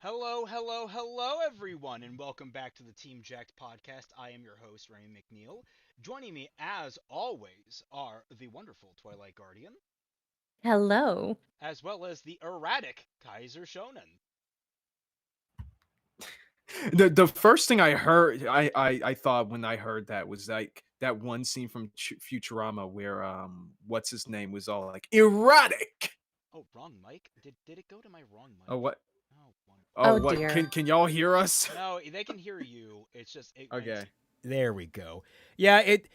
Hello, hello, hello, everyone, and welcome back to the Team Jacked podcast. I am your host, Remy McNeil. Joining me, as always, are the wonderful Twilight Guardian, Hello. as well as the erratic Kaiser Shonen. The first thing I heard, I thought when I heard that was like that one scene from Futurama where what's his name was all like erotic. Oh, wrong mic? Did it go to my wrong Oh mic? what? Oh, one. Oh Oh what? dear. Can y'all hear us? No, they can hear you. It's just it went. Okay. There we go. Yeah, it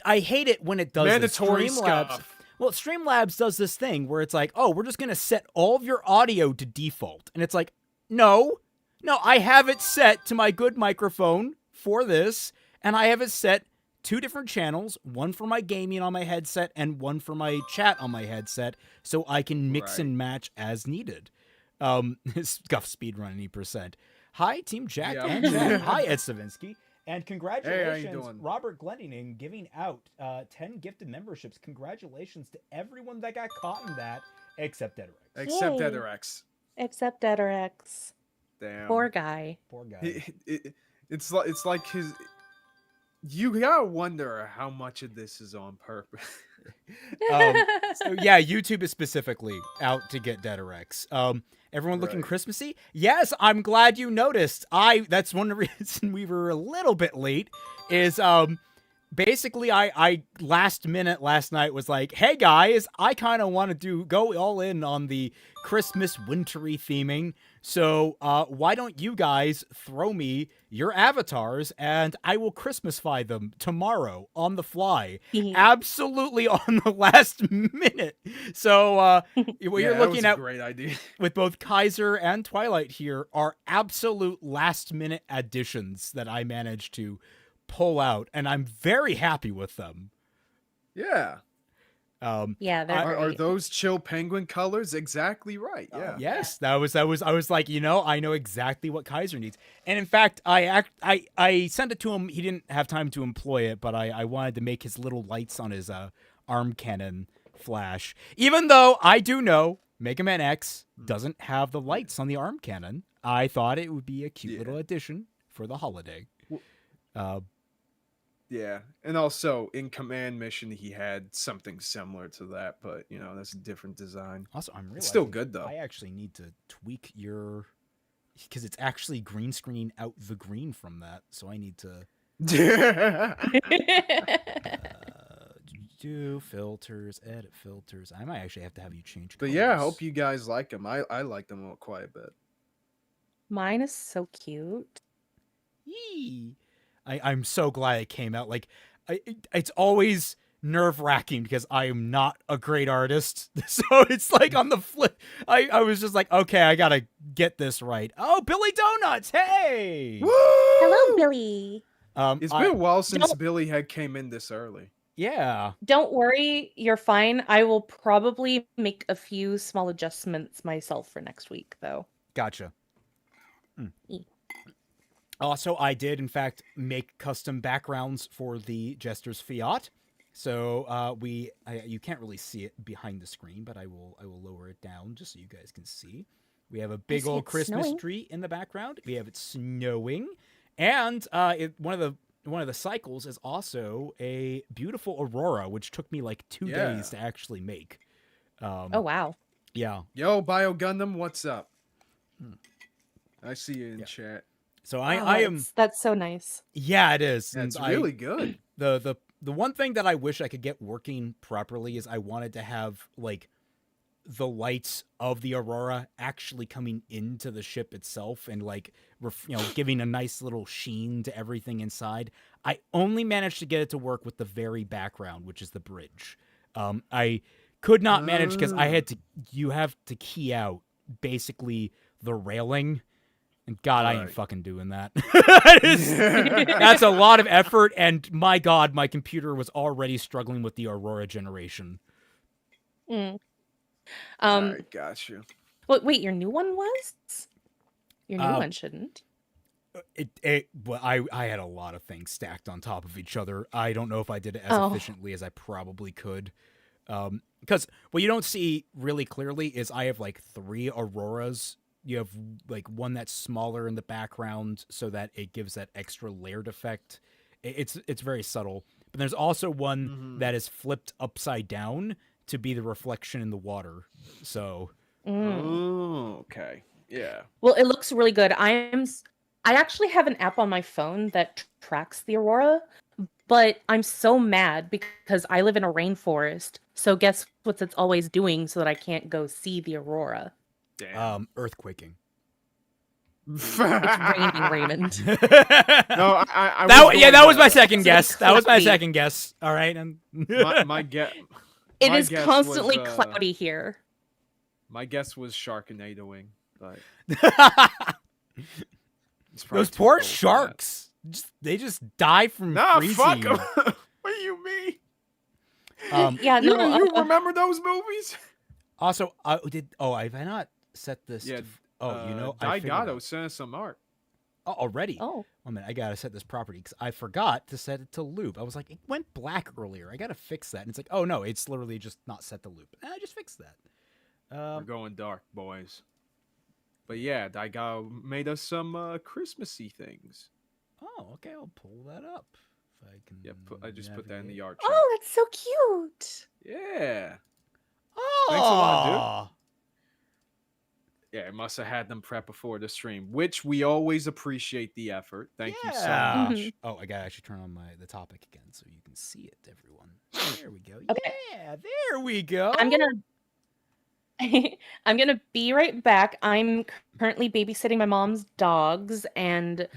I hate it when it does Mandatory this. Streamlabs. scuff. Well, Streamlabs does this thing where it's like, oh, we're just gonna set all of your audio to default, and it's like, no, I have it set to my good microphone for this, and I have it set two different channels, one for my gaming on my headset and one for my chat on my headset, so I can mix Right. and match as needed. Scuff speedrun 80%. Hi, Team Jack Yep. and Jack. Hi, Ed Savinsky. And Hey, congratulations, how you doing? Robert Glendining, giving out 10 gifted memberships. Congratulations to everyone that got caught in that, except Dead Rex. Except Yay. Ederex. Except X. Damn. Poor guy. Poor guy. It's like his. You gotta wonder how much of this is on purpose. So yeah, YouTube is specifically out to get Dead Rex. Everyone looking Right. Christmassy? Yes, I'm glad you noticed. That's one reason we were a little bit late. Is basically I last minute last night was like, hey guys, I kind of want to go all in on the Christmas wintry theming. So why don't you guys throw me your avatars and I will Christmasify them tomorrow on the fly, absolutely on the last minute. So what Yeah, you're that looking was a at great idea. with both Kaiser and Twilight here are absolute last minute additions that I managed to pull out, and I'm very happy with them. Yeah. Yeah, they're Are great. those chill penguin colors exactly right? Yeah. Yes, that was I was like, I know exactly what Kaiser needs. And in fact, I sent it to him. He didn't have time to employ it, but I wanted to make his little lights on his arm cannon flash. Even though I do know Mega Man X doesn't have the lights on the arm cannon, I thought it would be a cute Yeah. little addition for the holiday. Yeah, and also in Command Mission he had something similar to that, but that's a different design. Also, I'm realizing It's still good though. I actually need to tweak your because it's actually green screening out the green from that, so I need to do filters, edit filters. I might actually have to have you change. But yeah, I colors. hope you guys like them. I like them quite a bit. Mine is so cute. Yee. I'm so glad it came out. Like, it's always nerve-wracking because I am not a great artist. So it's like on the flip, I was just like, okay, I gotta get this right. Oh, Billy Donuts, hey! Woo! Hello, Billy. It's been a while since Don't- Billy had came in this early. Yeah. Don't worry, you're fine. I will probably make a few small adjustments myself for next week, though. Gotcha. E. Also, I did, in fact, make custom backgrounds for the Jester's Fiat. So you can't really see it behind the screen, but I will lower it down just so you guys can see. We have a big see old it's Christmas snowing. tree in the background. We have it snowing, and one of the cycles is also a beautiful aurora, which took me like 2 Yeah. days to actually make. Oh, wow. Yeah. Yo, Bio Gundam, what's up? I see you in Yeah. chat. So Oh, I am. That's so nice. Yeah, it is. That's And really good. The one thing that I wish I could get working properly is I wanted to have like the lights of the aurora actually coming into the ship itself and like giving a nice little sheen to everything inside. I only managed to get it to work with the very background, which is the bridge. I could not manage because you have to key out basically the railing. And God, I ain't Right. fucking doing that. That's a lot of effort, and my God, my computer was already struggling with the Aurora generation. Mm. Alright, got you. Well, wait, your new one was? Your new one shouldn't. Well, I had a lot of things stacked on top of each other. I don't know if I did it as efficiently as I probably could. Because what you don't see really clearly is I have like 3 Auroras you have like one that's smaller in the background so that it gives that extra layered effect. It's very subtle. But there's also one that is flipped upside down to be the reflection in the water. So Oh, okay. Yeah. Well, it looks really good. I actually have an app on my phone that tracks the aurora, but I'm so mad because I live in a rainforest. So guess what it's always doing so that I can't go see the aurora? Damn. earthquaking. It's raining, Raymond. No, I that was my second It's guess. That was my cloudy. second guess. All right, and my guess. It My is guess constantly was, cloudy here. My guess was Sharknadoing, but it's probably those too poor cold for that. sharks. They just die from Nah, freezing. fuck 'em. What do you mean? Yeah, You, no. you remember those movies? Also, have I not set this? Yeah. I figured Daigato out. sent us some art. Oh, already. Oh, Oh man, I gotta set this property because I forgot to set it to loop. I was like, it went black earlier. I gotta fix that. And it's like, oh no, it's literally just not set to loop. And I just fixed that. We're going dark, boys. But yeah, Daigato made us some Christmassy things. Oh, okay, I'll pull that up. If I can. Yeah, I just put that in the art. oh, that's so cute. Yeah. Oh, Thanks a lot, dude. Yeah, I must have had them prep before the stream, which we always appreciate the effort. Thank you so Yeah. much. Mhm. Oh, I gotta actually turn on the topic again so you can see it, everyone. There we go. Okay. Yeah, there we go. I'm gonna be right back. I'm currently babysitting my mom's dogs, and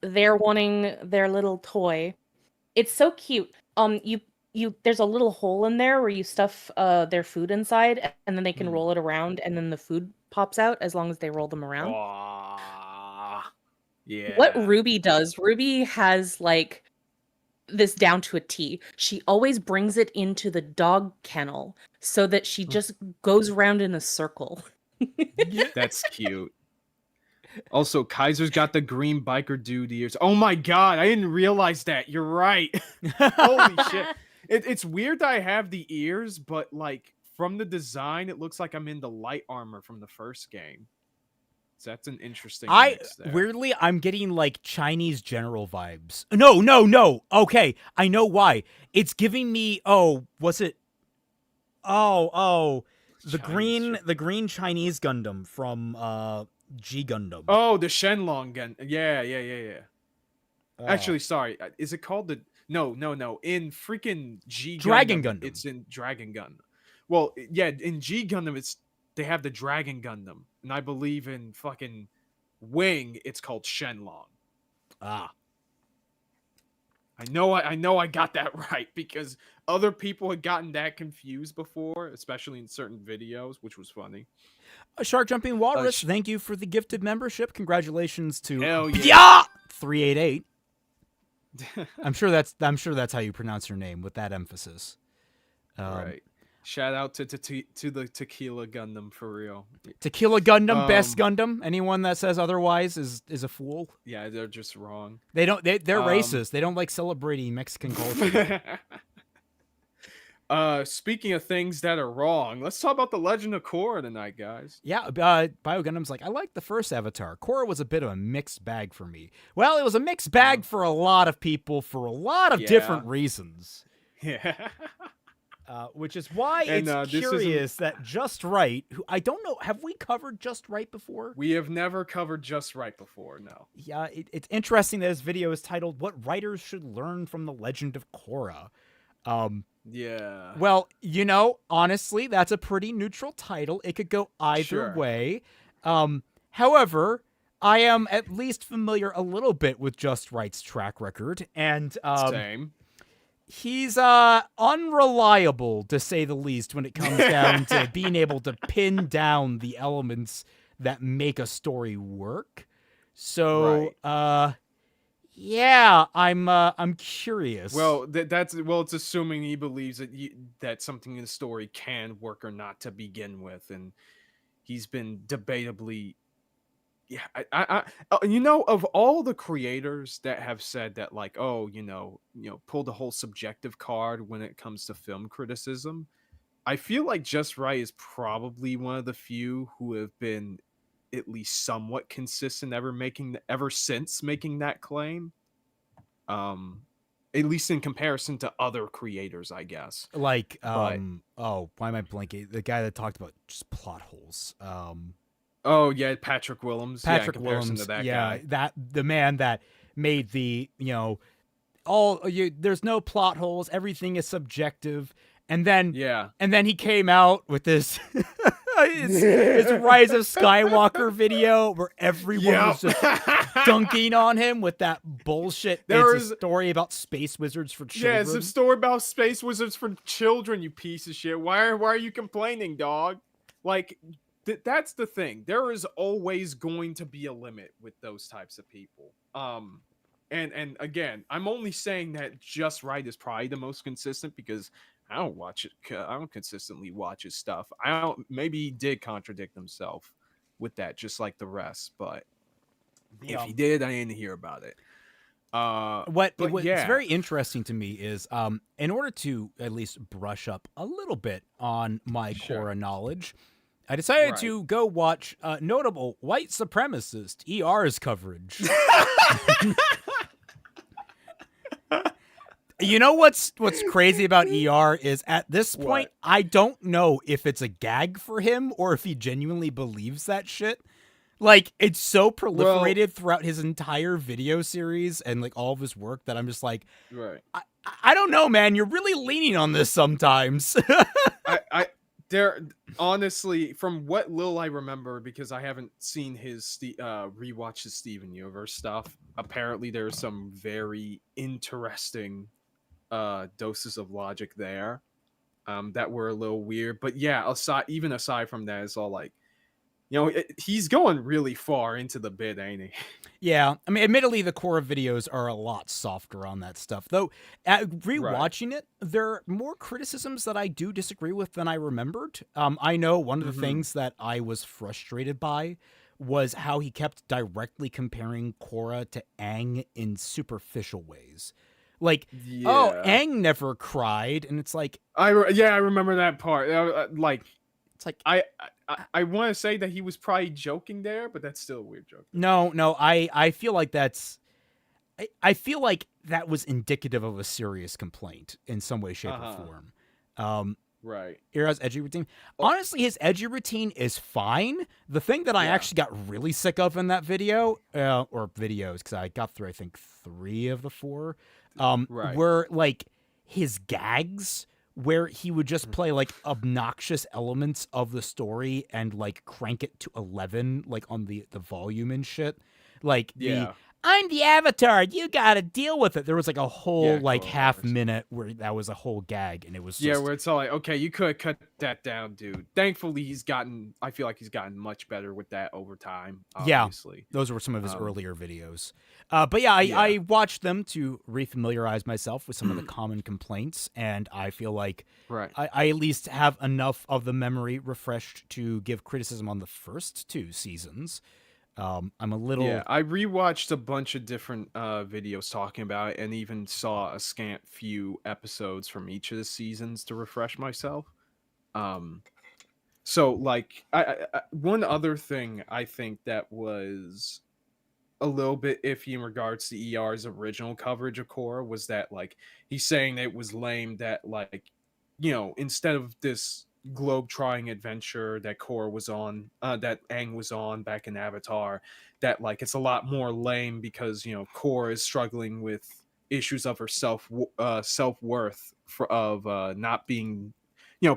they're wanting their little toy. It's so cute. There's a little hole in there where you stuff their food inside, and then they can roll it around, and then the food pops out as long as they roll them around. Aw, yeah. What Ruby does, Ruby has like this down to a T. She always brings it into the dog kennel so that she just goes around in a circle. That's cute. Also, Kaiser's got the green biker dude ears. Oh my god, I didn't realize that. You're right. Holy shit. It's weird that I have the ears, but like from the design, it looks like I'm in the light armor from the first game. So that's an interesting mix there. Weirdly, I'm getting like Chinese general vibes. No. Okay, I know why. It's giving me the green Chinese Gundam from G Gundam. Oh, the Shenlong gun. Yeah. Actually, sorry. Is it called the No. In freaking G Dragon Gundam, Gundam. it's in Dragon Gundam. Well, yeah, in G Gundam they have the Dragon Gundam, and I believe in fucking Wing it's called Shenlong. Ah. I know I got that right because other people had gotten that confused before, especially in certain videos, which was funny. Shark Jumping Walrus, thank you for the gifted membership. Congratulations to Hell yeah. 388. I'm sure that's how you pronounce your name with that emphasis. Right. Shout out to the Tequila Gundam for real. Tequila Gundam, best Gundam. Anyone that says otherwise is a fool. Yeah, they're just wrong. They're racist. They don't like celebrating Mexican culture. Speaking of things that are wrong, let's talk about the Legend of Korra tonight, guys. Yeah, Bio Gundam's like, I liked the first Avatar. Korra was a bit of a mixed bag for me. Well, it was a mixed bag for a lot of people for a lot of different reasons. Yeah. Which is why it's curious that Just Right, who I don't know, have we covered Just Right before? We have never covered Just Right before, no. Yeah, it's interesting that this video is titled What Writers Should Learn from the Legend of Korra. Yeah. Well, honestly, that's a pretty neutral title. It could go either way. However, I am at least familiar a little bit with Just Right's track record, and Same. He's unreliable, to say the least, when it comes down to being able to pin down the elements that make a story work. So, yeah, I'm curious. Well, it's assuming he believes that something in the story can work or not to begin with, and he's been debatably. Yeah, I of all the creators that have said that, like, pull the whole subjective card when it comes to film criticism, I feel like Just Right is probably one of the few who have been at least somewhat consistent ever since making that claim. At least in comparison to other creators, I guess. Like, But why am I blanking? The guy that talked about just plot holes. oh yeah, Patrick Willems. Yeah, in Patrick comparison Willems. to that Yeah, guy. that the man that made the there's no plot holes. Everything is subjective. And then Yeah. he came out with this his Rise of Skywalker video where everyone was just dunking on him with that bullshit. It's a story about space wizards for children. Yeah, it's a story about space wizards for children, you piece of shit. Why are you complaining, dog? Like, that's the thing. There is always going to be a limit with those types of people. And again, I'm only saying that Just Right is probably the most consistent because I don't watch it. I don't consistently watch his stuff. Maybe he did contradict himself with that, just like the rest. But if he did, I didn't hear about it. What's very interesting to me is, in order to at least brush up a little bit on my Korra knowledge, I decided to go watch notable white supremacist ER's coverage. You know what's crazy about ER is at this point, I don't know if it's a gag for him or if he genuinely believes that shit. Like, it's so proliferated throughout his entire video series and like all of his work that I'm just like, I don't know, man. You're really leaning on this sometimes. There honestly, from what little I remember, because I haven't seen his rewatch his Steven Universe stuff. Apparently, there's some very interesting doses of logic there that were a little weird. But yeah, aside from that, it's all like, he's going really far into the bit, ain't he? Yeah, I mean, admittedly, the Korra videos are a lot softer on that stuff. Though, rewatching it, there are more criticisms that I do disagree with than I remembered. I know one of the things that I was frustrated by was how he kept directly comparing Korra to Aang in superficial ways. Like, Aang never cried, and it's like, I remember that part. It's like I want to say that he was probably joking there, but that's still a weird joke. No, I feel like I feel like that was indicative of a serious complaint in some way, shape, or form. Right. Era's edgy routine. Honestly, his edgy routine is fine. The thing that I actually got really sick of in that video, or videos, because I got through, I think, 3 of the 4, were like his gags, where he would just play like obnoxious elements of the story and like crank it to 11, like on the volume and shit. Like I'm the Avatar, you gotta deal with it. There was like a whole like half minute where that was a whole gag, and it was just... where it's all like, okay, you could cut that down, dude. Thankfully, I feel like he's gotten much better with that over time. Obviously. Yeah, those were some of his earlier videos. But I watched them to refamiliarize myself with some of the common complaints, and I feel like I at least have enough of the memory refreshed to give criticism on the first 2 seasons. I'm a little... Yeah, I rewatched a bunch of different videos talking about it, and even saw a scant few episodes from each of the seasons to refresh myself. So, like, I one other thing I think that was a little bit iffy in regards to ER's original coverage of Korra was that, like, he's saying that it was lame that, like, instead of this globe-trotting adventure that Korra was on, that Aang was on back in Avatar, that like it's a lot more lame because Korra is struggling with issues of her self-worth of not being,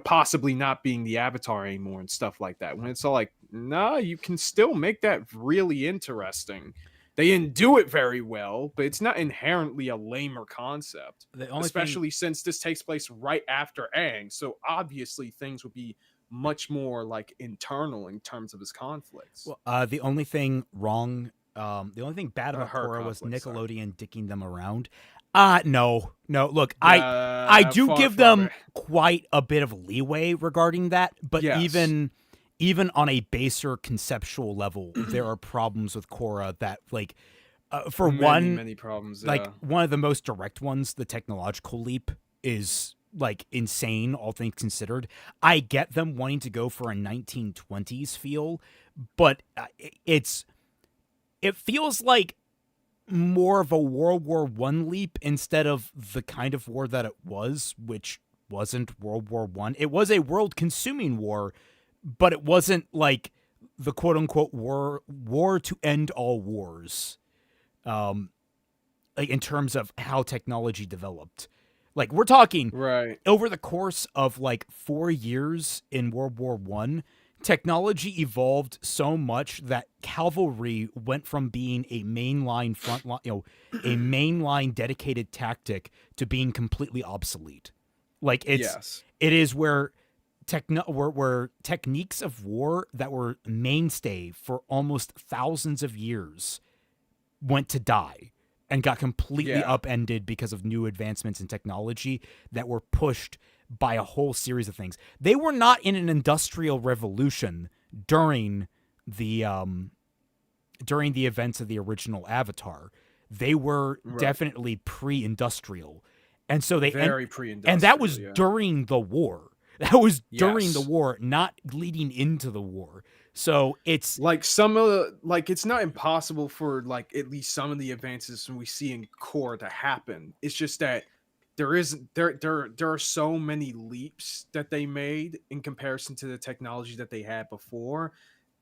possibly not being the Avatar anymore and stuff like that. When it's all like, nah, you can still make that really interesting. They didn't do it very well, but it's not inherently a lamer concept, especially since this takes place right after Aang. So obviously things would be much more like internal in terms of his conflicts. Well, the only thing bad about Korra was Nickelodeon dicking them around. No. Look, I do give them quite a bit of leeway regarding that, but even on a baser conceptual level, there are problems with Korra that, like, for many problems. Like, one of the most direct ones, the technological leap, is like insane, all things considered. I get them wanting to go for a 1920s feel, but it feels like more of a World War One leap instead of the kind of war that it was, which wasn't World War One. It was a world-consuming war, but it wasn't like the quote-unquote war to end all wars. Like in terms of how technology developed. Like we're talking Right. over the course of like 4 years in World War One, technology evolved so much that cavalry went from being a mainline front line, a mainline dedicated tactic to being completely obsolete. Like it is where techniques of war that were mainstay for almost thousands of years went to die and got completely upended because of new advancements in technology that were pushed by a whole series of things. They were not in an industrial revolution during the events of the original Avatar. They were definitely pre-industrial. And so very pre-industrial. And that was during the war. That was during the war, not leading into the war. So it's like some of the, like it's not impossible for like at least some of the advances we see in Korra to happen. It's just that there are so many leaps that they made in comparison to the technology that they had before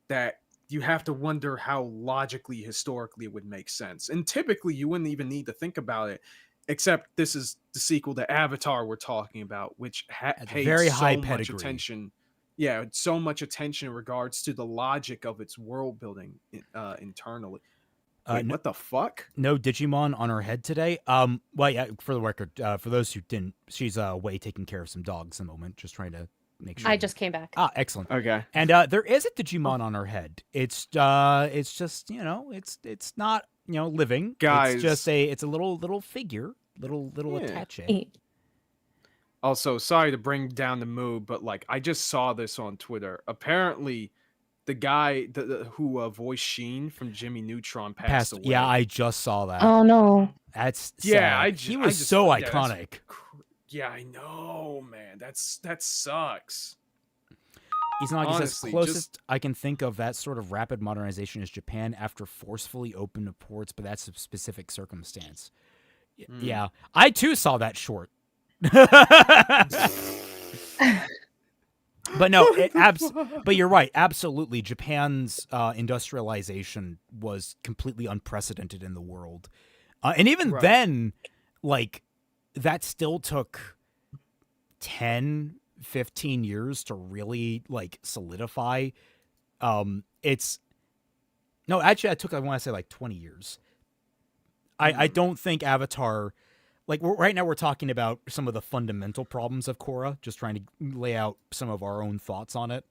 that you have to wonder how logically, historically it would make sense. And typically you wouldn't even need to think about it, except this is the sequel to Avatar we're talking about, which paid very so high much pedigree. attention. Yeah, so much attention in regards to the logic of its world building internally. Wait, what the fuck? No Digimon on her head today. Well, yeah, for the record, for those who didn't, she's away taking care of some dogs at the moment, just trying to make sure. I just came back. Ah, excellent. Okay. And there is a Digimon on her head. It's just, it's not, living. Guys. It's just it's a little figure, little attache. Also, sorry to bring down the mood, but like I just saw this on Twitter. Apparently, the guy who voiced Sheen from Jimmy Neutron passed away. Yeah, I just saw that. Oh no. That's sad. He was so iconic. Yeah, I know, man. That sucks. Izanagi says, closest I can think of that sort of rapid modernization is Japan after forcefully opened ports, but that's a specific circumstance. Yeah, I too saw that short. But no, but you're right. Absolutely. Japan's industrialization was completely unprecedented in the world. And even then, like, that still took 10, 15 years to really, like, solidify. Actually, I want to say, like, 20 years. I don't think Avatar... Like, right now we're talking about some of the fundamental problems of Korra, just trying to lay out some of our own thoughts on it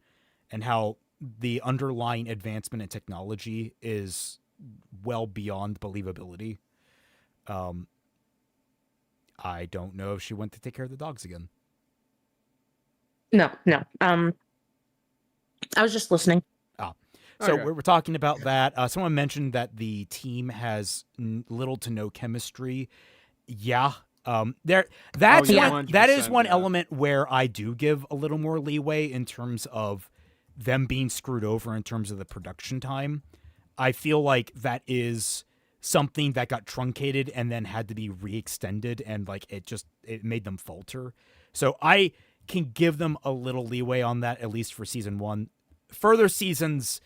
and how the underlying advancement in technology is well beyond believability. I don't know if she went to take care of the dogs again. No. I was just listening. So we're talking about that. Someone mentioned that the team has little to no chemistry. Yeah. That is one element where I do give a little more leeway in terms of them being screwed over in terms of the production time. I feel like that is something that got truncated and then had to be re-extended, and like it made them falter. So I can give them a little leeway on that, at least for season 1. Further seasons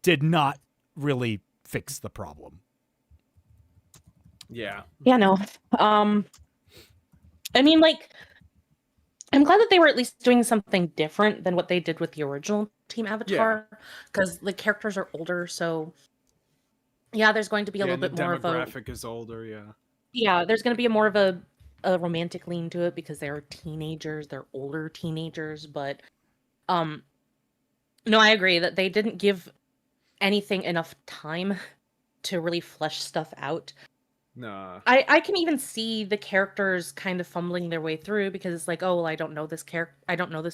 did not really fix the problem. Yeah, no. I mean, like, I'm glad that they were at least doing something different than what they did with the original Team Avatar, because the characters are older, so yeah, there's going to be a little bit more of a... the demographic is older, Yeah, there's going to be more of a romantic lean to it because they're teenagers, they're older teenagers, but no, I agree that they didn't give anything enough time to really flesh stuff out. Nah. I can even see the characters kind of fumbling their way through because it's like, oh, well, I don't know this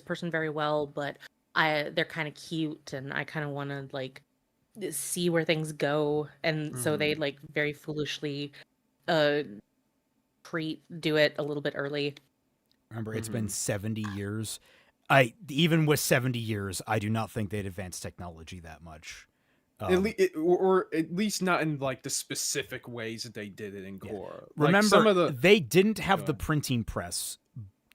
person very well, but they're kind of cute and I kind of want to like see where things go, and so they like very foolishly do it a little bit early. Remember, it's been 70 years. Even with 70 years, I do not think they'd advanced technology that much. Or at least not in like the specific ways that they did it in Korra. Like, Remember, they didn't have the printing press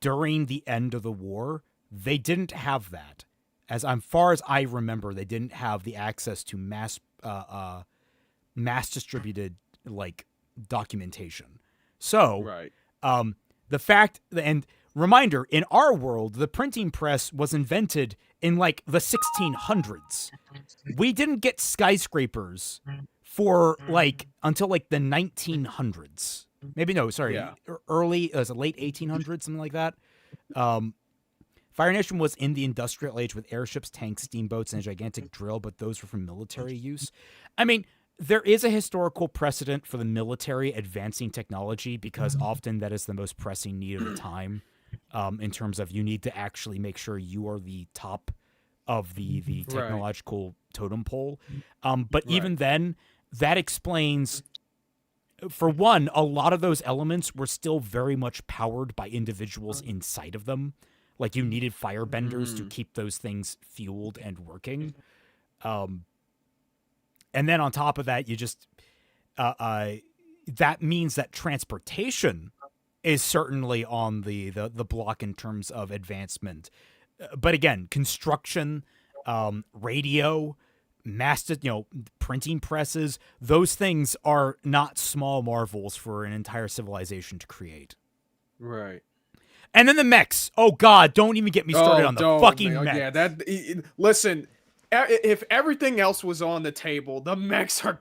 during the end of the war. They didn't have that. As far as I remember, they didn't have the access to mass distributed like documentation. So, the fact, and reminder, in our world, the printing press was invented in like the 1600s. We didn't get skyscrapers for like until like the 1900s. Maybe no, sorry, early, late 1800s, something like that. Fire Nation was in the industrial age with airships, tanks, steamboats, and a gigantic drill, but those were for military use. I mean, there is a historical precedent for the military advancing technology because often that is the most pressing need of the time, in terms of you need to actually make sure you are the top of the technological totem pole. But even then, that explains, for one, a lot of those elements were still very much powered by individuals inside of them. Like, you needed firebenders to keep those things fueled and working. And then on top of that, you just that means that transportation is certainly on the block in terms of advancement. But again, construction, radio, printing presses, those things are not small marvels for an entire civilization to create. Right. And then the mechs. Oh God, don't even get me started on the fucking mechs. Yeah, listen. If everything else was on the table, the mechs are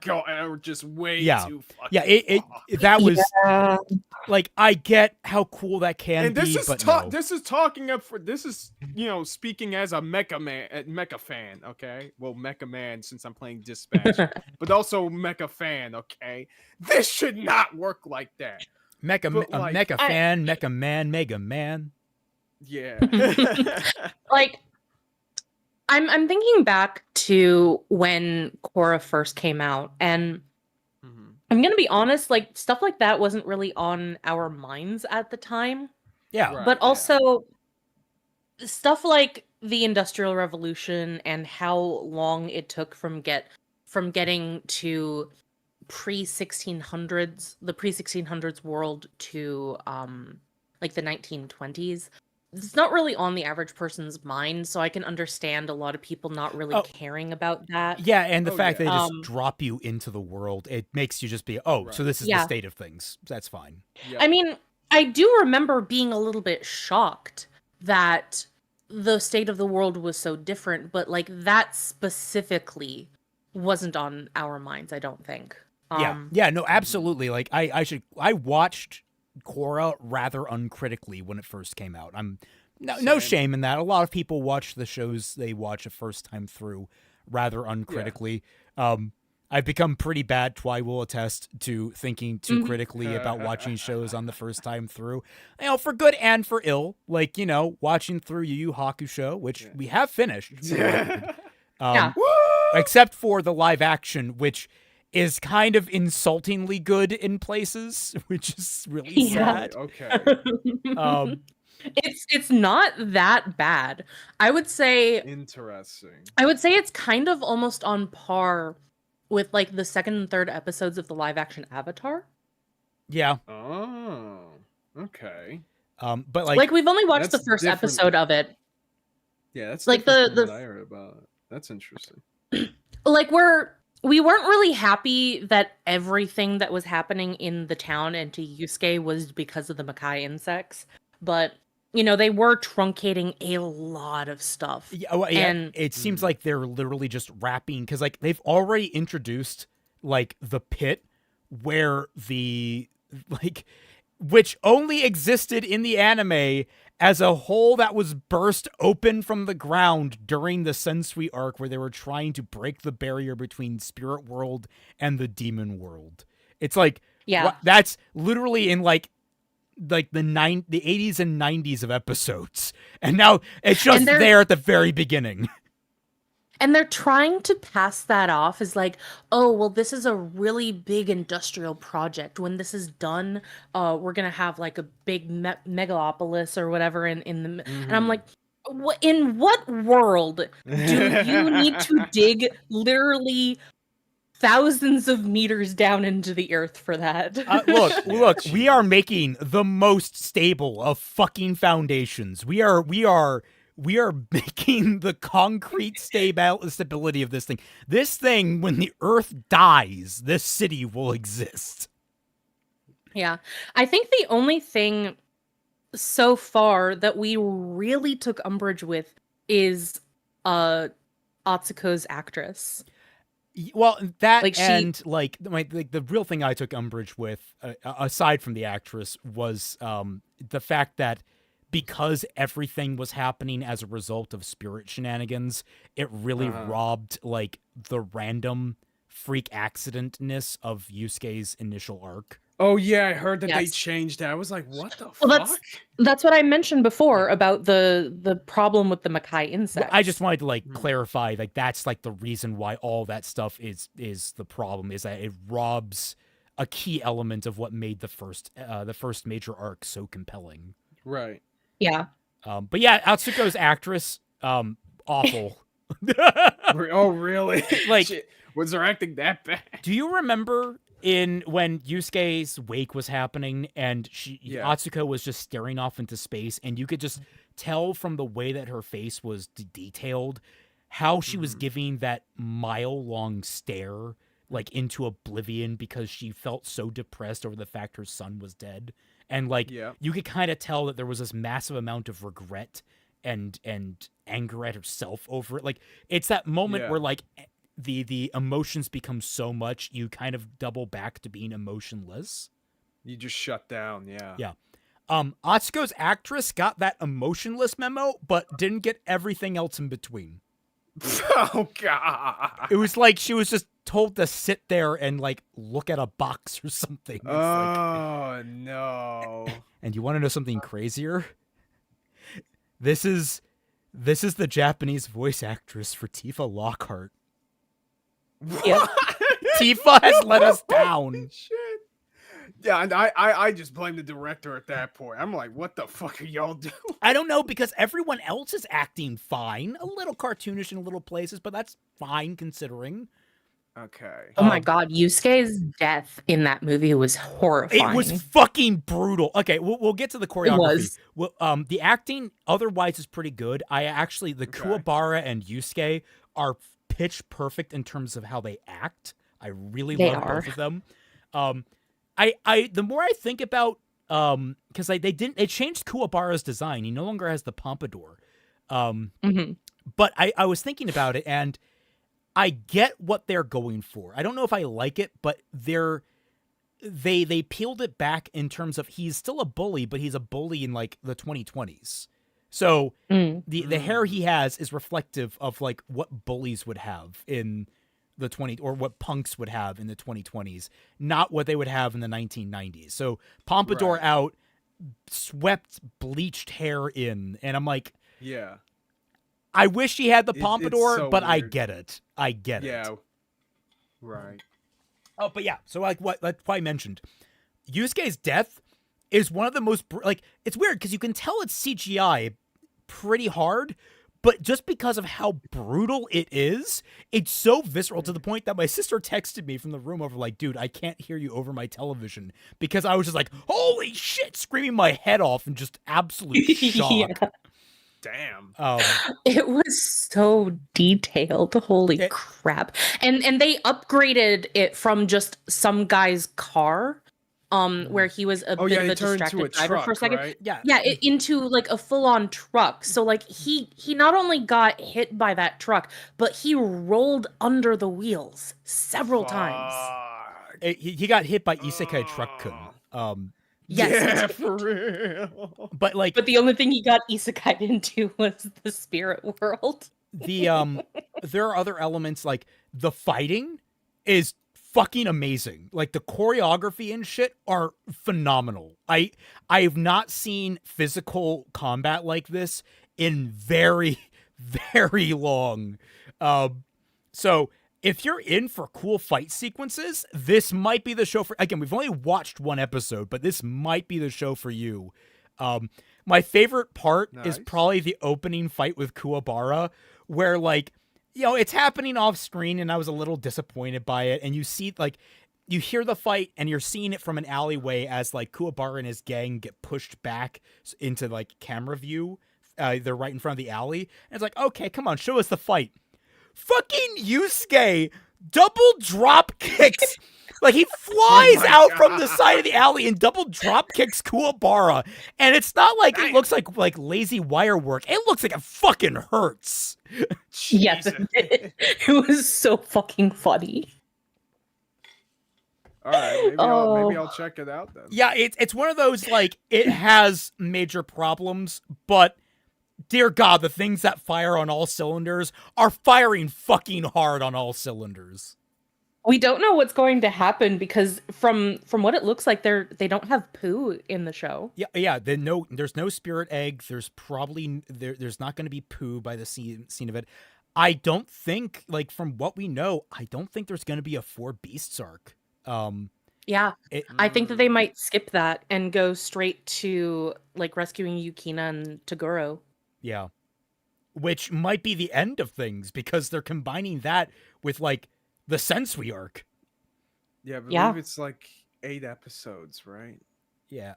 just way too fucking. Yeah, that was like, I get how cool that can and this be, is but no. This is talking up for this is speaking as a mecha fan. Okay, well, Mecha Man since I'm playing Dispatch, but also Mecha fan. Okay, this should not work like that. Mecha fan, Mecha Man, Mega Man. Yeah. Like, I'm thinking back to when Korra first came out, and I'm gonna be honest, like, stuff like that wasn't really on our minds at the time. Yeah. But also, stuff like the Industrial Revolution and how long it took from getting to pre-1600s, the pre-1600s world to like the 1920s. It's not really on the average person's mind, so I can understand a lot of people not really caring about that. Yeah, and the fact that they just drop you into the world, it makes you just be, so this is the state of things. That's fine. Yeah. I mean, I do remember being a little bit shocked that the state of the world was so different, but like that specifically wasn't on our minds, I don't think. Yeah, no, absolutely. Like I watched Korra rather uncritically when it first came out. No shame in that. A lot of people watch the shows they watch a first time through rather uncritically. I've become pretty bad, Twy will attest, to thinking too critically about watching shows on the first time through. For good and for ill. Like, watching through Yu Yu Hakusho, which we have finished. Except for the live action, which is kind of insultingly good in places, which is really sad. Okay. It's not that bad. I would say Interesting. I would say it's kind of almost on par with like the second and third episodes of the live action Avatar. Yeah. Oh. Okay. But like we've only watched the first episode of it. Yeah, that's like the what I heard about it. That's interesting. Like we weren't really happy that everything that was happening in the town and to Yusuke was because of the Makai insects, but they were truncating a lot of stuff. And it seems like they're literally just wrapping, because like they've already introduced like the pit where which only existed in the anime as a hole that was burst open from the ground during the Sensui arc, where they were trying to break the barrier between spirit world and the demon world. It's like, that's literally in like the 80s and 90s of episodes, and now it's just there at the very beginning. And they're trying to pass that off as like, oh, well, this is a really big industrial project. When this is done, we're gonna have like a big megalopolis or whatever in the. And I'm like, in what world do you need to dig literally thousands of meters down into the earth for that? Look, we are making the most stable of fucking foundations. We are making the concrete stability of this thing. This thing, when the earth dies, this city will exist. Yeah. I think the only thing so far that we really took umbrage with is Atsuko's actress. Well, that like the real thing I took umbrage with, aside from the actress, was the fact that because everything was happening as a result of spirit shenanigans, it really robbed like the random freak accidentness of Yusuke's initial arc. Oh yeah, I heard that they changed that. I was like, what the fuck? That's what I mentioned before about the problem with the Makai insects. I just wanted to like clarify, like that's like the reason why all that stuff is the problem, is that it robs a key element of what made the first major arc so compelling. Right. Yeah. But yeah, Atsuko's actress, awful. Oh really? Like, shit. Was her acting that bad? Do you remember when Yusuke's wake was happening and Atsuko was just staring off into space, and you could just tell from the way that her face was detailed how she was giving that mile-long stare like into oblivion because she felt so depressed over the fact her son was dead. And like you could kind of tell that there was this massive amount of regret and anger at herself over it. Like it's that moment where like the emotions become so much you kind of double back to being emotionless. You just shut down, yeah. Atsuko's actress got that emotionless memo, but didn't get everything else in between. Oh god! It was like she was just told to sit there and like look at a box or something. It's no! And you want to know something crazier? This is the Japanese voice actress for Tifa Lockhart. Yep. Tifa has let us down. Shit. Yeah, and I just blame the director at that point. I'm like, what the fuck are y'all doing? I don't know, because everyone else is acting fine. A little cartoonish in little places, but that's fine considering. Okay. Oh my god, Yusuke's death in that movie was horrifying. It was fucking brutal. Okay, we'll get to the choreography. It was. Well, the acting otherwise is pretty good. Kuwabara and Yusuke are pitch perfect in terms of how they act. I really love both of them. The more I think about, because they changed Kuwabara's design. He no longer has the pompadour. But I was thinking about it, and I get what they're going for. I don't know if I like it, but they peeled it back in terms of he's still a bully, but he's a bully in like the 2020s. So the hair he has is reflective of like what bullies would have in the or what punks would have in the 2020s, not what they would have in the 1990s. So pompadour out, swept bleached hair in, and I'm like, yeah, I wish he had the pompadour, so but weird. I get it. Yeah, right. Oh, but yeah, so like what I mentioned, Yusuke's death is one of the most like, it's weird because you can tell it's CGI pretty hard, but just because of how brutal it is, it's so visceral to the point that my sister texted me from the room over like, dude, I can't hear you over my television, because I was just like, holy shit, screaming my head off in just absolute shock. Yeah. Damn. It was so detailed. Holy crap. And they upgraded it from just some guy's car, where he was a bit of a distracted driver for a second. Right? Yeah, into like a full-on truck. So like he not only got hit by that truck, but he rolled under the wheels several times. He got hit by Isekai Truck-kun. Yes, for real. But the only thing he got isekai into was the spirit world. There are other elements, like the fighting is fucking amazing. Like the choreography and shit are phenomenal. I have not seen physical combat like this in very, very long. So if you're in for cool fight sequences, this might be the show for. Again, we've only watched one episode, but this might be the show for you. My favorite part is probably the opening fight with Kuwabara, where like, it's happening off screen, and I was a little disappointed by it. And you see, like, you hear the fight, and you're seeing it from an alleyway as like Kuwabara and his gang get pushed back into like camera view. They're right in front of the alley, and it's like, okay, come on, show us the fight. Fucking Yusuke double drop kicks. Like, he flies out from the side of the alley and double drop kicks Kuwabara. And it's not like it looks like lazy wire work. It looks like it fucking hurts. Yes, it was so fucking funny. All right, maybe I'll check it out then. Yeah, it's one of those, like, it has major problems, but dear God, the things that fire on all cylinders are firing fucking hard on all cylinders. We don't know what's going to happen because from what it looks like, they don't have poo in the show. Yeah. There's no spirit egg. There's probably there's not going to be poo by the scene of it. I don't think, like, from what we know, I don't think there's going to be a 4 Beasts arc. I think that they might skip that and go straight to like rescuing Yukina and Toguro. Yeah, which might be the end of things because they're combining that with like the Sensui arc. Yeah, I believe it's like 8 episodes, right? Yeah.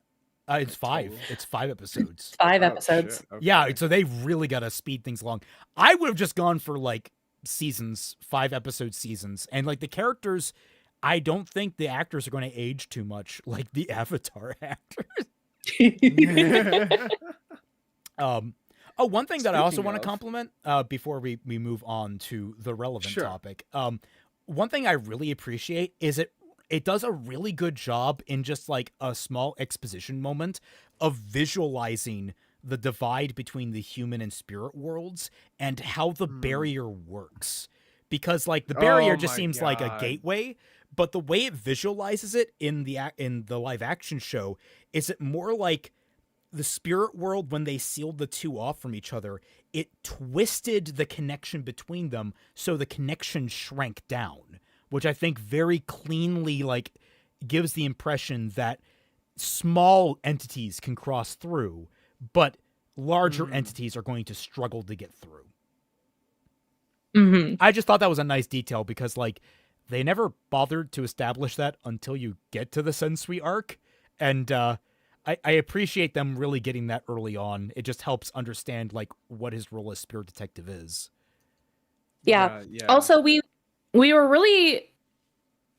It's 5. Total. It's 5 episodes. 5 episodes. Okay. Yeah, so they really got to speed things along. I would have just gone for like seasons, 5 episode seasons. And like the characters, I don't think the actors are going to age too much like the Avatar actors. One thing that I also want to compliment before we move on to the relevant topic. One thing I really appreciate is it does a really good job in just like a small exposition moment of visualizing the divide between the human and spirit worlds and how the barrier works. Because like the barrier just seems like a gateway, but the way it visualizes it in the live action show is it more like the spirit world, when they sealed the two off from each other, it twisted the connection between them so the connection shrank down, which I think very cleanly like gives the impression that small entities can cross through, but larger entities are going to struggle to get through. Mm-hmm. I just thought that was a nice detail because like they never bothered to establish that until you get to the Sensui arc, and I appreciate them really getting that early on. It just helps understand like what his role as spirit detective is. Yeah. Also, we were really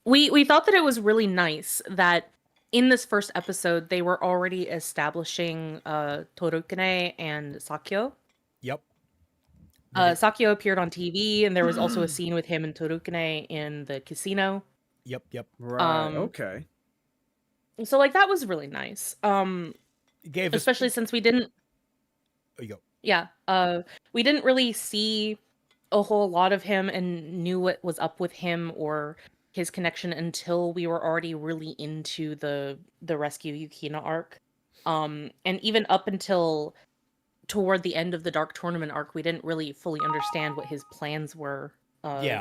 we thought that it was really nice that in this first episode they were already establishing Torukune and Sakyo. Yep. Sakyo appeared on TV, and there was also a scene with him and Torukune in the casino. Yep. Right. Okay. So like that was really nice. Especially since we didn't. There you go. Yeah. We didn't really see a whole lot of him and knew what was up with him or his connection until we were already really into the Rescue Yukina arc. And even up until toward the end of the Dark Tournament arc, we didn't really fully understand what his plans were.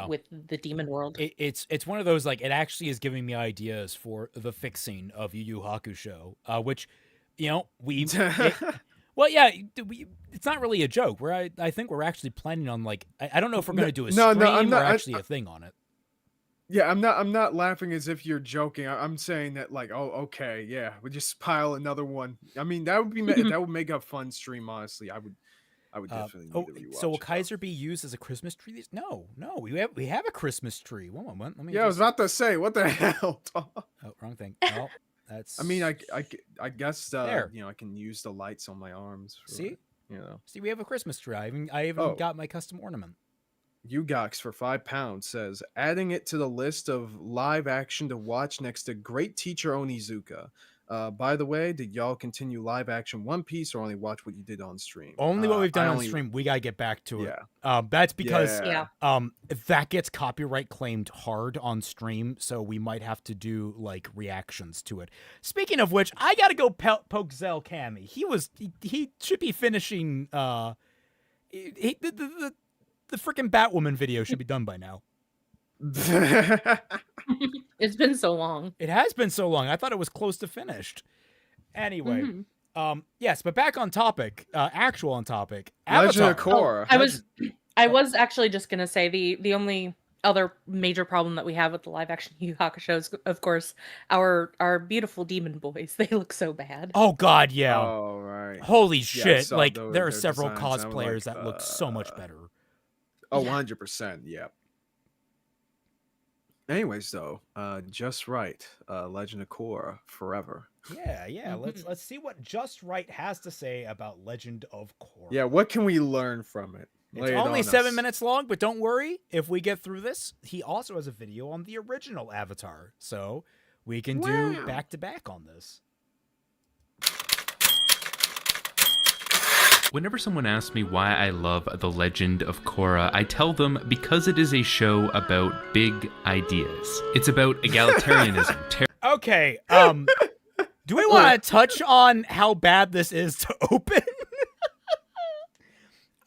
With the demon world, it's one of those like it actually is giving me ideas for the fixing of Yu Yu Hakusho, which it's not really a joke. I think we're actually planning on like I don't know if we're going to do a stream or actually a thing on it. Yeah, I'm not laughing as if you're joking. I'm saying that like, oh, okay, yeah, we just pile another one. I mean, that would make a fun stream. Honestly, I would definitely need to rewatch. So will Kaiser be used as a Christmas tree? No, we have a Christmas tree. One moment, let me. I was about to say, what the hell? Oh, wrong thing. No, that's. I mean, I guess I can use the lights on my arms. See, we have a Christmas tree. I even got my custom ornament. Ugox for £5 says, adding it to the list of live action to watch next to Great Teacher Onizuka. By the way, did y'all continue live action One Piece or only watch what you did on stream? Only what we've done on stream. We gotta get back to it. That's because that gets copyright claimed hard on stream, so we might have to do like reactions to it. Speaking of which, I gotta go poke Zell Cammy. He should be finishing The freaking Batwoman video should be done by now. It's been so long. It has been so long. I thought it was close to finished. Anyway, yes, but back on topic, actual on topic. Legend of Avatar. Korra. I was actually just gonna say the only other major problem that we have with the live action Yu Yu Hakusho is, of course, our beautiful demon boys. They look so bad. Oh God, yeah. Oh right. Holy Yeah, I shit! saw Like those- there are their several designs, and I'm cosplayers like, that look so much better. Oh, Yeah. 100%. Yeah. Anyways, though, just right. Legend of Korra forever. Yeah. Let's see what Just Right has to say about Legend of Korra. Yeah, what can we learn from it? It's Lay it only on 7 us. minutes long, but don't worry. If we get through this, he also has a video on the original Avatar, so we can do Wow. back to back on this. Whenever someone asks me why I love The Legend of Korra, I tell them because it is a show about big ideas. It's about egalitarianism. Okay, do we want to touch on how bad this is to open?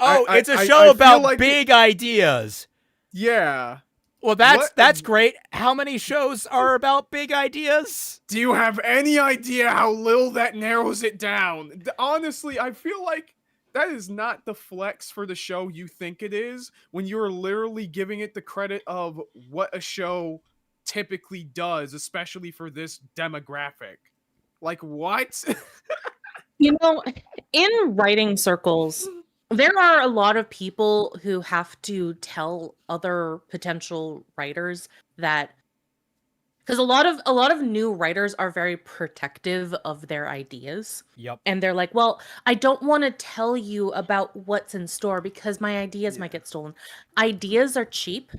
It's a show I feel about like big ideas. Yeah. Well, that's great. How many shows are about big ideas? Do you have any idea how little that narrows it down? Honestly, I feel like that is not the flex for the show you think it is when you're literally giving it the credit of what a show typically does, especially for this demographic. Like, what? You know, in writing circles, there are a lot of people who have to tell other potential writers that, because a lot of new writers are very protective of their ideas. Yep. And they're like, well, I don't want to tell you about what's in store because my ideas might get stolen. Ideas are cheap.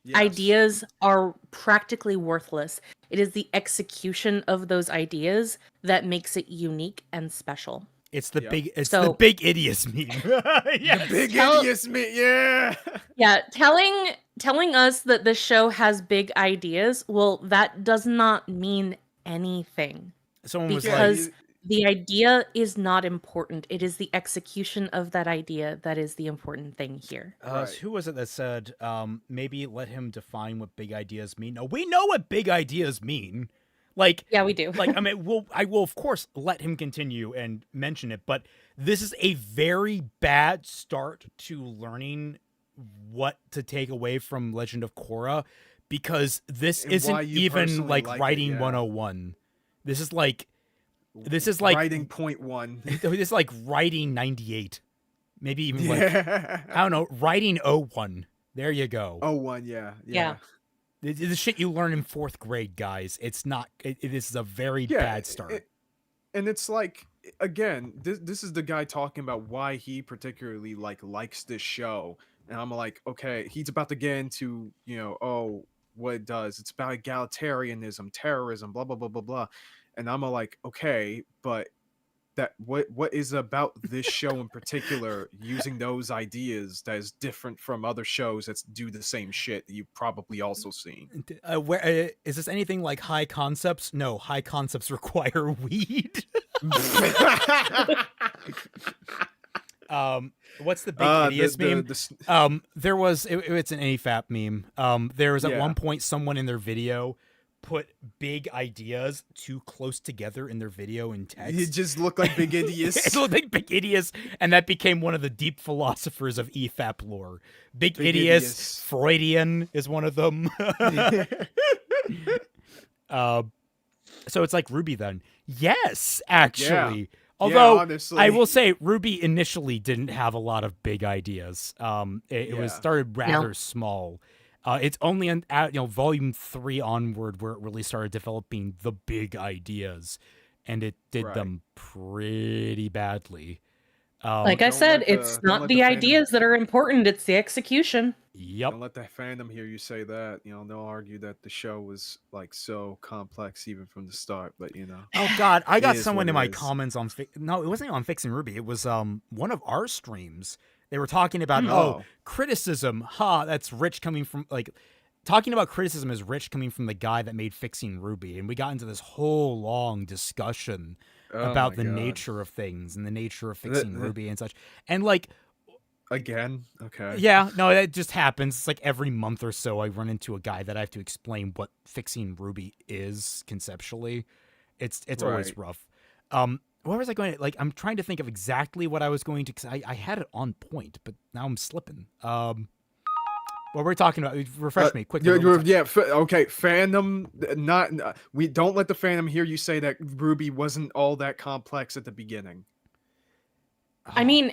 Yes. Ideas are practically worthless. It is the execution of those ideas that makes it unique and special. It's the Yep. the big idiots meme. Yes. Big Tell- idiots, me, yeah. Yeah, telling us that the show has big ideas, well, that does not mean anything. Someone was Because like, the idea is not important. It is the execution of that idea that is the important thing here. Right. who was it that said, maybe let him define what big ideas mean? No, we know what big ideas mean. Like, Yeah, we do. like I mean, I will of course let him continue and mention it, but this is a very bad start to learning what to take away from Legend of Korra, because this And why isn't you even personally like like it, writing yeah. 101. This is like Writing point one. this is like writing 98. Maybe even like Yeah. I don't know, writing 01. There you go. Oh, one, yeah. Yeah. This is shit you learn in 4th grade, guys. It's not. This is a very Yeah, bad start. And it's like, again, this is the guy talking about why he particularly likes this show, and I'm like, okay, he's about to get into what it does. It's about egalitarianism, terrorism, blah blah blah blah blah, and I'm like, okay, but that what is about this show in particular using those ideas that is different from other shows that do the same shit that you've probably also seen. Is this anything like High Concepts? No, High Concepts require weed. What's the big idiots meme? There was it's an AFAP meme. There was at one point someone in their video put big ideas too close together in their video in text. It just looked like big idiots. It looked like big idiots, and that became one of the deep philosophers of EFAP lore. Big idiots, Freudian is one of them. So it's like Ruby then. Yes, actually. Yeah. Although honestly. I will say Ruby initially didn't have a lot of big ideas. It was started rather small. It's only on volume 3 onward where it really started developing the big ideas, and it did them pretty badly. Like I said, it's not the ideas that are important, it's the execution. Yep. Don't let that fandom hear you say that. They'll argue that the show was so complex even from the start, but Oh God, I got is someone what in it my is. comments on no, it wasn't on Fixing Ruby. It was one of our streams. They were talking about criticism. That's rich coming from talking about criticism is rich coming from the guy that made Fixing Ruby, and we got into this whole long discussion about the nature of things and the nature of fixing Ruby and such. And Again? Okay. Yeah, no, it just happens. It's like every month or so I run into a guy that I have to explain what fixing Ruby is conceptually. It's always Right. rough. Where was I going? Like, I'm trying to think of exactly what I was going to, because I had it on point, but now I'm slipping. What were we talking about? Refresh me quickly. Okay, fandom. We don't let the fandom hear you say that Ruby wasn't all that complex at the beginning. I mean,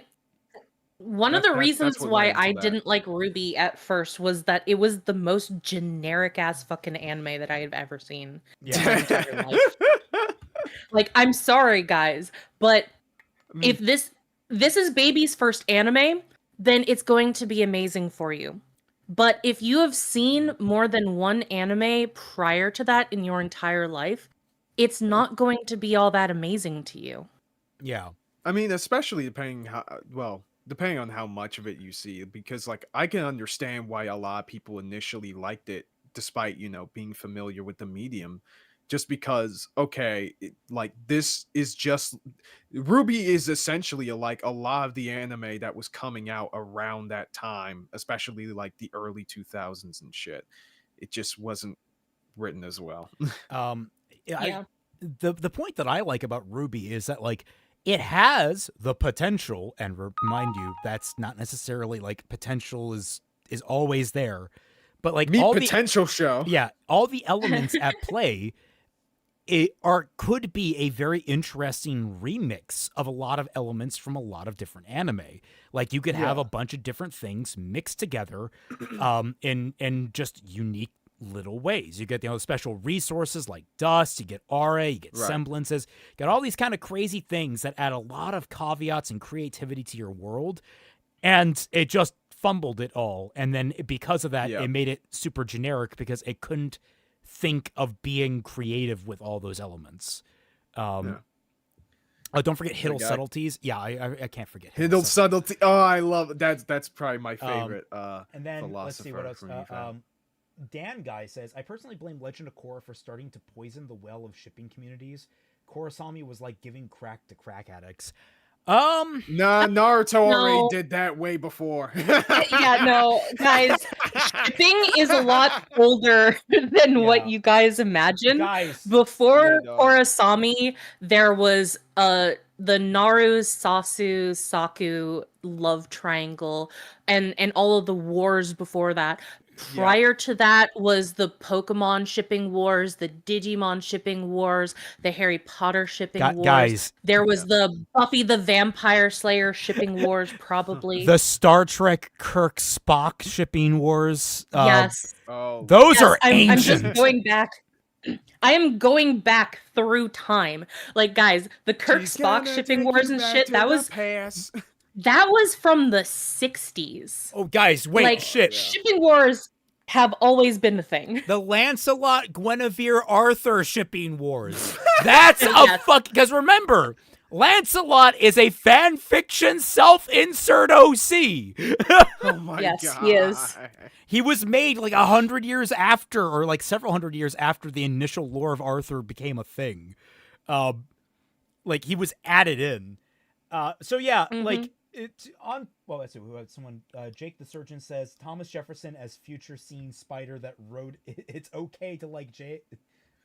one of the That's reasons what why led into I that. didn't like Ruby at first was that it was the most generic ass fucking anime that I have ever seen in my entire life. Like, I'm sorry, guys, but if this is Baby's first anime, then it's going to be amazing for you. But if you have seen more than one anime prior to that in your entire life, it's not going to be all that amazing to you. Yeah. I mean, especially depending on how much of it you see, because like I can understand why a lot of people initially liked it, despite being familiar with the medium, just because this is just Ruby is essentially like a lot of the anime that was coming out around that time, especially like the early 2000s and shit. It just wasn't written as well. Yeah. The point that I like about Ruby is that like it has the potential, and remind you that's not necessarily like potential is always there, but like Meet all potential show. Yeah, all the elements at play could be a very interesting remix of a lot of elements from a lot of different anime. Like you could have a bunch of different things mixed together in just unique little ways. You get special resources like dust, you get aura, you get semblances, you get all these kind of crazy things that add a lot of caveats and creativity to your world, and it just fumbled it all. And then because of that, it made it super generic because it couldn't think of being creative with all those elements. Don't forget Hegel subtleties. Yeah, I can't forget Hegel subtlety. Oh, I love it. That's probably my favorite. And then let's see what else. from Dan Guy says, I personally blame Legend of Korra for starting to poison the well of shipping communities. Korrasami was like giving crack to crack addicts. Naruto already did that way before. Yeah, no, guys, shipping is a lot older than what you guys imagine. Guys, before Korrasami, there was the Naru Sasu Saku love triangle and all of the wars before that. Prior to that was the Pokemon shipping wars, the Digimon shipping wars, the Harry Potter shipping wars. Guys, there was the Buffy the Vampire Slayer shipping wars, probably. The Star Trek Kirk Spock shipping wars. Yes. Those are ancient. I'm just going back. I am going back through time. Like, guys, the Kirk Spock shipping wars and shit, that was from the 60s. Oh, guys, wait, like, shit. Shipping wars have always been a thing. The Lancelot, Guinevere, Arthur shipping wars. That's a fuck. Because remember, Lancelot is a fan fiction self-insert OC. Oh my god. Yes, he is. He was made like 100 years after, or like several hundred years after the initial lore of Arthur became a thing. Like he was added in. Like it's on. Well, let's see. We had someone. Jake the Surgeon says Thomas Jefferson as future scene spider that wrote. It's okay to like The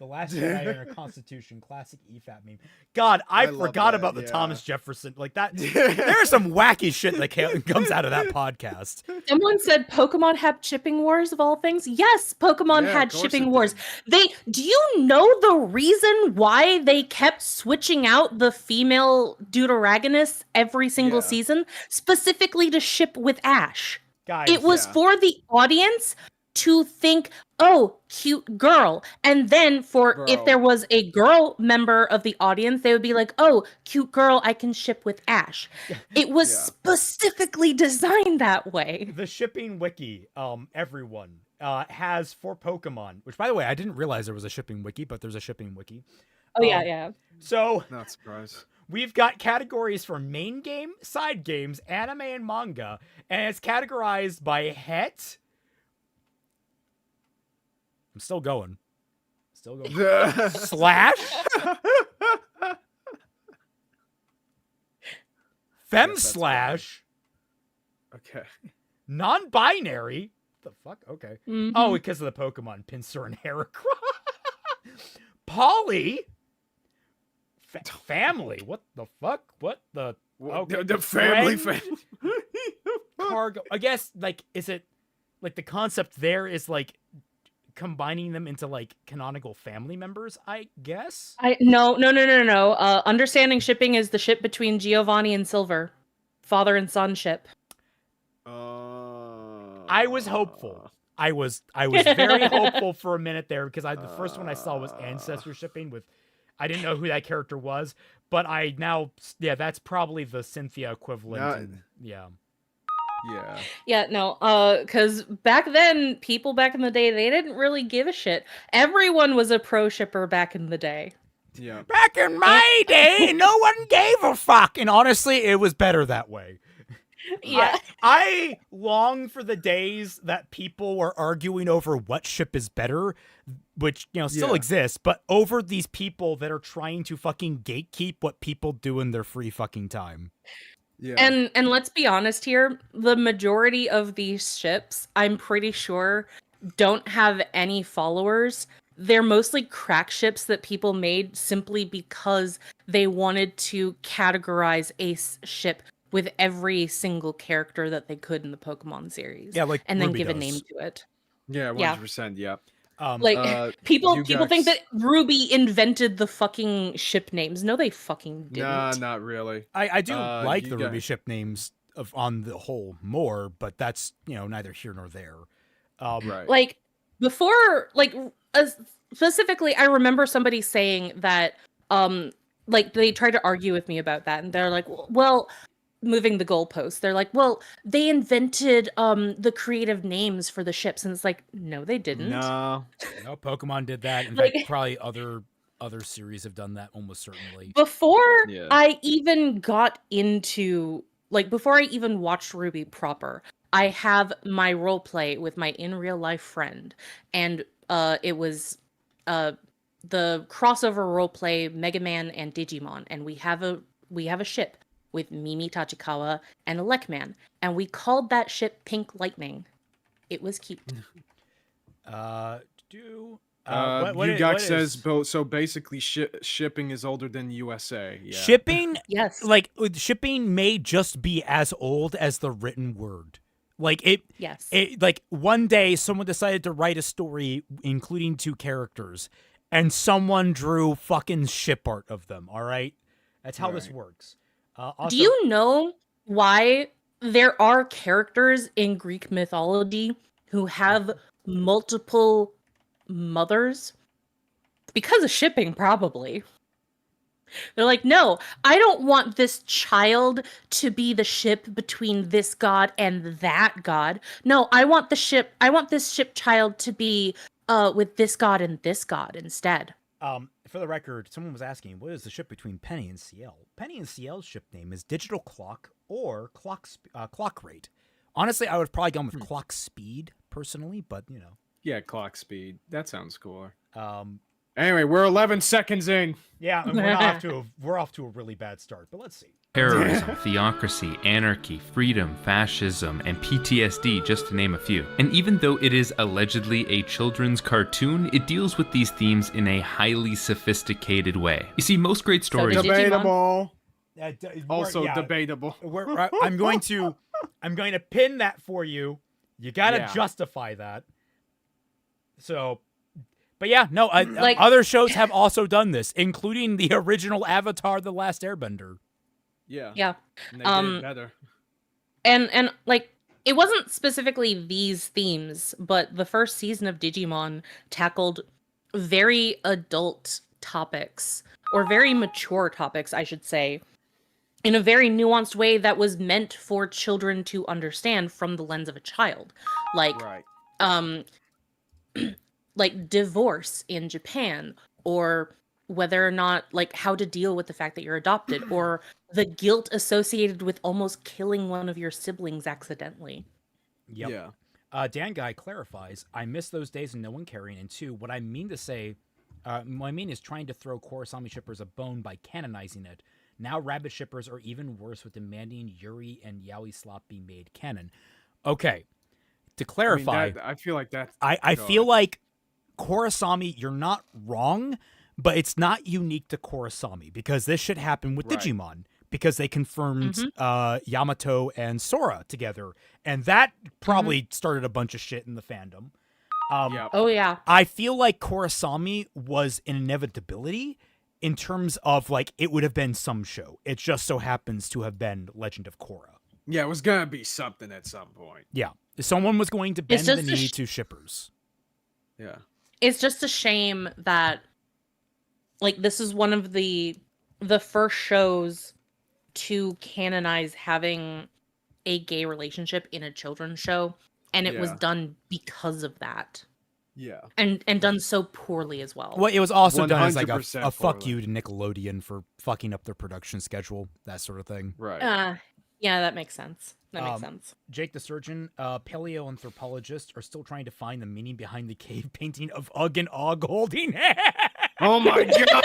Last Jedi and our Constitution, classic EFAP meme. God, I forgot about the Thomas Jefferson. Like that, there's some wacky shit that comes out of that podcast. Someone said Pokemon had shipping wars of all things. Yes, Pokemon had shipping wars. Do you know the reason why they kept switching out the female Deuteragonists every single season? Specifically to ship with Ash. Guys, it was for the audience to think, oh, cute girl. And then if there was a girl member of the audience, they would be like, oh, cute girl, I can ship with Ash. It was specifically designed that way. The shipping wiki, everyone, has for Pokemon, which, by the way, I didn't realize there was a shipping wiki, but there's a shipping wiki. Oh, yeah. So, not surprised. We've got categories for main game, side games, anime, and manga, and it's categorized by het. I'm still going. Slash. Fem slash. Okay. Non-binary? The fuck? Okay. Mhm. Oh, because of the Pokemon Pinsir and Heracross. Poly? Family? What the fuck? What the? Okay. The family. Friend? Cargo. I guess, like, is it, like, the concept there is, like, combining them into, like, canonical family members, I guess? No. Understanding shipping is the ship between Giovanni and Silver, father and son ship. I was hopeful. I was very hopeful for a minute there because the first one I saw was ancestor shipping with, I didn't know who that character was, but I now, that's probably the Cynthia equivalent. Yeah. Yeah, no, because back then, people back in the day, they didn't really give a shit. Everyone was a pro shipper back in the day. Yeah. Back in my day, no one gave a fuck, and honestly, it was better that way. Yeah. I long for the days that people were arguing over what ship is better, which, still exists, but over these people that are trying to fucking gatekeep what people do in their free fucking time. Yeah. And let's be honest here, the majority of these ships, I'm pretty sure, don't have any followers. They're mostly crack ships that people made simply because they wanted to categorize a ship with every single character that they could in the Pokemon series. Yeah, like and then Ruby give a does. name to it. Yeah, 100%. Yeah. People you think guys- that Ruby invented the fucking ship names. No, they fucking didn't. Nah, not really. I do like you the got- Ruby ship names on the whole more, but that's, neither here nor there. Right. Like before, specifically, I remember somebody saying that, they tried to argue with me about that, and they're like, well, moving the goalposts, they're like, well, they invented the creative names for the ships, and it's like, no, they didn't. No. No, Pokemon did that. In Like- fact, probably other series have done that almost certainly. Before Yeah. I even got into, before I even watched Ruby proper, I have my role play with my in real life friend, and it was the crossover role play Mega Man and Digimon, and we have a ship with Mimi Tachikawa and Elecman, and we called that ship Pink Lightning. It was cute. Yugak says, so basically shipping is older than USA. Yeah. Shipping, Yes. shipping may just be as old as the written word. Yes. One day someone decided to write a story including two characters, and someone drew fucking ship art of them. All right, that's how this works. Also, do you know why there are characters in Greek mythology who have multiple mothers? Because of shipping, probably. They're like, no, I don't want this child to be the ship between this god and that god. No, I want this ship child to be with this god and this god instead. For the record, someone was asking, what is the ship between Penny and CL? Penny and CL's ship name is Digital Clock or Clock Rate. Honestly, I would have probably gone with Clock Speed personally, but Yeah, clock speed. That sounds cooler. Um, Anyway, we're 11 seconds in. yeah, and we're off to a really bad start, but let's see. Terrorism, theocracy, anarchy, freedom, fascism, and PTSD, just to name a few. And even though it is allegedly a children's cartoon, it deals with these themes in a highly sophisticated way. You see, most great stories... did Debatable. Also Debatable. I'm going to pin that for you. You got to justify that. So, but yeah, no, other shows have also done this, including the original Avatar: The Last Airbender. Yeah. Yeah. And they did better. And it wasn't specifically these themes, but the first season of Digimon tackled very adult topics, or very mature topics, I should say, in a very nuanced way that was meant for children to understand from the lens of a child. Right. Like divorce in Japan, or whether or not, how to deal with the fact that you're adopted, or the guilt associated with almost killing one of your siblings accidentally. Yep. Yeah. Dan Guy clarifies, I miss those days and no one caring. And two, what I mean to say, what I mean is trying to throw Korrasami shippers a bone by canonizing it, Now rabbit shippers are even worse with demanding Yuri and Yaoi Slop be made canon. Okay, to clarify, I feel like that. I feel like Korrasami, you're not wrong, but it's not unique to Korrasami because this shit happened with Right. Digimon because they confirmed Yamato and Sora together, and that probably started a bunch of shit in the fandom. Yeah. Oh yeah. I feel like Korrasami was an inevitability in terms of like it would have been some show. It just so happens to have been Legend of Korra. Yeah, it was gonna be something at some point. Yeah, someone was going to bend It's the just knee to shippers. Yeah. It's just a shame that like this is one of the first shows to canonize having a gay relationship in a children's show, and it was Yeah. done because of that. Yeah. And done so poorly as well. Well, it was also done as like a 100% fuck poorly. you to Nickelodeon for fucking up their production schedule, that sort of thing. Right. Yeah, that makes sense. That makes sense. Jake the Surgeon, paleoanthropologists are still trying to find the meaning behind the cave painting of Ugg and Og holding hands. Oh my god.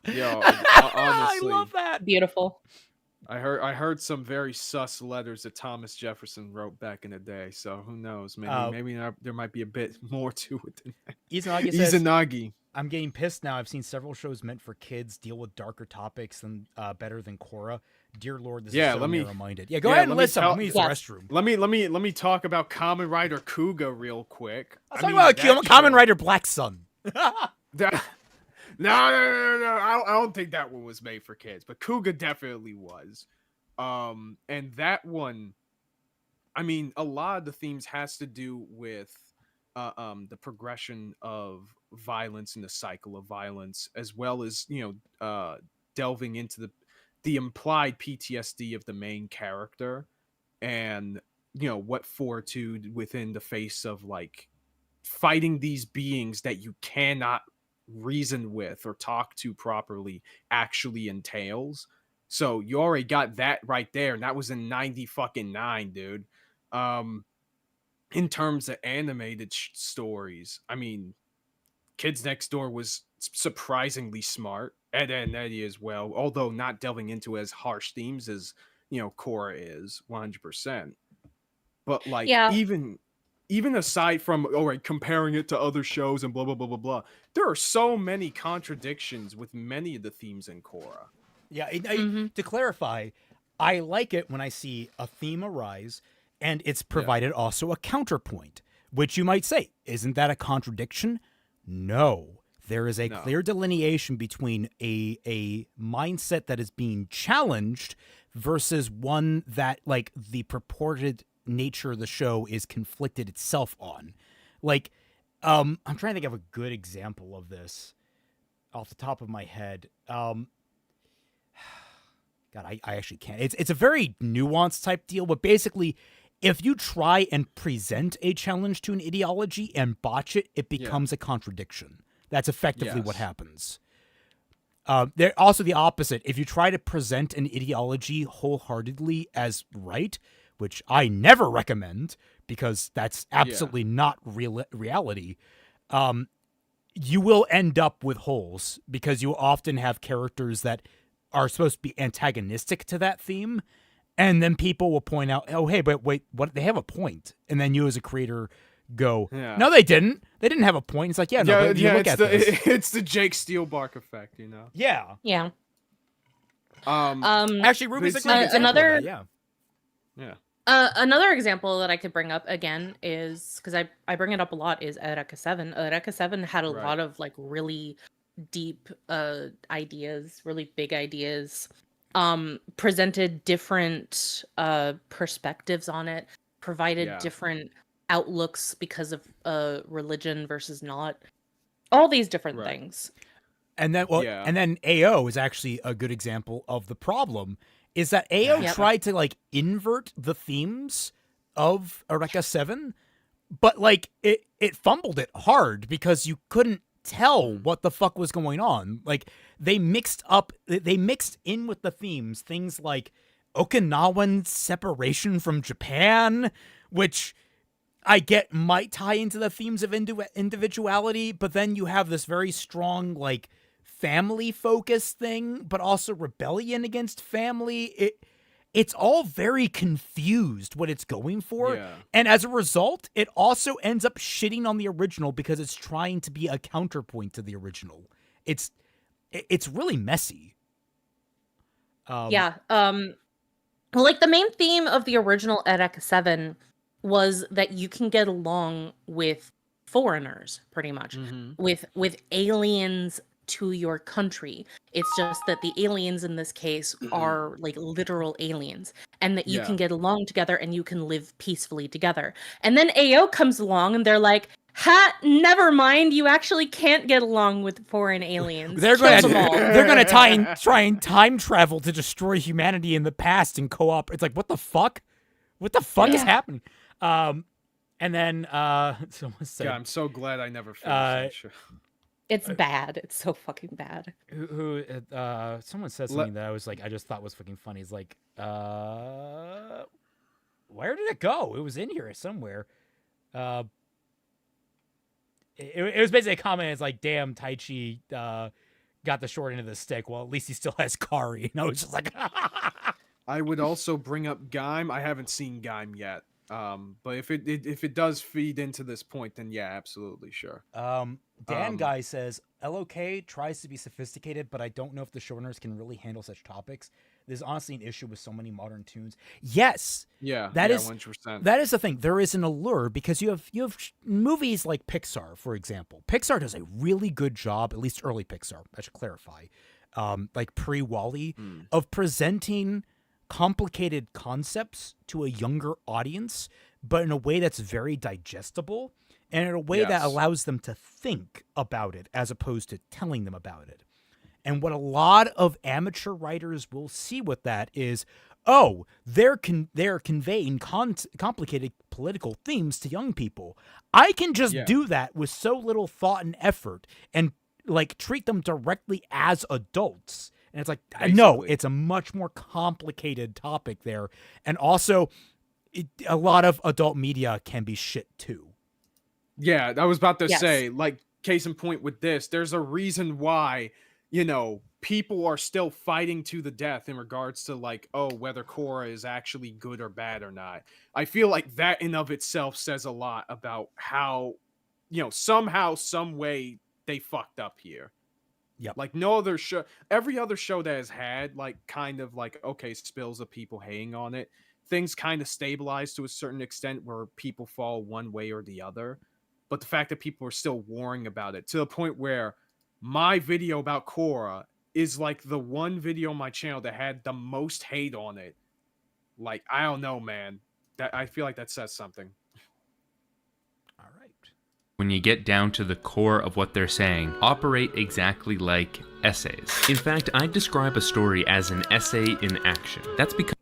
Yo, honestly, I love that. Beautiful. I heard some very sus letters that Thomas Jefferson wrote back in the day. So who knows? Maybe there might be a bit more to it than that. Izanagi says, Izanagi. I'm getting pissed now. I've seen several shows meant for kids deal with darker topics than better than Korra. Dear Lord, this is so narrow-minded. Yeah, go ahead and listen. Let me use the restroom. Let me talk about Kamen Rider Kuga real quick. Let's talk about Kamen Rider Black Sun. No. I don't think that one was made for kids, but Kuga definitely was. And that one, I mean, a lot of the themes has to do with the progression of violence and the cycle of violence, as well as delving into the implied PTSD of the main character, and what fortitude within the face of like fighting these beings that you cannot reason with or talk to properly actually entails. So you already got that right there, and that was in 90 dude. In terms of animated stories, I mean, Kids Next Door was surprisingly smart, and Eddie as well, although not delving into as harsh themes as Korra is 100%. But like, even aside from comparing it to other shows and blah blah blah blah blah, there are so many contradictions with many of the themes in Korra. Yeah, to clarify, I like it when I see a theme arise and it's provided also a counterpoint, which you might say, isn't that a contradiction? No. There is a clear delineation between a mindset that is being challenged versus one that like the purported nature of the show is conflicted itself on. Like, I'm trying to think of a good example of this off the top of my head. God, I actually can't. It's a very nuanced type deal, but basically, if you try and present a challenge to an ideology and botch it, it becomes a contradiction. That's effectively what happens. They're also the opposite. If you try to present an ideology wholeheartedly as right, which I never recommend because that's absolutely not reality, you will end up with holes because you often have characters that are supposed to be antagonistic to that theme, and then people will point out, oh, hey, but wait, what? They have a point. And then you as a creator go, no, they didn't. They didn't have a point. It's like, look at this. It's the Jake Steelbark effect, Yeah. Actually, Ruby's another. Yeah. Another example that I could bring up again is, because I bring it up a lot, is Eureka 7. Eureka 7 had a lot of like really deep ideas, really big ideas, presented different perspectives on it, provided different outlooks because of religion versus not, all these different things. And then and then AO is actually a good example of the problem, is that AO tried to like invert the themes of Eureka 7, but like it fumbled it hard because you couldn't tell what the fuck was going on. Like they mixed in with the themes things like Okinawan separation from Japan, which I get might tie into the themes of individuality, but then you have this very strong like family focused thing, but also rebellion against family. It's all very confused what it's going for. Yeah. And as a result, it also ends up shitting on the original because it's trying to be a counterpoint to the original. It's really messy. Yeah. Like the main theme of the original Edek 7 was that you can get along with foreigners, pretty much, with aliens to your country. It's just that the aliens in this case are like literal aliens, and that you can get along together and you can live peacefully together. And then AO comes along and they're like, ha, never mind, you actually can't get along with foreign aliens. They're Kill going them all. to try and time travel to destroy humanity in the past and co-op. It's like, what the fuck? What the fuck is happening? And then someone said, God, I'm so glad I never finished that show. It's bad. It's so fucking bad. Someone said something that I was like, I just thought was fucking funny. It's like, where did it go? It was in here somewhere. It was basically a comment. It's like, damn, Taichi got the short end of the stick. Well, at least he still has Kari. And I was just like, I would also bring up Gaim. I haven't seen Gaim yet. But if it does feed into this point, then yeah, absolutely, sure. Dan Guy says, LOK tries to be sophisticated, but I don't know if the showrunners can really handle such topics. There's honestly an issue with so many modern tunes. Yes. Yeah, that is 100%. That is the thing. There is an allure because you have movies like Pixar, for example. Pixar does a really good job, at least early Pixar, I should clarify, like pre-WALL-E, of presenting complicated concepts to a younger audience, but in a way that's very digestible and in a way that allows them to think about it as opposed to telling them about it. And what a lot of amateur writers will see with that is, oh, they're conveying complicated political themes to young people. I can just do that with so little thought and effort and like treat them directly as adults. And it's like, no, it's a much more complicated topic there. And also, a lot of adult media can be shit too. Yeah, I was about to say, like, case in point with this, there's a reason why, people are still fighting to the death in regards to, like, whether Korra is actually good or bad or not. I feel like that in of itself says a lot about how, somehow, some way they fucked up here. Yep. Like no other show, every other show that has had like kind of like, okay, spills of people hating on it, things kind of stabilize to a certain extent where people fall one way or the other. But the fact that people are still warring about it to the point where my video about Korra is like the one video on my channel that had the most hate on it. Like, I don't know, man. That I feel like that says something. All right. When you get down to the core of what they're saying, operate exactly like essays. In fact, I describe a story as an essay in action. That's because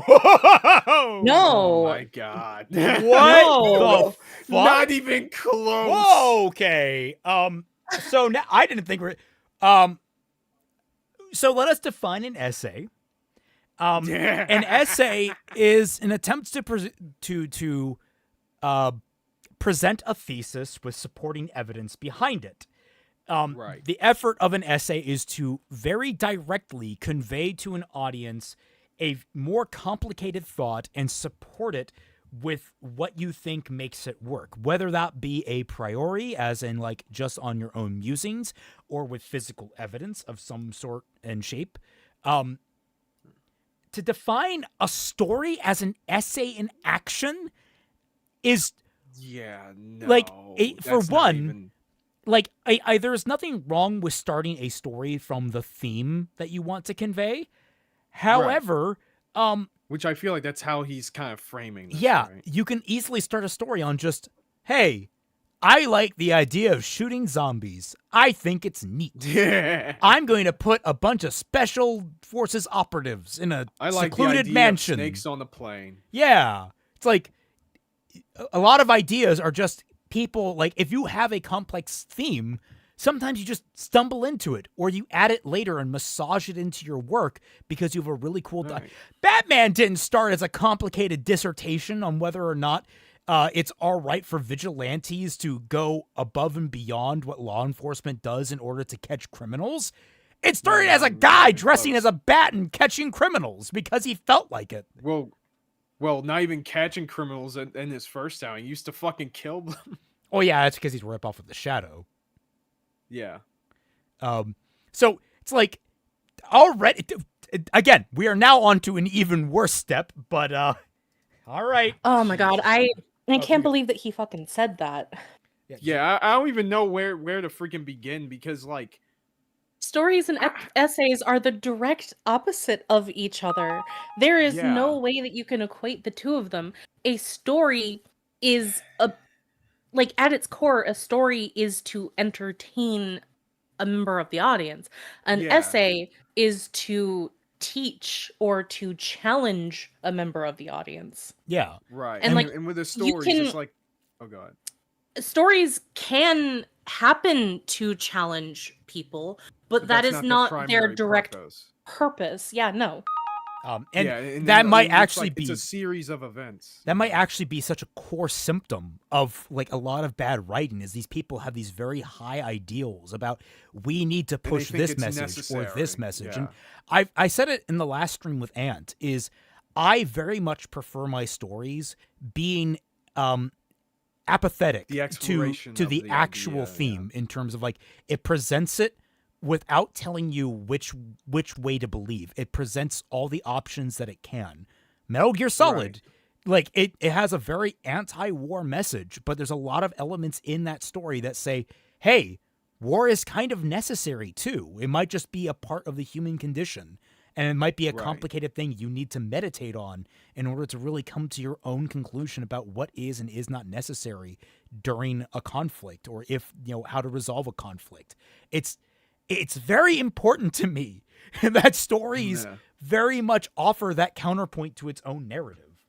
No. Oh my god. What No. the fuck? Not even close. Whoa, okay. So now I didn't think so let us define an essay. An essay is an attempt to present a thesis with supporting evidence behind it. Right. The effort of an essay is to very directly convey to an audience a more complicated thought and support it with what you think makes it work, whether that be a priori, as in like just on your own musings, or with physical evidence of some sort and shape. To define a story as an essay in action is like for one, like there's nothing wrong with starting a story from the theme that you want to convey. However, which I feel like that's how he's kind of framing this, yeah, right? you can easily start a story on just, hey, I like the idea of shooting zombies. I think it's neat. I'm going to put a bunch of special forces operatives in a secluded mansion. Snakes on the plane. Yeah. It's like a lot of ideas are just people, like if you have a complex theme, sometimes you just stumble into it or you add it later and massage it into your work because you have a really cool... Right. Batman didn't start as a complicated dissertation on whether or not it's all right for vigilantes to go above and beyond what law enforcement does in order to catch criminals. It started as a guy dressing as a bat and catching criminals because he felt like it. Well, not even catching criminals in his first town. He used to fucking kill them. Oh yeah, that's because he's a ripoff of the Shadow. Yeah. So it's like already. Again, we are now on to an even worse step. But all right. Oh my god, I can't believe that he fucking said that. Yeah, I don't even know where to freaking begin because like stories and essays are the direct opposite of each other. There is no way that you can equate the two of them. A story is like at its core, a story is to entertain a member of the audience. An essay is to teach or to challenge a member of the audience. Yeah. Right. And like and with the stories, it's like, oh god. Stories can happen to challenge people, but that is not their direct purpose. Yeah, no. And that might actually be it's a series of events. That might actually be such a core symptom of like a lot of bad writing is these people have these very high ideals about we need to push this message or this message. Yeah. And I said it in the last stream with Ant is I very much prefer my stories being apathetic to the actual theme in terms of like it presents it without telling you which way to believe. It presents all the options that it can. Metal Gear Solid, like it has a very anti-war message, but there's a lot of elements in that story that say, hey, war is kind of necessary too. It might just be a part of the human condition. And it might be a complicated thing you need to meditate on in order to really come to your own conclusion about what is and is not necessary during a conflict or if, how to resolve a conflict. It's very important to me that stories very much offer that counterpoint to its own narrative.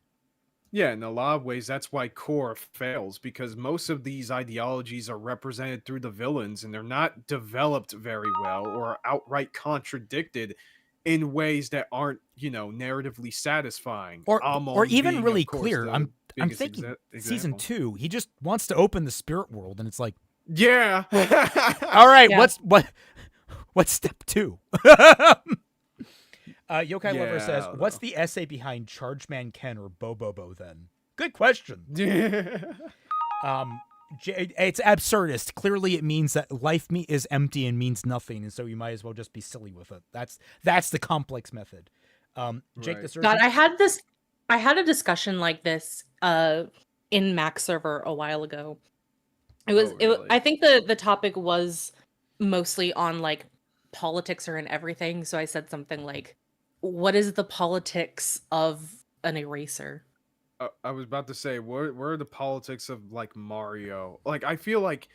Yeah, in a lot of ways, that's why Korra fails, because most of these ideologies are represented through the villains, and they're not developed very well or outright contradicted in ways that aren't, narratively sasatisfying. Or even really clear. I'm thinking season 2, he just wants to open the spirit world, and it's like, yeah. All right, what's step 2? Yokai Lover says, what's the essay behind Chargeman Ken or Bobobo then? Good question. It's absurdist. Clearly it means that life is empty and means nothing, and so you might as well just be silly with it. That's the complex method. Jake the Surgeon. God, I had a discussion like this in Mac server a while ago. I think the topic was mostly on like politics or in everything. So I said something like, what is the politics of an eraser? I was about to say, what are the politics of like Mario? Like, I feel like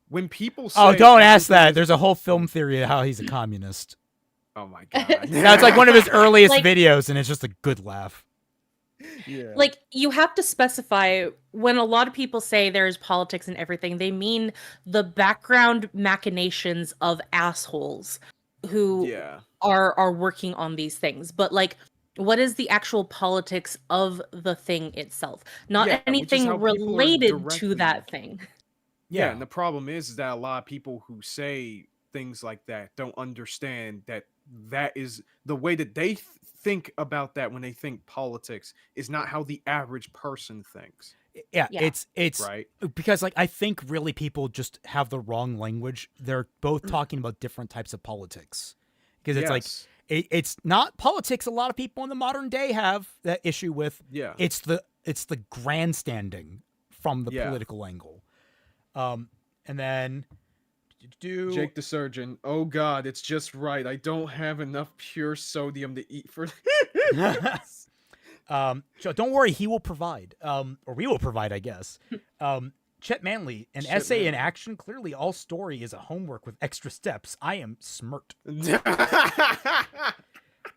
when people say, oh, don't ask that. There's a whole film theory of how he's a communist. Oh my god. That's like one of his earliest videos, and it's just a good laugh. Yeah. Like, you have to specify when a lot of people say there's politics and everything, they mean the background machinations of assholes who are working on these things. But like, what is the actual politics of the thing itself? Not anything related to that thing. Yeah, and the problem is that a lot of people who say things like that don't understand that is the way that they think about that when they think politics is not how the average person thinks. Yeah. It's right, because like I think really people just have the wrong language. They're both talking about different types of politics because it's like it's not politics. A lot of people in the modern day have that issue with. Yeah, it's the grandstanding from the political angle. And then Jake the Surgeon. Oh God, it's just right. I don't have enough pure sodium to eat for. So don't worry, he will provide. Or we will provide, I guess. Chet Manley, an essay in action. Clearly, all story is a homework with extra steps. I am smirked.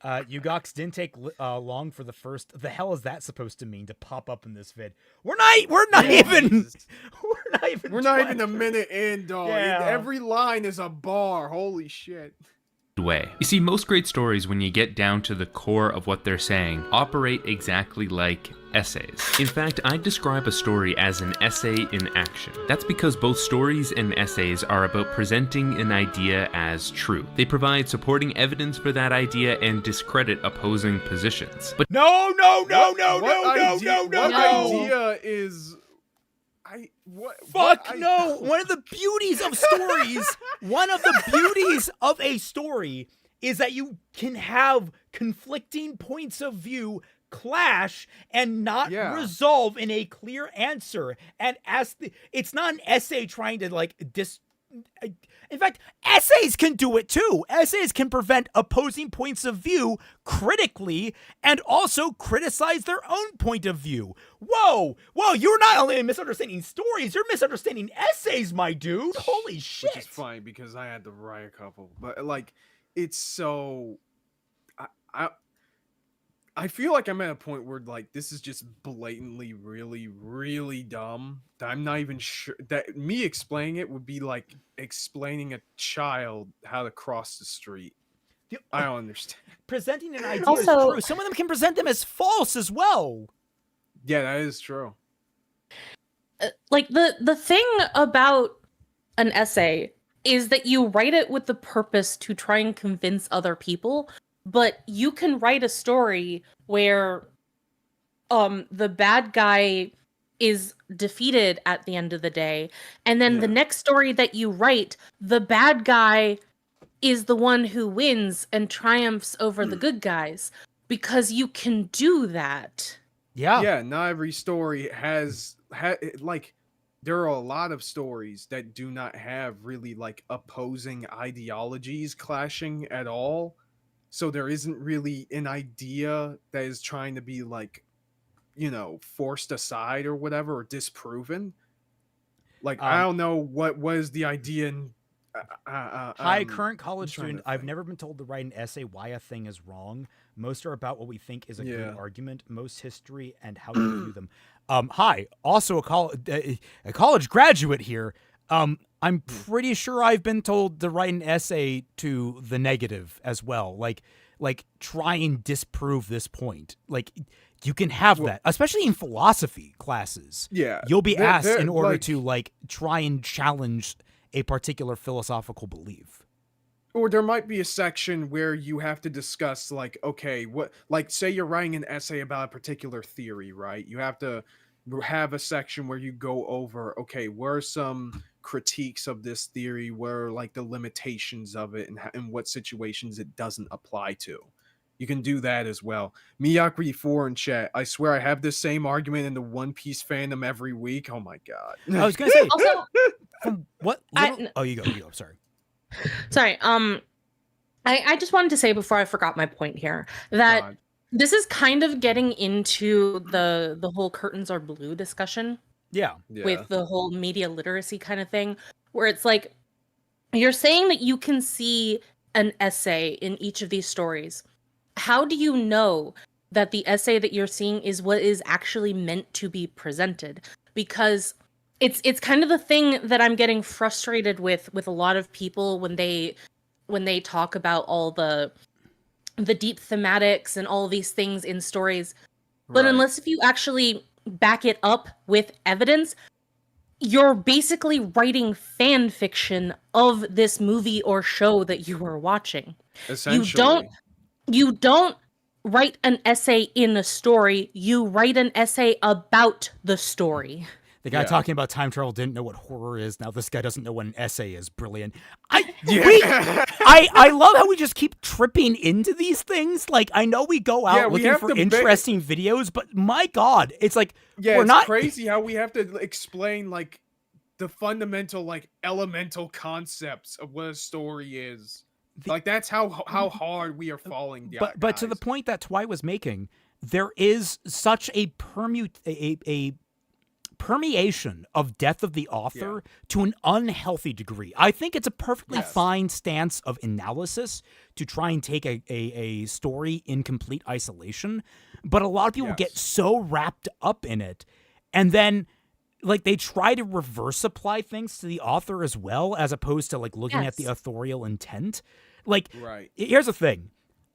Ugox didn't take long for the first. The hell is that supposed to mean to pop up in this vid? We're not even a minute in, dog. Yeah. Every line is a bar. Holy shit. way. You see, most great stories, when you get down to the core of what they're saying, operate exactly like essays. In fact, I describe a story as an essay in action. That's because both stories and essays are about presenting an idea as true. They provide supporting evidence for that idea and discredit opposing positions. But No. What idea is... No. One of the beauties of stories, of a story is that you can have conflicting points of view clash and not resolve in a clear answer. And it's not an essay trying to in fact, essays can do it too. Essays can prevent opposing points of view critically and also criticize their own point of view. Whoa, you're not only misunderstanding stories, you're misunderstanding essays, my dude. Holy shit. Which is funny because I had to write a couple. But, it's so... I feel like I'm at a point where, this is just blatantly really, really dumb. That I'm not even sure... That me explaining it would be like explaining a child how to cross the street. I don't understand. Presenting an idea is true. Some of them can present them as false as well. Yeah, that is true. The thing about an essay is that you write it with the purpose to try and convince other people, but you can write a story where the bad guy is defeated at the end of the day, and then the next story that you write, the bad guy is the one who wins and triumphs over the good guys, because you can do that. Yeah, not every story has there are a lot of stories that do not have really opposing ideologies clashing at all. So there isn't really an idea that is trying to be forced aside or whatever, or disproven. I don't know what was the idea in Hi, current college student. I've never been told to write an essay why a thing is wrong. Most are about what we think is a good argument. Most history and how you view them. Hi, also a college graduate here. I'm pretty sure I've been told to write an essay to the negative as well. Try and disprove this point. You can have that, especially in philosophy classes. Yeah. You'll be asked in order to try and challenge a particular philosophical belief. Or there might be a section where you have to discuss say you're writing an essay about a particular theory, right? You have to have a section where you go over, what are some critiques of this theory, where the limitations of it, and what situations it doesn't apply to. You can do that as well. Miyakri4 in chat, I swear I have this same argument in the One Piece fandom every week. Oh my god. I was gonna say Also, from what you go, sorry. I just wanted to say before I forgot my point here that this is kind of getting into the whole curtains are blue discussion. Yeah. With the whole media literacy kind of thing, where it's you're saying that you can see an essay in each of these stories. How do you know that the essay that you're seeing is what is actually meant to be presented? Because it's kind of the thing that I'm getting frustrated with a lot of people when they talk about all the deep thematics and all these things in stories. But unless if you actually back it up with evidence, you're basically writing fan fiction of this movie or show that you are watching. Essentially. You don't write an essay in a story, you write an essay about the story. The guy talking about time travel didn't know what horror is. Now this guy doesn't know what an essay is. Brilliant. I love how we just keep tripping into these things. I know we go out looking for interesting videos, but my God, it's crazy how we have to explain the fundamental elemental concepts of what a story is. That's how hard we are falling down. But to the point that Twy was making, there is such a permeation of death of the author to an unhealthy degree. I think it's a perfectly fine stance of analysis to try and take a story in complete isolation, but a lot of people get so wrapped up in it, and then they try to reverse apply things to the author as well, as opposed to looking at the authorial intent. Like, Right. here's the thing.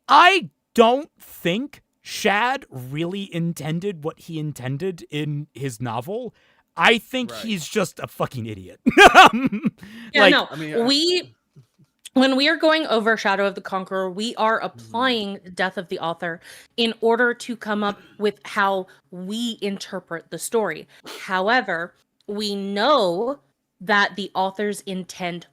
I don't think Shad really intended what he intended in his novel. I think he's just a fucking idiot. Yeah, no. I mean, When we are going over Shadow of the Conqueror, we are applying Death of the Author in order to come up with how we interpret the story. However, we know that the author's intent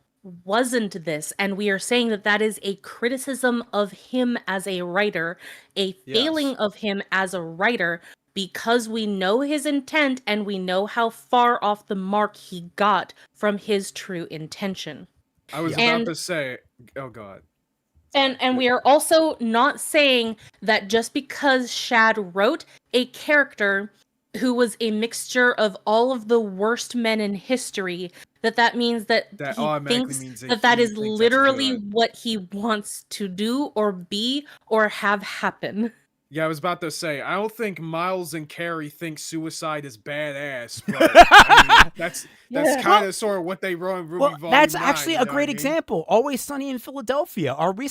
wasn't this, and we are saying that that is a criticism of him as a writer, a failing of him as a writer, because we know his intent and we know how far off the mark he got from his true intention. I was about to say, oh god. And we are also not saying that just because Shad wrote a character who was a mixture of all of the worst men in history, that means that he thinks that is literally what he wants to do or be or have happen. Yeah, I was about to say, I don't think Miles and Carrie think suicide is badass, but I mean, that's kind of sort of what they wrote in Ruby Volume that's 9, actually a great example. Always Sunny in Philadelphia. Are we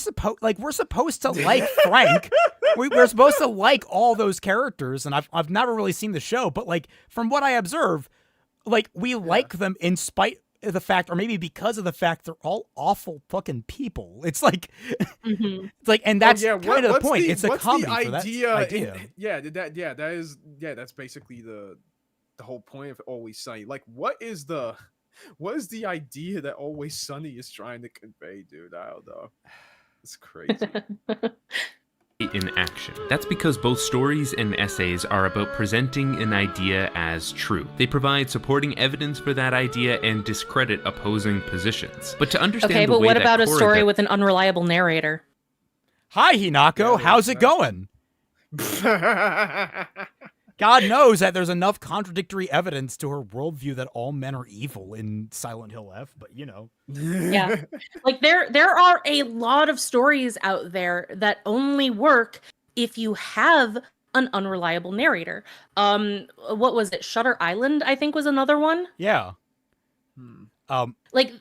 we're supposed to like Frank? We're supposed to like all those characters, and I've never really seen the show, but like from what I observe, like we like them in spite of the fact, or maybe because of the fact they're all awful fucking people. It's like, it's like, and that's kind of the point. It's a comedy for that idea. That's basically the whole point of Always Sunny. Like, what is the idea that Always Sunny is trying to convey, dude? I don't know. It's crazy. In action. That's because both stories and essays are about presenting an idea as true. They provide supporting evidence for that idea and discredit opposing positions. But to understand okay, the but way what that about a Korra story with an unreliable narrator? Hi, Hinako. How's it going? God knows that there's enough contradictory evidence to her worldview that all men are evil in Silent Hill F, but you know. Yeah. Like there are a lot of stories out there that only work if you have an unreliable narrator. What was it? Shutter Island, I think, was another one. Yeah. Like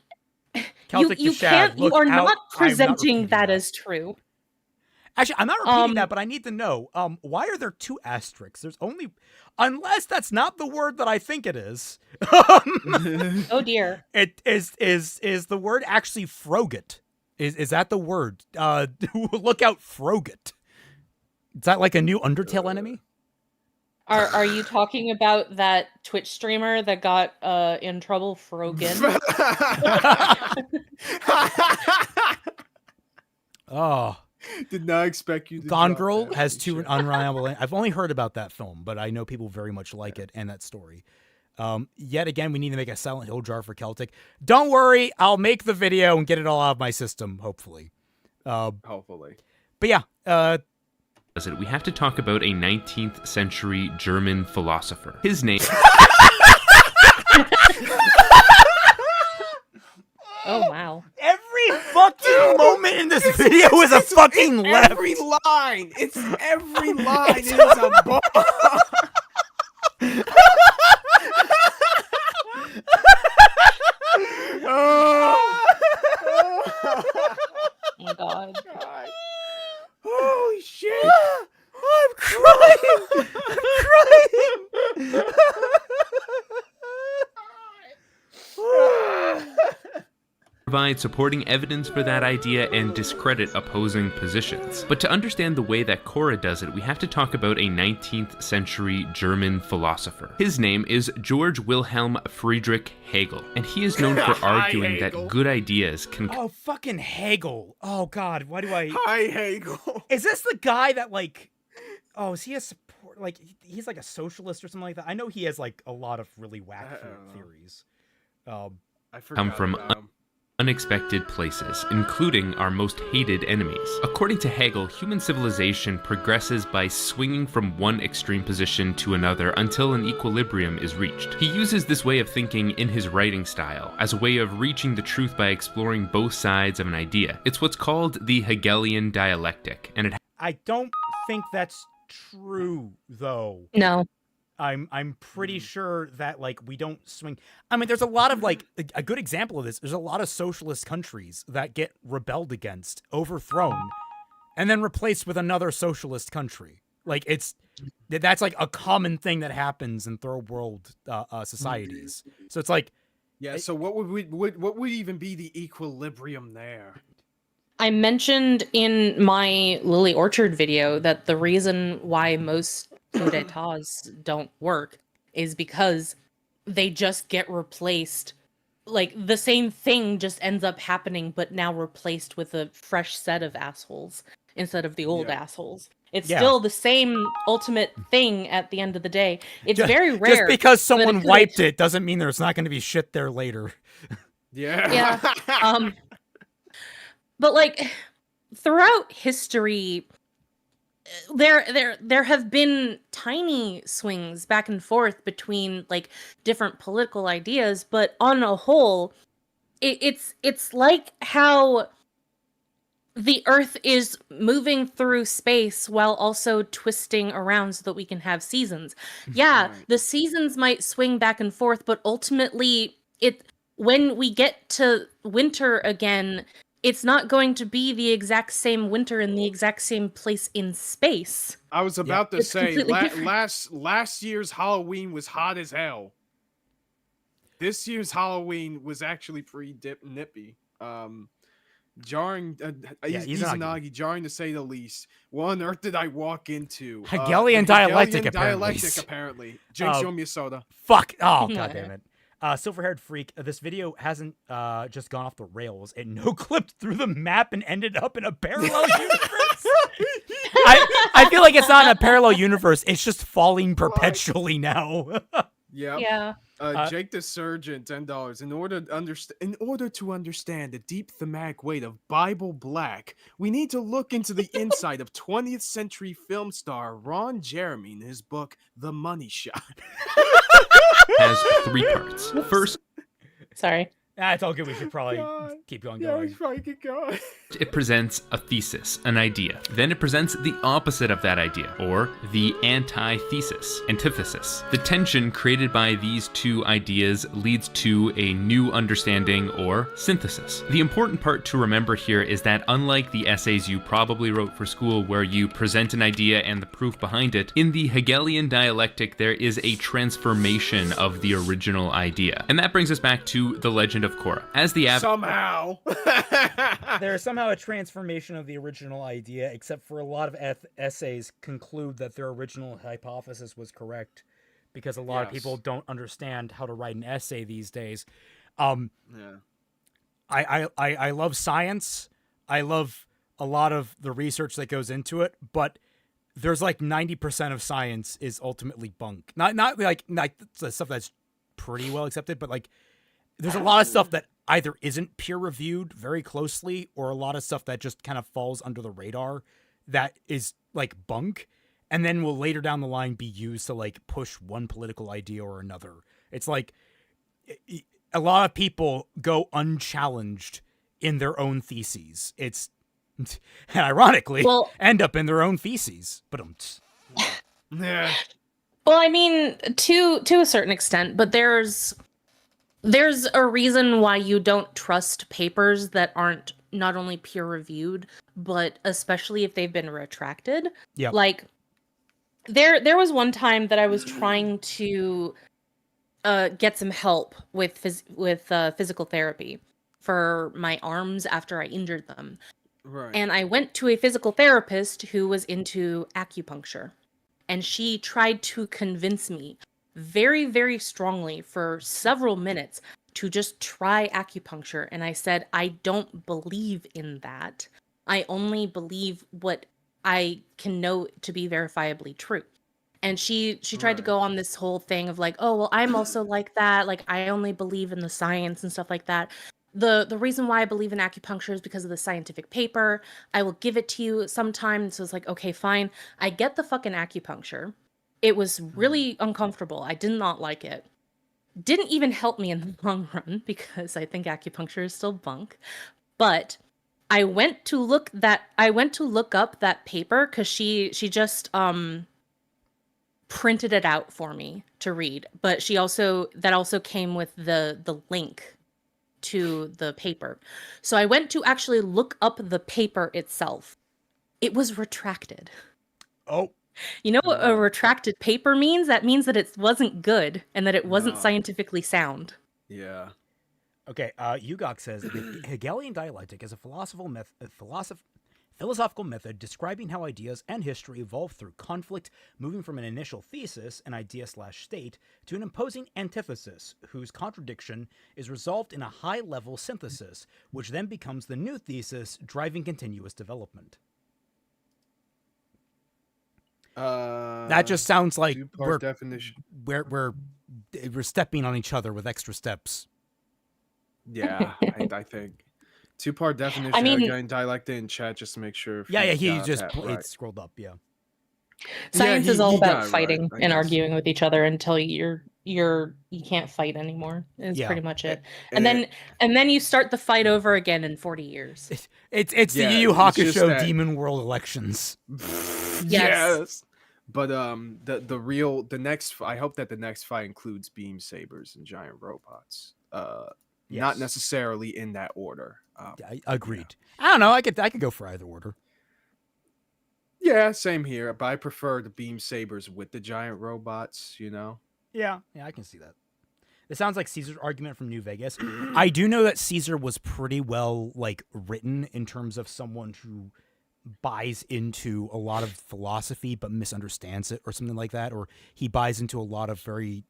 Celtic you Shad, can't, you are not presenting that as true. Actually, I'm not repeating that, but I need to know, why are there 2 asterisks? There's only, unless that's not the word that I think it is. Oh dear. It is the word actually Froget? Is that the word? Look out, Froget. Is that like a new Undertale enemy? Are you talking about that Twitch streamer that got in trouble, Frogan? Oh. Did not expect you to. Gone Girl has 2 unreliable. I've only heard about that film, but I know people very much like it and that story. Yet again, we need to make a Silent Hill jar for Celtic. Don't worry, I'll make the video and get it all out of my system, hopefully. Hopefully. But yeah, we have to talk about a 19th century German philosopher. His name... Oh, wow. Every fucking moment in this video is a fucking left. Every line. It's every line. It is a bar. Oh my god. Holy shit. I'm crying. I'm crying. provide supporting evidence for that idea and discredit opposing positions. But to understand the way that Korra does it, we have to talk about a 19th century German philosopher. His name is George Wilhelm Friedrich Hegel, and he is known for arguing that good ideas can... Oh, fucking Hegel. Oh, God, why do I... Hi, Hegel. Is this the guy that, like... Oh, is he a support... Like, he's like a socialist or something like that? I know he has, like, a lot of really wacky theories. I forgot come from unexpected places, including our most hated enemies. According to Hegel, human civilization progresses by swinging from one extreme position to another until an equilibrium is reached. He uses this way of thinking in his writing style, as a way of reaching the truth by exploring both sides of an idea. It's what's called the Hegelian dialectic, and it... I don't think that's true, though. No. I'm pretty sure that like we don't swing. I mean, there's a lot of like a good example of this. There's a lot of socialist countries that get rebelled against, overthrown, and then replaced with another socialist country. Like that's like a common thing that happens in third world societies. So it's like, yeah. So what would even be the equilibrium there? I mentioned in my Lily Orchard video that the reason why most coup d'etats don't work is because they just get replaced. Like, the same thing just ends up happening, but now replaced with a fresh set of assholes instead of the old assholes. It's still the same ultimate thing at the end of the day. It's very rare. Just because someone wiped it doesn't mean there's not going to be shit there later. Yeah. But like throughout history, there have been tiny swings back and forth between like different political ideas, but on a whole, it's like how the Earth is moving through space while also twisting around so that we can have seasons. Yeah, the seasons might swing back and forth, but ultimately, when we get to winter again, it's not going to be the exact same winter in the exact same place in space. I was about to say, last year's Halloween was hot as hell. This year's Halloween was actually pretty nippy. Jarring, Izanagi, jarring to say the least. What on earth did I walk into? Hegelian dialectic, apparently. Jinx, show me a soda. Fuck. Oh, god damn it. Silver-haired freak, this video hasn't just gone off the rails. It no-clipped through the map and ended up in a parallel universe. I feel like it's not in a parallel universe. It's just falling perpetually now. Yeah. Jake the Surgeon, $10. In order to understand the deep thematic weight of Bible Black, we need to look into the insight of 20th century film star Ron Jeremy in his book The Money Shot. Has 3 parts. First, Sorry. It's all good. We should probably keep going. Yeah, we should probably keep going. it presents a thesis, an idea. Then it presents the opposite of that idea, or the antithesis, antithesis. The tension created by these two ideas leads to a new understanding, or synthesis. The important part to remember here is that unlike the essays you probably wrote for school where you present an idea and the proof behind it, in the Hegelian dialectic there is a transformation of the original idea. And that brings us back to the Legend of Korra. As the somehow there's somehow a transformation of the original idea, except for a lot of essays conclude that their original hypothesis was correct, because a lot of people don't understand how to write an essay these days. I love science. I love a lot of the research that goes into it, but there's like 90% of science is ultimately bunk. Not like the stuff that's pretty well accepted, but like there's a lot of stuff that either isn't peer-reviewed very closely, or a lot of stuff that just kind of falls under the radar that is like bunk, and then will later down the line be used to like push one political idea or another. It's like a lot of people go unchallenged in their own theses. It's and ironically end up in their own feces. But yeah. Well, I mean, to a certain extent, but there's a reason why you don't trust papers that aren't not only peer-reviewed, but especially if they've been retracted. Yeah. Like, there was one time that I was trying to get some help with physical therapy for my arms after I injured them. Right. And I went to a physical therapist who was into acupuncture. And she tried to convince me very, very strongly for several minutes to just try acupuncture. And I said, I don't believe in that. I only believe what I can know to be verifiably true. And she tried to go on this whole thing of like, oh, well, I'm also like that. Like, I only believe in the science and stuff like that. The reason why I believe in acupuncture is because of the scientific paper. I will give it to you sometime. So it's like, okay, fine. I get the fucking acupuncture. It was really uncomfortable. I did not like it. Didn't even help me in the long run because I think acupuncture is still bunk. But I went to look up that paper because she just printed it out for me to read, but that also came with the link to the paper. So I went to actually look up the paper itself. It was retracted. Oh. You know what a retracted paper means? That means that it wasn't good and that it wasn't scientifically sound. Yeah. Okay, Ugok says the Hegelian dialectic is a philosophical method describing how ideas and history evolve through conflict, moving from an initial thesis, an idea/state, to an imposing antithesis, whose contradiction is resolved in a high-level synthesis, which then becomes the new thesis, driving continuous development. That just sounds like we're stepping on each other with extra steps. Yeah, I think. Two-part definition. I mean, Hegelian dialectic in chat just to make sure. He just right. scrolled up. Yeah. Science is all about fighting right, and arguing with each other until you can't fight anymore. Is pretty much it. And then you start the fight over again in 40 years. It's the Yu Yu Hakusho Demon World elections. Yes. But the next, I hope that the next fight includes beam sabers and giant robots. Not necessarily in that order. Agreed. Yeah. I don't know. I could go for either order. Yeah, same here. But I prefer the beam sabers with the giant robots. You know. Yeah, I can see that. It sounds like Caesar's argument from New Vegas. I do know that Caesar was pretty well written in terms of someone who buys into a lot of philosophy but misunderstands it or something like that, or he buys into a lot of very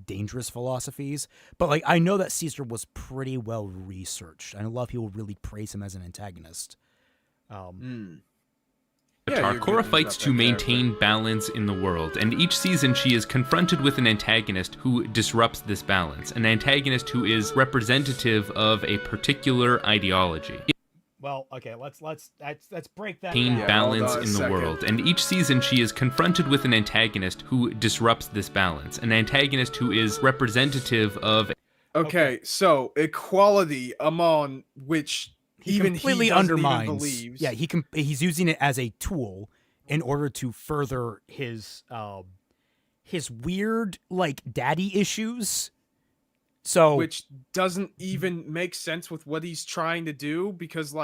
dangerous philosophies. But I know that Caesar was pretty well researched, and a lot of people really praise him as an antagonist. Korra fights to maintain balance in the world, and each season she is confronted with an antagonist who disrupts this balance, an antagonist who is representative of a particular ideology. Well, okay, let's break that maintain down. balance in the world, and each season she is confronted with an antagonist who disrupts this balance, an antagonist who is representative of. Okay, so equality among which he completely undermines. Yeah, he's using it as a tool in order to further his weird daddy issues. So, which doesn't even make sense with what he's trying to do, because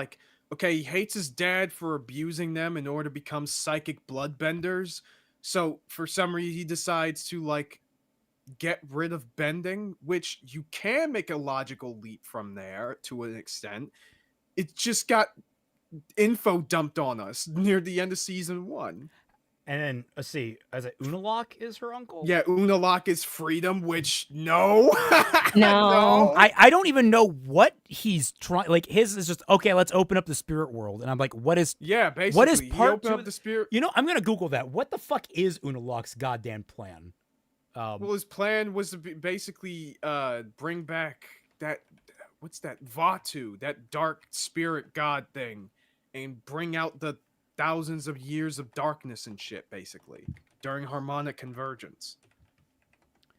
he hates his dad for abusing them in order to become psychic bloodbenders. So for some reason he decides to get rid of bending, which you can make a logical leap from there to an extent. It just got info dumped on us near the end of season 1. And then, let's see, Unalak is her uncle? Yeah, Unalak is freedom, which, no. No. I don't even know what he's trying, his is just, okay, let's open up the spirit world. And I'm like, what is... Yeah, basically. What is part open up the spirit... You know, I'm going to Google that. What the fuck is Unalak's goddamn plan? Well, his plan was to basically bring back that... What's that? Vatu, that dark spirit god thing. And bring out the thousands of years of darkness and shit, basically, during harmonic convergence.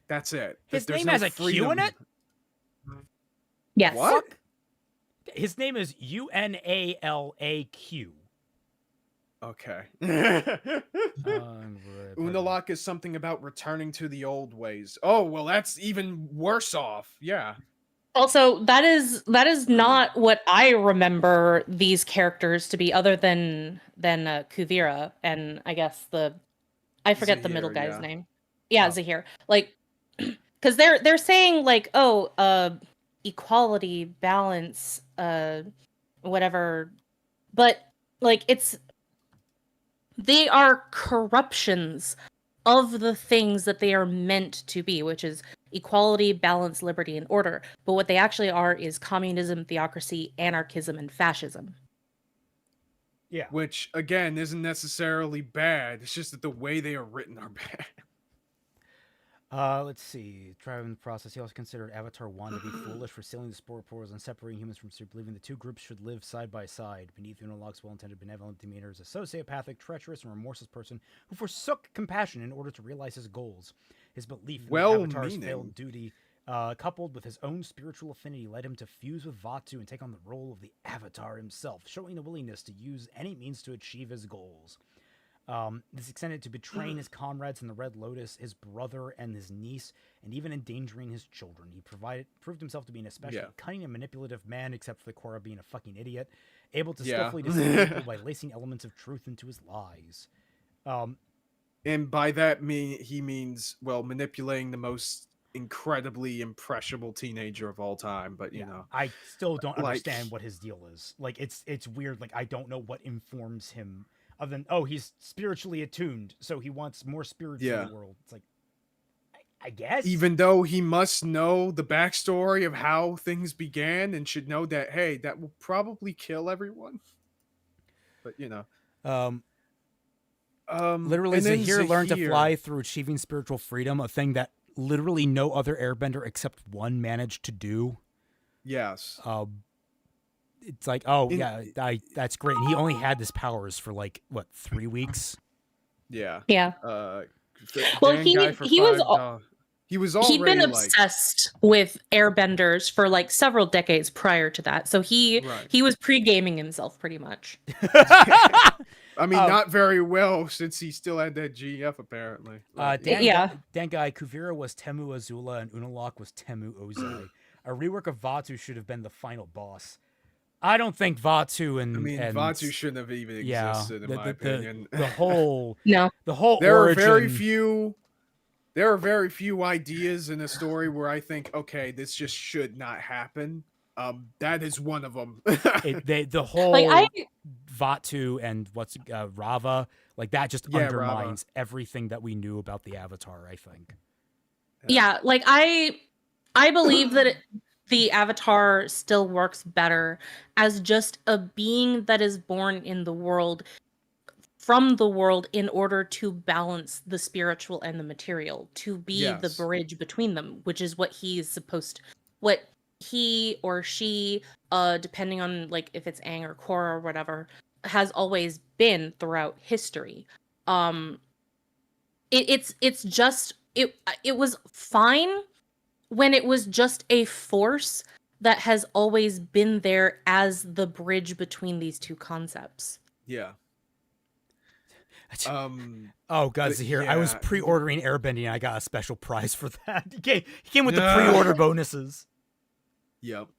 That's it. His name has a Q in it? Yes. What? His name is Unalaq. Okay. Unalaq is something about returning to the old ways. Oh, well, that's even worse off. Yeah. Also, that is not what I remember these characters to be, other than Kuvira and I guess I forget the middle guy's name. Yeah, Zahir. Because they're saying equality, balance, whatever, but they are corruptions of the things that they are meant to be, which is equality, balance, liberty, and order. But what they actually are is communism, theocracy, anarchism, and fascism. Yeah. Which, again, isn't necessarily bad. It's just that the way they are written are bad. Let's see. Driving the process, he also considered Avatar 1 to be foolish for sealing the spore pores and separating humans from soup, believing the two groups should live side by side. Beneath Unalaq's well-intended benevolent demeanor is a sociopathic, treacherous, and remorseless person who forsook compassion in order to realize his goals. His belief in the Avatar's failed duty, coupled with his own spiritual affinity, led him to fuse with Vatu and take on the role of the Avatar himself, showing the willingness to use any means to achieve his goals. This extended to betraying his comrades in the Red Lotus, his brother and his niece, and even endangering his children. He proved himself to be an especially cunning and manipulative man, except for the Korra being a fucking idiot, able to skillfully deceive people by lacing elements of truth into his lies. And by that he means, well, manipulating the most incredibly impressionable teenager of all time. But you know, I still don't understand what his deal is. Like, it's weird. Like, I don't know what informs him. Other than, he's spiritually attuned, so he wants more spirits in the world. It's like, I guess. Even though he must know the backstory of how things began and should know that, hey, that will probably kill everyone. But, you know. Literally, Zahir learned to fly through achieving spiritual freedom, a thing that literally no other airbender except one managed to do. Yes. It's like, that's great. And he only had his powers for 3 weeks? Yeah. Yeah. Well, he'd been obsessed with airbenders for several decades prior to that. So he was pre-gaming himself pretty much. I mean, not very well, since he still had that GF apparently. Dengai, Kuvira was Temu Azula and Unalaq was Temu Ozai. A rework of Vatu should have been the final boss. I don't think Vatu and Vatu shouldn't have even existed, in my opinion. The whole no. The whole there origin... There are very few ideas in a story where I think, okay, this just should not happen. That is one of them. The whole Vatu and Rava, that just undermines everything that we knew about the Avatar, I think. Yeah, I believe that the Avatar still works better as just a being that is born in the world, from the world, in order to balance the spiritual and the material, to be the bridge between them, which is what what he or she, depending on if it's Aang or Korra or whatever, has always been throughout history. It was fine when it was just a force that has always been there as the bridge between these two concepts. Yeah. Zahir, I was pre-ordering airbending and I got a special prize for that. He came with the pre-order bonuses. Yep.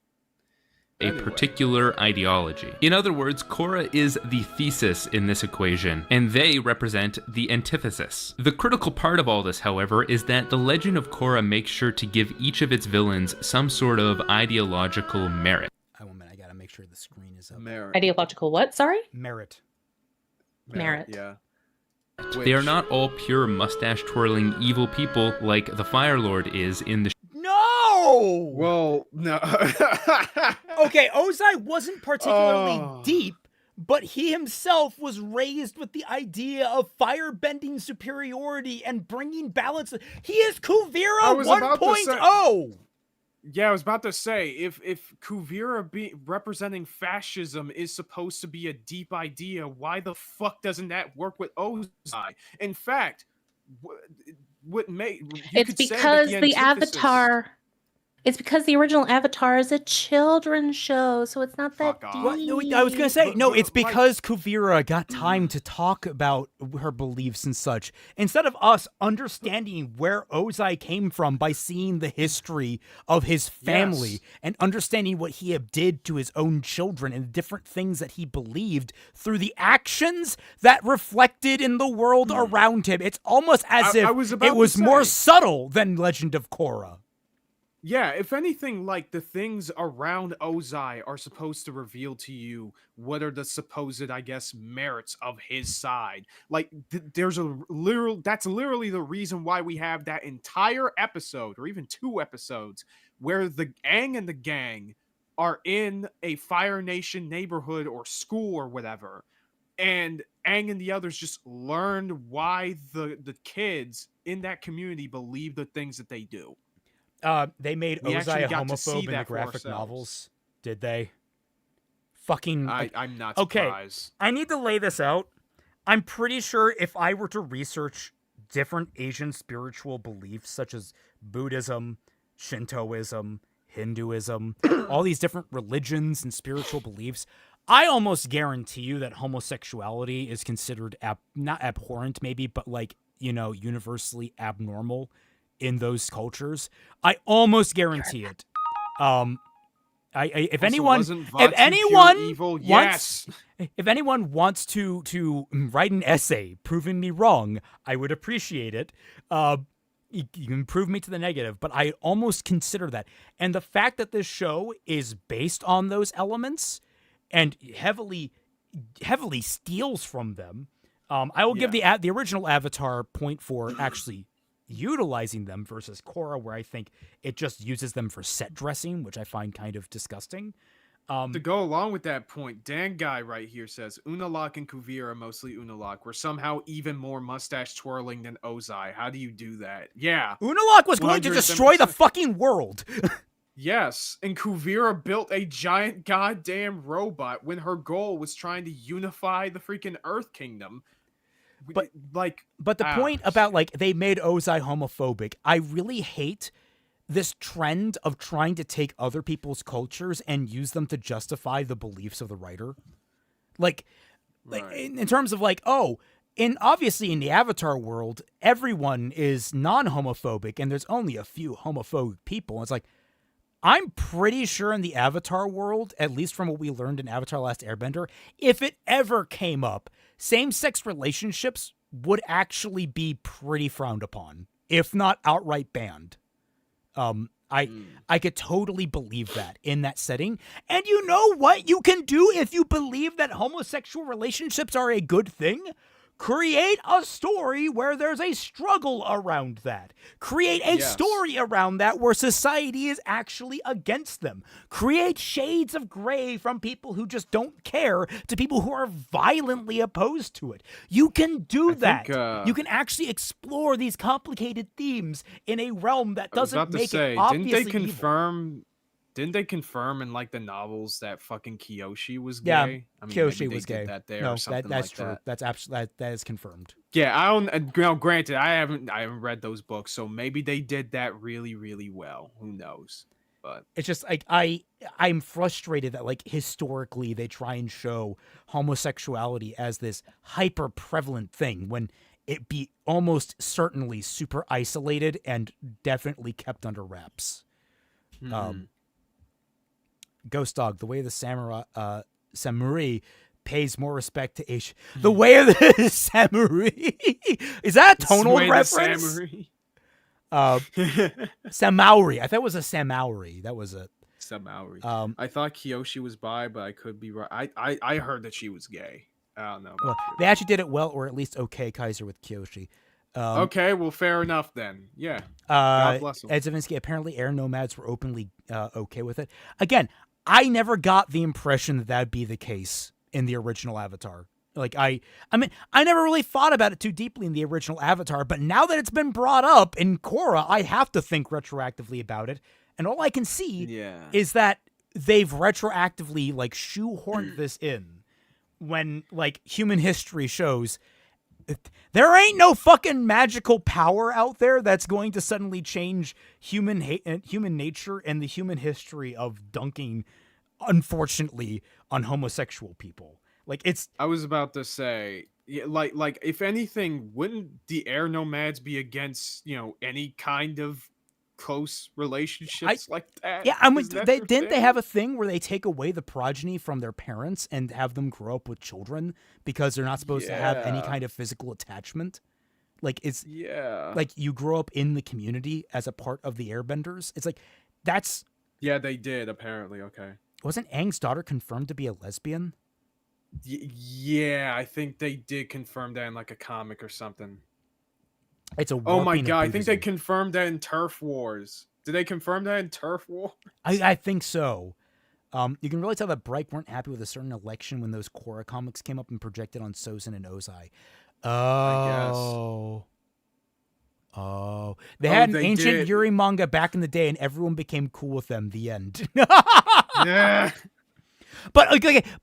A particular ideology. In other words, Korra is the thesis in this equation, and they represent the antithesis. The critical part of all this, however, is that the Legend of Korra makes sure to give each of its villains some sort of ideological merit. I gotta make sure the screen is up. Merit. Ideological what? Sorry? Merit. Yeah. They are not all pure mustache-twirling evil people like the Fire Lord is in the... No! Well, no. Okay, Ozai wasn't particularly deep, but he himself was raised with the idea of firebending superiority and bringing balance. He is Kuvira 1.0! Yeah, I was about to say, if Kuvira representing fascism is supposed to be a deep idea, why the fuck doesn't that work with Ozai? In fact, it's because the Avatar... It's because the original Avatar is a children's show, so it's not that deep. No, I was going to say, it's because Kuvira got time to talk about her beliefs and such. Instead of us understanding where Ozai came from by seeing the history of his family and understanding what he did to his own children and the different things that he believed through the actions that reflected in the world around him. It's almost as if it was more subtle than Legend of Korra. Yeah, if anything, the things around Ozai are supposed to reveal to you what are the supposed, I guess, merits of his side. That's literally the reason why we have that entire episode, or even 2 episodes, where the Aang and the gang are in a Fire Nation neighborhood or school or whatever, and Aang and the others just learned why the kids in that community believe the things that they do. They made Ozai a homophobe in the graphic novels. Did they? Fucking... I'm not surprised. Okay, I need to lay this out. I'm pretty sure if I were to research different Asian spiritual beliefs, such as Buddhism, Shintoism, Hinduism, all these different religions and spiritual beliefs, I almost guarantee you that homosexuality is considered not abhorrent maybe, but like, universally abnormal in those cultures. I almost guarantee it. If anyone evil, if anyone wants to write an essay proving me wrong, I would appreciate it. You can prove me to the negative, but I almost consider that. And the fact that this show is based on those elements and heavily steals from them, I will give the original Avatar point for actually utilizing them versus Korra, where I think it just uses them for set dressing, which I find kind of disgusting. To go along with that point, Dan Guy right here says Unalaq and Kuvira, mostly Unalaq, were somehow even more mustache twirling than Ozai. How do you do that? Yeah. Unalaq was going to destroy the fucking world. Yes, and Kuvira built a giant goddamn robot when her goal was trying to unify the freaking Earth Kingdom. But the point about like they made Ozai homophobic, I really hate this trend of trying to take other people's cultures and use them to justify the beliefs of the writer. Like in terms of like, obviously in the Avatar world, everyone is non-homophobic and there's only a few homophobic people. And it's like, I'm pretty sure in the Avatar world, at least from what we learned in Avatar Last Airbender, if it ever came up, same-sex relationships would actually be pretty frowned upon, if not outright banned. I could totally believe that in that setting. And you know what you can do if you believe that homosexual relationships are a good thing? Create a story where there's a struggle around that. Create a story around that where society is actually against them. Create shades of gray from people who just don't care to people who are violently opposed to it. You can do that. You can actually explore these complicated themes in a realm that doesn't make it obviously evil. Didn't they confirm in like the novels that fucking Kyoshi was gay? Yeah, I mean, Kyoshi was gay. That there no, or something that's like true. that. That's absolutely that is confirmed. Yeah, I don't. Now, granted, I haven't read those books, so maybe they did that really, really well. Who knows? But it's just like I'm frustrated that like historically they try and show homosexuality as this hyper prevalent thing when it be almost certainly super isolated and definitely kept under wraps. Ghost Dog, the way the samurai pays more respect to Asian. The way of the samurai. Is that a tonal reference? Samauri. I thought it was a Samauri. That was a Samauri. I thought Kyoshi was bi, but I could be right. I heard that she was gay. I don't know. Well, they actually did it well, or at least okay, Kaiser with Kyoshi. Okay, well, fair enough then. Yeah. God bless them. Ed Zavinsky, apparently air nomads were openly okay with it. Again, I never got the impression that would be the case in the original Avatar. Like, I mean, I never really thought about it too deeply in the original Avatar, but now that it's been brought up in Korra, I have to think retroactively about it. And all I can see is that they've retroactively, like, shoehorned this in when, like, human history shows there ain't no fucking magical power out there that's going to suddenly change human nature and the human history of dunking, unfortunately, on homosexual people. Like, it's... I was about to say, like if anything, wouldn't the air nomads be against, any kind of close relationships like that? Yeah, I mean, didn't they have a thing where they take away the progeny from their parents and have them grow up with children because they're not supposed to have any kind of physical attachment? Like, it's like you grow up in the community as a part of the airbenders. It's like, that's... Yeah, they did, apparently. Okay. Wasn't Aang's daughter confirmed to be a lesbian? Yeah, I think they did confirm that in like a comic or something. It's a oh my god! I think they confirmed that in Turf Wars. Did they confirm that in Turf War? I think so. You can really tell that Bright weren't happy with a certain election when those Korra comics came up and projected on Sozin and Ozai. Oh, they had an ancient Yuri manga back in the day, and everyone became cool with them. The end. Yeah. But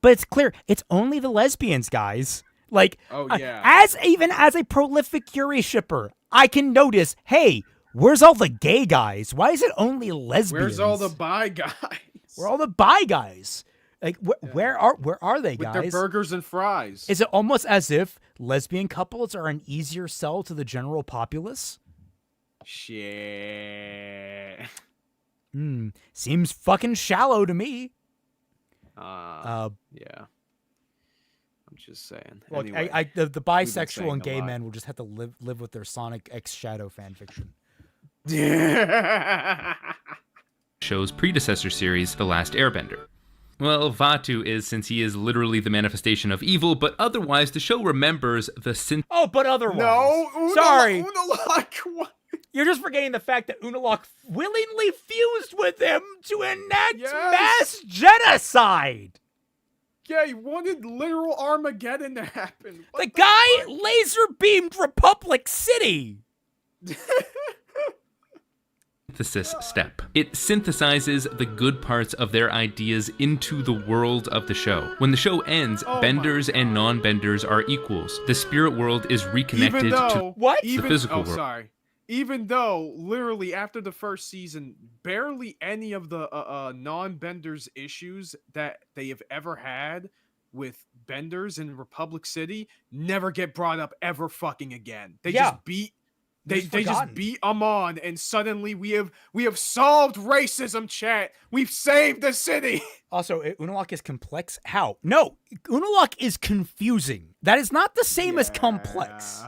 it's clear it's only the lesbians, guys. Like, as a prolific Yuri shipper, I can notice, hey, where's all the gay guys? Why is it only lesbians? Where's all the bi guys? Where are all the bi guys? Like where are they, with guys? their burgers and fries. Is it almost as if lesbian couples are an easier sell to the general populace? Shit. Seems fucking shallow to me. Yeah. I'm just saying. Look, Anyway, the saying bisexual and a gay lot. men will just have to live with their Sonic X Shadow fanfiction. Show's predecessor series, The Last Airbender. Well, Vaatu is, since he is literally the manifestation of evil, but otherwise the show remembers the Oh, but otherwise. No, Sorry. Unalak. You're just forgetting the fact that Unalak willingly fused with him to enact Yes. mass genocide. Yeah, he wanted literal Armageddon to happen. The guy laser beamed Republic City. synthesis step. It synthesizes the good parts of their ideas into the world of the show. When the show ends, benders and non-benders are equals. The spirit world is reconnected to the physical world. Sorry. Even though, literally, after the first season, barely any of the non-benders issues that they have ever had with benders in Republic City never get brought up ever fucking again. They just beat they just beat Amon, and suddenly we have solved racism, chat. We've saved the city. Also, Unalak is complex. How? No, Unalak is confusing. That is not the same as complex.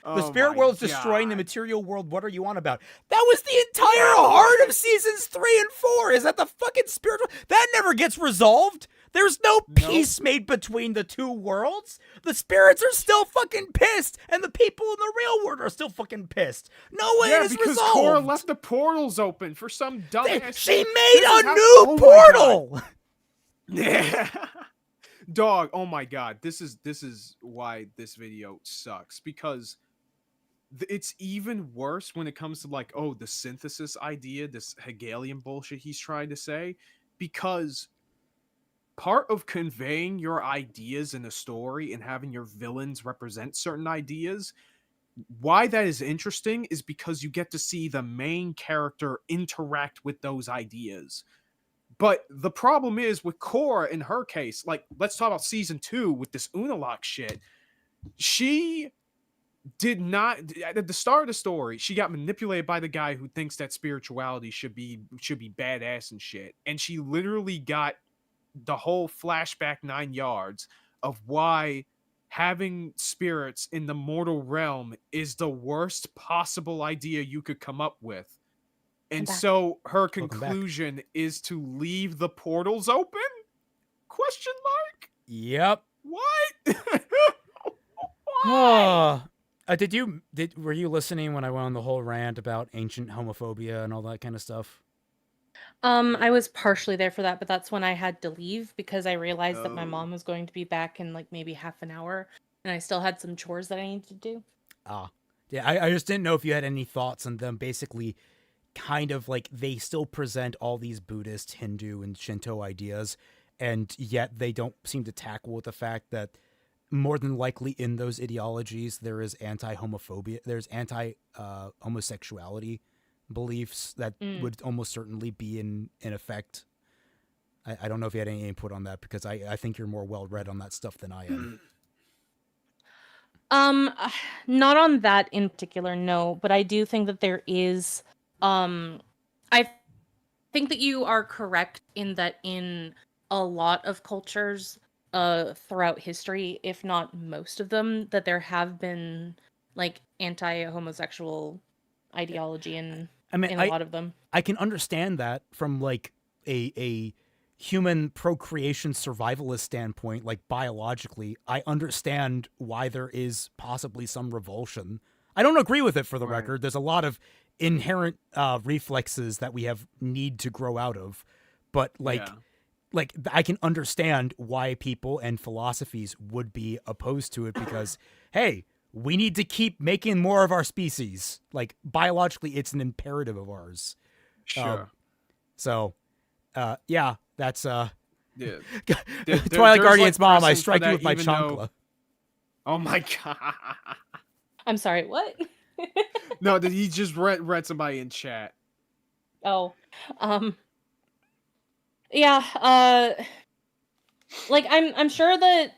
The spirit world's destroying the material world. What are you on about? That was the entire heart of seasons 3 and 4. Is that the fucking spirit? That never gets resolved. There's no peace made between the two worlds. The spirits are still fucking pissed, and the people in the real world are still fucking pissed. No way it is because resolved. Korra left the portals open for some dumbass. She made a new portal. Yeah. Dog, oh my god. This is why this video sucks, because it's even worse when it comes to like, the synthesis idea, this Hegelian bullshit he's trying to say, because part of conveying your ideas in a story and having your villains represent certain ideas, why that is interesting is because you get to see the main character interact with those ideas. But the problem is with Korra, in her case, like, let's talk about season 2 with this Unalak shit. She did not, at the start of the story, she got manipulated by the guy who thinks that spirituality should be badass and shit. And she literally got the whole flashback 9 yards of why having spirits in the mortal realm is the worst possible idea you could come up with. And so her conclusion is to leave the portals open? Question mark? Yep. What? Were you listening when I went on the whole rant about ancient homophobia and all that kind of stuff? I was partially there for that, but that's when I had to leave because I realized that my mom was going to be back in like maybe half an hour, and I still had some chores that I needed to do. Yeah, I just didn't know if you had any thoughts on them basically kind of like they still present all these Buddhist, Hindu, and Shinto ideas, and yet they don't seem to tackle with the fact that more than likely in those ideologies there is anti-homophobia, there's anti-homosexuality beliefs that would almost certainly be in effect. I don't know if you had any input on that, because I think you're more well-read on that stuff than I am. Not on that in particular, no, but I do think that there is, I think that you are correct in that in a lot of cultures throughout history, if not most of them, that there have been like anti-homosexual ideology in a lot of them. I can understand that from like a human procreation survivalist standpoint, like biologically. I understand why there is possibly some revulsion. I don't agree with it, for the record. There's a lot of inherent reflexes that we need to grow out of, but like I can understand why people and philosophies would be opposed to it, because hey, we need to keep making more of our species. Like, biologically, it's an imperative of ours. Sure. Yeah, that's Twilight Guardian's like mom. I strike you with my chancla. Oh my god. I'm sorry, what? No, that he just read somebody in chat. Oh, Yeah, like I'm sure that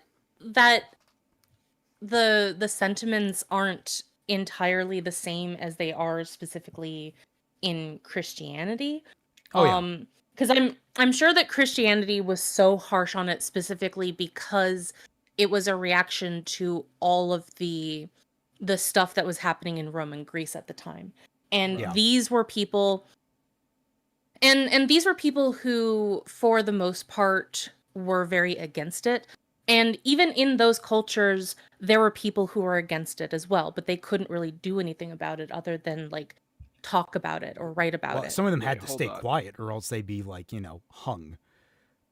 the sentiments aren't entirely the same as they are specifically in Christianity. Oh yeah. Because I'm sure that Christianity was so harsh on it specifically because it was a reaction to all of the stuff that was happening in Rome and Greece at the time. And Yeah. these were people and these were people who, for the most part, were very against it. And even in those cultures, there were people who were against it as well, but they couldn't really do anything about it other than like talk about it or write about Well, it. some of them Wait, had to hold stay on. quiet, or else they'd be like, hung.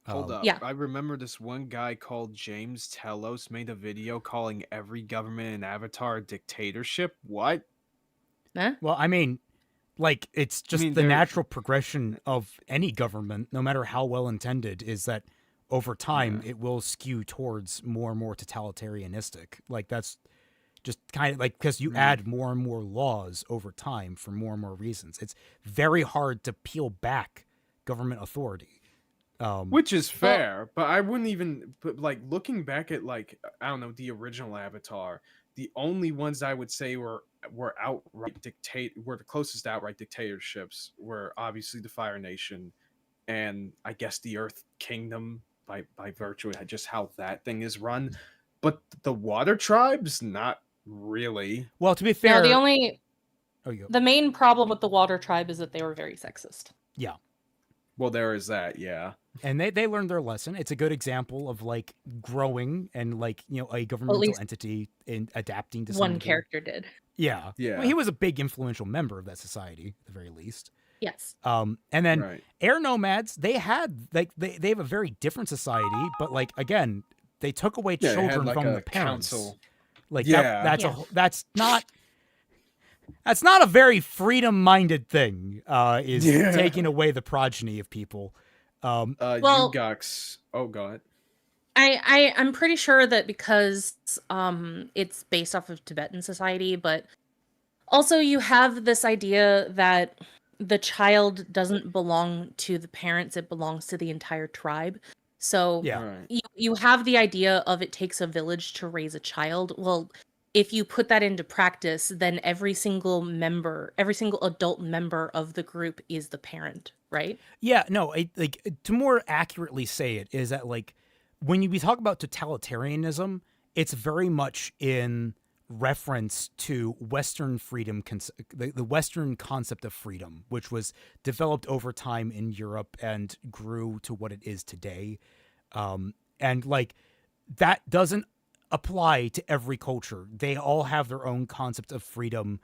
Hold up. Yeah. I remember this one guy called James Telos made a video calling every government in Avatar a dictatorship. What? Huh? Well, I mean, like it's just mean, the they're- natural progression of any government, no matter how well intended, is that over time it will skew towards more and more totalitarianistic. Like that's just kind of like because you add more and more laws over time for more and more reasons. It's very hard to peel back government authority. Which is fair, but I wouldn't even. But like looking back at like I don't know the original Avatar, the only ones I would say were the closest outright dictatorships were obviously the Fire Nation, and I guess the Earth Kingdom by virtue of just how that thing is run. But the Water Tribes, not really. Well, to be fair, No, oh, you go. the main problem with the Water Tribe is that they were very sexist. Yeah. Well, there is that, yeah. And they learned their lesson. It's a good example of like growing and like a governmental least entity in adapting to some One degree. character did. Yeah, Yeah. Well, he was a big influential member of that society, at the very least. Yes. And then Right. air nomads, they had like they have a very different society, but like again, they took away Yeah, they had, children like, from a the parents. council. Like Yeah. that's not a very freedom-minded thing. Is Yeah. taking away the progeny of people. Well- Yugox. Oh god. I'm pretty sure that because it's based off of Tibetan society, but also you have this idea that the child doesn't belong to the parents, it belongs to the entire tribe. So Yeah. Right. you have the idea of it takes a village to raise a child. Well, if you put that into practice, then every single adult member of the group is the parent, right? Yeah, no, like to more accurately say it is that like when we talk about totalitarianism, it's very much in reference to Western freedom, the Western concept of freedom, which was developed over time in Europe and grew to what it is today. And like that doesn't apply to every culture. They all have their own concept of freedom.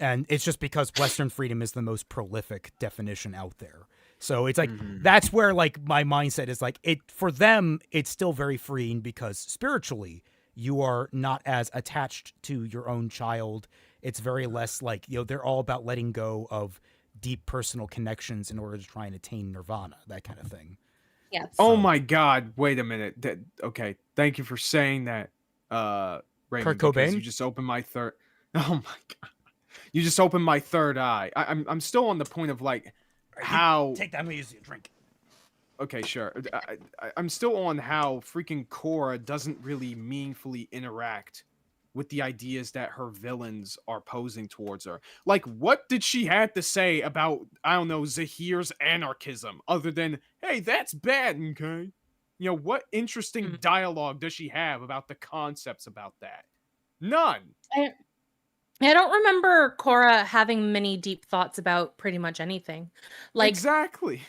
And it's just because Western freedom is the most prolific definition out there. So it's like that's where like my mindset is like it for them it's still very freeing because spiritually you are not as attached to your own child. It's very less like they're all about letting go of deep personal connections in order to try and attain nirvana, that kind of thing. Yes. Oh my god, wait a minute. Okay, thank you for saying that, Raymond, Kurt because Cobain? you just opened my third. Oh my god. You just opened my third eye. I'm still on the point of like how. Take that, I'm gonna use your drink. Okay, sure. I'm still on how freaking Korra doesn't really meaningfully interact with the ideas that her villains are posing towards her. Like, what did she have to say about, I don't know, Zahir's anarchism, other than, hey, that's bad, okay? What interesting dialogue does she have about the concepts about that? None. I don't remember Korra having many deep thoughts about pretty much anything. Like, Exactly.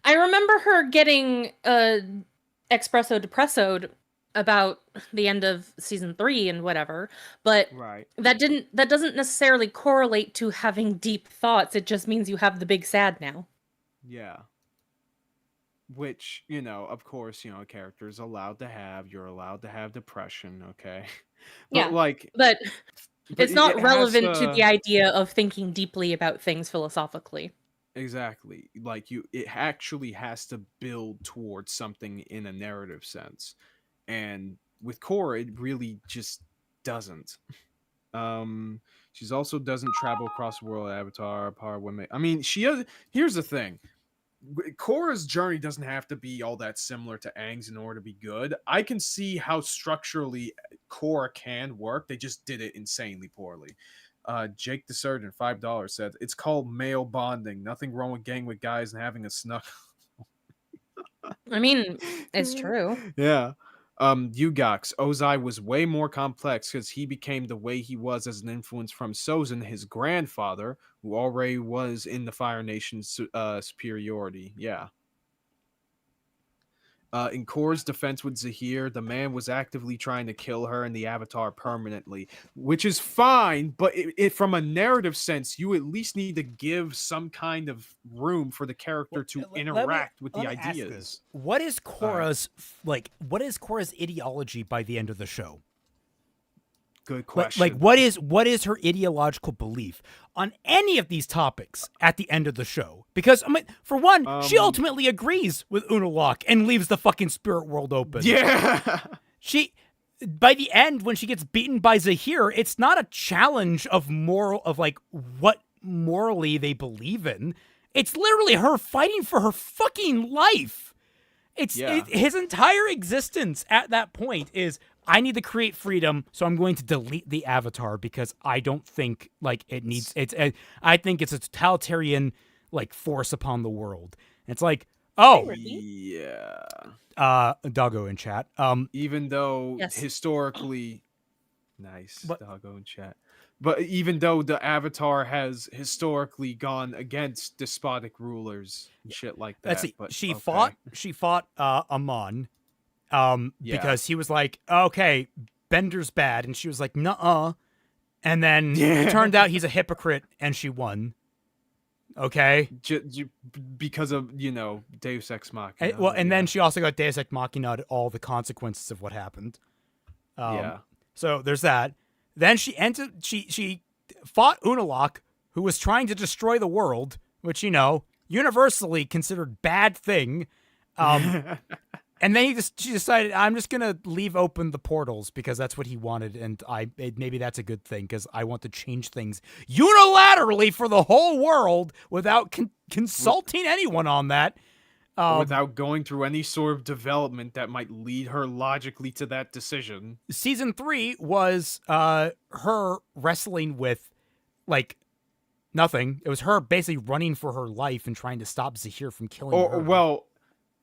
I remember her getting espresso depressoed about the end of season 3 and whatever, but Right. that doesn't necessarily correlate to having deep thoughts. It just means you have the big sad now. Yeah. Which, of course, a character is allowed to have. You're allowed to have depression, okay? But Yeah, like, but it's not it has, relevant to the idea of thinking deeply about things philosophically. Exactly. Like it actually has to build towards something in a narrative sense. And with Korra, it really just doesn't. She's also doesn't travel across the world Avatar, power women. I mean, she has, here's the thing. Korra's journey doesn't have to be all that similar to Aang's in order to be good. I can see how structurally Korra can work. They just did it insanely poorly. Jake the Surgeon, $5 said, it's called male bonding. Nothing wrong with getting with guys and having a snuck. I mean, it's true. Yeah. Yugox, Ozai was way more complex because he became the way he was as an influence from Sozin, his grandfather, who already was in the Fire Nation's superiority. Yeah. In Korra's defense with Zahir, the man was actively trying to kill her and the Avatar permanently, which is fine, but from a narrative sense, you at least need to give some kind of room for the character to interact with the ideas. What is Korra's what is Korra's ideology by the end of the show? Good question. Like what is her ideological belief on any of these topics at the end of the show? Because I mean, for one, she ultimately agrees with Unalaq and leaves the fucking spirit world open. Yeah. She, by the end, when she gets beaten by Zahir, it's not a challenge of like what morally they believe in. It's literally her fighting for her fucking life. His entire existence at that point is, I need to create freedom, so I'm going to delete the Avatar because I don't think like it needs. I think it's a totalitarian like force upon the world. And it's like, oh yeah. Doggo in chat. Even though historically, nice Doggo in chat. But even though the Avatar has historically gone against despotic rulers and shit like that. Let's see. But, she fought Amon. Because he was like, okay, Bender's bad. And she was like, nuh-uh. And then it turned out he's a hypocrite and she won. Okay. Because of, Deus Ex Machina. And then she also got Deus Ex Machina to all the consequences of what happened. So there's that. Then she fought Unalaq, who was trying to destroy the world, which, universally considered bad thing. And then she decided, I'm just going to leave open the portals because that's what he wanted. And maybe that's a good thing because I want to change things unilaterally for the whole world without consulting anyone on that. Without going through any sort of development that might lead her logically to that decision. Season 3 was her wrestling with, like, nothing. It was her basically running for her life and trying to stop Zahir from killing her.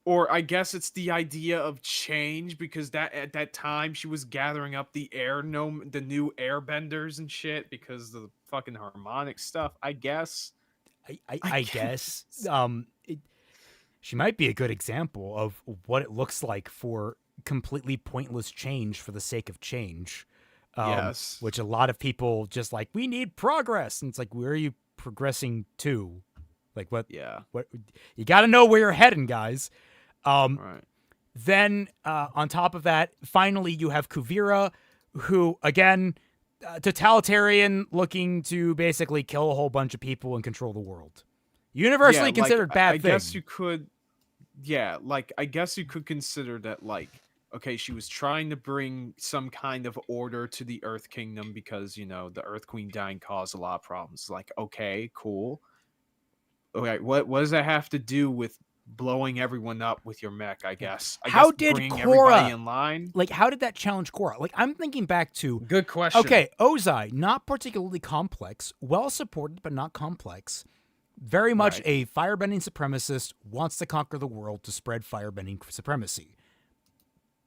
Or I guess it's the idea of change because at that time she was gathering up the new airbenders and shit because of the fucking harmonic stuff. I guess. I guess. She might be a good example of what it looks like for completely pointless change for the sake of change. Yes. Which a lot of people just like, we need progress. And it's like, where are you progressing to? Like what? Yeah. What? You got to know where you're heading, guys. Right. Then on top of that, finally you have Kuvira, who again, totalitarian, looking to basically kill a whole bunch of people and control the world. Universally considered bad thing. I guess you could. Yeah, I guess you could consider that okay, she was trying to bring some kind of order to the Earth Kingdom because the Earth Queen dying caused a lot of problems. Like, okay, cool. Okay, what does that have to do with blowing everyone up with your mech? I guess. How did Korra in line? Like, how did that challenge Korra? Like, I'm thinking back to. Good question. Okay, Ozai, not particularly complex, well supported but not complex. Very much a firebending supremacist, wants to conquer the world to spread firebending supremacy.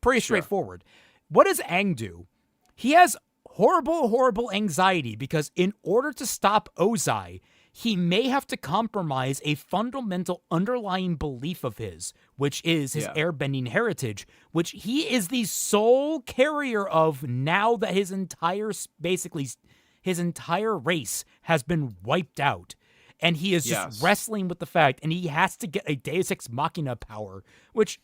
Pretty straightforward. What does Aang do? He has horrible, horrible anxiety because in order to stop Ozai, he may have to compromise a fundamental underlying belief of his, which is his airbending heritage, which he is the sole carrier of now that his entire race has been wiped out. And he is just wrestling with the fact, and he has to get a Deus Ex Machina power, which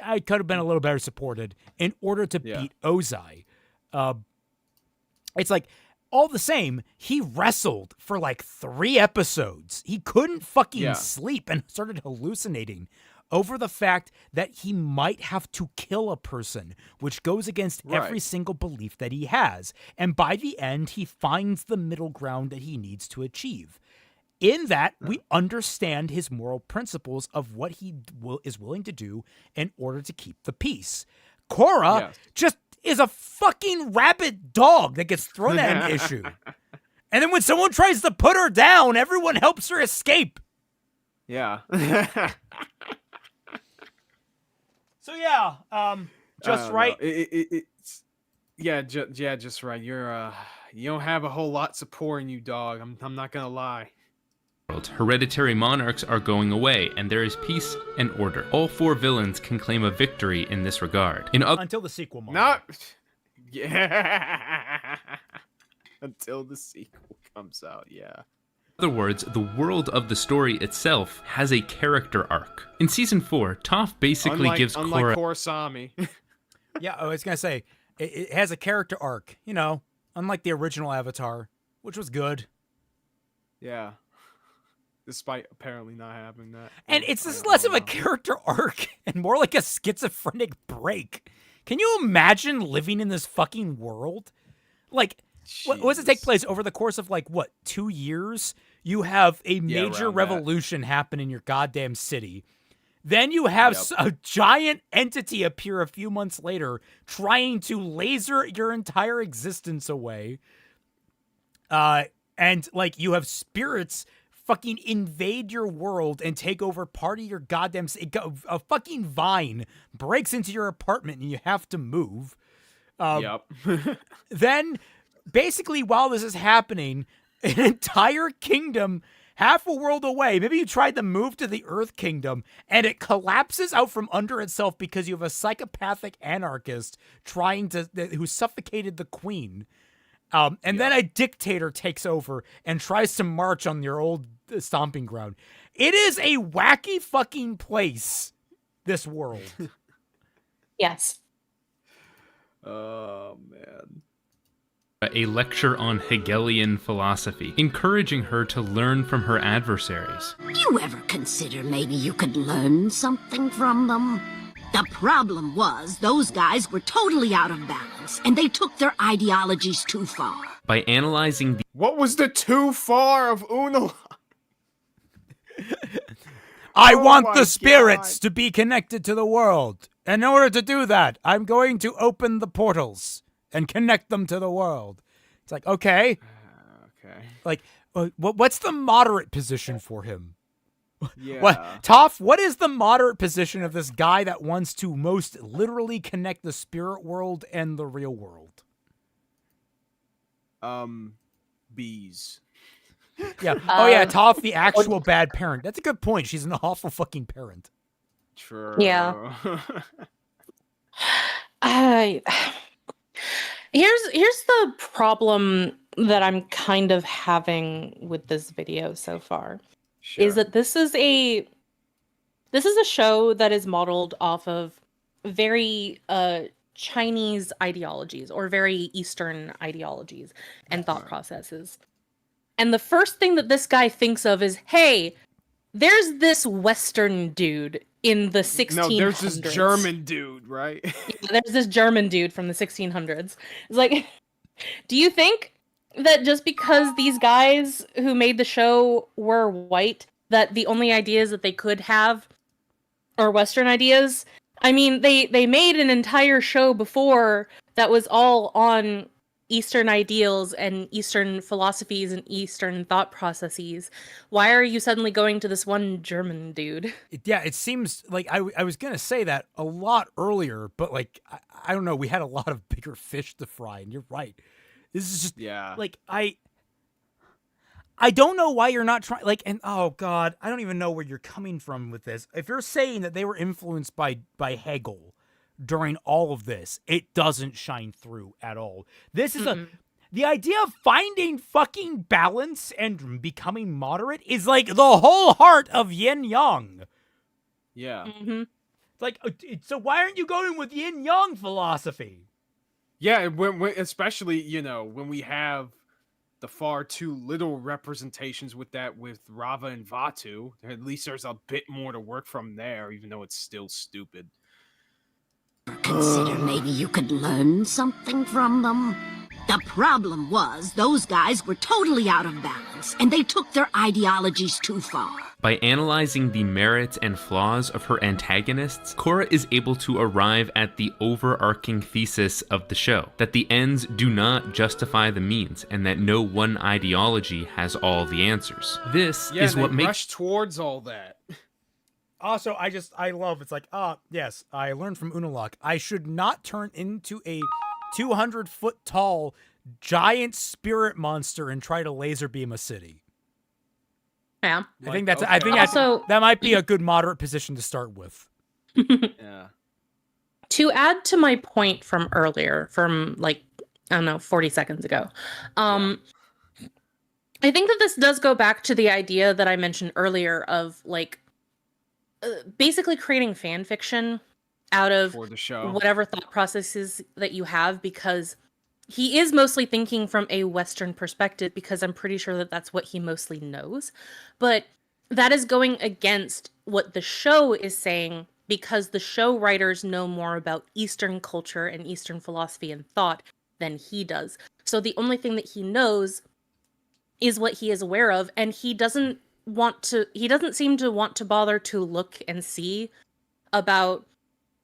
I could have been a little better supported in order to beat Ozai. It's like, all the same, he wrestled for 3 episodes. He couldn't fucking sleep and started hallucinating over the fact that he might have to kill a person, which goes against every single belief that he has. And by the end, he finds the middle ground that he needs to achieve. In that, we understand his moral principles of what he is willing to do in order to keep the peace. Korra just is a fucking rabid dog that gets thrown at an issue. And then when someone tries to put her down, everyone helps her escape. Yeah. So yeah, just right. It's just right. You don't have a whole lot supporting you, dog. I'm not gonna lie. Hereditary monarchs are going away, and there is peace and order. All 4 villains can claim a victory in this regard. Until the sequel. Until the sequel comes out, yeah. In other words, the world of the story itself has a character arc. In season 4, Toph basically gives Korra... Unlike Korrasami. Yeah, I was gonna say, it has a character arc, you know, unlike the original Avatar, which was good. Yeah. Despite apparently not having that. And it's just less of a character arc and more like a schizophrenic break. Can you imagine living in this fucking world? Like, what does it take place over the course of, 2 years? You have a major revolution happen in your goddamn city. Then you have a giant entity appear a few months later trying to laser your entire existence away. And, you have spirits fucking invade your world and take over part of your goddamn... A fucking vine breaks into your apartment and you have to move. Then, basically, while this is happening, an entire kingdom, half a world away, maybe you tried to move to the Earth Kingdom, and it collapses out from under itself because you have a psychopathic anarchist who suffocated the queen. Then a dictator takes over and tries to march on your old stomping ground. It is a wacky fucking place, this world. Yes. Oh, man. A lecture on Hegelian philosophy, encouraging her to learn from her adversaries. You ever consider maybe you could learn something from them? The problem was those guys were totally out of balance, and they took their ideologies too far. By analyzing the... What was the too far of Una? I want the spirits to be connected to the world. In order to do that, I'm going to open the portals and connect them to the world. It's like, okay. What's the moderate position for him? Yeah. Toph, what is the moderate position of this guy that wants to most literally connect the spirit world and the real world? Bees. Yeah. Toph, the actual bad parent. That's a good point. She's an awful fucking parent. True. Yeah. Here's the problem that I'm kind of having with this video so far. Sure. Is that this is a show that is modeled off of very Chinese ideologies or very Eastern ideologies and thought processes. And the first thing that this guy thinks of is, hey, there's this Western dude in the 1600s. No, there's this German dude, right? There's this German dude from the 1600s. It's like, do you think that just because these guys who made the show were white, that the only ideas that they could have are Western ideas? I mean, they made an entire show before that was all on Eastern ideals and Eastern philosophies and Eastern thought processes. Why are you suddenly going to this one German dude? Yeah, it seems like I was going to say that a lot earlier, but I don't know, we had a lot of bigger fish to fry, and you're right. This is just, I don't know why you're not trying, and oh god, I don't even know where you're coming from with this. If you're saying that they were influenced by Hegel during all of this, it doesn't shine through at all. This is the idea of finding fucking balance and becoming moderate is like the whole heart of yin yang. Yeah. Mm-hmm. So why aren't you going with yin yang philosophy? Yeah, especially, when we have the far too little representations with Rava and Vatu. At least there's a bit more to work from there, even though it's still stupid. Consider maybe you could learn something from them. The problem was those guys were totally out of balance, and they took their ideologies too far. By analyzing the merits and flaws of her antagonists, Korra is able to arrive at the overarching thesis of the show, that the ends do not justify the means, and that no one ideology has all the answers. This is what makes rush towards all that. Also, I love, it's like, yes, I learned from Unalak, I should not turn into a 200-foot tall giant spirit monster and try to laser beam a city. Yeah. I think that's Also, that might be a good moderate position to start with. Yeah. to add to my point from earlier, from like, I don't know, 40 seconds ago, I think that this does go back to the idea that I mentioned earlier of like basically creating fan fiction out of For the show. whatever thought processes that you have, because he is mostly thinking from a Western perspective, because I'm pretty sure that that's what he mostly knows. But that is going against what the show is saying, because the show writers know more about Eastern culture and Eastern philosophy and thought than he does. So the only thing that he knows is what he is aware of, and he doesn't seem to want to bother to look and see about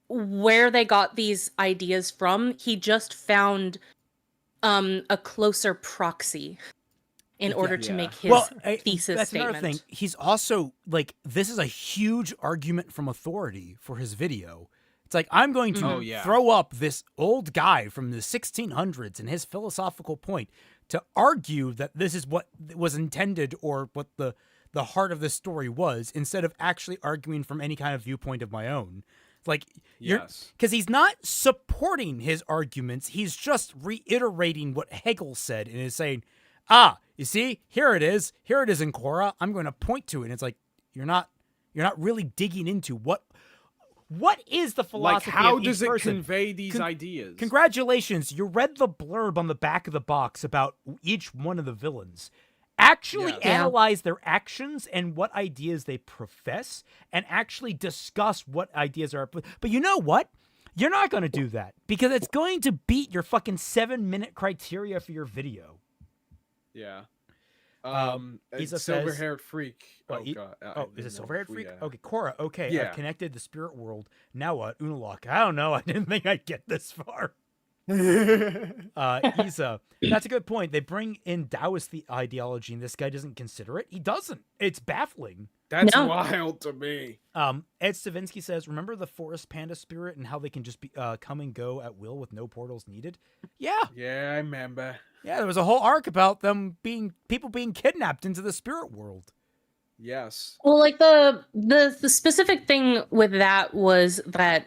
where they got these ideas from. He just found a closer proxy in order to make his thesis that's statement. another thing. He's also like, this is a huge argument from authority for his video. It's like, I'm going to throw up this old guy from the 1600s and his philosophical point to argue that this is what was intended or what the heart of the story was, instead of actually arguing from any kind of viewpoint of my own. Like, because he's not supporting his arguments, he's just reiterating what Hegel said and is saying, you see, here it is in Korra, I'm going to point to it. And it's like, you're not really digging into what is the philosophy like, how of each does it person? convey these ideas? Congratulations, you read the blurb on the back of the box about each one of the villains. Actually analyze their actions and what ideas they profess, and actually discuss what ideas are. But you know what? You're not going to do that, because it's going to beat your fucking 7-minute criteria for your video. Yeah. Isa silver-haired freak. God. Is it silver-haired freak? Yeah. Okay, Korra. Okay, yeah. I've connected the spirit world. Now what? Unalak. I don't know. I didn't think I'd get this far. Isa, that's a good point. They bring in Taoist ideology, and this guy doesn't consider it. He doesn't. It's baffling. That's wild to me. Ed Stavinsky says, remember the forest panda spirit and how they can just be come and go at will with no portals needed? Yeah, I remember. Yeah, there was a whole arc about them people being kidnapped into the spirit world. Yes. Well, like the specific thing with that was that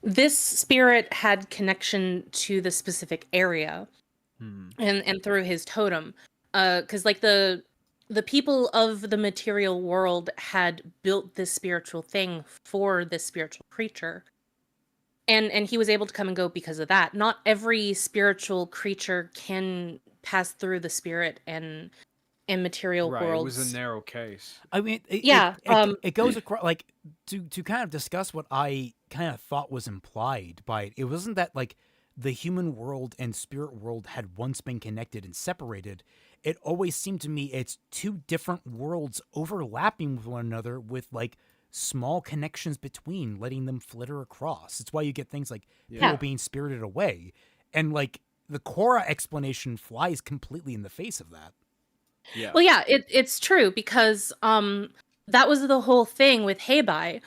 this spirit had connection to the specific area, and through his totem, because like the people of the material world had built this spiritual thing for this spiritual creature, and he was able to come and go because of that. Not every spiritual creature can pass through the spirit and material worlds. It was a narrow case. I mean, it goes across, like, to kind of discuss what I kind of thought was implied by it. It wasn't that like the human world and spirit world had once been connected and separated. It always seemed to me it's two different worlds overlapping with one another, with like small connections between, letting them flitter across. It's why you get things like people being spirited away, and like the Korra explanation flies completely in the face of that. Yeah. Well, yeah, it's true, because that was the whole thing with Heibai.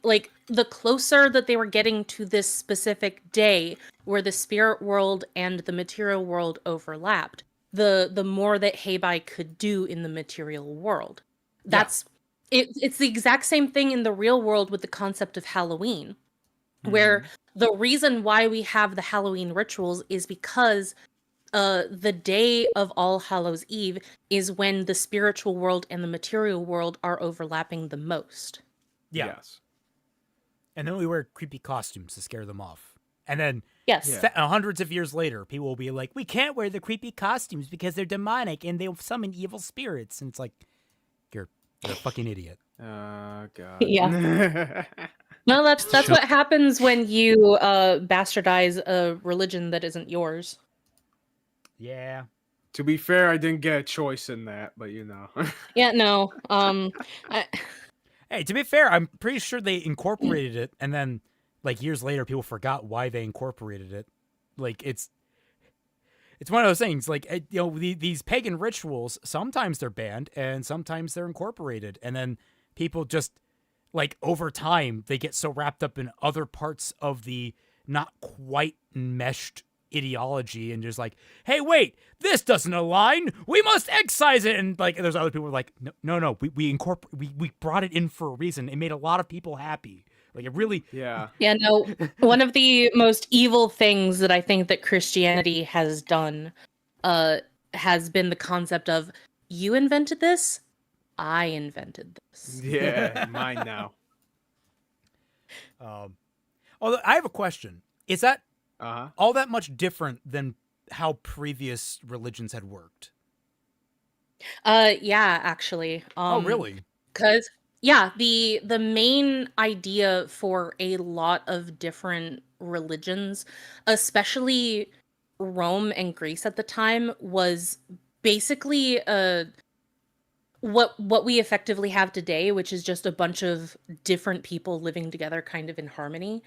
Like, the closer that they were getting to this specific day where the spirit world and the material world overlapped, the more that Heibai could do in the material world. That's it's the exact same thing in the real world with the concept of Halloween, where the reason why we have the Halloween rituals is because the day of All Hallows Eve is when the spiritual world and the material world are overlapping the most. Yeah. Yes. And then we wear creepy costumes to scare them off. And then hundreds of years later, people will be like, we can't wear the creepy costumes because they're demonic and they'll summon evil spirits. And it's like, you're a fucking idiot. Oh, God. Yeah. No, that's what happens when you bastardize a religion that isn't yours. Yeah. To be fair, I didn't get a choice in that, but you know. Yeah, no. Hey, to be fair, I'm pretty sure they incorporated it, and then like years later, people forgot why they incorporated it. Like it's one of those things. Like these pagan rituals, sometimes they're banned, and sometimes they're incorporated, and then people just like over time they get so wrapped up in other parts of the not quite meshed ideology and just like, hey, wait, this doesn't align, we must excise it. And like there's other people who are like, no, we brought it in for a reason. It made a lot of people happy. Like it really. Yeah. Yeah, no. One of the most evil things that I think that Christianity has done has been the concept of, you invented this, I invented this. Yeah, mine now. Although I have a question. Is that Uh-huh. all that much different than how previous religions had worked? Yeah, actually. Oh, really? Because yeah, the main idea for a lot of different religions, especially Rome and Greece at the time, was basically what we effectively have today, which is just a bunch of different people living together kind of in harmony.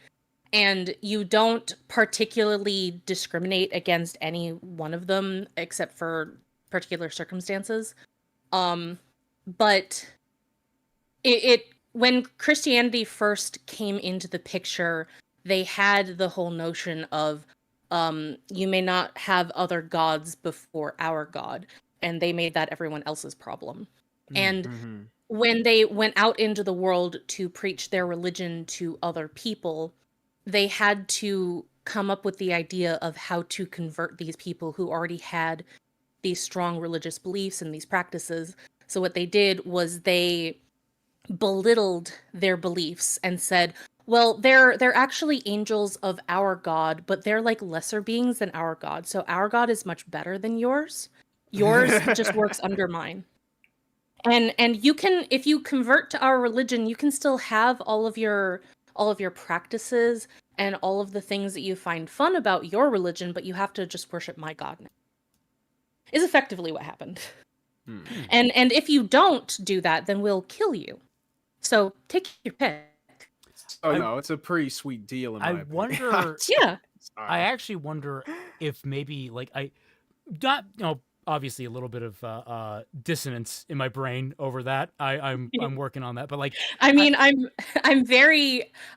And you don't particularly discriminate against any one of them except for particular circumstances. But it when Christianity first came into the picture, they had the whole notion of you may not have other gods before our God, and they made that everyone else's problem. And Mm-hmm. when they went out into the world to preach their religion to other people, they had to come up with the idea of how to convert these people who already had these strong religious beliefs and these practices. So what they did was they belittled their beliefs and said, well, they're actually angels of our God, but they're like lesser beings than our God. So our God is much better than yours. Yours just works under mine. And you can, if you convert to our religion, you can still have all of your practices and all of the things that you find fun about your religion, but you have to just worship my God now. Is effectively what happened. Hmm. And if you don't do that, then we'll kill you. So take your pick. Oh no, it's a pretty sweet deal in my opinion. wonder. Yeah. Sorry. I actually wonder if maybe like obviously a little bit of dissonance in my brain over that. I'm working on that, but like I mean, I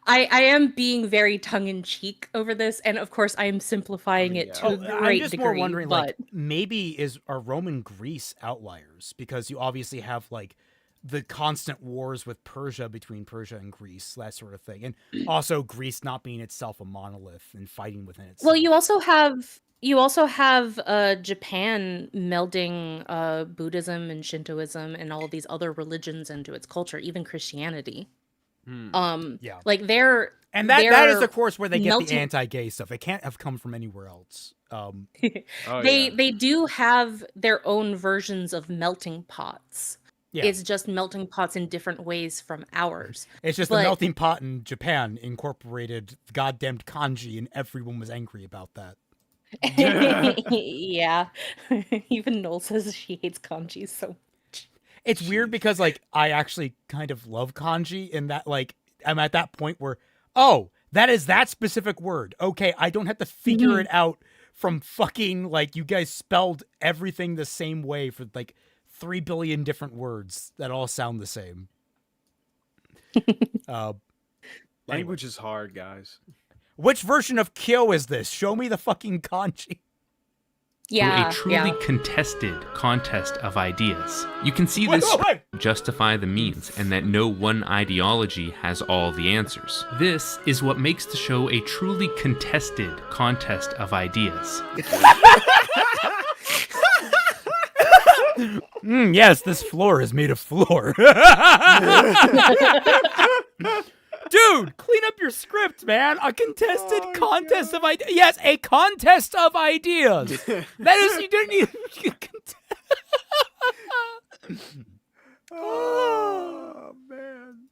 am being very tongue in cheek over this, and of course I am simplifying it to a great I'm just degree. more wondering, but like maybe are Rome and Greece outliers, because you obviously have like the constant wars with Persia, between Persia and Greece, that sort of thing, and also Greece not being itself a monolith and fighting within itself. well, you also have Japan melding Buddhism and Shintoism and all of these other religions into its culture, even Christianity. Yeah. Like they're that is of course where they get melting- the anti-gay stuff. It can't have come from anywhere else. They do have their own versions of melting pots. Yeah. It's just melting pots in different ways from ours. It's just the melting pot in Japan incorporated goddamn kanji, and everyone was angry about that. Yeah. Even Noel says she hates kanji so much. It's weird because like I actually kind of love kanji in that like I'm at that point where, oh, that is that specific word. Okay, I don't have to figure it out from fucking like you guys spelled everything the same way for like 3 billion different words that all sound the same. Language is hard, guys. Which version of Kyo is this? Show me the fucking kanji. Yeah. A truly contested contest of ideas. You can see this justify the means, and that no one ideology has all the answers. This is what makes the show a truly contested contest of ideas. Yes, this floor is made of floor. Dude, clean up your script, man. A contested contest of ideas. Yes, a contest of ideas. That is, you don't need. Oh man.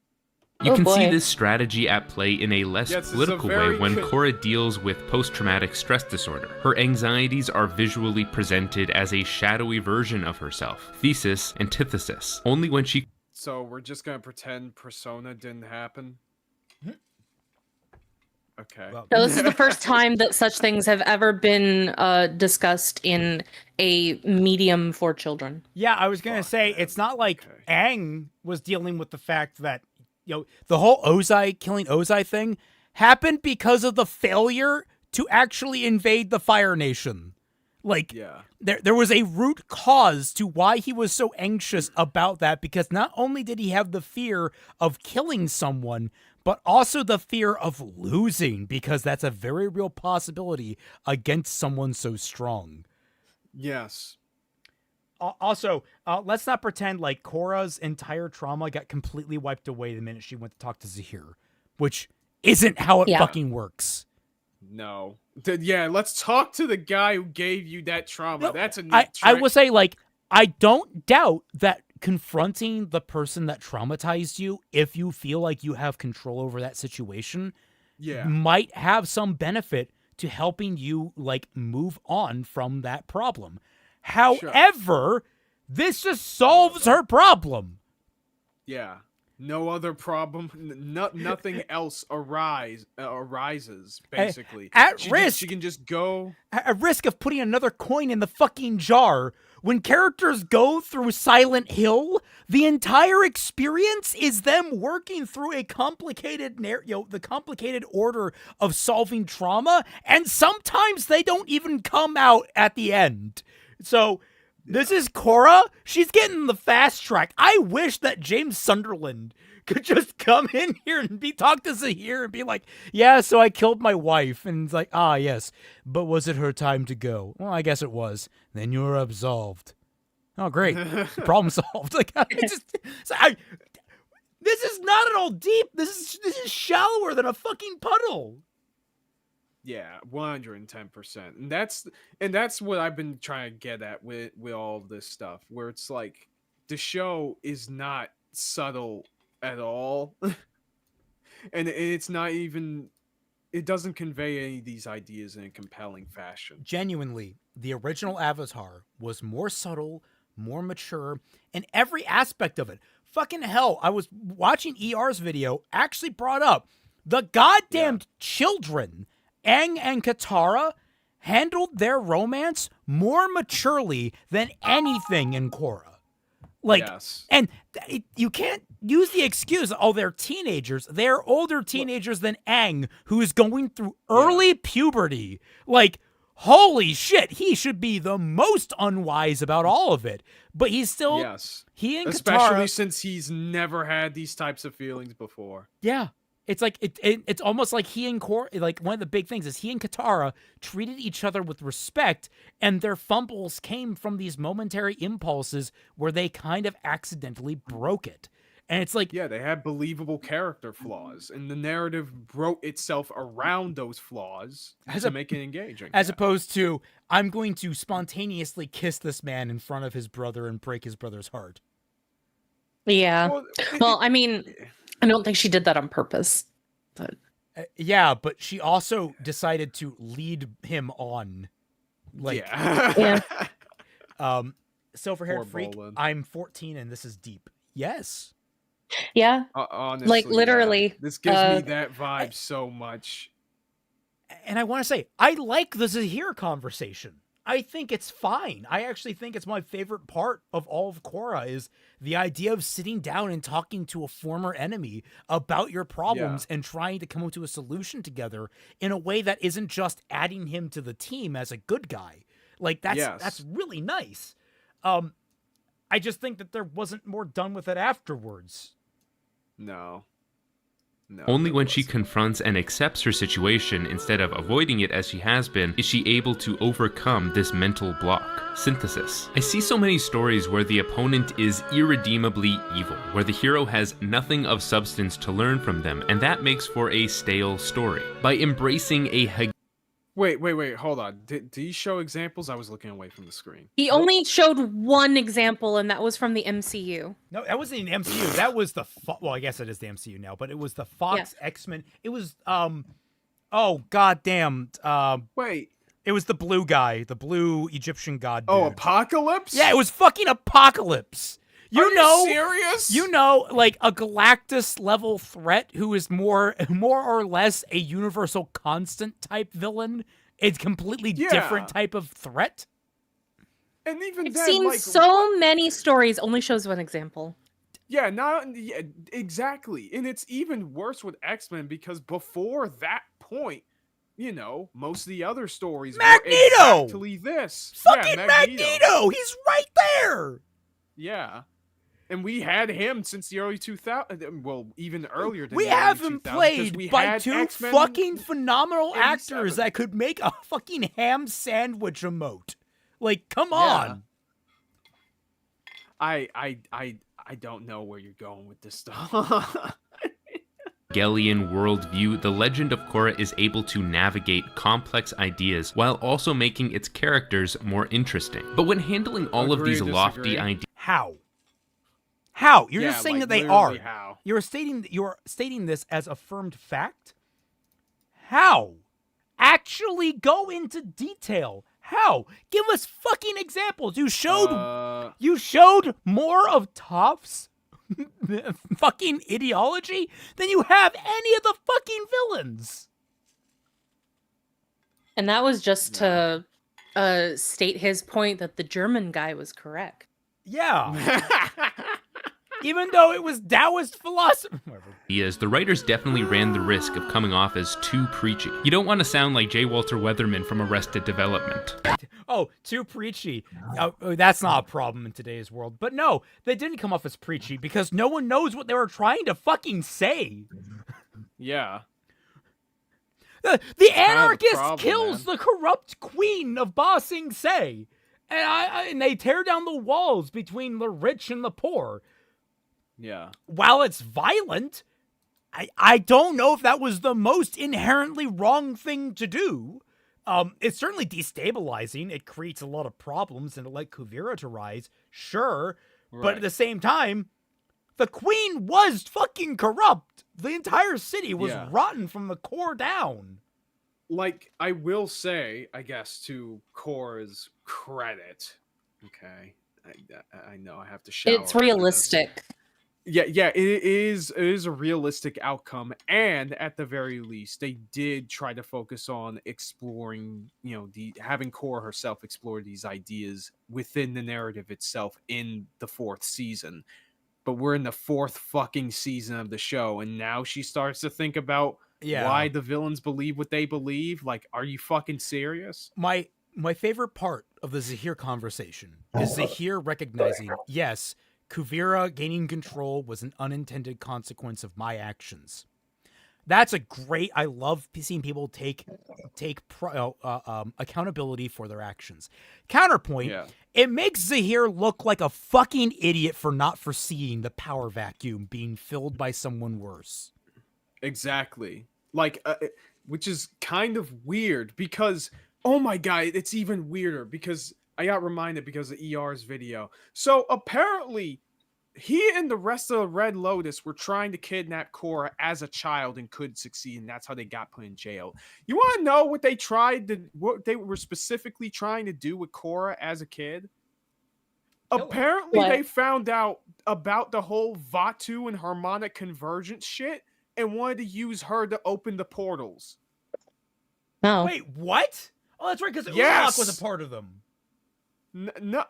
You Oh, can see boy. this strategy at play in a less Yes, it's a political way very when good- Korra deals with post-traumatic stress disorder. Her anxieties are visually presented as a shadowy version of herself. Thesis, antithesis. Only when she So we're just gonna pretend Persona didn't happen. Okay. Well, So this is the first time that such things have ever been discussed in a medium for children. Yeah, I was gonna Fuck, say man. it's not like Okay. Aang was dealing with the fact that the whole killing Ozai thing happened because of the failure to actually invade the Fire Nation. Like Yeah. there was a root cause to why he was so anxious about that, because not only did he have the fear of killing someone, but also the fear of losing, because that's a very real possibility against someone so strong. Yes. Also, let's not pretend like Korra's entire trauma got completely wiped away the minute she went to talk to Zahir, which isn't how it Yeah. fucking works. No. Yeah, let's talk to the guy who gave you that trauma. No, That's a neat I trick. will say, like, I don't doubt that confronting the person that traumatized you, if you feel like you have control over that situation, Yeah. might have some benefit to helping you, like, move on from that problem. However, this just solves her problem. Yeah. No other problem. Nothing else arises. Basically, she can just go. At risk of putting another coin in the fucking jar, when characters go through Silent Hill, the entire experience is them working through a complicated the complicated order of solving trauma, and sometimes they don't even come out at the end. So this is Korra. She's getting the fast track. I wish that James Sunderland could just come in here and talk to Zahir and be like, yeah, so I killed my wife. And it's like, ah, yes, but was it her time to go? Well, I guess it was. Then you're absolved. Oh, great. Problem solved. Like, this is not at all deep. This is shallower than a fucking puddle. Yeah, 110%. And that's what I've been trying to get at with all of this stuff, where it's like the show is not subtle at all. And it's not even, it doesn't convey any of these ideas in a compelling fashion. Genuinely, the original Avatar was more subtle, more mature, in every aspect of it. Fucking hell, I was watching ER's video, actually brought up the goddamn children. Aang and Katara handled their romance more maturely than anything in Korra. Like, Yes. and you can't use the excuse, oh, they're teenagers. They're older teenagers than Aang, who is going through early puberty. Like, holy shit, he should be the most unwise about all of it. But he's still, Yes. he and Especially Katara, since he's never had these types of feelings before. yeah. It's like it's almost like he and Korra, like one of the big things is he and Katara treated each other with respect, and their fumbles came from these momentary impulses where they kind of accidentally broke it. And it's like, Yeah, they had believable character flaws, and the narrative wrote itself around those flaws to make it engaging. as opposed to, I'm going to spontaneously kiss this man in front of his brother and break his brother's heart. Yeah. Well, Well, I mean, I don't think she did that on purpose. But Yeah, but she also decided to lead him on. Like, yeah. Silver-haired Poor freak, Bolin. I'm 14 and this is deep. Yes. yeah, Honestly, Like, yeah. literally, This gives me that vibe so much. And I want to say, I like the Zahir conversation. I think it's fine. I actually think it's my favorite part of all of Korra is the idea of sitting down and talking to a former enemy about your problems and trying to come up to a solution together in a way that isn't just adding him to the team as a good guy. Like, that's really nice. I just think that there wasn't more done with it afterwards. No. Only there when she wasn't. confronts and accepts her situation instead of avoiding it as she has been is she able to overcome this mental block. Synthesis. I see so many stories where the opponent is irredeemably evil, where the hero has nothing of substance to learn from them, and that makes for a stale story. By embracing a Wait, hold on. Did he show examples? I was looking away from the screen. He only showed one example, and that was from the MCU. No, that wasn't the MCU. That was the well, I guess it is the MCU now, but it was the Fox X-Men. It was oh goddamn Wait. It was the blue guy, the blue Egyptian god dude. Oh, Apocalypse? Yeah, it was fucking Apocalypse. Are you serious? You know, like a Galactus level threat who is more or less a universal constant type villain. It's completely different type of threat. And even I've then, seen like, so many stories. Only shows one example. Yeah, exactly. And it's even worse with X-Men because before that point, you know, most of the other stories Magneto! were exactly this. Fucking Magneto! He's right there! Yeah. And we had him since the early 2000s. Well, even earlier than we the have early him 2000s, played by two X-Men fucking phenomenal 87. actors that could make a fucking ham sandwich emote. Like, come on. I don't know where you're going with this stuff. Hegelian worldview, the Legend of Korra is able to navigate complex ideas while also making its characters more interesting. But when handling all of these lofty ideas... How? How? You're just saying like, that they are. How? You're stating this as affirmed fact? How? Actually go into detail. How? Give us fucking examples. You showed more of Toph's fucking ideology than you have any of the fucking villains. And that was just to state his point that the German guy was correct. Yeah. Even though it was Taoist philosophy. Yes, the writers definitely ran the risk of coming off as too preachy. You don't want to sound like J. Walter Weatherman from Arrested Development. Oh, too preachy. That's not a problem in today's world. But no, they didn't come off as preachy because no one knows what they were trying to fucking say. Yeah. The anarchist kills the corrupt queen of Ba Sing Se. And they tear down the walls between the rich and the poor. Yeah. While it's violent, I don't know if that was the most inherently wrong thing to do. It's certainly destabilizing. It creates a lot of problems and it led Kuvira to rise. Sure. Right. But at the same time, the queen was fucking corrupt. The entire city was rotten from the core down. Like, I will say, I guess, to Korra's credit, okay, I know I have to shout. It's realistic. Yeah, it is a realistic outcome, and at the very least, they did try to focus on exploring, you know, having Korra herself explore these ideas within the narrative itself in the 4th season. But we're in the 4th fucking season of the show, and now she starts to think about why the villains believe what they believe. Like, are you fucking serious? My favorite part of the Zahir conversation is Zahir recognizing, yes, Kuvira gaining control was an unintended consequence of my actions. That's a great. I love seeing people take accountability for their actions. Counterpoint: it makes Zahir look like a fucking idiot for not foreseeing the power vacuum being filled by someone worse. Exactly. Like, which is kind of weird because, oh my god, it's even weirder because I got reminded because of ER's video. So apparently, he and the rest of the Red Lotus were trying to kidnap Korra as a child and could succeed, and that's how they got put in jail. You want to know what what they were specifically trying to do with Korra as a kid? Apparently, they found out about the whole Vatu and harmonic convergence shit and wanted to use her to open the portals. No. Wait, what? Oh, that's right, because Unalaq was a part of them. No,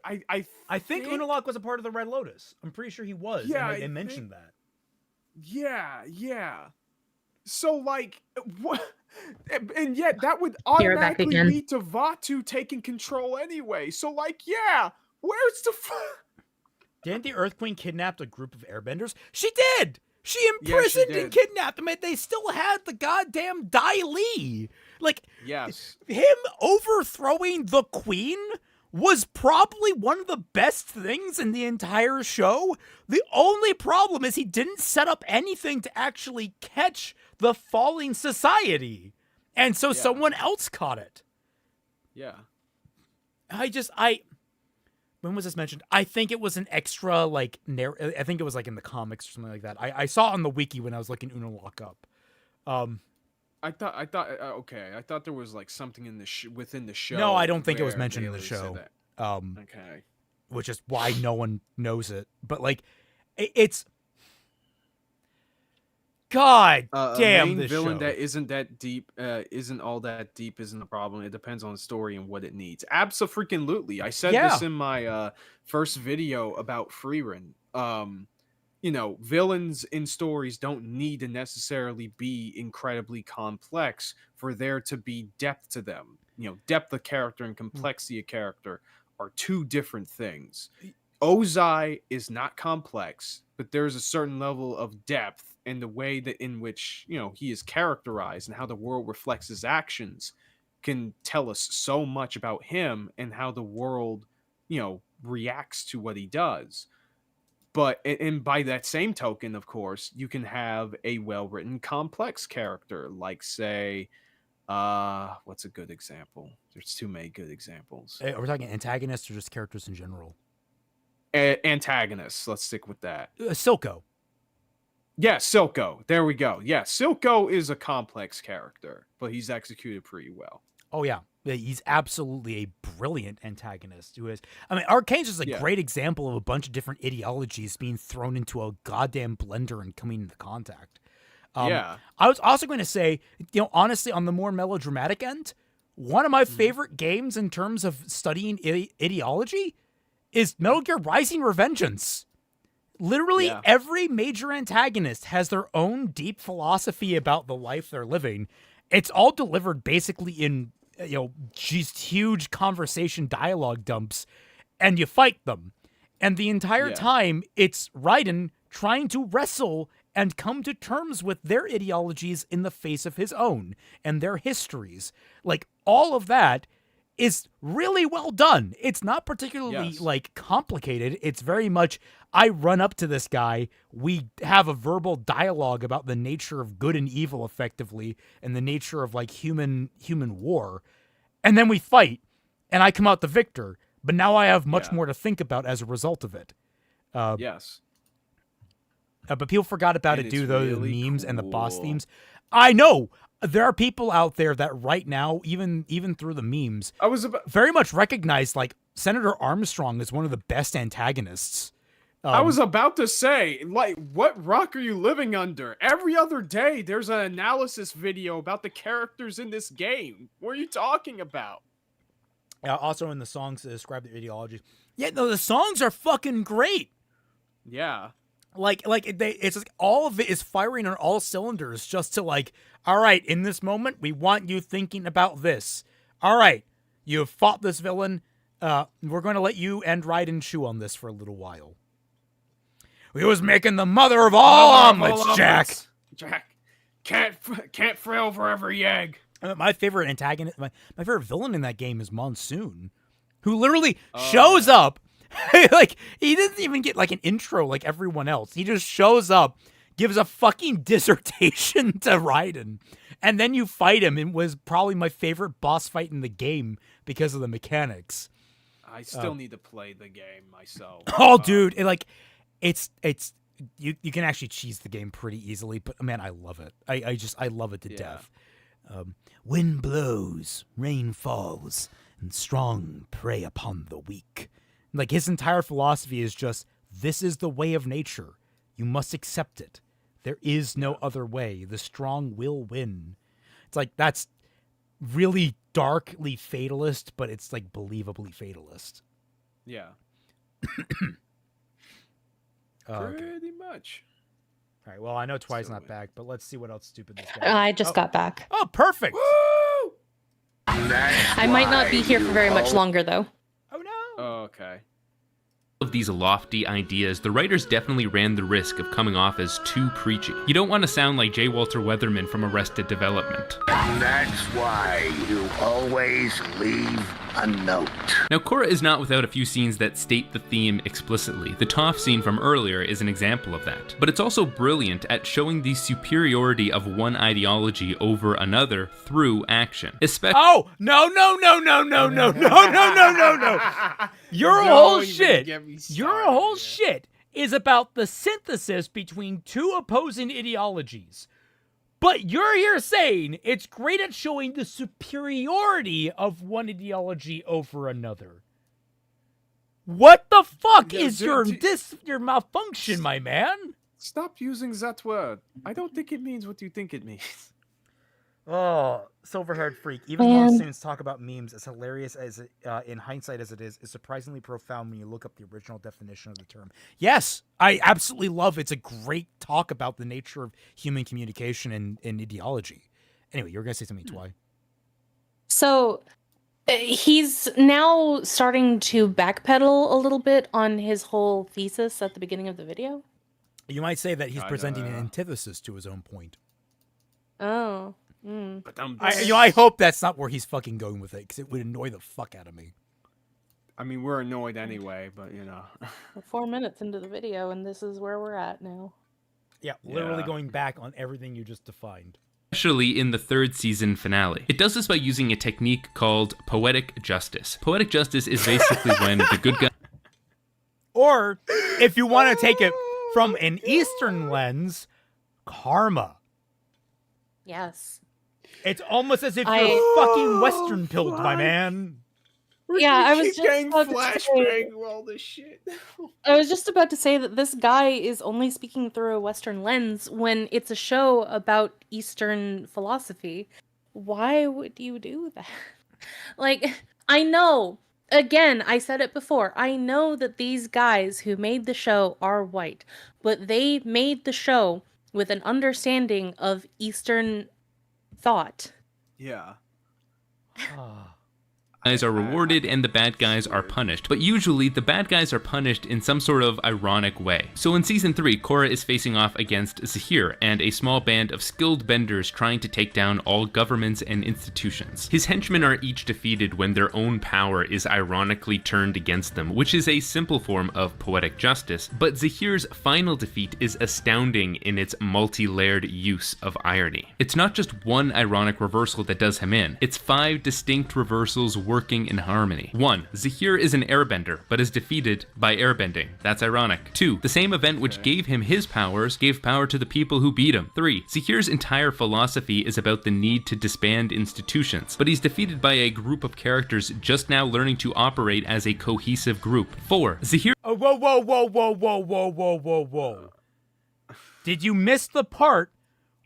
I think Unalaq was a part of the Red Lotus. I'm pretty sure he was. Yeah, they mentioned that. Yeah. So, like, what? And yet that would automatically lead to Vatu taking control anyway. So, like, where's the Didn't the Earth Queen kidnap a group of airbenders? She did! She imprisoned and kidnapped them, and they still had the goddamn Dai Li. Like, him overthrowing the queen was probably one of the best things in the entire show. The only problem is he didn't set up anything to actually catch the falling society. And so Yeah. someone else caught it. Yeah. When was this mentioned? I think it was an extra, like, I think it was, like, in the comics or something like that. I saw it on the wiki when I was looking Uno Lock up. I thought there was like something in the within the show. No, I don't think it was where mentioned they in the already said show. that. Okay. Which is why no one knows it. But, like, it's... God damn, a main this villain show. that isn't that deep, isn't all that deep, isn't a problem. It depends on the story and what it needs. Absolutely. I said this in my first video about Freerin. You know, villains in stories don't need to necessarily be incredibly complex for there to be depth to them. You know, depth of character and complexity of character are two different things. Ozai is not complex, but there's a certain level of depth in the way that in which, you know, he is characterized and how the world reflects his actions can tell us so much about him and how the world, you know, reacts to what he does. But, and by that same token, of course, you can have a well-written complex character, like, say, what's a good example? There's too many good examples. Are we talking antagonists or just characters in general? Antagonists. Let's stick with that. Silco. Yeah, Silco. There we go. Yeah, Silco is a complex character, but he's executed pretty well. Oh, yeah. He's absolutely a brilliant antagonist. Arcane's is a great example of a bunch of different ideologies being thrown into a goddamn blender and coming into contact. I was also going to say, you know, honestly, on the more melodramatic end, one of my favorite games in terms of studying ideology is Metal Gear Rising: Revengeance. Literally every major antagonist has their own deep philosophy about the life they're living. It's all delivered basically in, you know, just huge conversation dialogue dumps, and you fight them. And the entire time, it's Raiden trying to wrestle and come to terms with their ideologies in the face of his own and their histories. Like, all of that is really well done. It's not particularly, like, complicated. It's very much, I run up to this guy, we have a verbal dialogue about the nature of good and evil, effectively, and the nature of, like, human war, and then we fight, and I come out the victor, but now I have much more to think about as a result of it. But people forgot about it due to those memes and the boss themes. I know! There are people out there that right now, even through the memes, very much recognize, like, Senator Armstrong is one of the best antagonists. I was about to say, like, what rock are you living under? Every other day, there's an analysis video about the characters in this game. What are you talking about? Also in the songs that describe their ideologies. Yeah, no, the songs are fucking great. Yeah. It's like all of it is firing on all cylinders just to, like, all right, in this moment, we want you thinking about this. All right, you have fought this villain. We're going to let you and Raiden chew on this for a little while. We was making the mother of all omelets, Jack. Jack, can't frail for every egg. My favorite antagonist, my favorite villain in that game is Monsoon, who literally shows up. Like, he doesn't even get, like, an intro like everyone else. He just shows up, gives a fucking dissertation to Raiden, and then you fight him. It was probably my favorite boss fight in the game because of the mechanics. I still need to play the game myself. Oh, dude, it's you can actually cheese the game pretty easily, but man, I love it. I love it to death. Wind blows, rain falls, and strong prey upon the weak. Like, his entire philosophy is just, this is the way of nature. You must accept it. There is no other way. The strong will win. It's like, that's really darkly fatalist, but it's, like, believably fatalist. Yeah. Okay. Pretty much. All right, well, I know Twi's not back, but let's see what else stupid this guy I just got back. Oh, perfect. Woo! I might not be here for very much longer, though. Oh, no. Oh, okay. of these lofty ideas, the writers definitely ran the risk of coming off as too preachy. You don't want to sound like J. Walter Weatherman from Arrested Development. That's why you always leave a note. Now, Korra is not without a few scenes that state the theme explicitly. The Toph scene from earlier is an example of that. But it's also brilliant at showing the superiority of one ideology over another through action. Especially no. Your whole shit is about the synthesis between two opposing ideologies. But you're here saying it's great at showing the superiority of one ideology over another. What the fuck is your malfunction, my man? Stop using that word. I don't think it means what you think it means. Oh, silver-haired freak. Even though students talk about memes, as hilarious as it, in hindsight as it is surprisingly profound when you look up the original definition of the term. Yes, I absolutely love it. It's a great talk about the nature of human communication and ideology. Anyway, you were going to say something, Twy. So he's now starting to backpedal a little bit on his whole thesis at the beginning of the video. You might say that he's presenting an antithesis to his own point. Oh. But I hope that's not where he's fucking going with it, because it would annoy the fuck out of me. I mean, we're annoyed anyway, but We're 4 minutes into the video, and this is where we're at now. Yeah, literally going back on everything you just defined. Especially in the third season finale. It does this by using a technique called poetic justice. Poetic justice is basically when the good guy... Or, if you want to take it from an Eastern lens, karma. Yes. It's almost as if you're fucking Western pilled, my man. I was just getting about to flashbang all this shit. I was just about to say that this guy is only speaking through a Western lens when it's a show about Eastern philosophy. Why would you do that? Like, I know, again, I said it before, I know that these guys who made the show are white, but they made the show with an understanding of Eastern thought. Yeah. Guys are rewarded and the bad guys are punished, but usually the bad guys are punished in some sort of ironic way. So in season 3, Korra is facing off against Zahir and a small band of skilled benders trying to take down all governments and institutions. His henchmen are each defeated when their own power is ironically turned against them, which is a simple form of poetic justice, but Zahir's final defeat is astounding in its multi-layered use of irony. It's not just one ironic reversal that does him in, it's 5 distinct reversals working in harmony. 1. Zahir is an airbender, but is defeated by airbending. That's ironic. 2. The same event which gave him his powers gave power to the people who beat him. 3. Zahir's entire philosophy is about the need to disband institutions, but he's defeated by a group of characters just now learning to operate as a cohesive group. 4. Zahir... Oh, whoa. Did you miss the part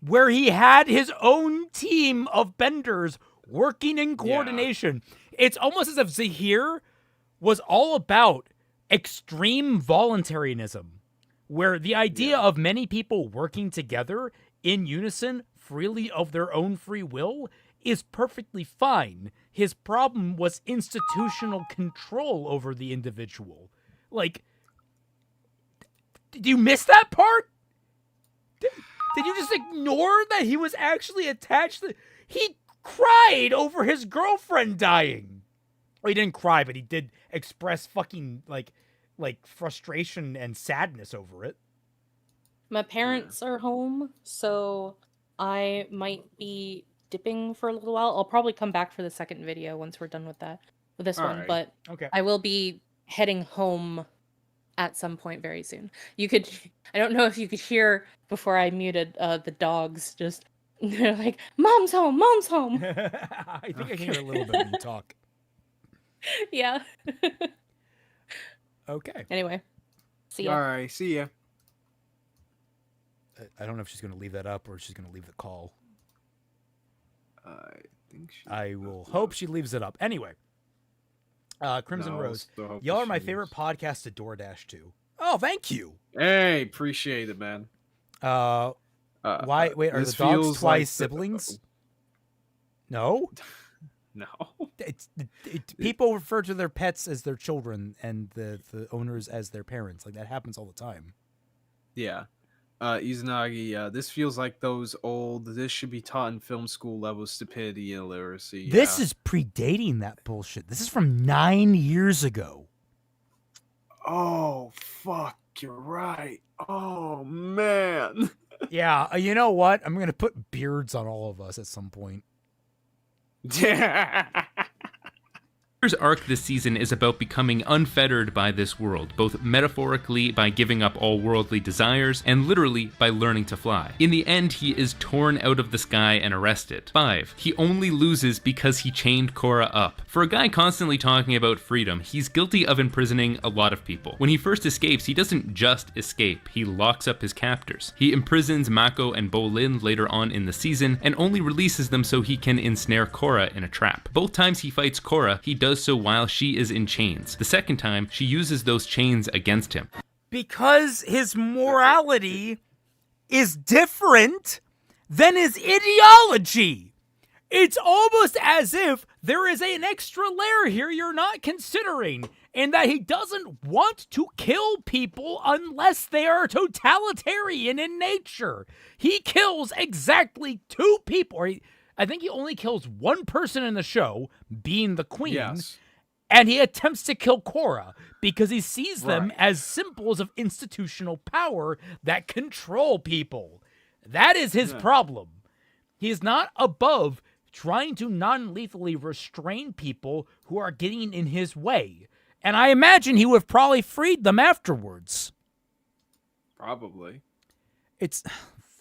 where he had his own team of benders working in coordination? Yeah. It's almost as if Zahir was all about extreme voluntarism, where the idea of many people working together in unison freely of their own free will is perfectly fine. His problem was institutional control over the individual. Like, did you miss that part? Did you just ignore that he was actually attached to... He cried over his girlfriend dying. Well, he didn't cry, but he did express fucking, like frustration and sadness over it. My parents are home, so I might be dipping for a little while. I'll probably come back for the second video once we're done with this one, but okay. I will be heading home at some point very soon. I don't know if you could hear before I muted the dogs just... They're like, Mom's home! Mom's home! I think I can hear a little bit when you talk. Yeah. Okay. Anyway. See ya. Alright, see ya. I don't know if she's going to leave that up or she's going to leave the call. I think she... I will hope she leaves it up. Anyway. Crimson Rose. Y'all are my favorite podcast to DoorDash to. Oh, thank you. Hey, appreciate it, man. Why? Wait, are the dogs Twice siblings? No? No. People refer to their pets as their children and the owners as their parents. Like, that happens all the time. Yeah. Izanagi, this feels like those old, this should be taught in film school level stupidity and illiteracy. This is predating that bullshit. This is from 9 years ago. Oh, fuck, you're right. Oh, man. Yeah, you know what? I'm going to put beards on all of us at some point. Korra's arc this season is about becoming unfettered by this world, both metaphorically by giving up all worldly desires, and literally by learning to fly. In the end, he is torn out of the sky and arrested. 5. He only loses because he chained Korra up. For a guy constantly talking about freedom, he's guilty of imprisoning a lot of people. When he first escapes, he doesn't just escape, he locks up his captors. He imprisons Mako and Bolin later on in the season, and only releases them so he can ensnare Korra in a trap. Both times he fights Korra, he does so while she is in chains. The second time, she uses those chains against him. Because his morality is different than his ideology. It's almost as if there is an extra layer here you're not considering, and that he doesn't want to kill people unless they are totalitarian in nature. He kills exactly 2 people. I think he only kills 1 person in the show, being the queen. Yes. And he attempts to kill Korra because he sees them as symbols of institutional power that control people. That is his problem. He is not above trying to non-lethally restrain people who are getting in his way. And I imagine he would have probably freed them afterwards. Probably. It's...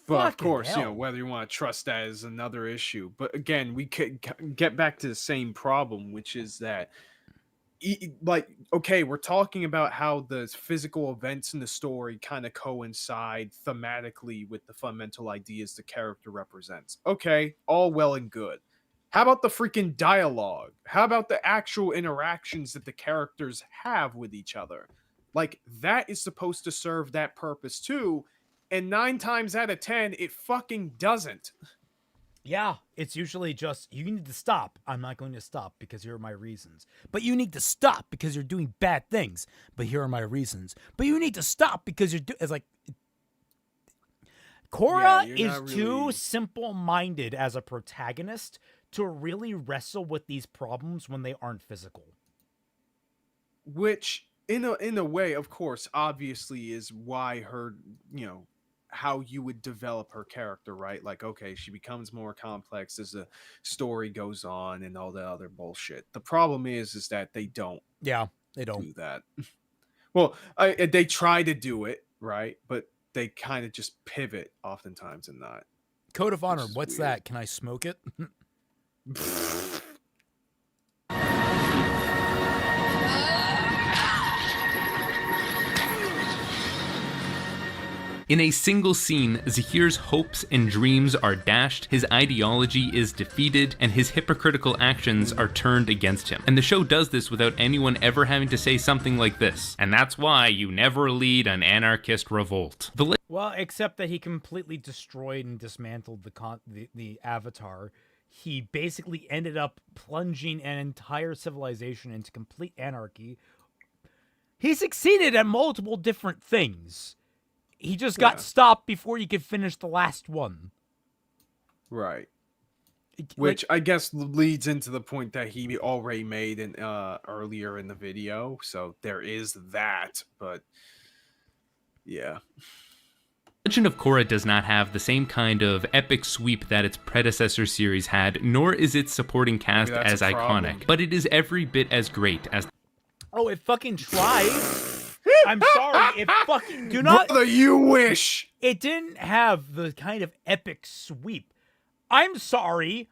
But of course, hell. whether you want to trust that is another issue. But again, we could get back to the same problem, which is that, okay, we're talking about how the physical events in the story kind of coincide thematically with the fundamental ideas the character represents. Okay, all well and good. How about the freaking dialogue? How about the actual interactions that the characters have with each other? Like, that is supposed to serve that purpose too. And 9 times out of 10, it fucking doesn't. Yeah, it's usually just, you need to stop. I'm not going to stop because here are my reasons. But you need to stop because you're doing bad things. But here are my reasons. But you need to stop because you're doing... It's like... Korra is too simple-minded as a protagonist to really wrestle with these problems when they aren't physical. Which, in a way, of course, obviously is why her, how you would develop her character, right? Like, okay, she becomes more complex as the story goes on and all the other bullshit. The problem is that they don't. Yeah, they don't do that. Well, they try to do it, right? But they kind of just pivot oftentimes and not. Code of Honor, what's weird. That? Can I smoke it? In a single scene, Zahir's hopes and dreams are dashed, his ideology is defeated, and his hypocritical actions are turned against him. And the show does this without anyone ever having to say something like this. And that's why you never lead an anarchist revolt. Well, except that he completely destroyed and dismantled the Avatar. He basically ended up plunging an entire civilization into complete anarchy. He succeeded at multiple different things. He just got stopped before you could finish the last one. Right. Which I guess leads into the point that he already made earlier in the video. So there is that, but yeah. Legend of Korra does not have the same kind of epic sweep that its predecessor series had, nor is its supporting cast as iconic, but it is every bit as great as... Oh, it fucking tried. I'm sorry, it fucking... Do not... Brother, you wish! It didn't have the kind of epic sweep. I'm sorry.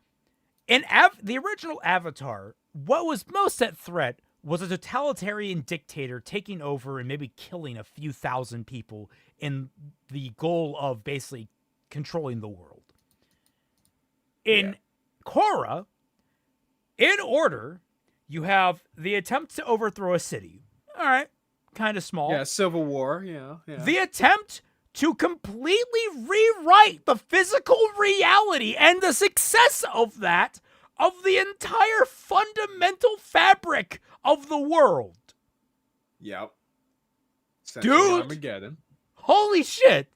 In the original Avatar, what was most at threat was a totalitarian dictator taking over and maybe killing a few thousand people in the goal of basically controlling the world. In Korra, in order, you have the attempt to overthrow a city. All right, kind of small. Yeah, civil war, yeah. The attempt to completely rewrite the physical reality and the success of that of the entire fundamental fabric of the world. Yep. Dude! Armageddon. Holy shit!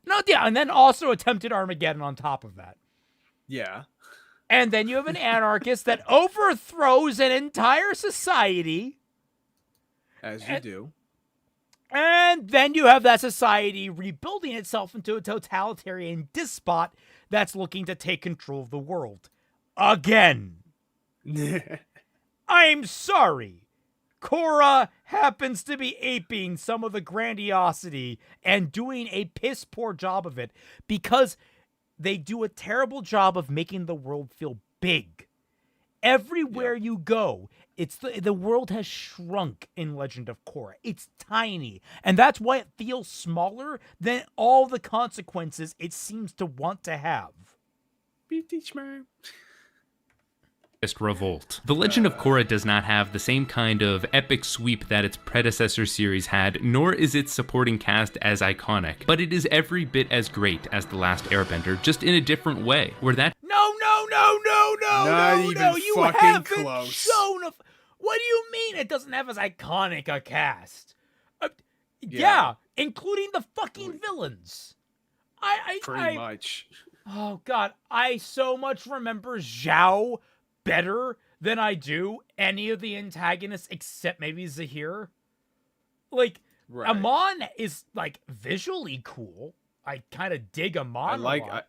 No, yeah, and then also attempted Armageddon on top of that. Yeah. And then you have an anarchist that overthrows an entire society. As you do. And then you have that society rebuilding itself into a totalitarian despot that's looking to take control of the world. Again. I'm sorry. Korra happens to be aping some of the grandiosity and doing a piss poor job of it because they do a terrible job of making the world feel big. Everywhere you go, it's the world has shrunk in Legend of Korra. It's tiny, and that's why it feels smaller than all the consequences it seems to want to have. Revolt. The Legend of Korra does not have the same kind of epic sweep that its predecessor series had, nor is its supporting cast as iconic, but it is every bit as great as The Last Airbender, just in a different way, where that No, you fucking haven't close. shown a... What do you mean it doesn't have as iconic a cast? Yeah, including the fucking villains. Pretty much. Oh god, I so much remember Zhao better than I do any of the antagonists except maybe Zahir. Like, Right. Amon is, like, visually cool. I kind of dig Amon a lot.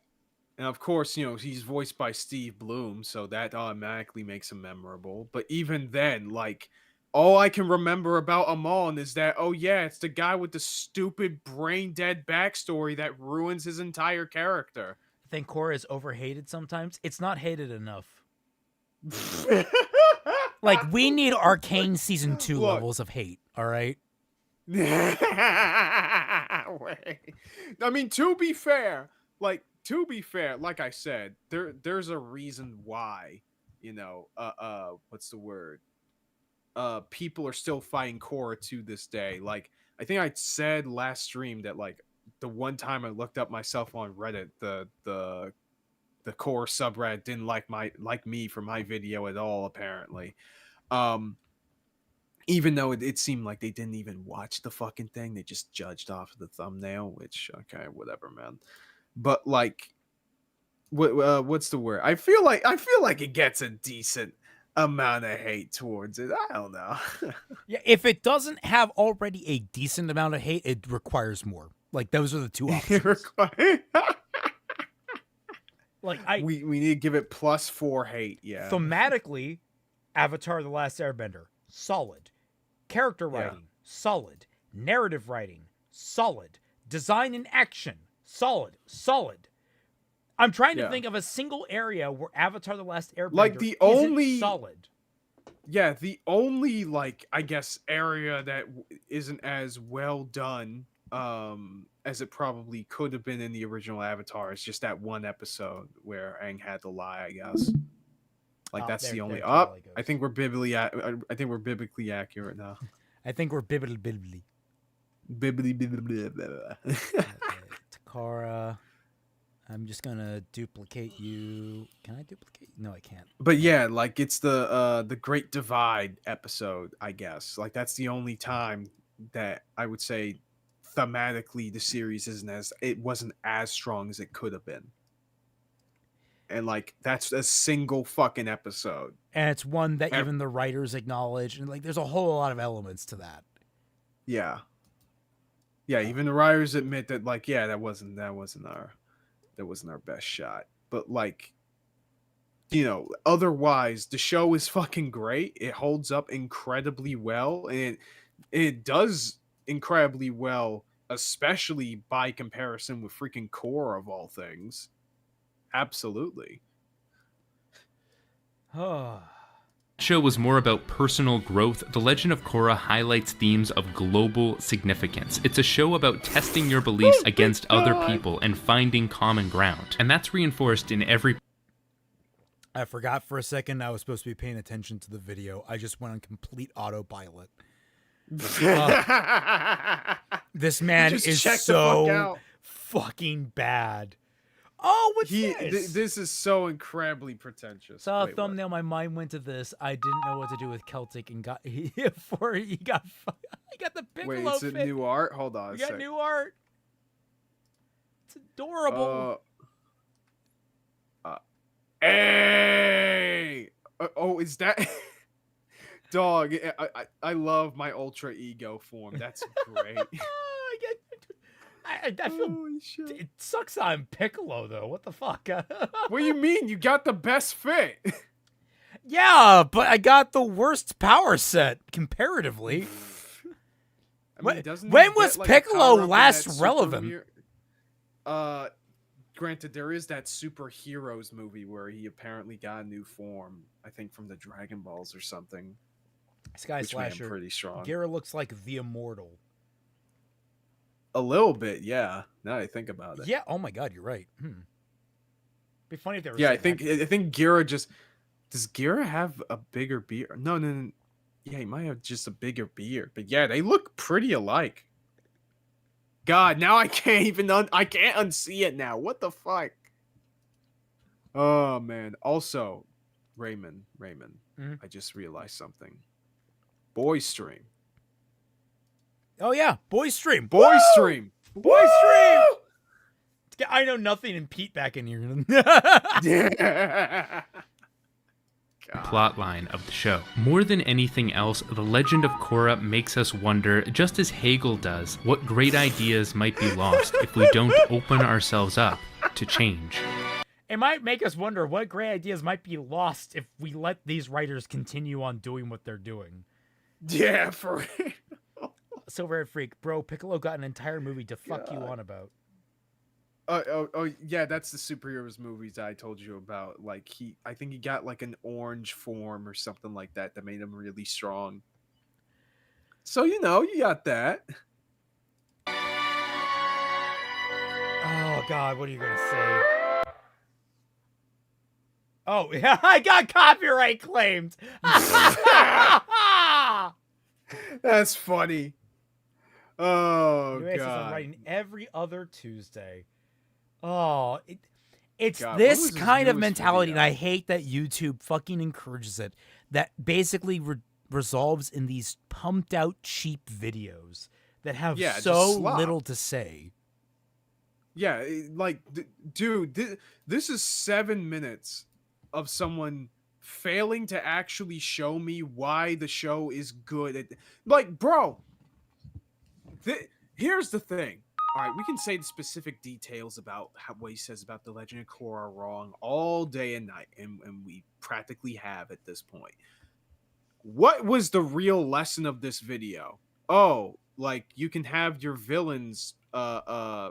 And of course, he's voiced by Steve Bloom, so that automatically makes him memorable. But even then, like, all I can remember about Amon is that, oh yeah, it's the guy with the stupid brain-dead backstory that ruins his entire character. I think Korra is overhated sometimes. It's not hated enough. Like, we need Arcane Season 2 levels of hate, all right? I mean, to be fair, like I said, there's a reason why, what's the word? People are still fighting Korra to this day. Like, I think I said last stream that, like, the one time I looked up myself on Reddit, the Korra subreddit didn't like me for my video at all, apparently. Even though it seemed like they didn't even watch the fucking thing, they just judged off of the thumbnail, which, okay, whatever, man. But, like, what's the word? I feel like it gets a decent amount of hate towards it. I don't know. Yeah, if it doesn't have already a decent amount of hate, it requires more. Like, those are the two options. Like, we need to give it +4 hate. Yeah. Thematically, Avatar: The Last Airbender, solid. Character writing, solid. Narrative writing, solid. Design and action, solid. I'm trying to think of a single area where Avatar: The Last Airbender isn't solid. Yeah, the only, like, I guess, area that isn't as well done as it probably could have been in the original Avatar is just that one episode where Aang had to lie, I guess. Like, that's the only... I think we're biblically accurate now. I think we're biblically. Takara... I'm just gonna duplicate you. Can I duplicate? No, I can't. But yeah, like, it's the Great Divide episode, I guess. Like, that's the only time that I would say thematically the series wasn't as strong as it could have been. And, like, that's a single fucking episode. And it's one that even the writers acknowledge, and, like, there's a whole lot of elements to that. Yeah. Yeah, even the writers admit that, like, yeah, that wasn't our best shot. But, like, otherwise the show is fucking great. It holds up incredibly well, and it does incredibly well, especially by comparison with freaking Korra of all things. Absolutely. show was more about personal growth, The Legend of Korra highlights themes of global significance. It's a show about testing your beliefs against other people and finding common ground. And that's reinforced in every... I forgot for a second I was supposed to be paying attention to the video. I just went on complete autopilot. This man is so fucking bad. Oh, what's this? This is so incredibly pretentious. Saw a Wait, what? thumbnail. My mind went to this. I didn't know what to do with Celtic and got I got the Piccolo Wait, it's a fit. new art? Hold on We a got sec. new art. It's adorable. Hey! Oh, is that... Dog, I love my ultra ego form. That's great. I feel Holy shit. it sucks I'm Piccolo though. What the fuck? What do you mean? You got the best fit. Yeah, but I got the worst power set comparatively. I mean, doesn't when he was get, like, a Piccolo power-up in last that relevant? Granted, there is that superheroes movie where he apparently got a new form. I think from the Dragon Balls or something. Sky Which made him Slasher. pretty strong. Gara looks like the Immortal. A little bit, yeah. Now that I think about it. Yeah. Oh my God, you're right. Be funny if they were. Yeah, I saying think Gira just... Does Gira have a bigger beard? No. Yeah, he might have just a bigger beard. But yeah, they look pretty alike. God, now I can't even I can't unsee it now. What the fuck? Oh man. Also, Raymond, I just realized something. Boy stream. Oh yeah, Boys Stream. Boy stream. Boy Stream. I know nothing and Pete back in here. Yeah. Plotline of the show. More than anything else, The Legend of Korra makes us wonder, just as Hegel does, what great ideas might be lost if we don't open ourselves up to change. It might make us wonder what great ideas might be lost if we let these writers continue on doing what they're doing. Yeah, for real. Silverhead Freak, bro, Piccolo got an entire movie to fuck you on about. Oh, yeah, that's the superheroes movies I told you about. Like, I think he got like an orange form or something like that made him really strong. So, you got that. Oh, God, what are you going to say? Oh, yeah, I got copyright claimed. That's funny. Oh, New Aces God. I'm writing every other Tuesday. Oh, it's God, what this was his kind of newest mentality, video? and I hate that YouTube fucking encourages it, that basically resolves in these pumped out cheap videos that have just so slop. little to say. Yeah, dude, this is 7 minutes of someone failing to actually show me why the show is good. Like, bro, here's the thing. All right, we can say the specific details about what he says about the Legend of Korra wrong all day and night, and we practically have at this point. What was the real lesson of this video? Oh, like you can have your villains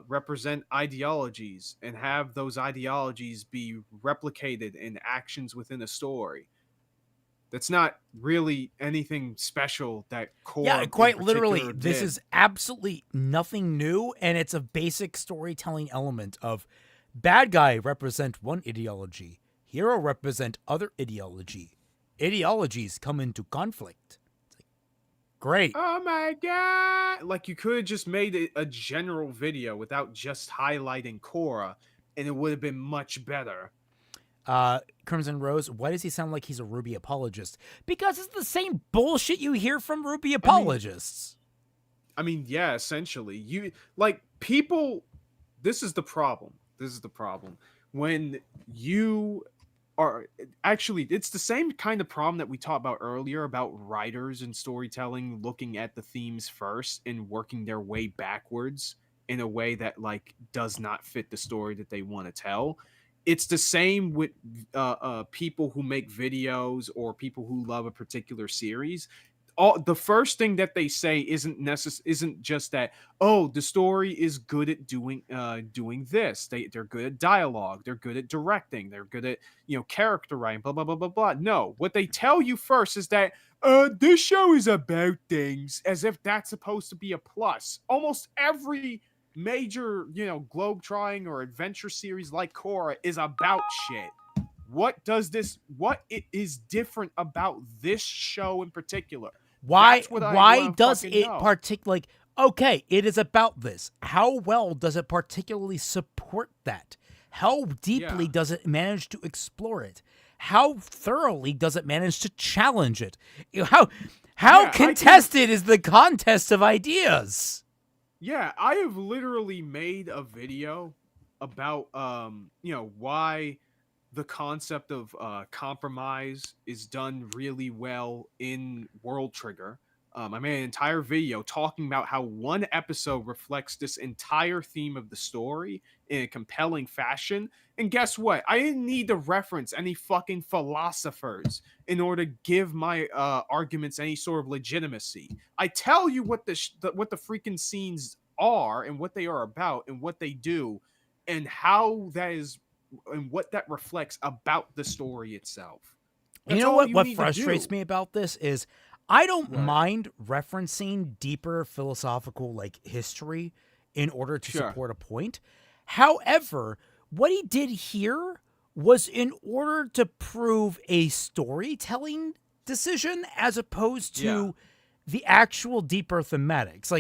represent ideologies and have those ideologies be replicated in actions within a story. That's not really anything special that Korra. Yeah, quite literally, did. this is absolutely nothing new, and it's a basic storytelling element of bad guy represent one ideology, hero represent other ideology. Ideologies come into conflict. It's like, great. Oh my god! Like you could have just made a general video without just highlighting Korra, and it would have been much better. Crimson Rose, why does he sound like he's a Ruby apologist? Because it's the same bullshit you hear from Ruby apologists. I mean, yeah, essentially. People, this is the problem. When you are actually, it's the same kind of problem that we talked about earlier about writers and storytelling looking at the themes first and working their way backwards in a way that does not fit the story that they want to tell. It's the same with people who make videos or people who love a particular series. The first thing that they say isn't just that, oh, the story is good at doing this. They're good at dialogue. They're good at directing. They're good at character writing. Blah blah blah blah blah. No, what they tell you first is that this show is about things, as if that's supposed to be a plus. Almost every major globe-trotting or adventure series like Korra is about shit. What is different about this show in particular? Why does it okay, it is about this. How well does it particularly support that? How deeply does it manage to explore it? How thoroughly does it manage to challenge it? How contested is the contest of ideas? Yeah, I have literally made a video about why the concept of compromise is done really well in World Trigger. I made an entire video talking about how one episode reflects this entire theme of the story in a compelling fashion. And guess what? I didn't need to reference any fucking philosophers in order to give my arguments any sort of legitimacy. I tell you what the freaking scenes are and what they are about and what they do and how that is and what that reflects about the story itself. That's you know all what need frustrates to do. me about this is I don't mind referencing deeper philosophical history in order to support a point. However, what he did here was in order to prove a storytelling decision as opposed to the actual deeper thematics.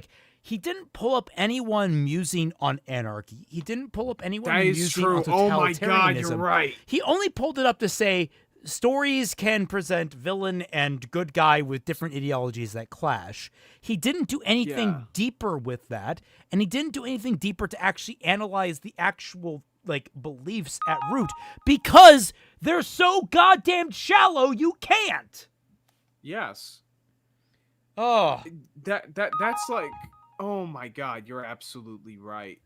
He didn't pull up anyone musing on anarchy. He didn't pull up anyone musing on totalitarianism. Oh my god, you're right. He only pulled it up to say stories can present villain and good guy with different ideologies that clash. He didn't do anything deeper with that, and he didn't do anything deeper to actually analyze the actual beliefs at root because they're so goddamn shallow you can't. Yes. Oh. That's oh my god, you're absolutely right.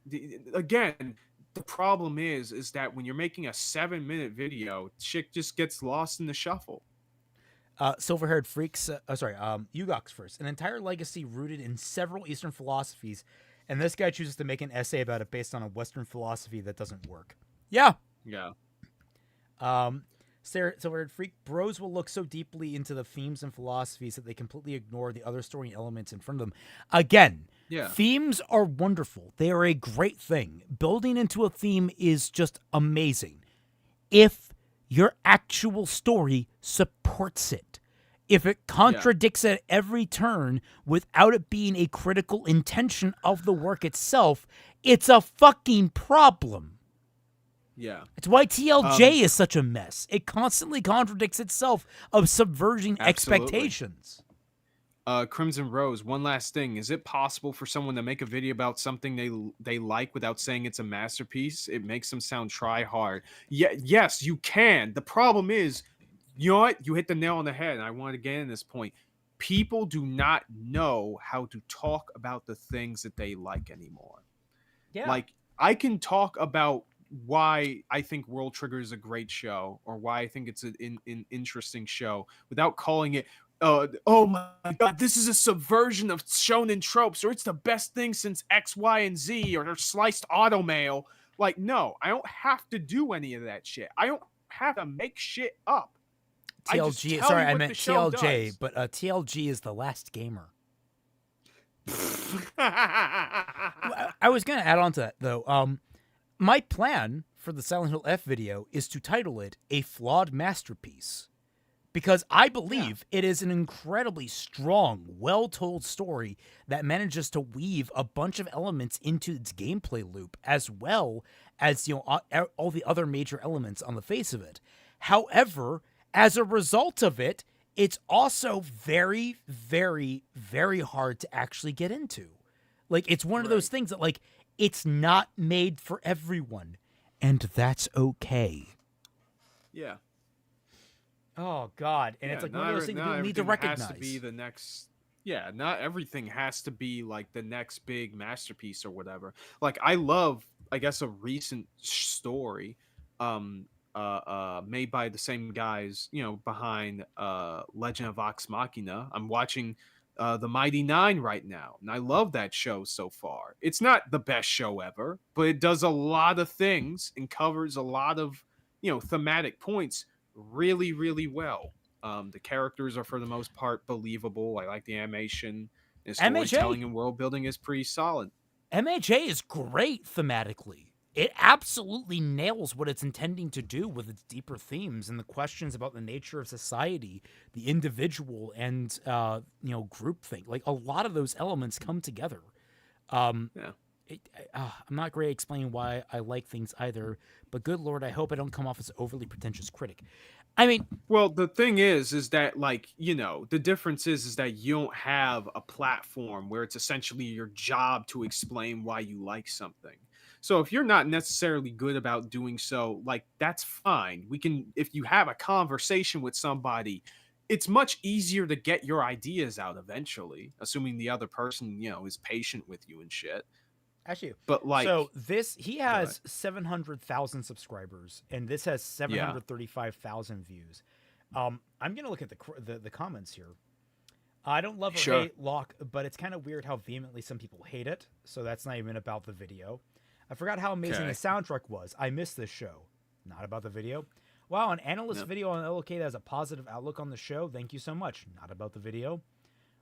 Again, the problem is that when you're making a 7-minute video, shit just gets lost in the shuffle. Silver-haired freaks. Ugox first. An entire legacy rooted in several Eastern philosophies, and this guy chooses to make an essay about it based on a Western philosophy that doesn't work. Yeah. Silver-haired freak. Bros will look so deeply into the themes and philosophies that they completely ignore the other story elements in front of them. Again. Themes are wonderful. They are a great thing. Building into a theme is just amazing. If your actual story supports it. If it contradicts it at every turn without it being a critical intention of the work itself, it's a fucking problem. Yeah. It's why TLJ is such a mess. It constantly contradicts itself of subverting expectations. Crimson Rose, one last thing. Is it possible for someone to make a video about something they like without saying it's a masterpiece? It makes them sound try hard. Yes, you can. The problem is, you know what? You hit the nail on the head, and I want to get in this point. People do not know how to talk about the things that they like anymore. Yeah. I can talk about why I think World Trigger is a great show or why I think it's an interesting show without calling it oh my god, this is a subversion of shonen tropes, or it's the best thing since X, Y, and Z, or sliced automail. No, I don't have to do any of that shit. I don't have to make shit up. TLG, sorry, I meant TLJ, but TLG is the last gamer. I was going to add on to that, though. My plan for the Silent Hill F video is to title it A Flawed Masterpiece. Because I believe it is an incredibly strong, well-told story that manages to weave a bunch of elements into its gameplay loop, as well as all the other major elements on the face of it. However, as a result of it, it's also very, very, very hard to actually get into. It's one of those things that it's not made for everyone, and that's okay. Yeah. Oh God! And it's one of those things you need to recognize. Has to be the next. Yeah, not everything has to be the next big masterpiece or whatever. I love, I guess, a recent story, made by the same guys, behind Legend of Vox Machina. I'm watching The Mighty Nine right now, and I love that show so far. It's not the best show ever, but it does a lot of things and covers a lot of thematic points really, really well. The characters are for the most part believable. I like the animation. The storytelling and world building is pretty solid. MHA is great thematically. It absolutely nails what it's intending to do with its deeper themes and the questions about the nature of society, the individual, and groupthink. A lot of those elements come together. I'm not great at explaining why I like things either, but good Lord, I hope I don't come off as an overly pretentious critic. I mean, well, the thing is that, like, the difference is that you don't have a platform where it's essentially your job to explain why you like something. So if you're not necessarily good about doing so, like, that's fine. If you have a conversation with somebody, it's much easier to get your ideas out eventually, assuming the other person, is patient with you and shit. actually, But like, so he has 700,000 subscribers, and this has 735,000 views. I'm gonna look at the comments here. I don't love or hate Locke, but it's kind of weird how vehemently some people hate it. So that's not even about the video. I forgot how amazing the soundtrack was. I missed this show. Not about the video. Wow, an analyst video on LOK that has a positive outlook on the show. Thank you so much. Not about the video.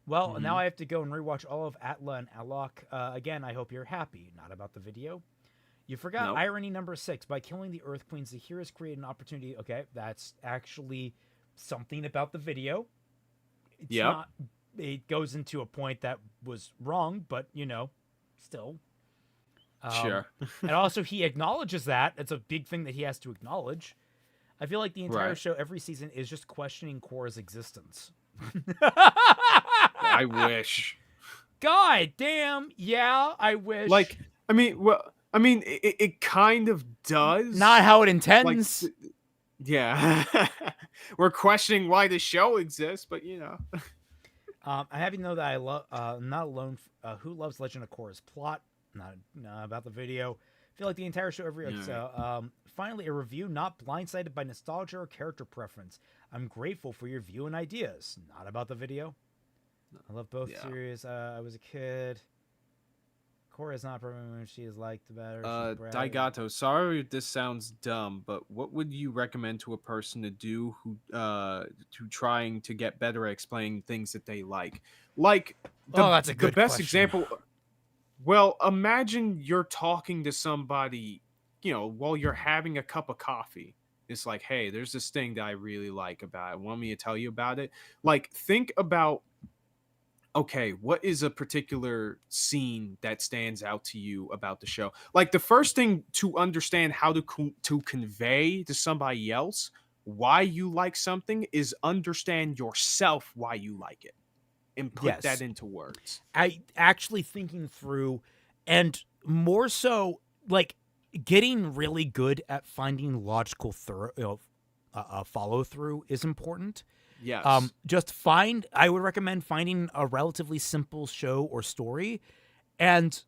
Well, now I have to go and rewatch all of Atla and Alok. Again, I hope you're happy. Not about the video. You forgot irony number 6. By killing the Earth Queens, the heroes create an opportunity. Okay, that's actually something about the video. It's not, it goes into a point that was wrong, but, still. Sure. And also, he acknowledges that. It's a big thing that he has to acknowledge. I feel like the entire show every season is just questioning Korra's existence. I wish. God damn. Yeah, I wish. Like, it kind of does. Not how it intends. Like, yeah. We're questioning why the show exists, but I'm happy to know that I'm not alone. Who loves Legend of Korra's plot? Not about the video. I feel like the entire show every episode. Finally, a review not blindsided by nostalgia or character preference. I'm grateful for your view and ideas. Not about the video. I love both series. I was a kid. Korra is not perfect when she is liked better. Daigato, sorry if this sounds dumb, but what would you recommend to a person to do who trying to get better at explaining things that they like? Like, that's a good the best question. example. Well, imagine you're talking to somebody, while you're having a cup of coffee. It's like, hey, there's this thing that I really like about it. Want me to tell you about it? Like, think about, okay, what is a particular scene that stands out to you about the show? Like, the first thing to understand how to convey to somebody else why you like something is understand yourself why you like it and put that into words. I actually thinking through, and more so, like, getting really good at finding logical follow through is important. Yes. I would recommend finding a relatively simple show or story, and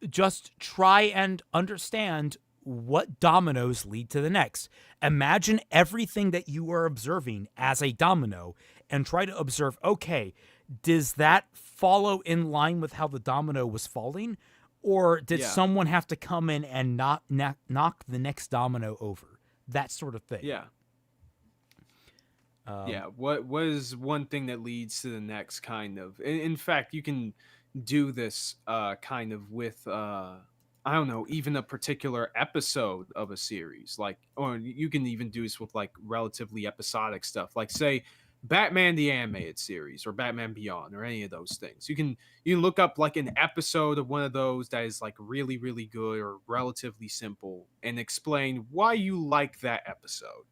just try and understand what dominoes lead to the next. Imagine everything that you are observing as a domino, and try to observe, okay, does that follow in line with how the domino was falling? Or did someone have to come in and knock the next domino over? That sort of thing. Yeah. What is one thing that leads to the next, kind of? In fact, you can do this kind of with, I don't know, even a particular episode of a series. Like, or you can even do this with, like, relatively episodic stuff. Like, say, Batman the Animated Series or Batman Beyond or any of those things. You can look up, like, an episode of one of those that is, like, really, really good or relatively simple and explain why you like that episode.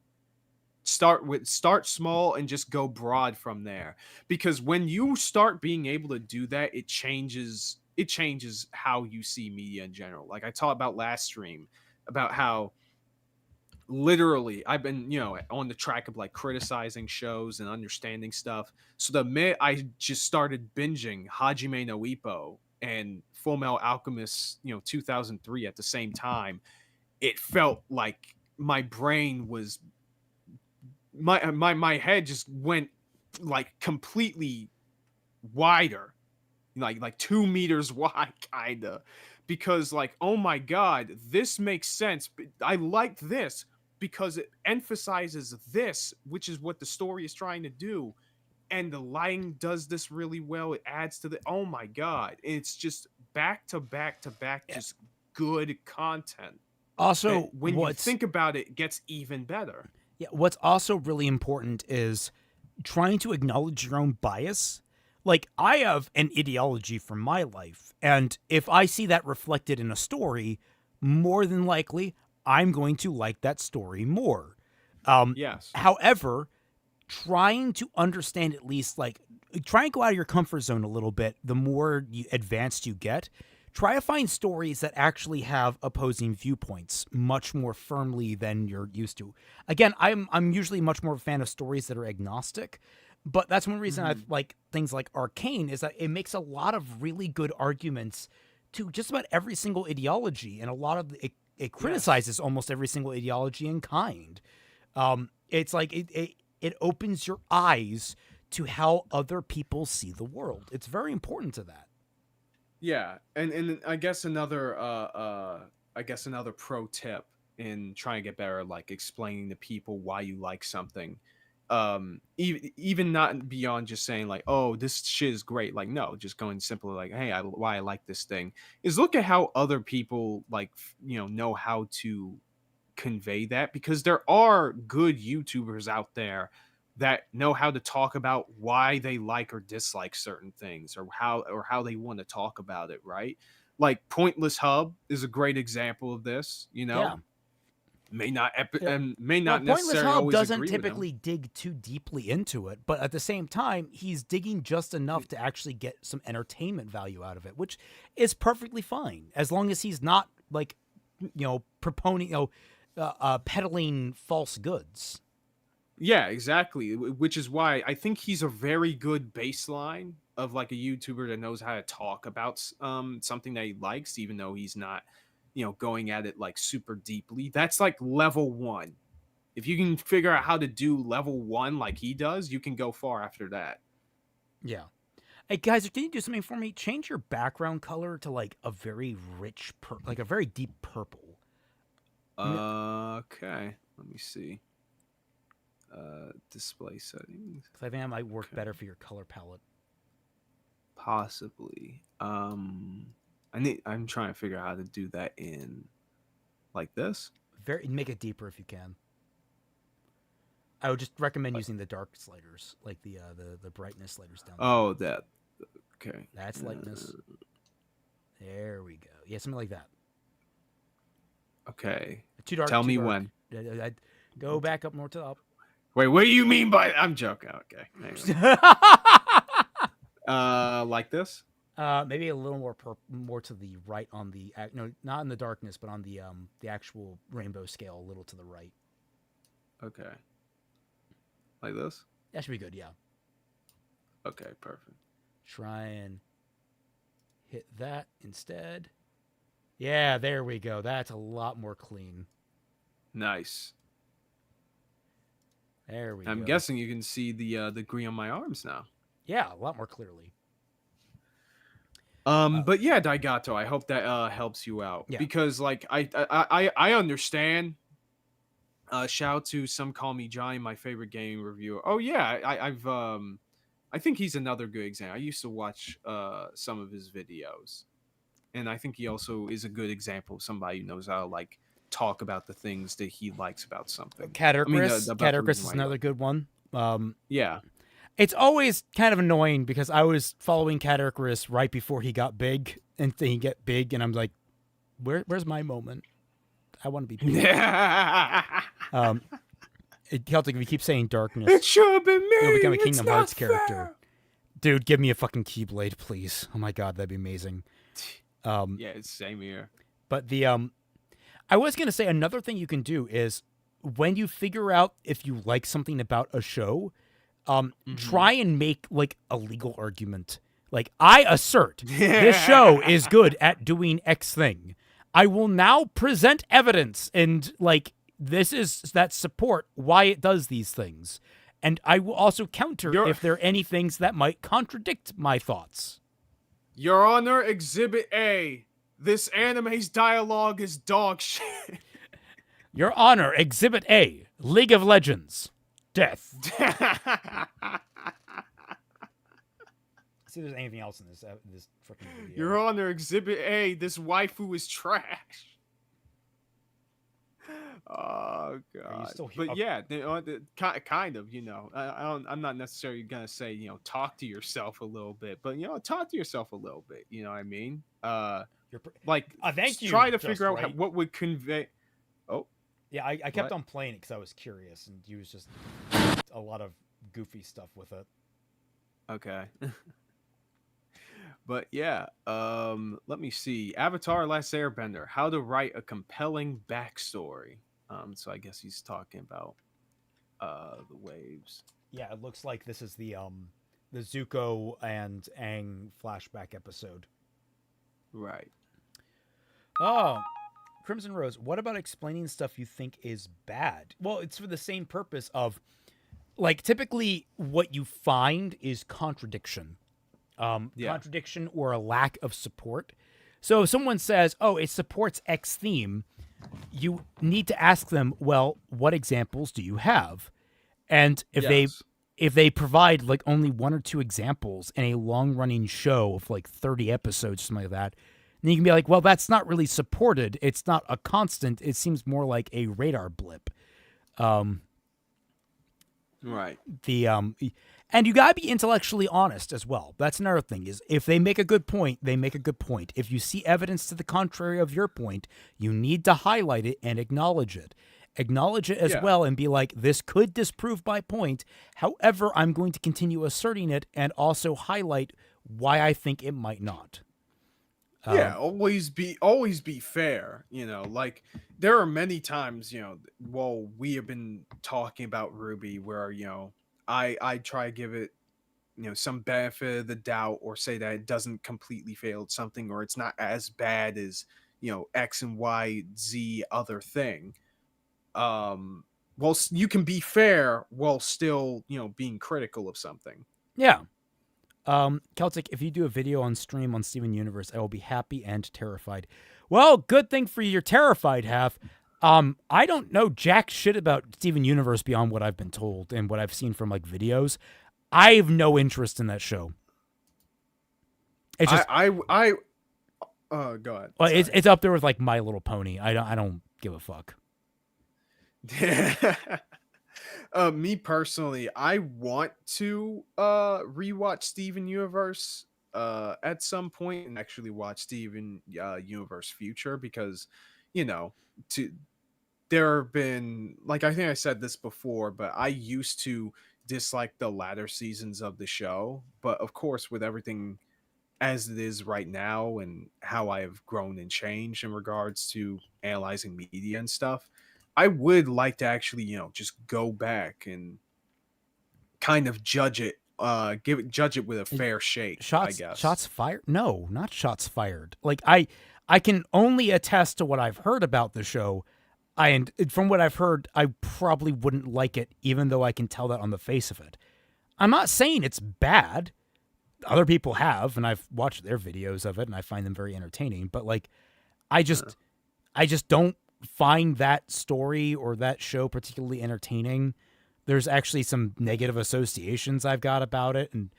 Start small and just go broad from there. Because when you start being able to do that, it changes how you see media in general. Like I talked about last stream about how literally I've been, on the track of, like, criticizing shows and understanding stuff. So the minute I just started binging Hajime no Ippo and Full Metal Alchemist, 2003 at the same time, it felt like my brain was my head just went, like, completely wider, like 2 meters wide, kinda, because, like, oh my god, this makes sense. I liked this because it emphasizes this, which is what the story is trying to do, and the lighting does this really well. It adds to the, oh my god, it's just back to back to back, just good content. Also, and when you think about it, it gets even better. Yeah, what's also really important is trying to acknowledge your own bias. Like, I have an ideology for my life, and if I see that reflected in a story, more than likely, I'm going to like that story more. Yes. However, trying to understand at least, like, try and go out of your comfort zone a little bit, the more advanced you get. Try to find stories that actually have opposing viewpoints much more firmly than you're used to. Again, I'm usually much more a fan of stories that are agnostic, but that's one reason I like things like Arcane, is that it makes a lot of really good arguments to just about every single ideology, and a lot of it criticizes almost every single ideology in kind. It's like it opens your eyes to how other people see the world. It's very important to that. Yeah, and I guess another pro tip in trying to get better, like explaining to people why you like something, even not beyond just saying like, oh, this shit is great. Like, no, just going simply like, hey, why I like this thing is look at how other people like know how to convey that, because there are good YouTubers out there that know how to talk about why they like or dislike certain things, or how they want to talk about it, right? Like Pointless Hub is a great example of this, Yeah. may not Pointless necessarily Hub always doesn't agree typically dig too deeply into it, but at the same time, he's digging just enough to actually get some entertainment value out of it, which is perfectly fine as long as he's not like, peddling false goods. Yeah, exactly. Which is why I think he's a very good baseline of like a YouTuber that knows how to talk about something that he likes, even though he's not, going at it like super deeply. That's like level 1. If you can figure out how to do level 1 like he does, you can go far after that. Yeah. Hey, guys, can you do something for me? Change your background color to like a very rich, like a very deep purple. Okay. Let me see. Display settings. Because I think that might work better for your color palette. Possibly. I'm trying to figure out how to do that in like this. Make it deeper if you can. I would just recommend using the dark sliders, like the brightness sliders down there. Oh, that. Okay. That's lightness. There we go. Yeah, something like that. Okay. Too dark. Tell me dark. when. I'd go back up more to the up. Wait, what do you mean by? I'm joking. Okay. Like this. Maybe a little more to the right on the not in the darkness, but on the actual rainbow scale, a little to the right. Okay. Like this. That should be good. Yeah. Okay. Perfect. Try and hit that instead. Yeah, there we go. That's a lot more clean. Nice. There we go. I'm guessing you can see the green on my arms now. Yeah, a lot more clearly. But yeah, Daigato, I hope that helps you out. Yeah. Because like I understand. Shout out to Some Call Me Johnny, my favorite gaming reviewer. Oh yeah, I think he's another good example. I used to watch some of his videos, and I think he also is a good example of somebody who knows how to like talk about the things that he likes about something. Caterchris is another good one. Yeah. It's always kind of annoying because I was following Caterchris right before he got big, and then he get big, and I'm like, where's my moment? I want to be big. Celtic, if you keep saying darkness, It should have been me. you'll become a It's Kingdom not Hearts fair. character. Dude, give me a fucking Keyblade, please. Oh my god, that'd be amazing. Yeah, it's same here. But I was gonna say another thing you can do is when you figure out if you like something about a show, try and make like a legal argument. Like, I assert this show is good at doing X thing. I will now present evidence and like this is that support why it does these things. And I will also counter if there are any things that might contradict my thoughts. Your Honor, Exhibit A. This anime's dialogue is dog shit. Your Honor, Exhibit A, League of Legends, death. See if there's anything else in this freaking video. Your Honor, Exhibit A. This waifu is trash. Oh Are you god. still But yeah, kind of. I'm not necessarily gonna say talk to yourself a little bit, but talk to yourself a little bit. You know what I mean? Like thank you. try to Just figure out right. what would convey. Oh, Yeah, I kept What? on playing it because I was curious and used just a lot of goofy stuff with it. okay. But yeah, let me see. Avatar: Last Airbender. How to write a compelling backstory. So I guess he's talking about the waves. Yeah, it looks like this is the Zuko and Aang flashback episode. Right. Oh, Crimson Rose, what about explaining stuff you think is bad? Well, it's for the same purpose of, like, typically what you find is contradiction. Contradiction or a lack of support. So if someone says, oh, it supports X theme, you need to ask them, well, what examples do you have? And if they provide like only one or two examples in a long running show of like 30 episodes, something like that, then you can be like, well, that's not really supported. It's not a constant. It seems more like a radar blip. Right. And you gotta be intellectually honest as well. That's another thing, is if they make a good point, they make a good point. If you see evidence to the contrary of your point, you need to highlight it and acknowledge it. Acknowledge it as well and be like, this could disprove my point. However, I'm going to continue asserting it and also highlight why I think it might not. Yeah, always be fair. Like there are many times, we have been talking about Ruby where, I try to give it, some benefit of the doubt or say that it doesn't completely fail at something or it's not as bad as, X and Y, Z other thing. Well, you can be fair while still, being critical of something. Yeah. Celtic, if you do a video on stream on Steven Universe, I will be happy and terrified. Well, good thing for your terrified half. I don't know jack shit about Steven Universe beyond what I've been told and what I've seen from like videos. I have no interest in that show. It's just go ahead. Well, it's up there with like My Little Pony. I don't give a fuck. Me personally, I want to rewatch Steven Universe at some point and actually watch Steven Universe Future because there have been, like, I think I said this before, but I used to dislike the latter seasons of the show, but of course with everything as it is right now and how I have grown and changed in regards to analyzing media and stuff, I would like to actually, just go back and kind of judge it, judge it with a fair shake, I guess. Shots fired? No, not shots fired. Like I can only attest to what I've heard about the show. And from what I've heard, I probably wouldn't like it, even though I can tell that on the face of it. I'm not saying it's bad. Other people have, and I've watched their videos of it, and I find them very entertaining. But like, I just don't find that story or that show particularly entertaining. There's actually some negative associations I've got about it, and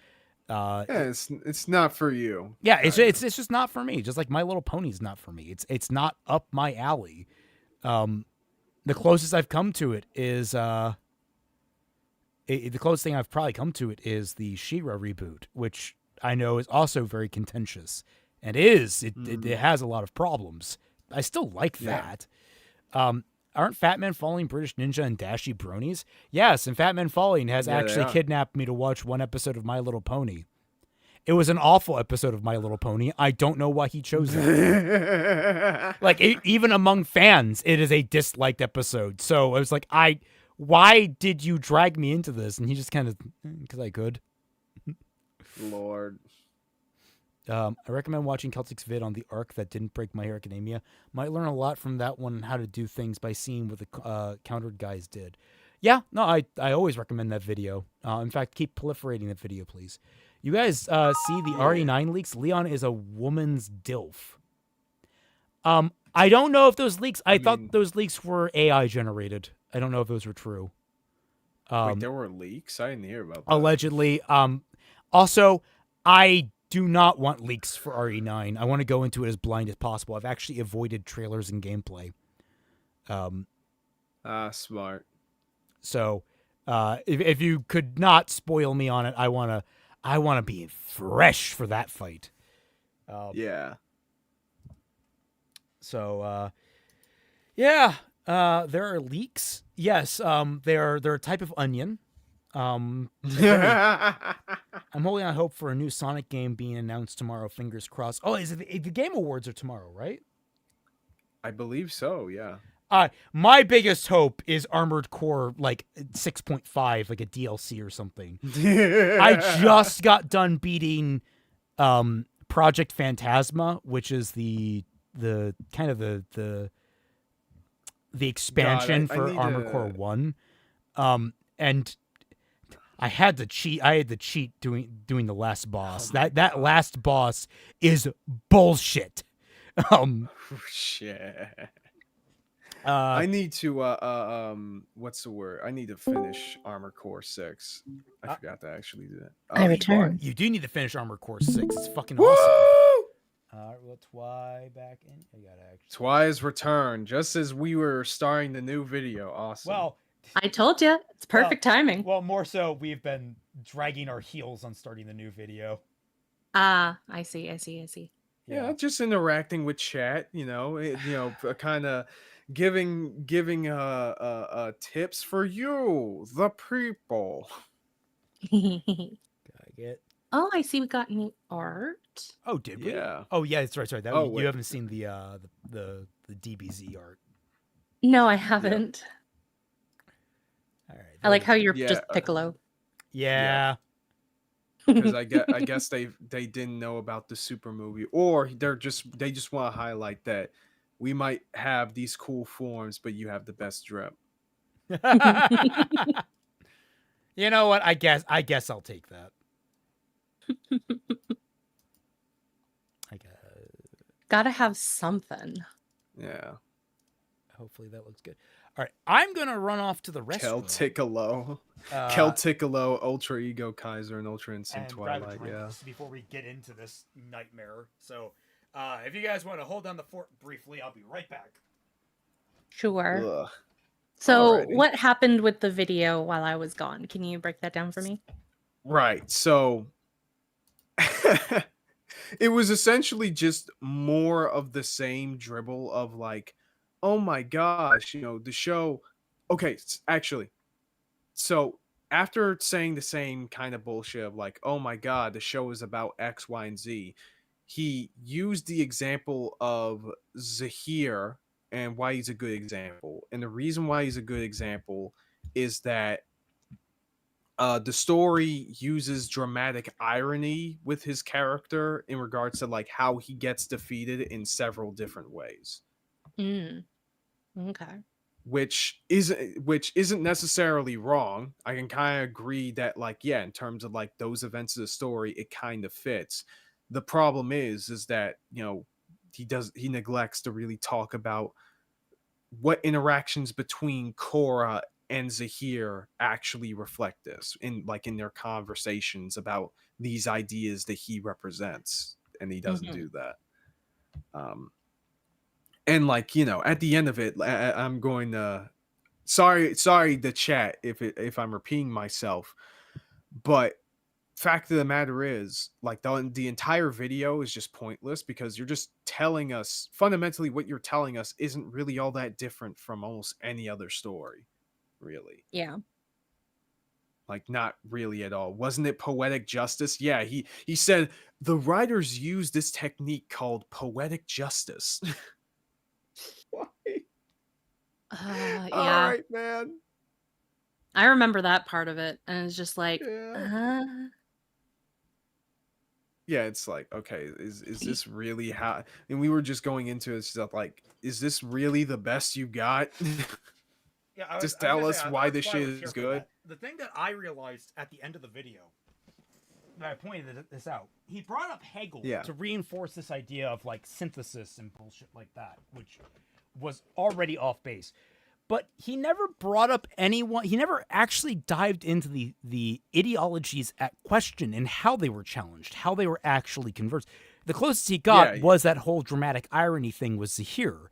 it's not for you. Yeah, it's just not for me. Just like My Little Pony's not for me. It's not up my alley. The closest I've come to it is the closest thing I've probably come to it is the She-Ra reboot, which I know is also very contentious, and it has a lot of problems. I still like that. Aren't Fat Man Falling British Ninja and Dashy bronies? Yes, and Fat Man Falling has actually kidnapped me to watch one episode of My Little Pony. It was an awful episode of My Little Pony. I don't know why he chose it. Even among fans, it is a disliked episode. So I was like, why did you drag me into this? And he just kind of, because I could. Lord. I recommend watching Celtic's vid on the arc that didn't break My Hero Academia. Might learn a lot from that one on how to do things by seeing what the countered guys did. Yeah, no, I always recommend that video. In fact, keep proliferating that video, please. You guys see the RE9 leaks? Leon is a woman's DILF. I don't know if those leaks, I thought those leaks were AI generated. I don't know if those were true. Wait, there were leaks? I didn't hear about that. Allegedly. Also, I do not want leaks for RE9. I want to go into it as blind as possible. I've actually avoided trailers and gameplay. Smart. So, if you could not spoil me on it, I wanna be fresh for that fight. Yeah. So, yeah, there are leaks. Yes, they're a type of onion. I'm holding on hope for a new Sonic game being announced tomorrow. Fingers crossed. Oh, is it the Game Awards are tomorrow, right? I believe so. Yeah. My biggest hope is Armored Core like 6.5, like a DLC or something. I just got done beating Project Phantasma, which is the kind of the expansion I for need Armored Core 1. And I had to cheat. I had to cheat doing the last boss. That last boss is bullshit. Shit. I I need to what's the word? I need to finish Armor Core 6. I forgot to actually do that. I return. You do need to finish Armored Core 6. It's fucking Woo! awesome. Well, Twy back in. I gotta actually. Twy's return, just as we were starting the new video. Awesome. Well, I told you, it's perfect timing. well, more so, we've been dragging our heels on starting the new video. I see. yeah, just interacting with chat. Kind of giving tips for you, the people. Gotta get. Oh, I see. We got new art. Oh, did we? Yeah. Oh, yeah, that's right. Sorry, Oh, you wait. haven't seen the DBZ art. No, I haven't. All right. I like how you're Yeah, just Piccolo. Yeah. Because I guess they didn't know about the super movie, or they just want to highlight that we might have these cool forms, but you have the best drip. You know what? I guess I'll take that. I guess. Gotta have something. Yeah. Hopefully that looks good. All right, I'm gonna run off to the restroom. Celticolo, Ultra Ego Kaiser, and Ultra Instinct and grab a Twilight. drink Yeah. before we get into this nightmare. So, if you guys want to hold down the fort briefly, I'll be right back. Sure. Ugh. So, Alrighty. what happened with the video while I was gone? Can you break that down for me? Right. So it was essentially just more of the same dribble of like, oh my gosh, the show. Okay, actually. So after saying the same kind of bullshit of like, oh my god, the show is about X, Y, and Z, he used the example of Zahir and why he's a good example. And the reason why he's a good example is that the story uses dramatic irony with his character in regards to like how he gets defeated in several different ways. Okay. Which isn't necessarily wrong. I can kind of agree that like, yeah, in terms of like those events of the story, it kind of fits. The problem is that, he neglects to really talk about what interactions between Korra and Zahir actually reflect this in their conversations about these ideas that he represents, and he doesn't do that. And like, at the end of it, I'm going to sorry the chat if I'm repeating myself, but fact of the matter is, like, the entire video is just pointless because you're just telling us fundamentally what you're telling us isn't really all that different from almost any other story, really. Yeah. Like, not really at all. Wasn't it poetic justice? Yeah, he said the writers use this technique called poetic justice. Why? Yeah. All right, man. I remember that part of it, and it's just like, Yeah, it's like, okay, is this really how? And we were just going into it stuff like, is this really the best you got? Yeah, just tell us why this shit is good. The thing that I realized at the end of the video, that I pointed this out, he brought up Hegel to reinforce this idea of like synthesis and bullshit like that, which was already off base. But he never brought up anyone. He never actually dived into the ideologies at question and how they were challenged, how they were actually conversed. The closest he got was that whole dramatic irony thing with Zahir.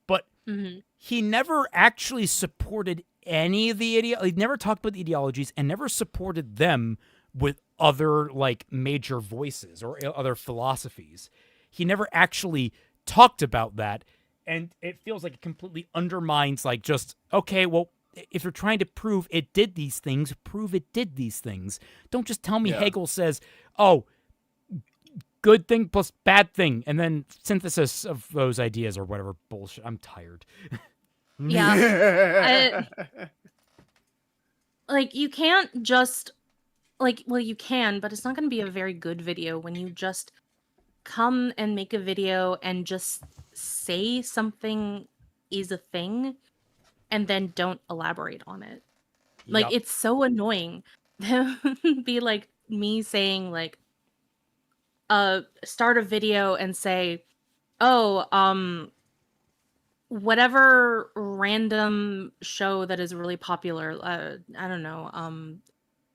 but Mhm. he never actually supported any of the he never talked about the ideologies and never supported them with other like major voices or other philosophies. He never actually talked about that, and it feels like it completely undermines like just okay, well, if you're trying to prove it did these things, prove it did these things. Don't just tell me Hegel says, "Oh, good thing plus bad thing," and then synthesis of those ideas or whatever bullshit. I'm tired. Yeah. Like, you can't just, like, well, you can, but it's not going to be a very good video when you just come and make a video and just say something is a thing and then don't elaborate on it. Like, Yep. it's so annoying. Be like me saying, like, start a video and say, oh, whatever random show that is really popular, I don't know,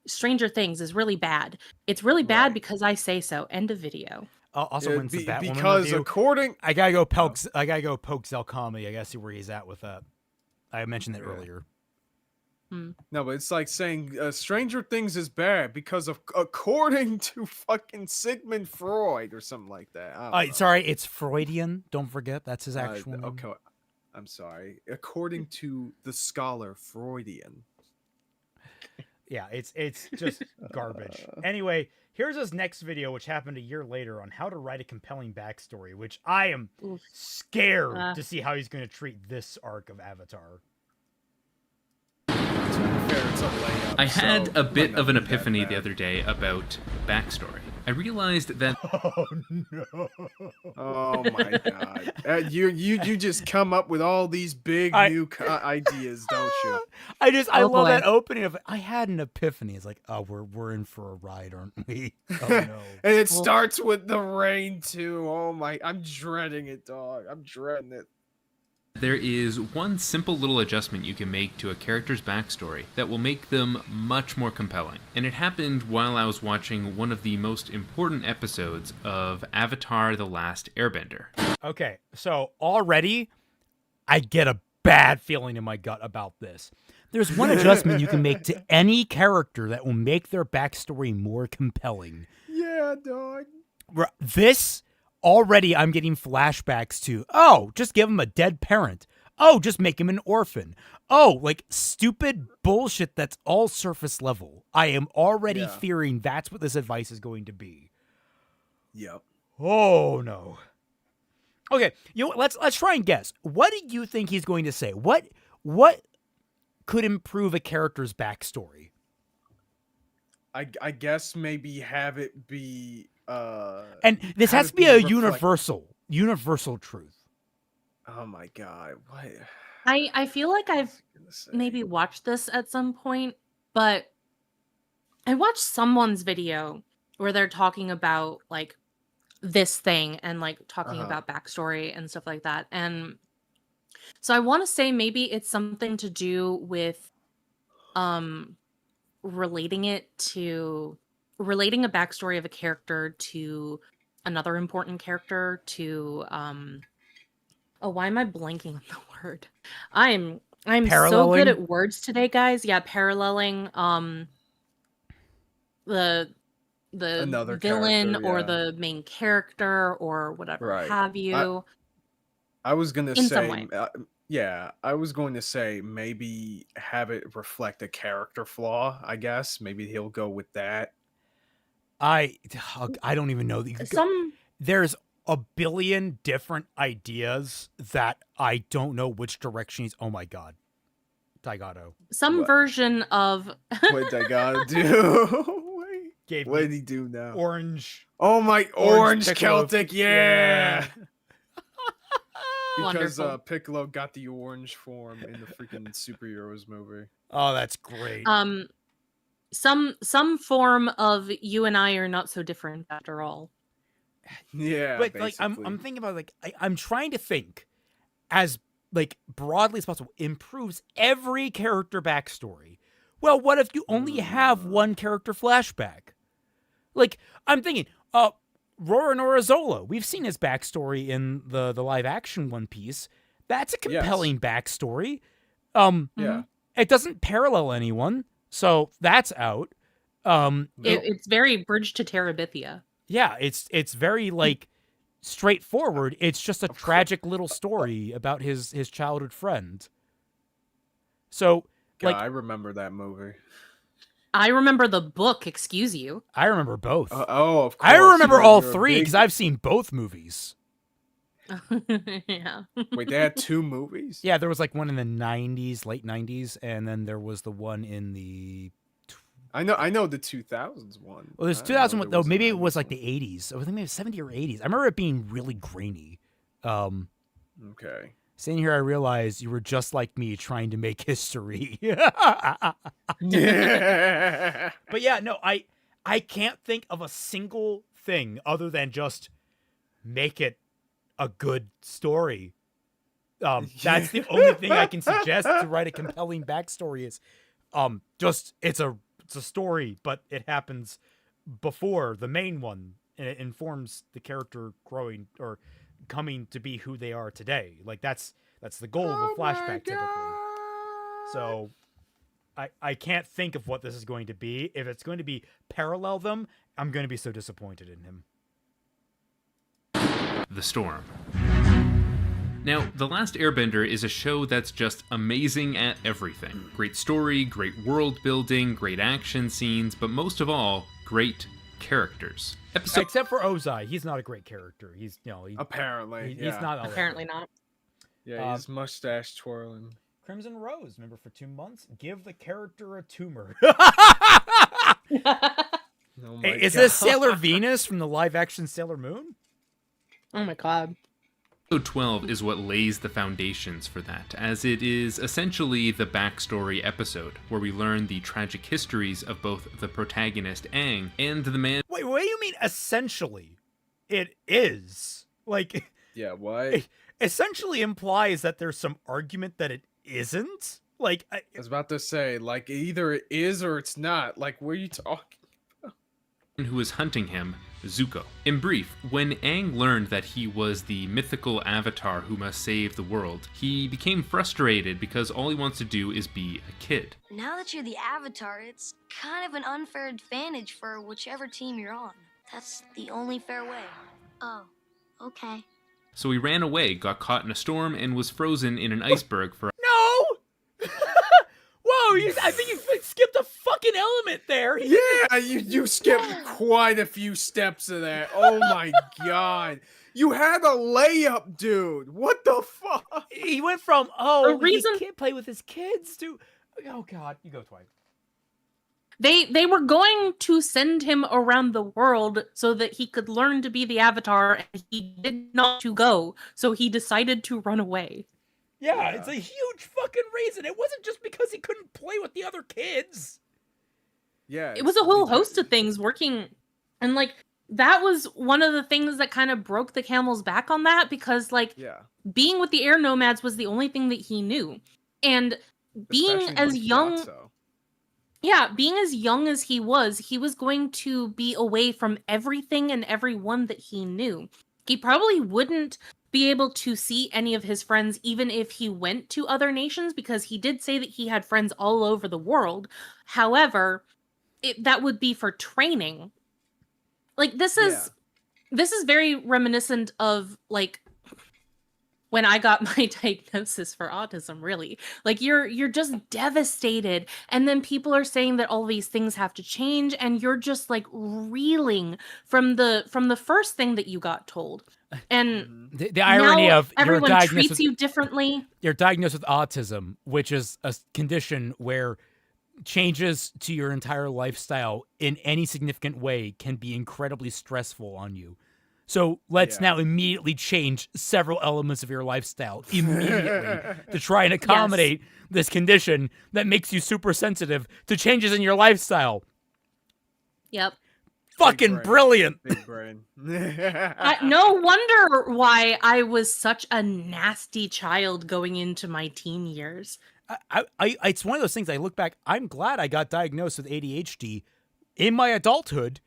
Stranger Things is really bad. It's really bad Right. because I say so. End of video. Also, when's the Batwoman because review? according I gotta go poke. I gotta go poke Zell Comedy. I gotta see where he's at with that. I mentioned that earlier. No, but it's like saying Stranger Things is bad because of according to fucking Sigmund Freud or something like that. I don't know. Sorry, it's Freudian. Don't forget that's his actual name. Okay, I'm sorry. According to the scholar Freudian. Yeah, it's just garbage. Anyway, here's his next video, which happened a year later on how to write a compelling backstory, which I am scared to see how he's going to treat this arc of Avatar. I had a bit of an epiphany the other day about backstory. I realized that Oh no! Oh my god! You just come up with all these big new ideas, don't you? I love boy. that opening of I had an epiphany. It's like, oh, we're in for a ride, aren't we? Oh no! And it starts with the rain too. Oh my! I'm dreading it, dog. I'm dreading it. there is one simple little adjustment you can make to a character's backstory that will make them much more compelling. And it happened while I was watching one of the most important episodes of Avatar: The Last Airbender. Okay, so already I get a bad feeling in my gut about this. There's one adjustment you can make to any character that will make their backstory more compelling. Yeah, dog. This, already I'm getting flashbacks to, oh, just give him a dead parent. Oh, just make him an orphan. Oh, like stupid bullshit that's all surface level. I am already fearing that's what this advice is going to be. Yep. Oh, no. Okay, you know what, let's try and guess. What do you think he's going to say? What could improve a character's backstory? I guess maybe have it be and this has to be a universal truth. Oh my god, what? I feel like I've maybe watched this at some point, but I watched someone's video where they're talking about like this thing and like talking about backstory and stuff like that. And so I want to say maybe it's something to do with relating a backstory of a character to another important character, to why am I blanking on the word? I'm so good at words today, guys. Yeah, paralleling the Another villain character, or the main character or whatever have you. I was gonna in say some way. I was going to say maybe have it reflect a character flaw, I guess. Maybe he'll go with that. I don't even know. There's a billion different ideas that I don't know which direction he's. Oh my god, Daigato. Some version of what Daigato do? What did he do now? Orange. Oh my, orange Celtic, yeah. Because Piccolo got the orange form in the freaking superheroes movie. Oh, that's great. Some form of you and I are not so different after all. Yeah, but like I'm thinking about like I'm trying to think as like broadly as possible improves every character backstory. Well, what if you only have one character flashback? Like I'm thinking, Roronoa Zola. We've seen his backstory in the live action One Piece. That's a compelling backstory. Yeah. It doesn't parallel anyone, so that's out. It's very Bridge to Terabithia. Yeah, it's very like straightforward. It's just a tragic little story about his childhood friend. So, God, I remember that movie. I remember the book, excuse you. I remember both. Of course. I remember all You're a three big- because I've seen both movies. Yeah. Wait, they had 2 movies? Yeah, there was like one in the 90s, late 90s, and then there was the one in the... I know the 2000s one. Well, there's I 2001, know though. Maybe it 90s was like one. the 80s. I think maybe it was 70 or 80s. I remember it being really grainy. Okay. Sitting here, I realized you were just like me trying to make history. Yeah. But yeah, no, I can't think of a single thing other than just make it a good story. That's the only thing I can suggest to write a compelling backstory is just it's a story, but it happens before the main one, and it informs the character growing or coming to be who they are today. Like that's the goal of a flashback typically. So I can't think of what this is going to be. If it's going to be parallel them, I'm going to be so disappointed in him. The Storm. Now, The Last Airbender is a show that's just amazing at everything. Great story, great world building, great action scenes, but most of all, great characters. Except for Ozai, he's not a great character. He's Apparently, he's not all that Apparently great. not. Yeah, his mustache twirling. Crimson Rose, remember for 2 months? Give the character a tumor. Oh my Is God. this Sailor Venus from the live action Sailor Moon? Oh my god. Episode 12 is what lays the foundations for that, as it is essentially the backstory episode, where we learn the tragic histories of both the protagonist, Aang, and the man... Wait, what do you mean essentially? It is. Like, Yeah, what? it essentially implies that there's some argument that it isn't. Like, I was about to say, like, either it is or it's not. Like, what are you talking? who was hunting him, Zuko. In brief, when Aang learned that he was the mythical avatar who must save the world, he became frustrated because all he wants to do is be a kid. Now that you're the Avatar, it's kind of an unfair advantage for whichever team you're on. That's the only fair way. Oh, okay. So he ran away, got caught in a storm, and was frozen in an iceberg for... no! Whoa, I think you skipped a fucking element there. Yeah, you skipped quite a few steps of that. Oh my God. You had a layup, dude. What the fuck? He went from, he can't play with his kids to, oh God, you go twice. They were going to send him around the world so that he could learn to be the Avatar, and he did not to go, so he decided to run away. Yeah, it's a huge fucking reason. It wasn't just because he couldn't play with the other kids. Yeah. It was a whole host of things working, and like that was one of the things that kind of broke the camel's back on that, because like being with the air nomads was the only thing that he knew, and being Especially as with young Gyatso. Yeah, being as young as he was going to be away from everything and everyone that he knew. He probably wouldn't be able to see any of his friends even if he went to other nations, because he did say that he had friends all over the world. However, that would be for training. Like this is very reminiscent of like when I got my diagnosis for autism, really. Like you're just devastated, and then people are saying that all these things have to change, and you're just like reeling from the first thing that you got told. And the irony now of everyone treats you differently. You're diagnosed with autism, which is a condition where changes to your entire lifestyle in any significant way can be incredibly stressful on you. So let's now immediately change several elements of your lifestyle immediately to try and accommodate this condition that makes you super sensitive to changes in your lifestyle. Yep. Fucking brilliant. Big brain. No wonder why I was such a nasty child going into my teen years. It's one of those things I look back, I'm glad I got diagnosed with ADHD in my adulthood,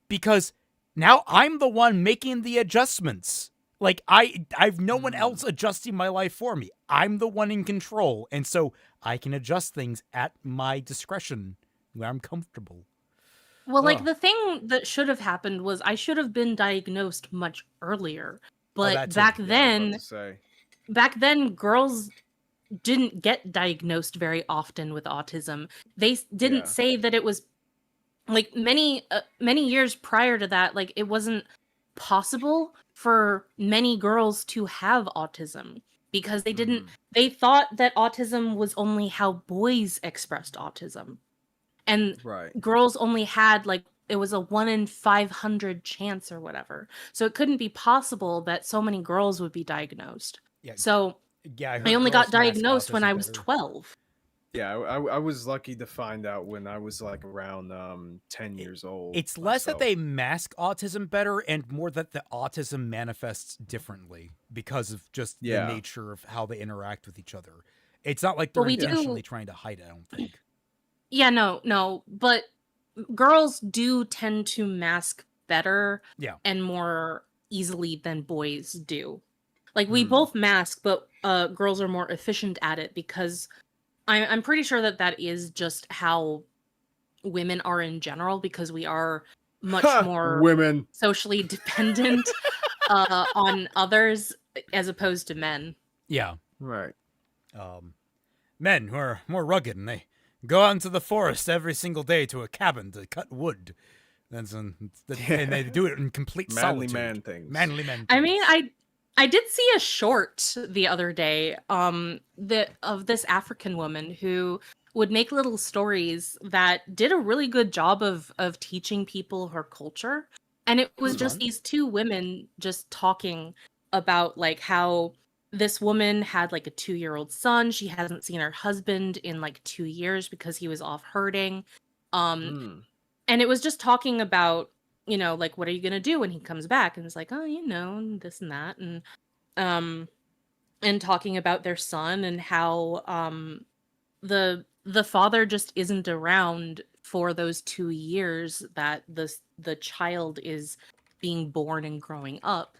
because now I'm the one making the adjustments. Like I've no one else adjusting my life for me. I'm the one in control, and so I can adjust things at my discretion where I'm comfortable. Well, like the thing that should have happened was I should have been diagnosed much earlier. But back then, girls didn't get diagnosed very often with autism. They didn't say that it was like many years prior to that. Like it wasn't possible for many girls to have autism because they didn't. They thought that autism was only how boys expressed autism. And girls only had like it was a 1 in 500 chance or whatever. So it couldn't be possible that so many girls would be diagnosed. Yeah. So I only got diagnosed when I was 12. Yeah, I was lucky to find out when I was like around 10 years old. It's less that they mask autism better and more that the autism manifests differently because of just the nature of how they interact with each other. It's not like they're intentionally trying to hide it, I don't think. Yeah, no, but girls do tend to mask better and more easily than boys do. Like, we both mask, but girls are more efficient at it because I'm pretty sure that is just how women are in general because we are much more socially dependent on others as opposed to men. Yeah. Right. Men who are more rugged and they go out into the forest every single day to a cabin to cut wood. And they do it in complete solitude. Manly man things. I mean, I did see a short the other day of this African woman who would make little stories that did a really good job of teaching people her culture. And it was just these two women just talking about like how this woman had like a 2-year-old son. She hasn't seen her husband in like 2 years because he was off herding. And it was just talking about, you know, like, what are you going to do when he comes back? And it's like, oh, you know, this and that. And talking about their son and how the father just isn't around for those 2 years that the child is being born and growing up.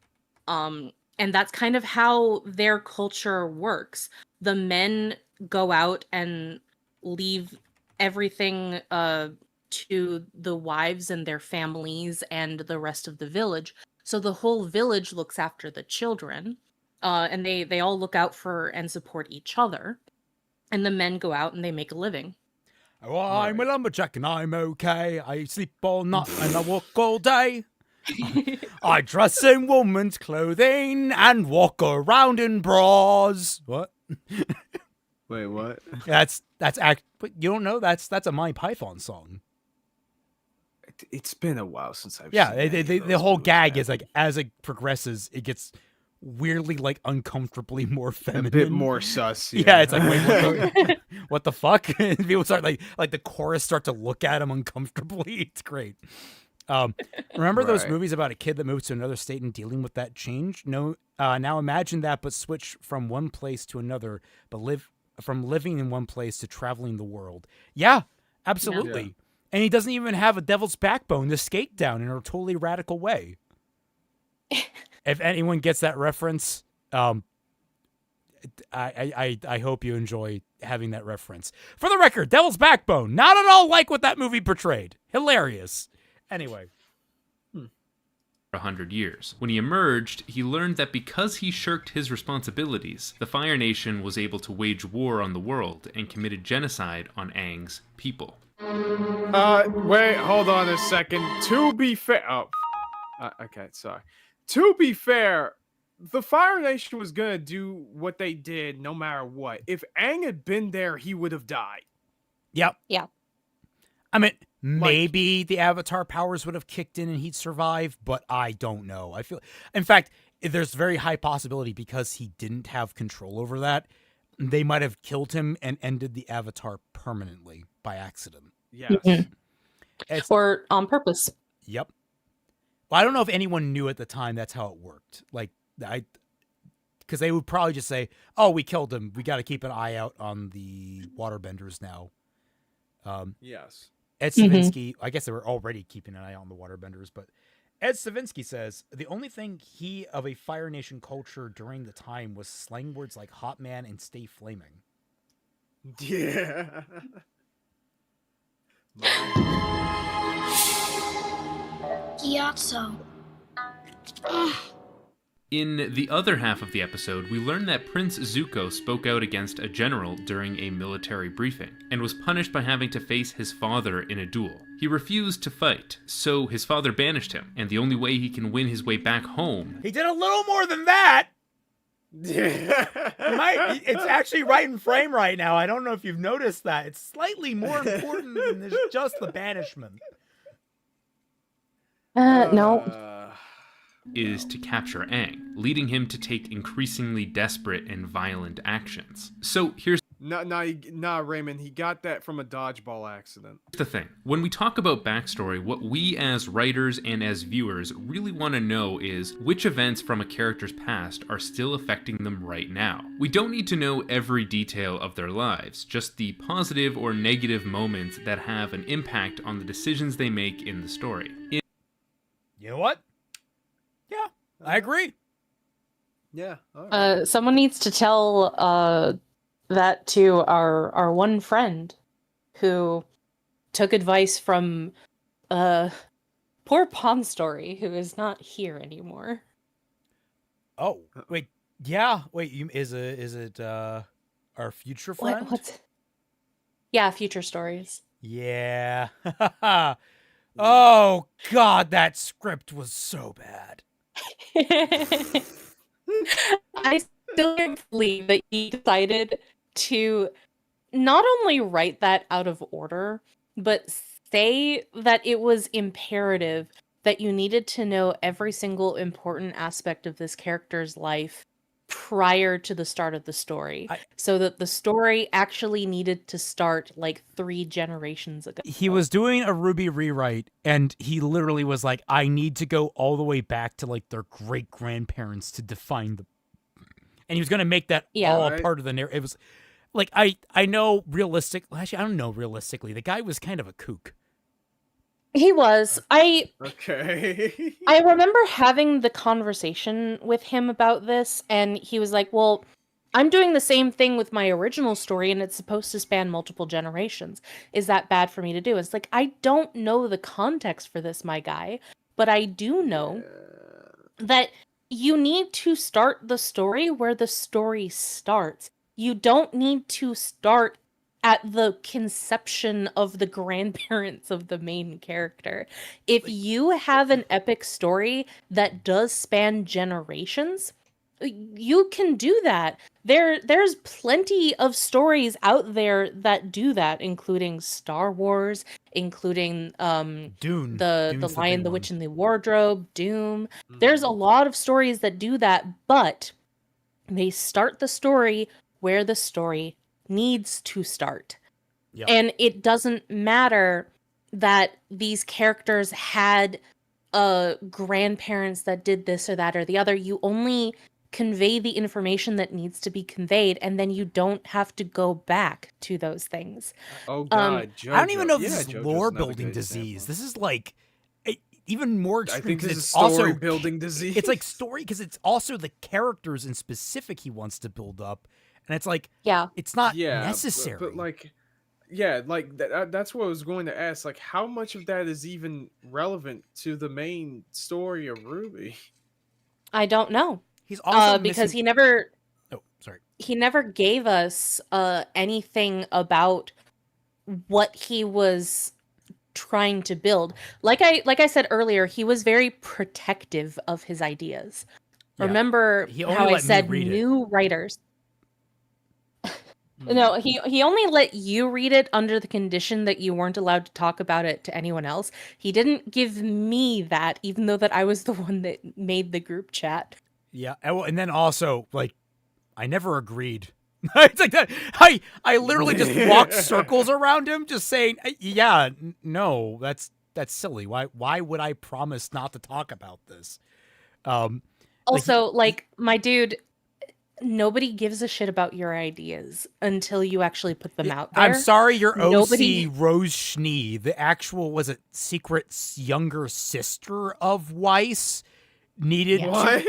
And that's kind of how their culture works. The men go out and leave everything to the wives and their families and the rest of the village. So the whole village looks after the children. And they all look out for and support each other. And the men go out and they make a living. Oh, I'm a lumberjack and I'm okay. I sleep all night and I walk all day. I dress in woman's clothing and walk around in bras. What? Wait, what? But you don't know that's a Monty Python song. It's been a while since I've seen the whole gag is like as it progresses, it gets weirdly like uncomfortably more feminine, a bit more sus. Yeah, it's like wait, what the fuck? And people start like the chorus start to look at him uncomfortably. It's great. Remember those movies about a kid that moves to another state and dealing with that change? No, now imagine that, but switch from one place to another, but from living in one place to traveling the world. Yeah, absolutely. Yeah. And he doesn't even have a devil's backbone to skate down in a totally radical way. If anyone gets that reference, I hope you enjoy having that reference. For the record, Devil's Backbone, not at all like what that movie portrayed. Hilarious. Anyway. 100 years. When he emerged, he learned that because he shirked his responsibilities, the Fire Nation was able to wage war on the world and committed genocide on Aang's people. Wait, hold on a second. To be fair... okay, sorry. To be fair, the Fire Nation was gonna do what they did no matter what. If Aang had been there, he would have died. Yep. Yeah. I mean, maybe the Avatar powers would have kicked in and he'd survive, but I don't know. I feel, in fact, there's very high possibility because he didn't have control over that, they might have killed him and ended the Avatar permanently by accident. Yes. Mm-hmm. Or on purpose. Yep. Well, I don't know if anyone knew at the time that's how it worked. Like, because they would probably just say, "Oh, we killed him. We got to keep an eye out on the waterbenders now." Yes. Ed Savinsky, I guess they were already keeping an eye on the waterbenders, but Ed Savinsky says the only thing he of a Fire Nation culture during the time was slang words like hot man and stay flaming. Yeah. Gyatso. In the other half of the episode, we learn that Prince Zuko spoke out against a general during a military briefing, and was punished by having to face his father in a duel. He refused to fight, so his father banished him, and the only way he can win his way back home... He did a little more than that! It's actually right in frame right now. I don't know if you've noticed that. It's slightly more important than just the banishment. No. is to capture Aang, leading him to take increasingly desperate and violent actions. So here's Nah, Raymond, he got that from a dodgeball accident. the thing. When we talk about backstory, what we as writers and as viewers really want to know is which events from a character's past are still affecting them right now. We don't need to know every detail of their lives, just the positive or negative moments that have an impact on the decisions they make in the story. You know what? Yeah, I agree. Yeah. All right. Someone needs to tell that to our one friend who took advice from poor Pawn Story, who is not here anymore. Oh, wait. Yeah, wait. Is it our future friend? What's? Yeah, Future Stories. Yeah. Oh God, that script was so bad. I still can't believe that he decided to not only write that out of order, but say that it was imperative that you needed to know every single important aspect of this character's life prior to the start of the story, so that the story actually needed to start like 3 generations ago. He was doing a Ruby rewrite, and he literally was like, I need to go all the way back to like their great grandparents to define the, and he was going to make that all a part of the narrative. It was like, I know actually, I don't know realistically, the guy was kind of a kook. He was. Okay. I remember having the conversation with him about this, and he was like, well, I'm doing the same thing with my original story, and it's supposed to span multiple generations. Is that bad for me to do? It's like, I don't know the context for this, my guy, but I do know that you need to start the story where the story starts. You don't need to start at the conception of the grandparents of the main character. If you have an epic story that does span generations, you can do that. There's plenty of stories out there that do that, including Star Wars, including Dune. the Dune's Lion, the big Witch, and the Wardrobe, Doom. There's a lot of stories that do that, but they start the story where the story needs to start. Yep. And it doesn't matter that these characters had grandparents that did this or that or the other. You only convey the information that needs to be conveyed, and then you don't have to go back to those things. Oh God, I don't even know if this is JoJo's lore another building good disease. example. This is like even more I extreme. think 'cause this is it's story also building disease. It's like story because it's also the characters in specific he wants to build up, and it's like it's not necessary. But like, like that's what I was going to ask. Like, how much of that is even relevant to the main story of Ruby? I don't know. He's also because missing... he never. Oh, sorry. He never gave us anything about what he was trying to build. Like I said earlier, he was very protective of his ideas. Yeah. Remember how I said new writers. No, he only let you read it under the condition that you weren't allowed to talk about it to anyone else. He didn't give me that, even though that I was the one that made the group chat. Yeah, and then also, like, I never agreed. It's like that. I literally just walked circles around him, just saying, "Yeah, no, that's silly. Why would I promise not to talk about this?" Also, like my dude, nobody gives a shit about your ideas until you actually put them out there. I'm sorry, your Nobody- OC Rose Schnee, the actual, was it secret younger sister of Weiss, needed What?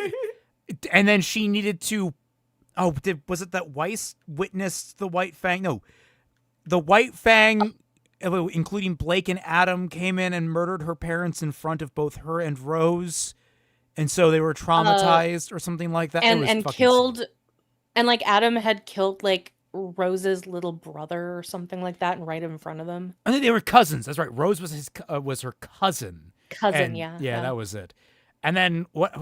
and then she needed to. Oh, was it that Weiss witnessed the White Fang? No, the White Fang, including Blake and Adam, came in and murdered her parents in front of both her and Rose, and so they were traumatized or something like that. and killed, and like Adam had killed like Rose's little brother or something like that, and right in front of them. I think they were cousins. That's right. Rose was her cousin. Cousin, And, yeah. that was it. And then what?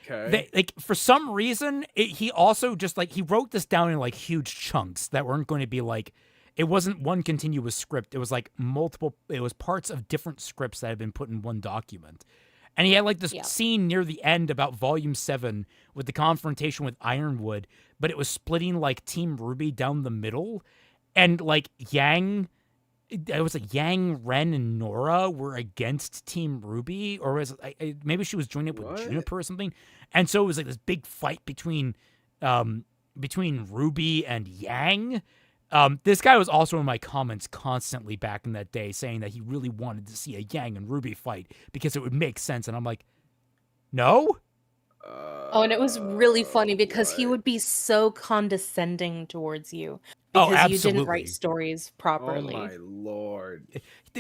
Okay. They, like, for some reason, he also just like he wrote this down in like huge chunks that weren't going to be like. It wasn't one continuous script. It was like multiple. It was parts of different scripts that had been put in one document. And he had like this scene near the end about Volume 7 with the confrontation with Ironwood, but it was splitting like Team Ruby down the middle, and like Yang. It was like Yang, Ren, and Nora were against Team Ruby, or was it, maybe she was joining up with Juniper or something. And so it was like this big fight between Ruby and Yang. This guy was also in my comments constantly back in that day saying that he really wanted to see a Yang and Ruby fight because it would make sense. And I'm like, no? Oh, and it was really funny because he would be so condescending towards you Oh, because you absolutely. didn't write stories properly. Oh my lord.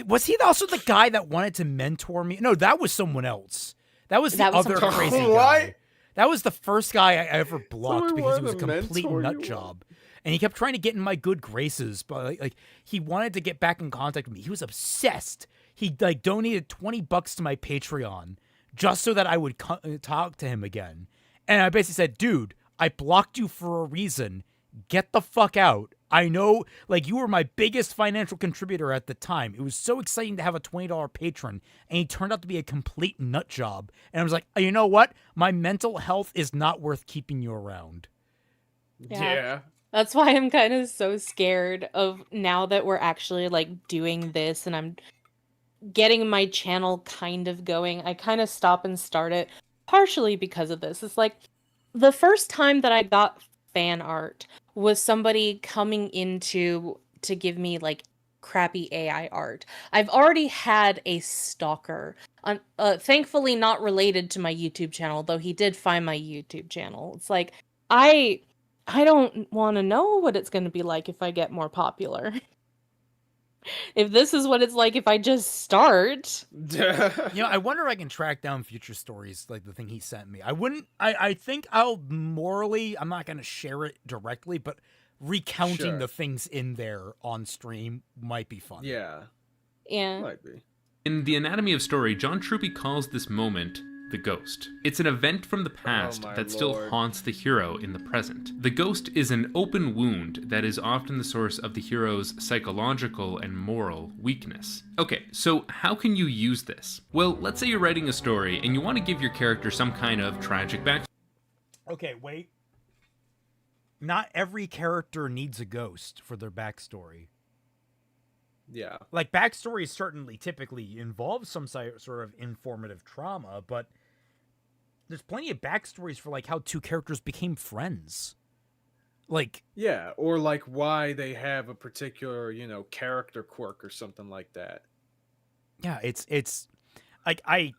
Was he also the guy that wanted to mentor me? No, that was someone else. That was the other someone crazy else. guy. That was the first guy I ever blocked Someone because he was a wanted to complete mentor nut you? job. And he kept trying to get in my good graces, but like he wanted to get back in contact with me. He was obsessed. He like donated $20 to my Patreon just so that I would talk to him again. And I basically said, dude, I blocked you for a reason. Get the fuck out. I know, like, you were my biggest financial contributor at the time. It was so exciting to have a $20 patron, and he turned out to be a complete nut job. And I was like, you know what? My mental health is not worth keeping you around. Yeah. That's why I'm kind of so scared of now that we're actually like doing this and I'm getting my channel kind of going. I kind of stop and start it partially because of this. It's like the first time that I got fan art was somebody coming into to give me like crappy AI art. I've already had a stalker, thankfully not related to my YouTube channel, though he did find my YouTube channel. It's like I don't want to know what it's going to be like if I get more popular. If this is what it's like if I just start. I wonder if I can track down future stories like the thing he sent me. I think I'll morally, I'm not going to share it directly, but recounting the things in there on stream might be fun. Yeah. Yeah. Might be. In The Anatomy of Story, John Truby calls this moment the ghost. It's an event from the past that still haunts the hero in the present. The ghost is an open wound that is often the source of the hero's psychological and moral weakness. Okay, so how can you use this? Well, let's say you're writing a story and you want to give your character some kind of tragic backstory. Okay, wait. Not every character needs a ghost for their backstory. Yeah. Like, backstories certainly typically involve some sort of informative trauma, but there's plenty of backstories for, like, how two characters became friends. Like... Yeah, or, like, why they have a particular, character quirk or something like that. Yeah, it's... Like, I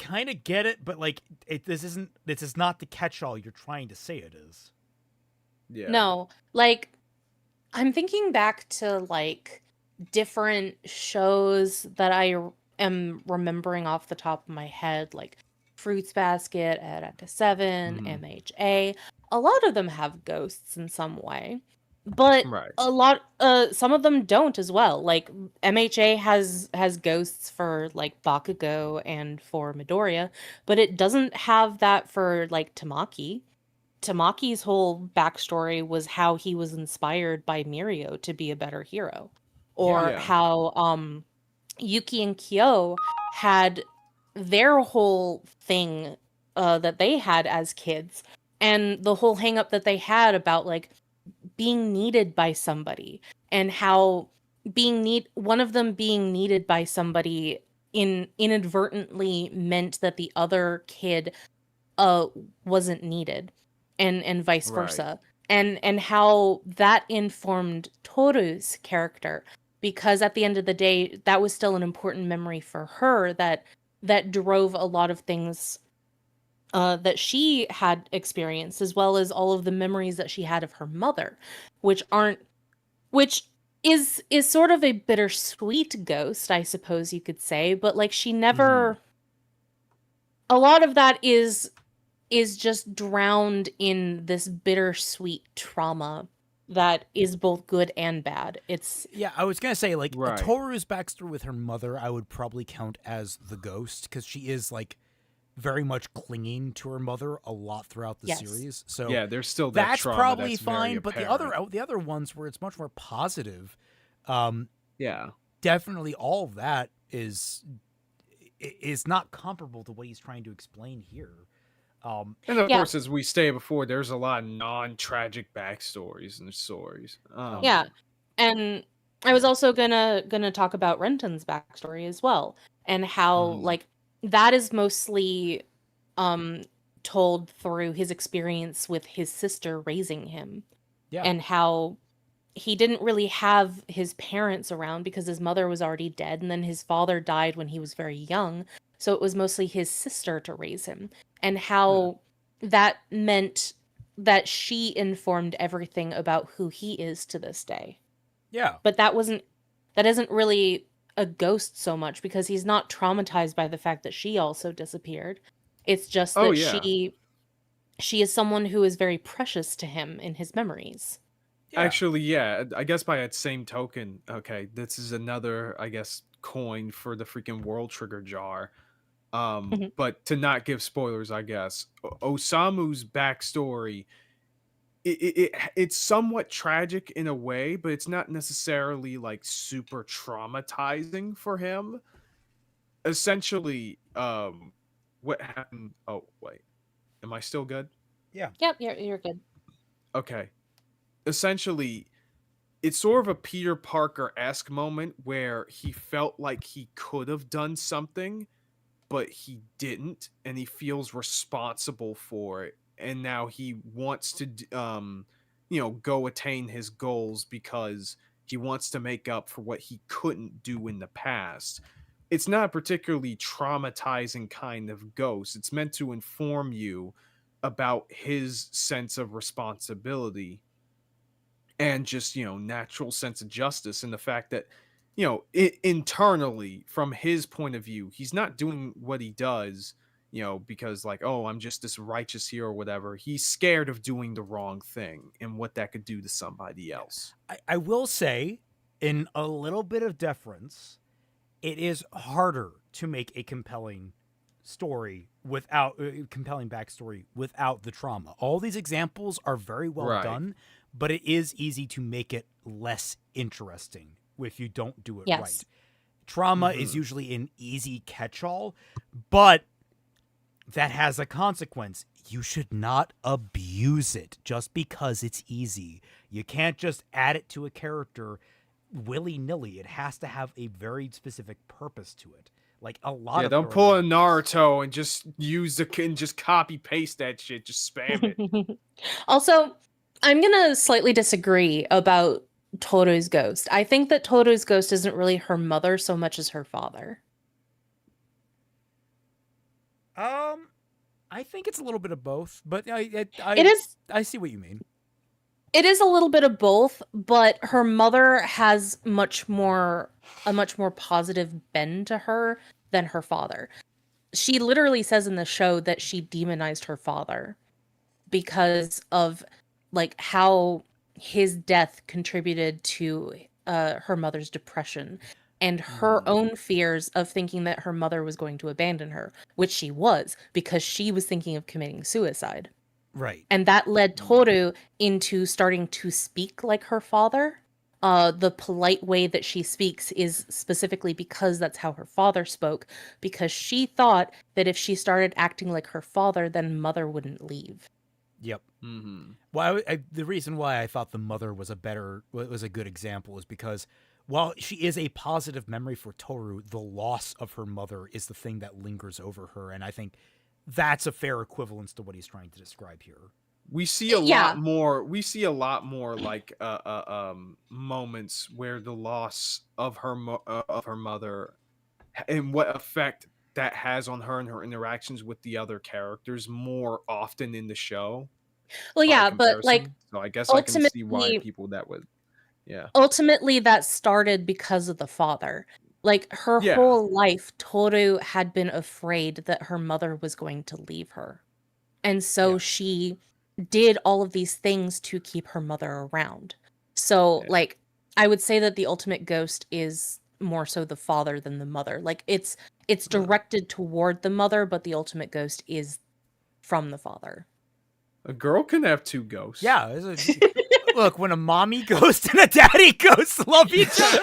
kind of get it, but, like, this is not the catch-all you're trying to say it is. Yeah. No, like, I'm thinking back to, like, different shows that I am remembering off the top of my head, like Fruits Basket, Adaptation 7, MHA. A lot of them have ghosts in some way, but some of them don't as well. Like MHA has ghosts for like Bakugo and for Midoriya, but it doesn't have that for like Tamaki. Tamaki's whole backstory was how he was inspired by Mirio to be a better hero. Or how Yuki and Kyo had their whole thing that they had as kids, and the whole hang up that they had about like being needed by somebody, and how one of them being needed by somebody inadvertently meant that the other kid wasn't needed. and vice versa. And how that informed Toru's character, because at the end of the day, that was still an important memory for her that drove a lot of things that she had experienced, as well as all of the memories that she had of her mother, which is sort of a bittersweet ghost, I suppose you could say, but like she never a lot of that is just drowned in this bittersweet trauma that is both good and bad. It's Yeah, I was gonna say, like, Right. Toru's backstory with her mother, I would probably count as the ghost, because she is, like, very much clinging to her mother a lot throughout the Yes. series. So Yeah, there's still that that's trauma probably that's very fine. But the other ones where it's much more positive, yeah. definitely all of that is not comparable to what he's trying to explain here. And of Yeah. course, as we stated before, there's a lot of non-tragic backstories and stories. yeah. And I was also gonna talk about Renton's backstory as well, and how like that is mostly told through his experience with his sister raising him. Yeah. And how he didn't really have his parents around because his mother was already dead, and then his father died when he was very young. So it was mostly his sister to raise him, and how that meant that she informed everything about who he is to this day. Yeah. But that isn't really a ghost so much, because he's not traumatized by the fact that she also disappeared. It's just that she is someone who is very precious to him in his memories. Yeah. Actually, yeah. I guess by that same token, okay, this is another, I guess, coin for the freaking World Trigger jar. But to not give spoilers, I guess, Osamu's backstory, it's somewhat tragic in a way, but it's not necessarily like super traumatizing for him. Essentially, what happened? Oh wait, am I still good? Yeah. Yep, you're good. Okay. Essentially, it's sort of a Peter Parker-esque moment where he felt like he could have done something, but he didn't, and he feels responsible for it. And now he wants to, go attain his goals because he wants to make up for what he couldn't do in the past. It's not a particularly traumatizing kind of ghost. It's meant to inform you about his sense of responsibility and just natural sense of justice, and the fact that internally, from his point of view, he's not doing what he does because like, oh, I'm just this righteous hero or whatever. He's scared of doing the wrong thing and what that could do to somebody else. I will say, in a little bit of deference, it is harder to make a compelling story without compelling backstory without the trauma. All these examples are very well done, but it is easy to make it less interesting if you don't do it right. Trauma is usually an easy catch-all, but that has a consequence. You should not abuse it just because it's easy. You can't just add it to a character willy-nilly. It has to have a very specific purpose to it. Like a lot of don't pull a Naruto and just just copy paste that shit. Just spam it. Also, I'm gonna slightly disagree about Toru's ghost. I think that Toru's ghost isn't really her mother so much as her father. I think it's a little bit of both, but It is. I see what you mean. It is a little bit of both, but her mother has a much more positive bend to her than her father. She literally says in the show that she demonized her father because of like how his death contributed to her mother's depression and her own fears of thinking that her mother was going to abandon her, which she was, because she was thinking of committing suicide. Right. And that led Toru into starting to speak like her father. The polite way that she speaks is specifically because that's how her father spoke, because she thought that if she started acting like her father, then mother wouldn't leave. Yep. Well, the reason why I thought the mother was a good example is because while she is a positive memory for Toru, the loss of her mother is the thing that lingers over her, and I think that's a fair equivalence to what he's trying to describe here. We see a lot more. We see a lot more like moments where the loss of her mother and what effect that has on her and her interactions with the other characters more often in the show. Well, yeah, but like so I guess I can see why ultimately, people that would, yeah. ultimately that started because of the father. Like her Yeah. whole life, Toru had been afraid that her mother was going to leave her. And so she did all of these things to keep her mother around. So like I would say that the ultimate ghost is more so the father than the mother. Like it's directed toward the mother, but the ultimate ghost is from the father. A girl can have two ghosts. Yeah. Look, when a mommy ghost and a daddy ghost love each other.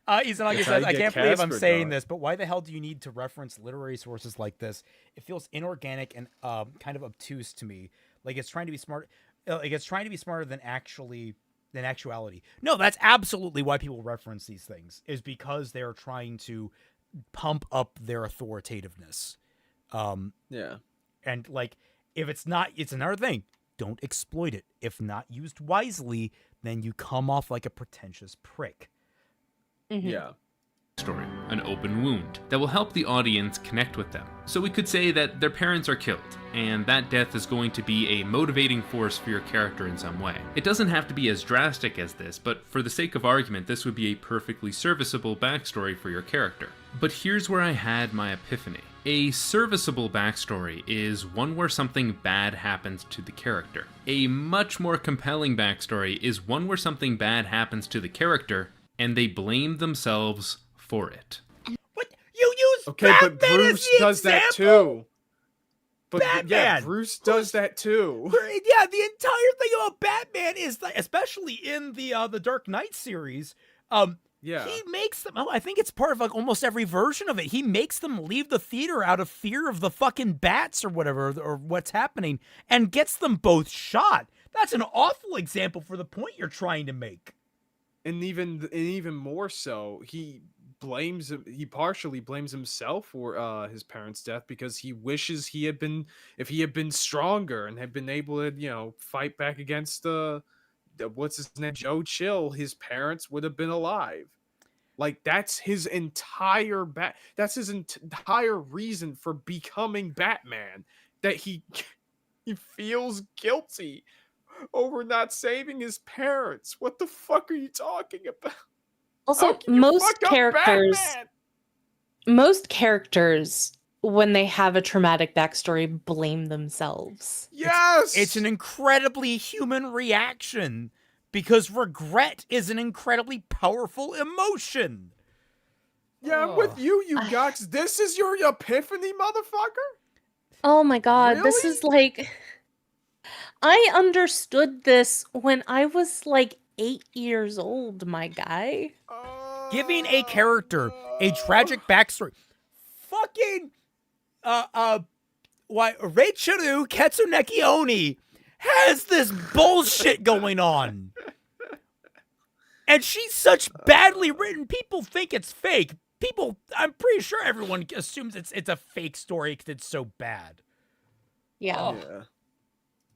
Izanagi says, I can't believe I'm saying this, but why the hell do you need to reference literary sources like this? It feels inorganic and kind of obtuse to me. Like it's trying to be smart. Like it's trying to be smarter than actuality. No, that's absolutely why people reference these things, is because they're trying to pump up their authoritativeness. And like, if it's not, it's another thing. Don't exploit it. If not used wisely, then you come off like a pretentious prick. Mm-hmm. Yeah. Story, an open wound that will help the audience connect with them. So we could say that their parents are killed, and that death is going to be a motivating force for your character in some way. It doesn't have to be as drastic as this, but for the sake of argument, this would be a perfectly serviceable backstory for your character. But here's where I had my epiphany. A serviceable backstory is one where something bad happens to the character. A much more compelling backstory is one where something bad happens to the character, and they blame themselves for it. What? You use Batman but Bruce as the does example? that too. But Batman. yeah, Bruce does that too. Yeah, the entire thing about Batman is that, especially in the Dark Knight series, he makes them. Oh, I think it's part of like almost every version of it. He makes them leave the theater out of fear of the fucking bats or whatever, or what's happening, and gets them both shot. That's an awful example for the point you're trying to make. And even more so, he partially blames himself for his parents' death because he wishes if he had been stronger and had been able to, fight back against the what's his name, Joe Chill, his parents would have been alive. Like that's his entire reason for becoming Batman, that he feels guilty over not saving his parents. What the fuck are you talking about? Also, most characters, when they have a traumatic backstory, blame themselves. Yes! It's an incredibly human reaction, because regret is an incredibly powerful emotion. Yeah, I'm with you guys. This is your epiphany, motherfucker? Oh my god, Really? This is like... I understood this when I was like 8 years old, my guy. Giving a character a tragic backstory. Fucking Reichiro Katsuneki Oni has this bullshit going on. And she's such badly written, people think it's fake. I'm pretty sure everyone assumes it's a fake story because it's so bad. Yeah. And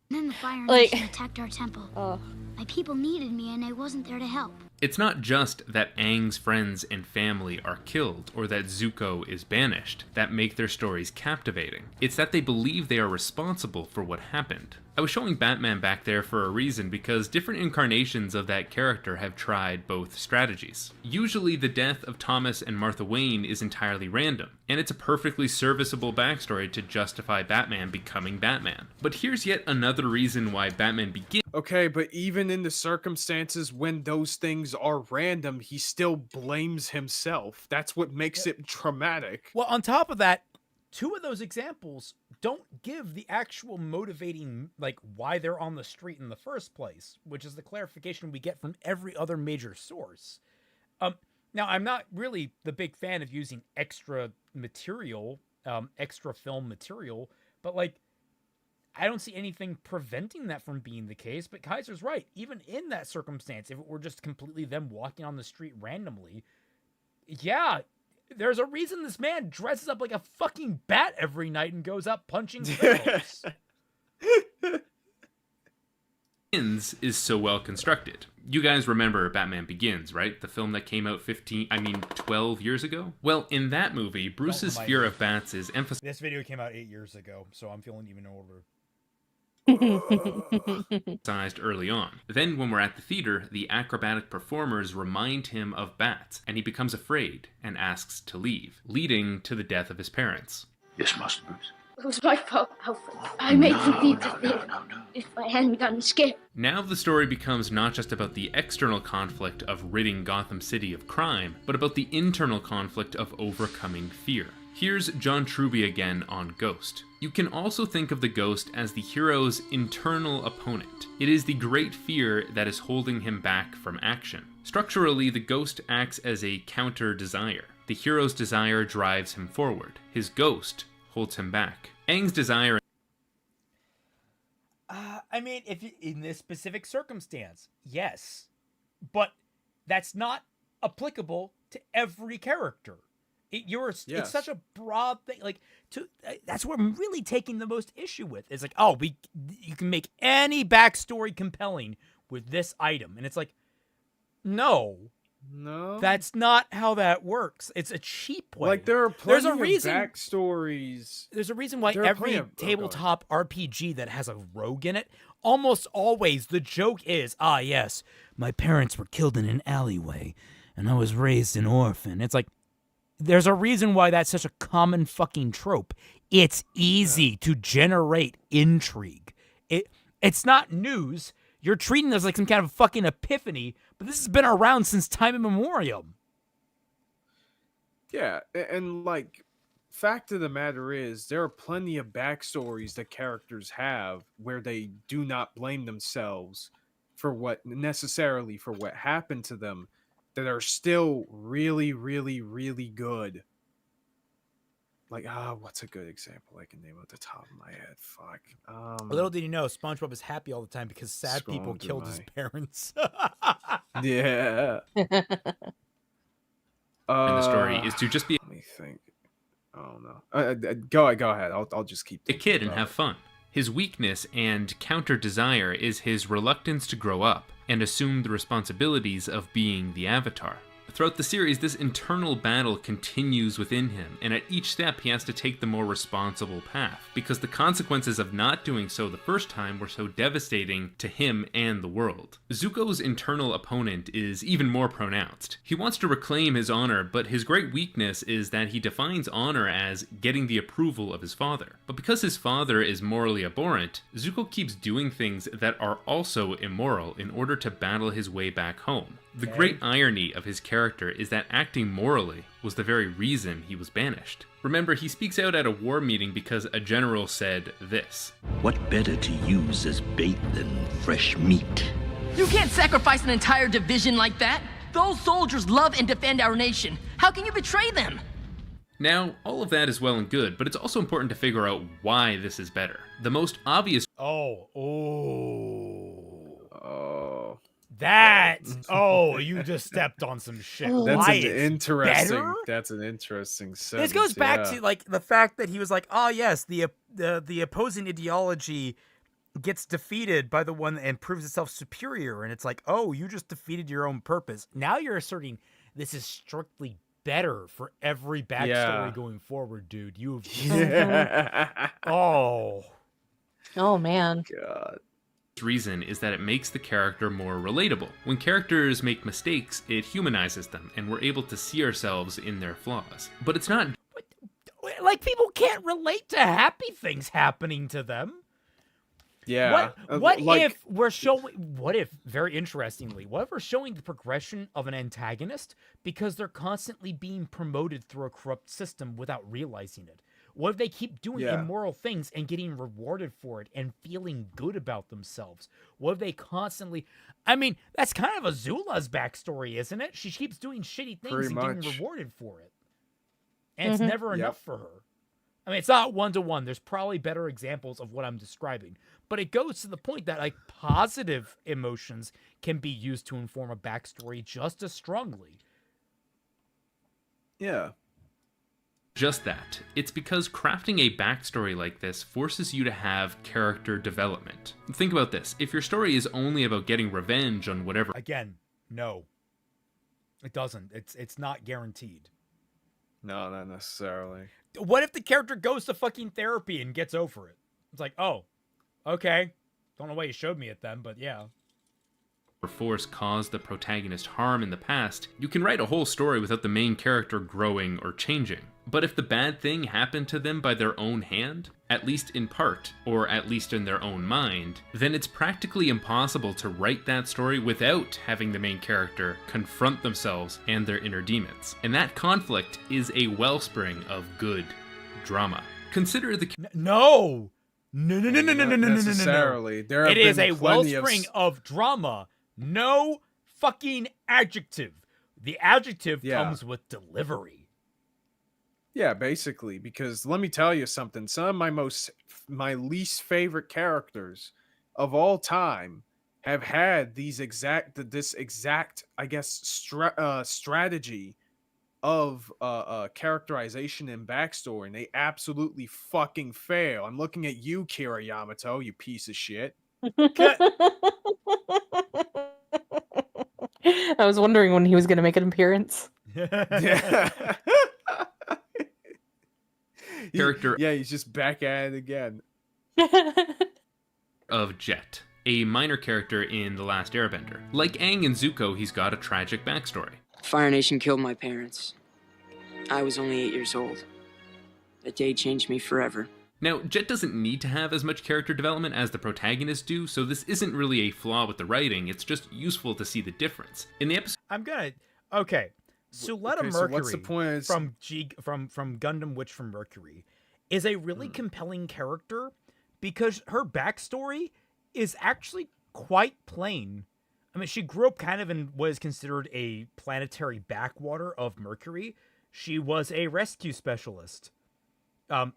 then the Fire Nation attacked our temple. My people needed me and I wasn't there to help. It's not just that Aang's friends and family are killed or that Zuko is banished that make their stories captivating. It's that they believe they are responsible for what happened. I was showing Batman back there for a reason because different incarnations of that character have tried both strategies. Usually the death of Thomas and Martha Wayne is entirely random, and it's a perfectly serviceable backstory to justify Batman becoming Batman. But here's yet another reason why Batman begins. Okay, but even in the circumstances when those things are random, he still blames himself. That's what makes it traumatic. Well, on top of that, 2 of those examples don't give the actual motivating, like, why they're on the street in the first place, which is the clarification we get from every other major source. Now, I'm not really the big fan of using extra material, extra film material, but, like, I don't see anything preventing that from being the case, but Kaiser's right. Even in that circumstance, if it were just completely them walking on the street randomly, yeah, There's a reason this man dresses up like a fucking bat every night and goes out punching criminals. Begins is so well constructed. You guys remember Batman Begins, right? The film that came out 12 years ago? Well, in that movie, Bruce's fear of bats is emphasized. This video came out 8 years ago, so I'm feeling even older. Early on. Then, when we're at the theater, the acrobatic performers remind him of bats, and he becomes afraid and asks to leave, leading to the death of his parents. Yes, Master Bruce. It was my fault, Alfred. I made you leave the theater. If I hadn't gotten scared. Now the story becomes not just about the external conflict of ridding Gotham City of crime, but about the internal conflict of overcoming fear. Here's John Truby again on Ghost. You can also think of the Ghost as the hero's internal opponent. It is the great fear that is holding him back from action. Structurally, the Ghost acts as a counter-desire. The hero's desire drives him forward. His ghost holds him back. Aang's desire... I mean, if you, in this specific circumstance, yes. But that's not applicable to every character. It's such a broad thing. Like, that's what I'm really taking the most issue with. It's like, you can make any backstory compelling with this item. And it's like, no, that's not how that works. It's a cheap way. Like, there are plenty of backstories. There's a reason why every tabletop RPG that has a rogue in it, almost always the joke is, yes, my parents were killed in an alleyway, and I was raised an orphan. It's like, there's a reason why that's such a common fucking trope. It's easy to generate intrigue. It's not news. You're treating this like some kind of fucking epiphany, but this has been around since time immemorial. Yeah, and like, fact of the matter is, there are plenty of backstories that characters have where they do not blame themselves for what happened to them, that are still really, really, really good. Like, what's a good example I can name off the top of my head? Fuck. Little did you know, SpongeBob is happy all the time because sad people killed his parents. Yeah. And the story is to just be... Let me think. Oh, no. Go ahead. I'll just keep... a kid and have fun. His weakness and counter-desire is his reluctance to grow up and assume the responsibilities of being the Avatar. Throughout the series, this internal battle continues within him, and at each step he has to take the more responsible path, because the consequences of not doing so the first time were so devastating to him and the world. Zuko's internal opponent is even more pronounced. He wants to reclaim his honor, but his great weakness is that he defines honor as getting the approval of his father. But because his father is morally abhorrent, Zuko keeps doing things that are also immoral in order to battle his way back home. The great irony of his character is that acting morally was the very reason he was banished. Remember, he speaks out at a war meeting because a general said this. What better to use as bait than fresh meat? You can't sacrifice an entire division like that. Those soldiers love and defend our nation. How can you betray them? Now, all of that is well and good, but it's also important to figure out why this is better. The most obvious... You just stepped on some shit. That's an interesting sentence. This goes back to like the fact that he was like, yes, the opposing ideology gets defeated by the one and proves itself superior, and it's like, you just defeated your own purpose. Now you're asserting this is strictly better for every backstory going forward, dude. Oh man. God. Reason is that it makes the character more relatable. When characters make mistakes, it humanizes them, and we're able to see ourselves in their flaws. But it's not... Like, people can't relate to happy things happening to them. Yeah. What if we're very interestingly, what if we're showing the progression of an antagonist because they're constantly being promoted through a corrupt system without realizing it? What if they keep doing immoral things and getting rewarded for it and feeling good about themselves? What if they constantly... I mean, that's kind of Azula's backstory, isn't it? She keeps doing shitty things and getting rewarded for it. And it's never enough for her. I mean, it's not one-to-one. There's probably better examples of what I'm describing. But it goes to the point that, like, positive emotions can be used to inform a backstory just as strongly. Yeah. just that. It's because crafting a backstory like this forces you to have character development. Think about this. If your story is only about getting revenge on whatever... Again, no. It doesn't. It's not guaranteed. No, not necessarily. What if the character goes to fucking therapy and gets over it? It's like, oh, okay. Don't know why you showed me it then, but yeah. Force caused the protagonist harm in the past, you can write a whole story without the main character growing or changing. But if the bad thing happened to them by their own hand, at least in part, or at least in their own mind, then it's practically impossible to write that story without having the main character confront themselves and their inner demons. And that conflict is a wellspring of good drama. Consider the... No! No. Necessarily. There have it is been a plenty wellspring of drama. No fucking adjective. The adjective comes with delivery. Yeah, basically, because let me tell you something. Some of my least favorite characters of all time have had this exact, I guess, strategy of characterization and backstory, and they absolutely fucking fail. I'm looking at you, Kira Yamato, you piece of shit. I was wondering when he was going to make an appearance. Character. Yeah, he's just back at it again. Of Jet, a minor character in The Last Airbender. Like Aang and Zuko, he's got a tragic backstory. Fire Nation killed my parents. I was only 8 years old. That day changed me forever. Now, Jet doesn't need to have as much character development as the protagonists do, so this isn't really a flaw with the writing, it's just useful to see the difference. In the episode... Okay. Suletta Mercury, so what's the point from Gundam Witch from Mercury, is a really compelling character because her backstory is actually quite plain. I mean, she grew up kind of in what is considered a planetary backwater of Mercury. She was a rescue specialist.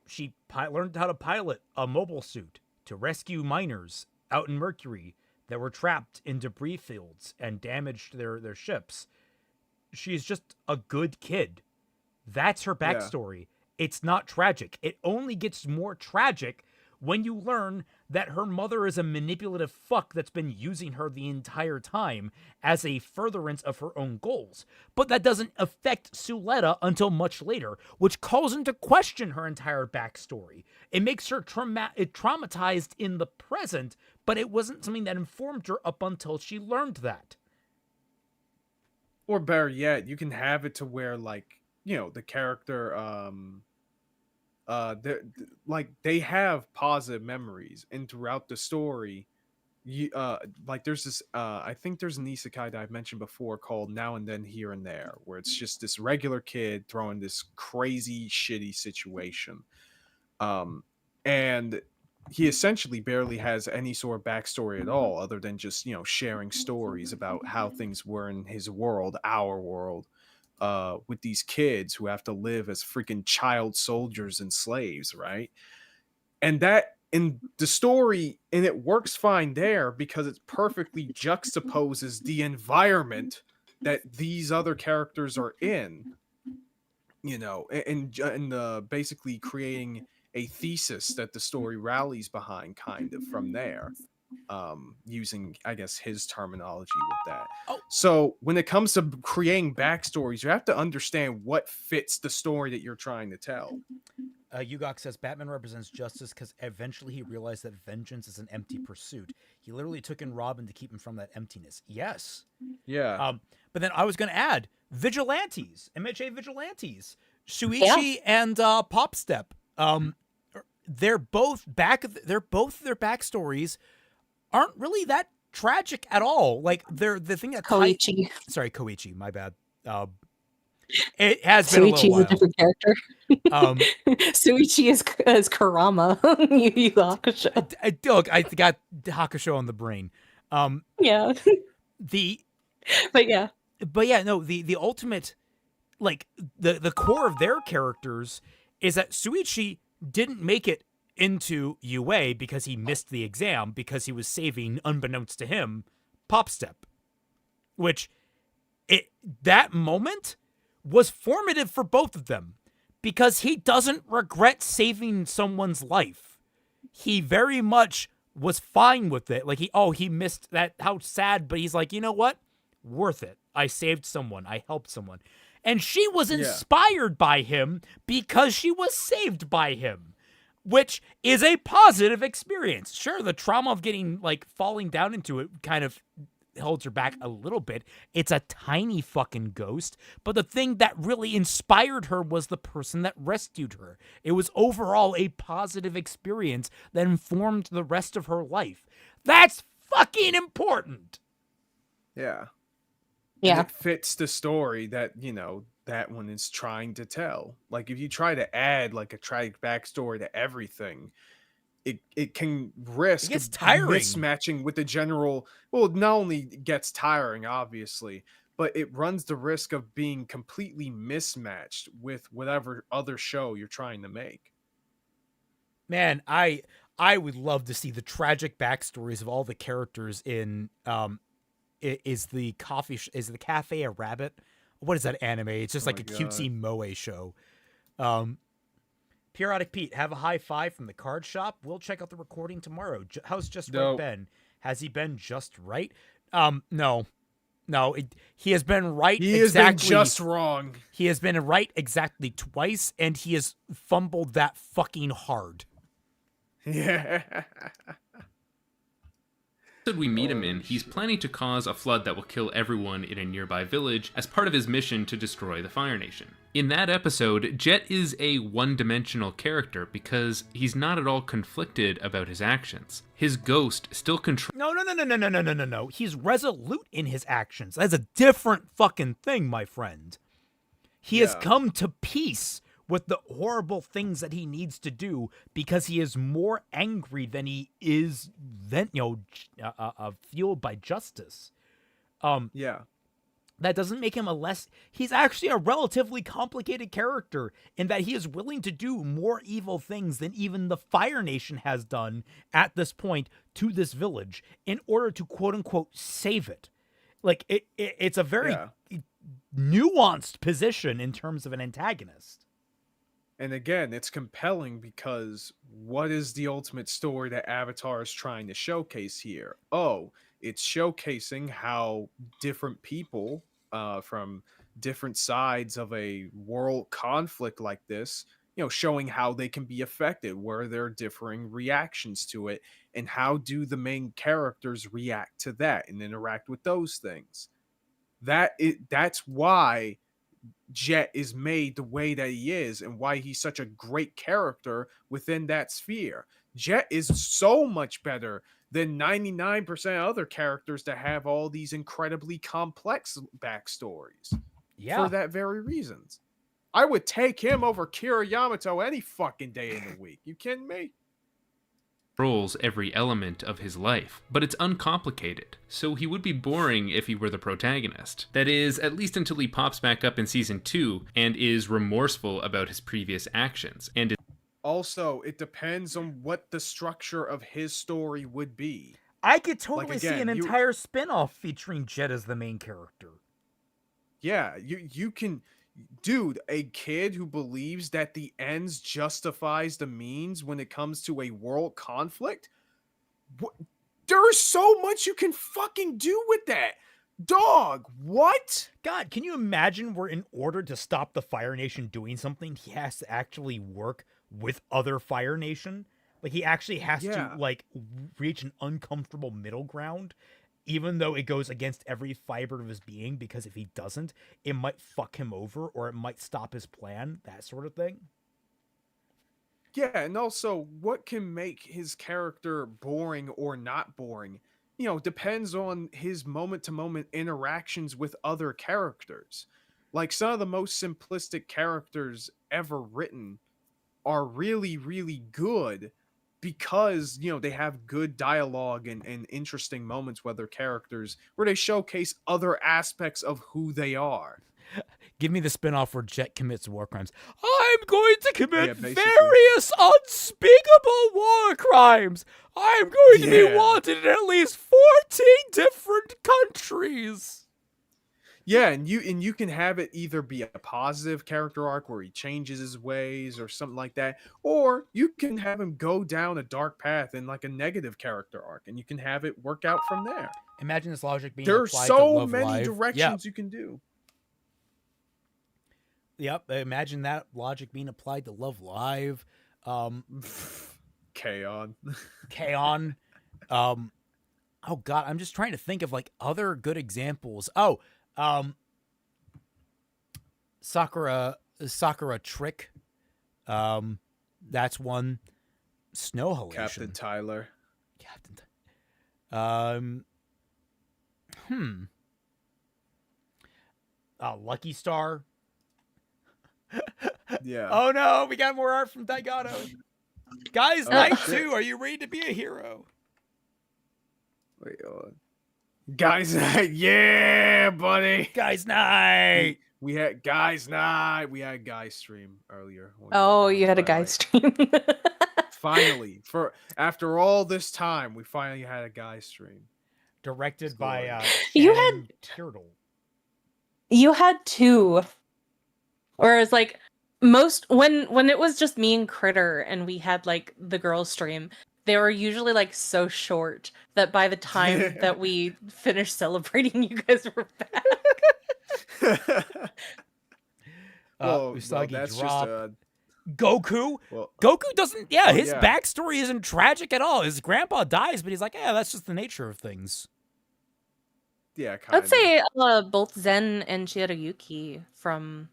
She learned how to pilot a mobile suit to rescue miners out in Mercury that were trapped in debris fields and damaged their ships. She's just a good kid. That's her backstory. Yeah. It's not tragic. It only gets more tragic when you learn that her mother is a manipulative fuck that's been using her the entire time as a furtherance of her own goals. But that doesn't affect Suletta until much later, which calls into question her entire backstory. It makes her traumatized in the present, but it wasn't something that informed her up until she learned that. Or better yet, you can have it to where, like, you know, the character, they have positive memories, and throughout the story, like there's this, I think there's an isekai that I've mentioned before called Now and Then Here and There, where it's just this regular kid throwing this crazy shitty situation, and he essentially barely has any sort of backstory at all, other than just, you know, sharing stories about how things were in his world, our world, with these kids who have to live as freaking child soldiers and slaves, right? And that in the story, and it works fine there because it perfectly juxtaposes the environment that these other characters are in, you know, and basically creating a thesis that the story rallies behind, kind of from there, using, I guess, his terminology with that. So when it comes to creating backstories, you have to understand what fits the story that you're trying to tell. Yugok says Batman represents justice because eventually he realized that vengeance is an empty pursuit. He literally took in Robin to keep him from that emptiness. Yes. Yeah. But then I was going to add vigilantes, MHA vigilantes, Shuichi and Popstep. Their their backstories aren't really that tragic at all. Like they're the thing that Koichi, my bad. It has been a little while. A different character. Suichi is Kurama. Yu Hakusho. Look, I got Hakusho on the brain. Yeah. But no, the ultimate, like the core of their characters is that Suichi didn't make it into UA because he missed the exam because he was saving, unbeknownst to him, Popstep. Which, that moment was formative for both of them because he doesn't regret saving someone's life. He very much was fine with it. Like, he missed that, how sad, but he's like, you know what? Worth it. I saved someone. I helped someone. And she was inspired by him because she was saved by him, which is a positive experience. Sure, the trauma of getting, like, falling down into it kind of holds her back a little bit. It's a tiny fucking ghost, but the thing that really inspired her was the person that rescued her. It was overall a positive experience that informed the rest of her life. That's fucking important. Yeah. Yeah. And it fits the story that, that one is trying to tell. Like, if you try to add, like, a tragic backstory to everything, it can risk mismatching with the general. Well, it not only gets tiring, obviously, but it runs the risk of being completely mismatched with whatever other show you're trying to make. Man, I would love to see the tragic backstories of all the characters in is the cafe a rabbit? What is that anime? It's just like a cutesy moe show. Periodic Pete, have a high five from the card shop. We'll check out the recording tomorrow. How's Just Right Ben? Has he been just right? No. He has been right. He has been just wrong. He has been right exactly twice, and he has fumbled that fucking hard. Yeah. We meet him in, he's planning to cause a flood that will kill everyone in a nearby village as part of his mission to destroy the Fire Nation. In that episode, Jet is a one-dimensional character because he's not at all conflicted about his actions. His ghost still controls... No. He's resolute in his actions. That's a different fucking thing, my friend. He has come to peace with the horrible things that he needs to do because he is more angry than he is fueled by justice. That doesn't make him he's actually a relatively complicated character in that he is willing to do more evil things than even the Fire Nation has done at this point to this village in order to quote unquote save it. Like it's a very nuanced position in terms of an antagonist. And again, it's compelling because what is the ultimate story that Avatar is trying to showcase here? Oh, it's showcasing how different people from different sides of a world conflict like this, showing how they can be affected, where there are differing reactions to it, and how do the main characters react to that and interact with those things. That's why Jet is made the way that he is and why he's such a great character within that sphere. Jet is so much better than 99% of other characters that have all these incredibly complex backstories. For that very reasons. I would take him over Kira Yamato any fucking day in the week. You kidding me? Controls every element of his life, but it's uncomplicated, so he would be boring if he were the protagonist. That is, at least until he pops back up in season 2 and is remorseful about his previous actions. And also, it depends on what the structure of his story would be. I could totally see an entire spin-off featuring Jet as the main character. Yeah, you can... Dude, a kid who believes that the ends justifies the means when it comes to a world conflict? There's so much you can fucking do with that. Dog, what? God, can you imagine where in order to stop the Fire Nation doing something, he has to actually work with other Fire Nation? Like, he actually has to, reach an uncomfortable middle ground, even though it goes against every fiber of his being, because if he doesn't, it might fuck him over or it might stop his plan, that sort of thing. Yeah, and also, what can make his character boring or not boring, depends on his moment-to-moment interactions with other characters. Like, some of the most simplistic characters ever written are really, really good, because, they have good dialogue and interesting moments with their characters where they showcase other aspects of who they are. Give me the spinoff where Jet commits war crimes. I'm going to commit various unspeakable war crimes. I'm going to be wanted in at least 14 different countries. Yeah, and you can have it either be a positive character arc where he changes his ways or something like that, or you can have him go down a dark path in like a negative character arc, and you can have it work out from there. Imagine this logic being There's applied to so Love many Live. directions you can do. Yep, imagine that logic being applied to Love Live. K-On. K-On. Oh god, I'm just trying to think of like other good examples. Oh, Sakura Trick. That's one. Snow Halation. Captain Tyler. Lucky Star. Yeah. Oh no, we got more art from Daigato. Guys, Night 2, are you ready to be a hero? Wait, Guys Night, yeah, buddy. Guys Night. We had Guys Night. We had Guys Stream earlier. Oh, you had a Guys Stream. Finally, after all this time, we finally had a Guys Stream. Directed by you had Turtle. You had two. Whereas like most when it was just me and Critter and we had like the girls stream, they were usually like so short that by the time that we finished celebrating, you guys were back. Usagi that's drop. just Goku. Goku doesn't. Yeah, his backstory isn't tragic at all. His grandpa dies, but he's like, yeah, that's just the nature of things. Yeah, kind I'd say both Zen and Shirayuki from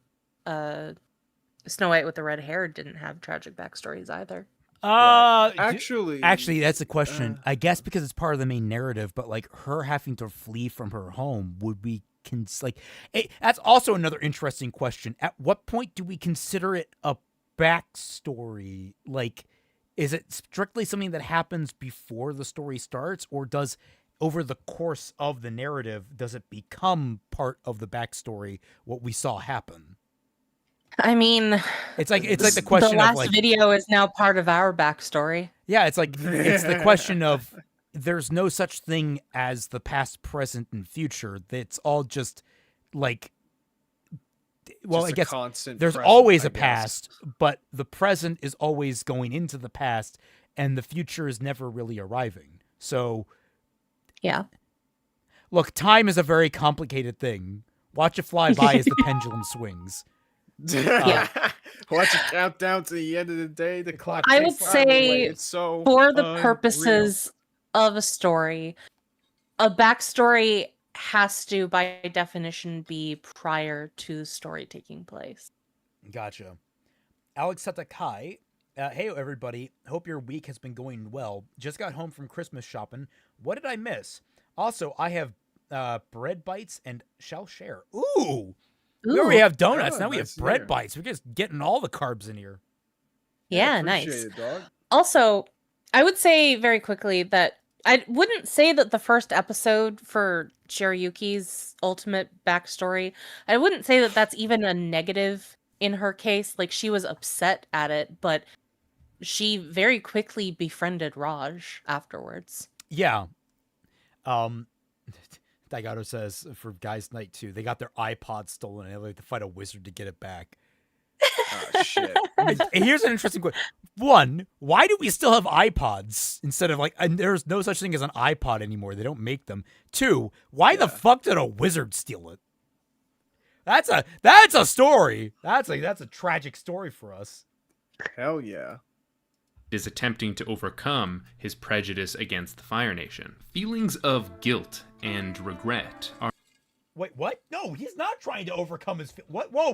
Snow White with the Red Hair didn't have tragic backstories either. Actually, that's a question. I guess because it's part of the main narrative, but like her having to flee from her home, would we that's also another interesting question. At what point do we consider it a backstory? Like, is it strictly something that happens before the story starts, or does over the course of the narrative, does it become part of the backstory, what we saw happen? I mean, it's like the question the last of like, video is now part of our backstory. Yeah, it's like it's the question of there's no such thing as the past, present, and future. It's all just like, well, just I guess there's present, always I a guess. past, but the present is always going into the past, and the future is never really arriving. So, yeah. Look, time is a very complicated thing. Watch it fly by as the pendulum swings. Yeah. Watch it count down to the end of the day. The clock. I would takes time away. say, It's so for the unreal. purposes of a story, a backstory has to, by definition, be prior to the story taking place. Gotcha. Alex Satakai. Hey, everybody. Hope your week has been going well. Just got home from Christmas shopping. What did I miss? Also, I have bread bites and shall share. Ooh! We already have donuts. Now we have bread bites. We're just getting all the carbs in here. Yeah, nice. Appreciate it, dog. Also, I would say very quickly that I wouldn't say that the first episode for Shirayuki's ultimate backstory, I wouldn't say that that's even a negative in her case. Like, she was upset at it, but she very quickly befriended Raj afterwards. Yeah. Daigato says for Guys Night 2, they got their iPod stolen and they had to fight a wizard to get it back. Oh, shit. Here's an interesting question. One, why do we still have iPods instead of like, and there's no such thing as an iPod anymore. They don't make them. Two, why the fuck did a wizard steal it? That's a story. That's a tragic story for us. Hell yeah. Is attempting to overcome his prejudice against the Fire Nation. Feelings of guilt and regret are Wait, what? No, he's not trying to overcome his... What? Whoa,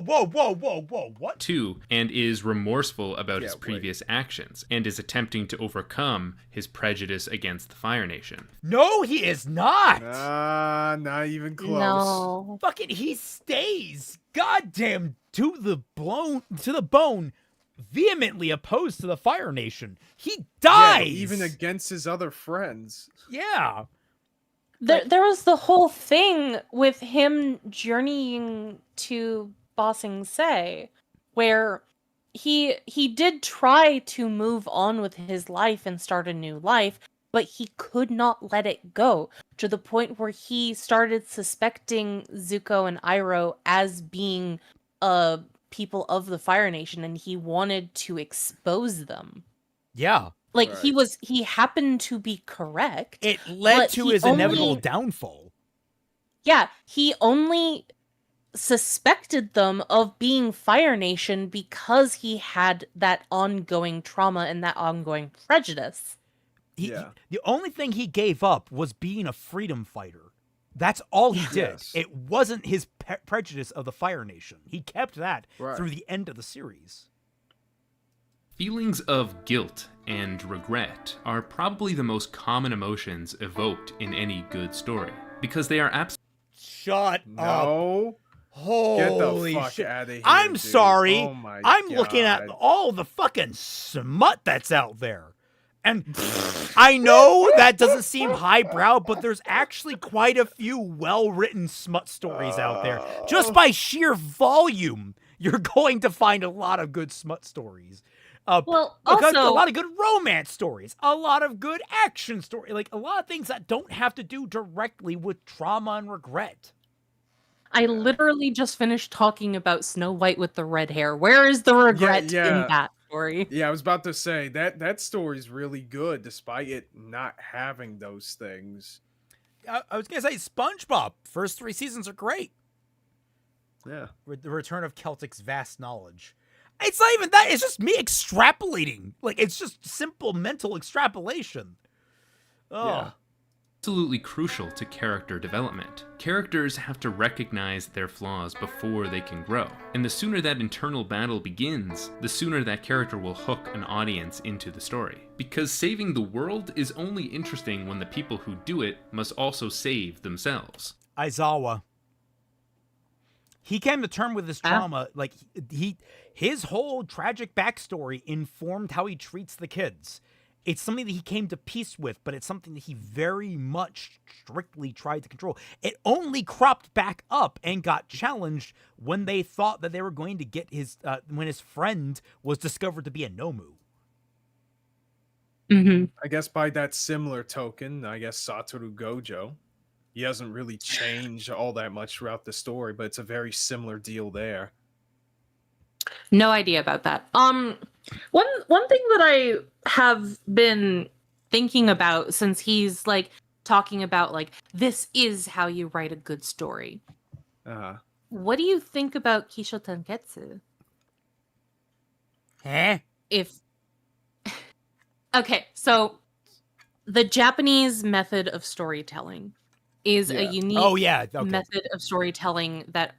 what? too, and is remorseful about his previous actions, and is attempting to overcome his prejudice against the Fire Nation. No, he is not! Not even close. No. Fucking, he stays goddamn to the bone, vehemently opposed to the Fire Nation. He dies! Yeah, even against his other friends. Yeah. There was the whole thing with him journeying to Ba Sing Se, where he did try to move on with his life and start a new life, but he could not let it go, to the point where he started suspecting Zuko and Iroh as being people of the Fire Nation, and he wanted to expose them. Yeah. Like, he happened to be correct. It led to his inevitable downfall. Yeah, he only suspected them of being Fire Nation because he had that ongoing trauma and that ongoing prejudice. The only thing he gave up was being a freedom fighter. That's all he did. Yes. It wasn't his prejudice of the Fire Nation. He kept that through the end of the series. Feelings of guilt and regret are probably the most common emotions evoked in any good story, because they are absolutely... Shut up. Holy Get the fuck shit. out of here, I'm dude. sorry. Oh my I'm God. looking at all the fucking smut that's out there. And I know that doesn't seem highbrow, but there's actually quite a few well-written smut stories out there. Just by sheer volume, you're going to find a lot of good smut stories. Well, a also, lot of good romance stories, a lot of good action stories, like a lot of things that don't have to do directly with trauma and regret. I literally just finished talking about Snow White with the red hair. Where is the regret in that story? Yeah, I was about to say that story's really good, despite it not having those things. I was gonna say SpongeBob. First 3 seasons are great. Yeah, the return of Celtic's vast knowledge. It's not even that. It's just me extrapolating. Like, it's just simple mental extrapolation. Oh. Yeah. Absolutely crucial to character development. Characters have to recognize their flaws before they can grow. And the sooner that internal battle begins, the sooner that character will hook an audience into the story. Because saving the world is only interesting when the people who do it must also save themselves. Aizawa. He came to terms with his trauma. Like, his whole tragic backstory informed how he treats the kids. It's something that he came to peace with, but it's something that he very much strictly tried to control. It only cropped back up and got challenged when they thought that they were going to get when his friend was discovered to be a Nomu. Mm-hmm. I guess by that similar token, I guess Satoru Gojo, he hasn't really changed all that much throughout the story, but it's a very similar deal there. No idea about that. One thing that I have been thinking about, since he's like talking about like, this is how you write a good story. What do you think about Kisho Tenketsu? Okay, so the Japanese method of storytelling is a unique method of storytelling that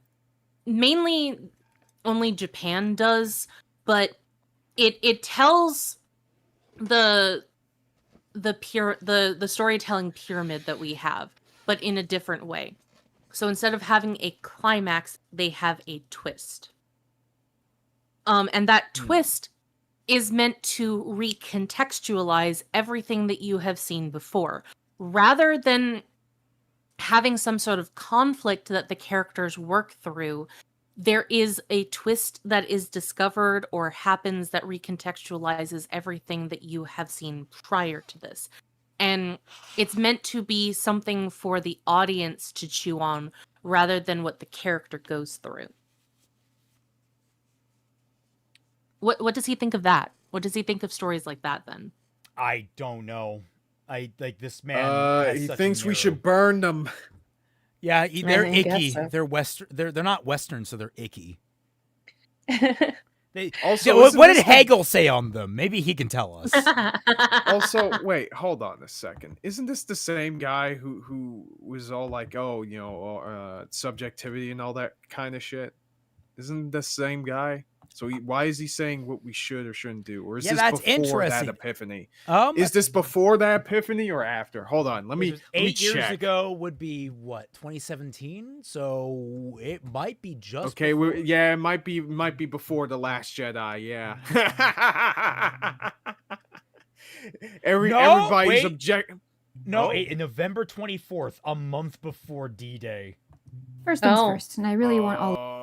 mainly only Japan does, but it tells the storytelling pyramid that we have, but in a different way. So instead of having a climax, they have a twist. And that twist is meant to recontextualize everything that you have seen before, rather than having some sort of conflict that the characters work through. There is a twist that is discovered or happens that recontextualizes everything that you have seen prior to this. And it's meant to be something for the audience to chew on rather than what the character goes through. What does he think of that? What does he think of stories like that then? I don't know. This man. He thinks we should burn them. Yeah, they're icky. So. They're Western. They're not Western, so they're icky. What did Hegel say on them? Maybe he can tell us. Also, wait, hold on a second. Isn't this the same guy who was all like, subjectivity and all that kind of shit? Isn't the same guy? So why is he saying what we should or shouldn't do? Or is this before that epiphany? Is this before that epiphany or after? Hold on, let me 8 years check. ago would be what, 2017? So it might be just okay. It might be before the Last Jedi. Yeah. Everybody's object. No, November 24th, a month before D-Day. First things first, and I really want all.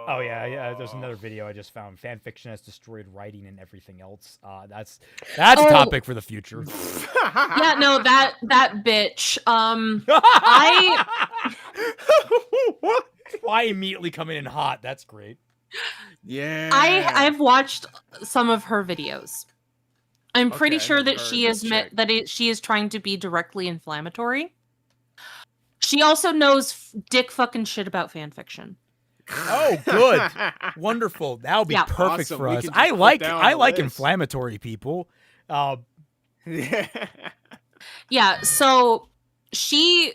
Oh yeah. There's another video I just found. Fan fiction has destroyed writing and everything else. That's a topic for the future. Yeah, no, that bitch. I What? Why immediately coming in hot? That's great. Yeah. I've watched some of her videos. I'm pretty Okay, sure never that heard she of is this chick. she is trying to be directly inflammatory. She also knows dick fucking shit about fan fiction. Oh, good, wonderful. That would be Yeah. perfect Awesome. for We us. can just I put like that on the list. inflammatory people. Yeah, so she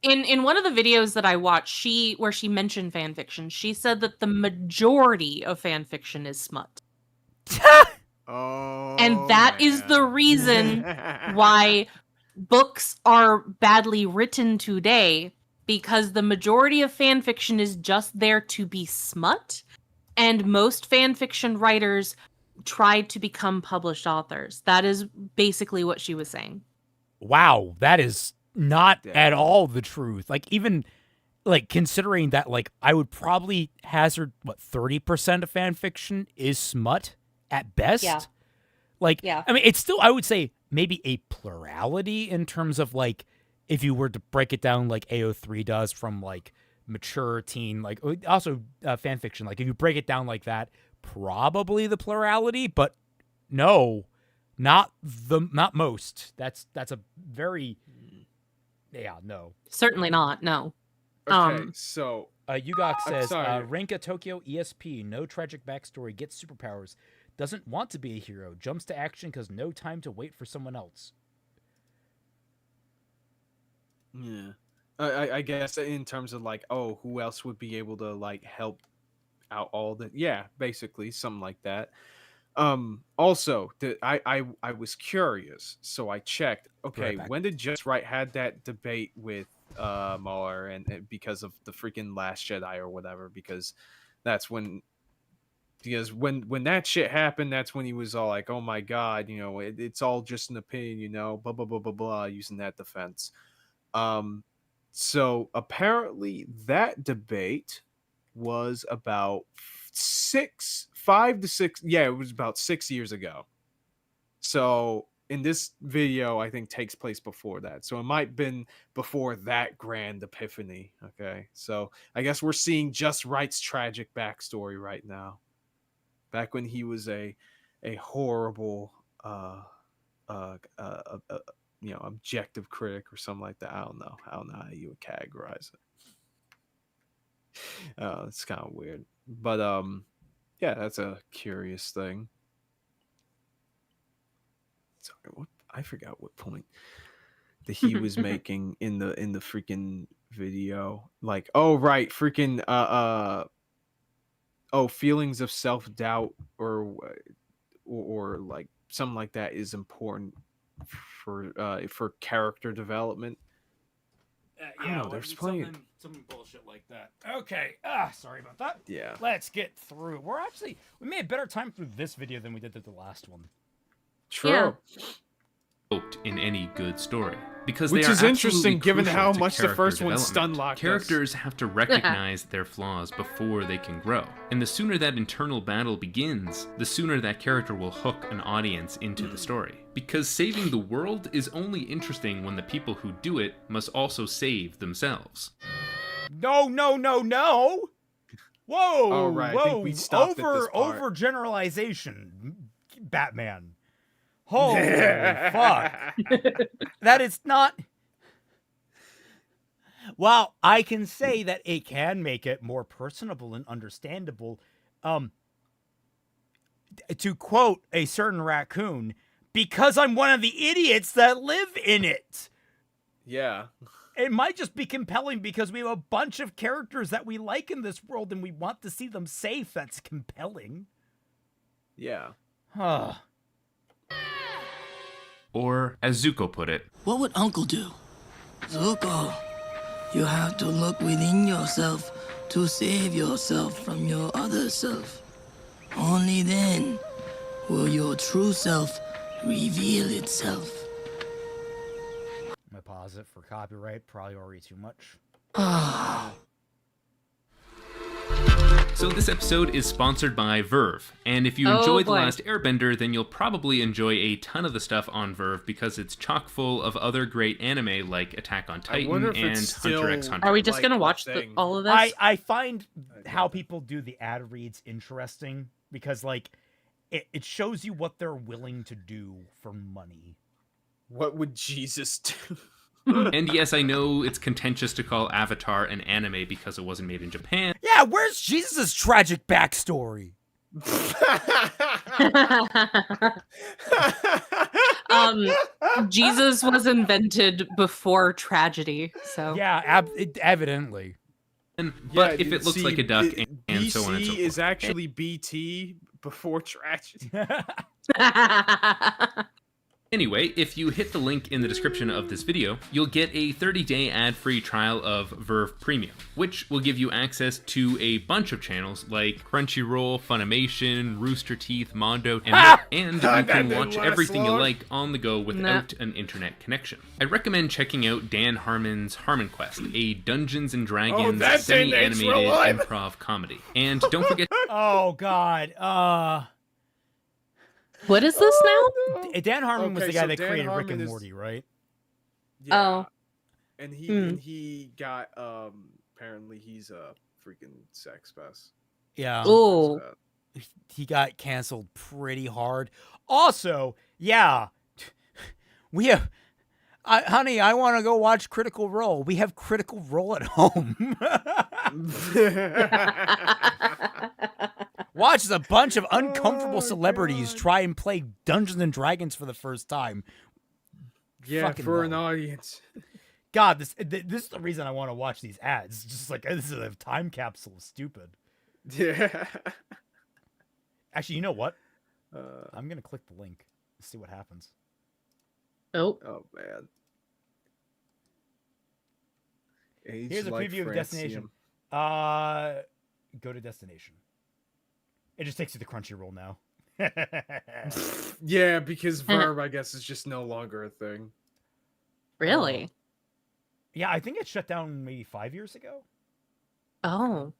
in one of the videos that I watched, where she mentioned fan fiction, she said that the majority of fan fiction is smut. Oh, And that is the reason why books are badly written today, because the majority of fan fiction is just there to be smut, and most fan fiction writers tried to become published authors. That is basically what she was saying. Wow, that is not at all the truth. Like, even like considering that, like, I would probably hazard 30% of fan fiction is smut at best. Yeah. Like, Yeah. I mean, it's still, I would say, maybe a plurality in terms of, like, if you were to break it down like AO3 does from, like, mature teen, like, also fan fiction. Like, if you break it down like that, probably the plurality, but no, not most. That's a very, no. Certainly not, no. Okay, so Yugok I'm says, sorry. Renka Tokyo ESP, no tragic backstory, gets superpowers, doesn't want to be a hero, jumps to action because no time to wait for someone else. Yeah. I guess in terms of like, oh, who else would be able to like help out all the basically something like that. Also, I was curious, so I checked. Okay, back. when did Just Right had that debate with Mueller and because of the freaking Last Jedi or whatever? Because that's when that shit happened, that's when he was all like, oh my god, it's all just an opinion, blah blah blah blah blah, using that defense. So apparently that debate was about 5 to 6. Yeah, it was about 6 years ago. So in this video, I think takes place before that. So it might have been before that grand epiphany. Okay. So I guess we're seeing Just Right's tragic backstory right now. Back when he was a horrible objective critic or something like that. I don't know how you would categorize it. It's kind of weird, but yeah, that's a curious thing. Sorry, I forgot what point that he was making in the freaking video. Like, oh right, freaking feelings of self-doubt or like something like that is important for character development. There's plenty. Something bullshit like that. Okay. Sorry about that. Yeah. Let's get through. We made a better time through this video than we did the last one. True. In any good story, because Which they are is interesting absolutely given how crucial to much the character first one development. stun locked us. Characters have to recognize their flaws before they can grow, and the sooner that internal battle begins, the sooner that character will hook an audience into the story. Because saving the world is only interesting when the people who do it must also save themselves. No. Whoa. All right, I think we stopped at this part. Overgeneralization, Batman. Holy fuck. That is not... While I can say that it can make it more personable and understandable, to quote a certain raccoon, because I'm one of the idiots that live in it. Yeah. It might just be compelling because we have a bunch of characters that we like in this world and we want to see them safe. That's compelling. Yeah. Or, as Zuko put it, What would Uncle do? Zuko, you have to look within yourself to save yourself from your other self. Only then will your true self reveal itself. I'm gonna pause it for copyright. Probably already too much. So this episode is sponsored by Verve, and if you enjoyed The Last Airbender, then you'll probably enjoy a ton of the stuff on Verve because it's chock full of other great anime like Attack on Titan and Hunter x Hunter. Are we just gonna watch all of this? I find how people do the ad reads interesting because, like, it shows you what they're willing to do for money. What would Jesus do? And yes, I know it's contentious to call Avatar an anime because it wasn't made in Japan. Yeah, where's Jesus' tragic backstory? Jesus was invented before tragedy, so yeah, evidently. But if it looks like a duck and so on and so forth. BC is actually BT before tragedy. Anyway, if you hit the link in the description of this video, you'll get a 30-day ad-free trial of Verve Premium, which will give you access to a bunch of channels like Crunchyroll, Funimation, Rooster Teeth, Mondo, and more. And you can watch everything you like on the go without an internet connection. I recommend checking out Dan Harmon's Harmon Quest, a Dungeons & Dragons semi-animated improv comedy. And don't forget... Oh, God. What is this now? Dan Harmon was the guy that created Rick and Morty, right? Yeah. And he got apparently he's a freaking sex pest. Yeah. Oh. He got canceled pretty hard. Also, yeah. We have honey, I want to go watch Critical Role. We have Critical Role at home. Watch a bunch of uncomfortable celebrities try and play Dungeons and Dragons for the first time. Yeah, for an audience. God, this is the reason I want to watch these ads. Just like, this is a time capsule of stupid. Yeah. Actually, you know what? I'm gonna click the link. See what happens. Oh man. Here's a preview of Destination. Go to Destination. It just takes you to Crunchyroll now. Yeah, because Verve, I guess, is just no longer a thing. Really? Yeah, I think it shut down maybe 5 years ago. Oh.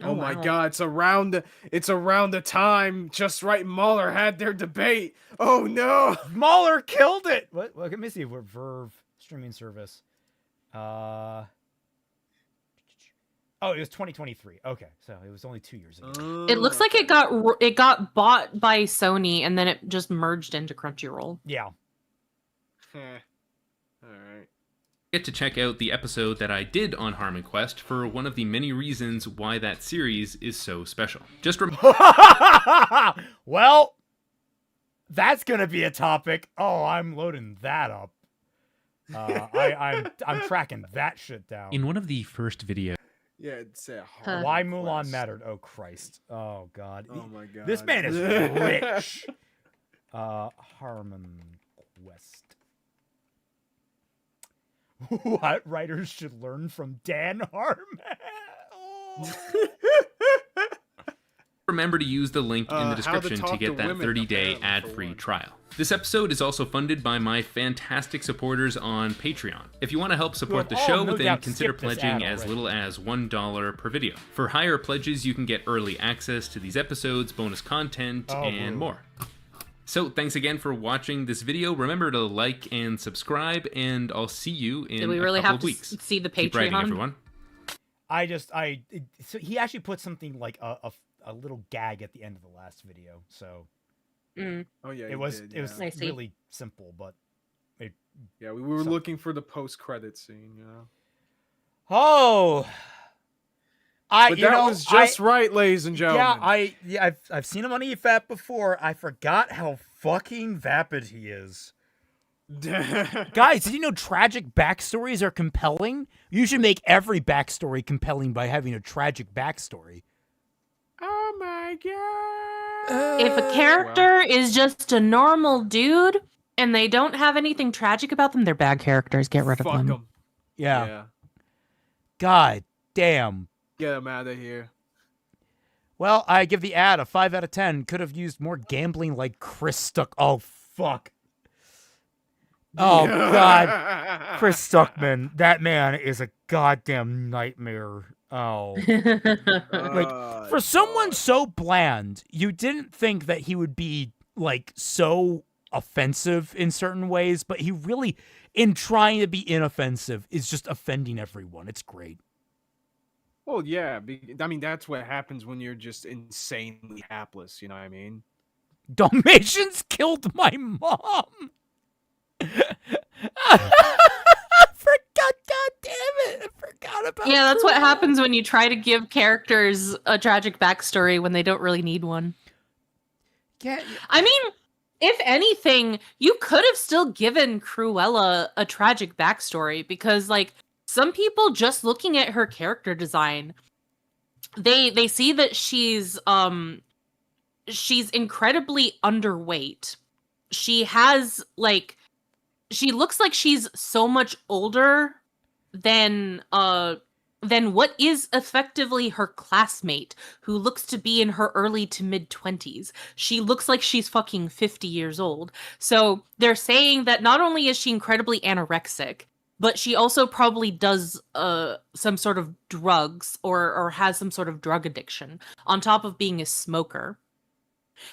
Oh my God! It's around the time Just Right and Mahler had their debate. Oh no! Mahler killed it. What? Let me see. We're Verve streaming service. Oh, it was 2023. Okay, so it was only 2 years ago. It looks like it got bought by Sony and then it just merged into Crunchyroll. Yeah. All right. Get to check out the episode that I did on Harmon Quest for one of the many reasons why that series is so special. Just well, that's gonna be a topic. Oh, I'm loading that up. I'm tracking that shit down. In one of the first videos. Yeah, it's why Mulan mattered. Oh Christ. Oh God. Oh my God. This man is rich. Harmon Quest. What writers should learn from Dan Harmon? Remember to use the link in the description to get that 30-day ad-free trial. This episode is also funded by my fantastic supporters on Patreon. If you want to help support the show, then consider pledging as little as $1 per video. For higher pledges, you can get early access to these episodes, bonus content, and more. So thanks again for watching this video. Remember to like and subscribe, and I'll see you in a couple of weeks. See the Patreon? Keep writing, everyone. So he actually put something like a little gag at the end of the last video. So oh yeah, it was really simple, but we were looking for the post-credit scene, you know. Oh, but that was just right, ladies and gentlemen. Yeah, I've seen him on EFAP before. I forgot how fucking vapid he is. Guys, did you know tragic backstories are compelling? You should make every backstory compelling by having a tragic backstory. Oh my God. If a character is just a normal dude and they don't have anything tragic about them, they're bad characters. Get rid of them. Yeah. God damn. Get him out of here. Well, I give the ad a 5 out of 10. Could have used more gambling like Chris Stuck. Oh, fuck. Oh God, Chris Stuckman, that man is a goddamn nightmare. Oh, like for someone so bland, you didn't think that he would be like so offensive in certain ways, but he really, in trying to be inoffensive, is just offending everyone. It's great. Well, yeah. I mean, that's what happens when you're just insanely hapless. You know what I mean? Dalmatians killed my mom. God damn it! I forgot about. Yeah, that's what happens when you try to give characters a tragic backstory when they don't really need one. Yeah. I mean, if anything, you could have still given Cruella a tragic backstory because, like, some people just looking at her character design, they see that she's incredibly underweight. She has she looks like she's so much older than what is effectively her classmate, who looks to be in her early to mid 20s. She looks like she's fucking 50 years old. So they're saying that not only is she incredibly anorexic, but she also probably does some sort of drugs or has some sort of drug addiction on top of being a smoker.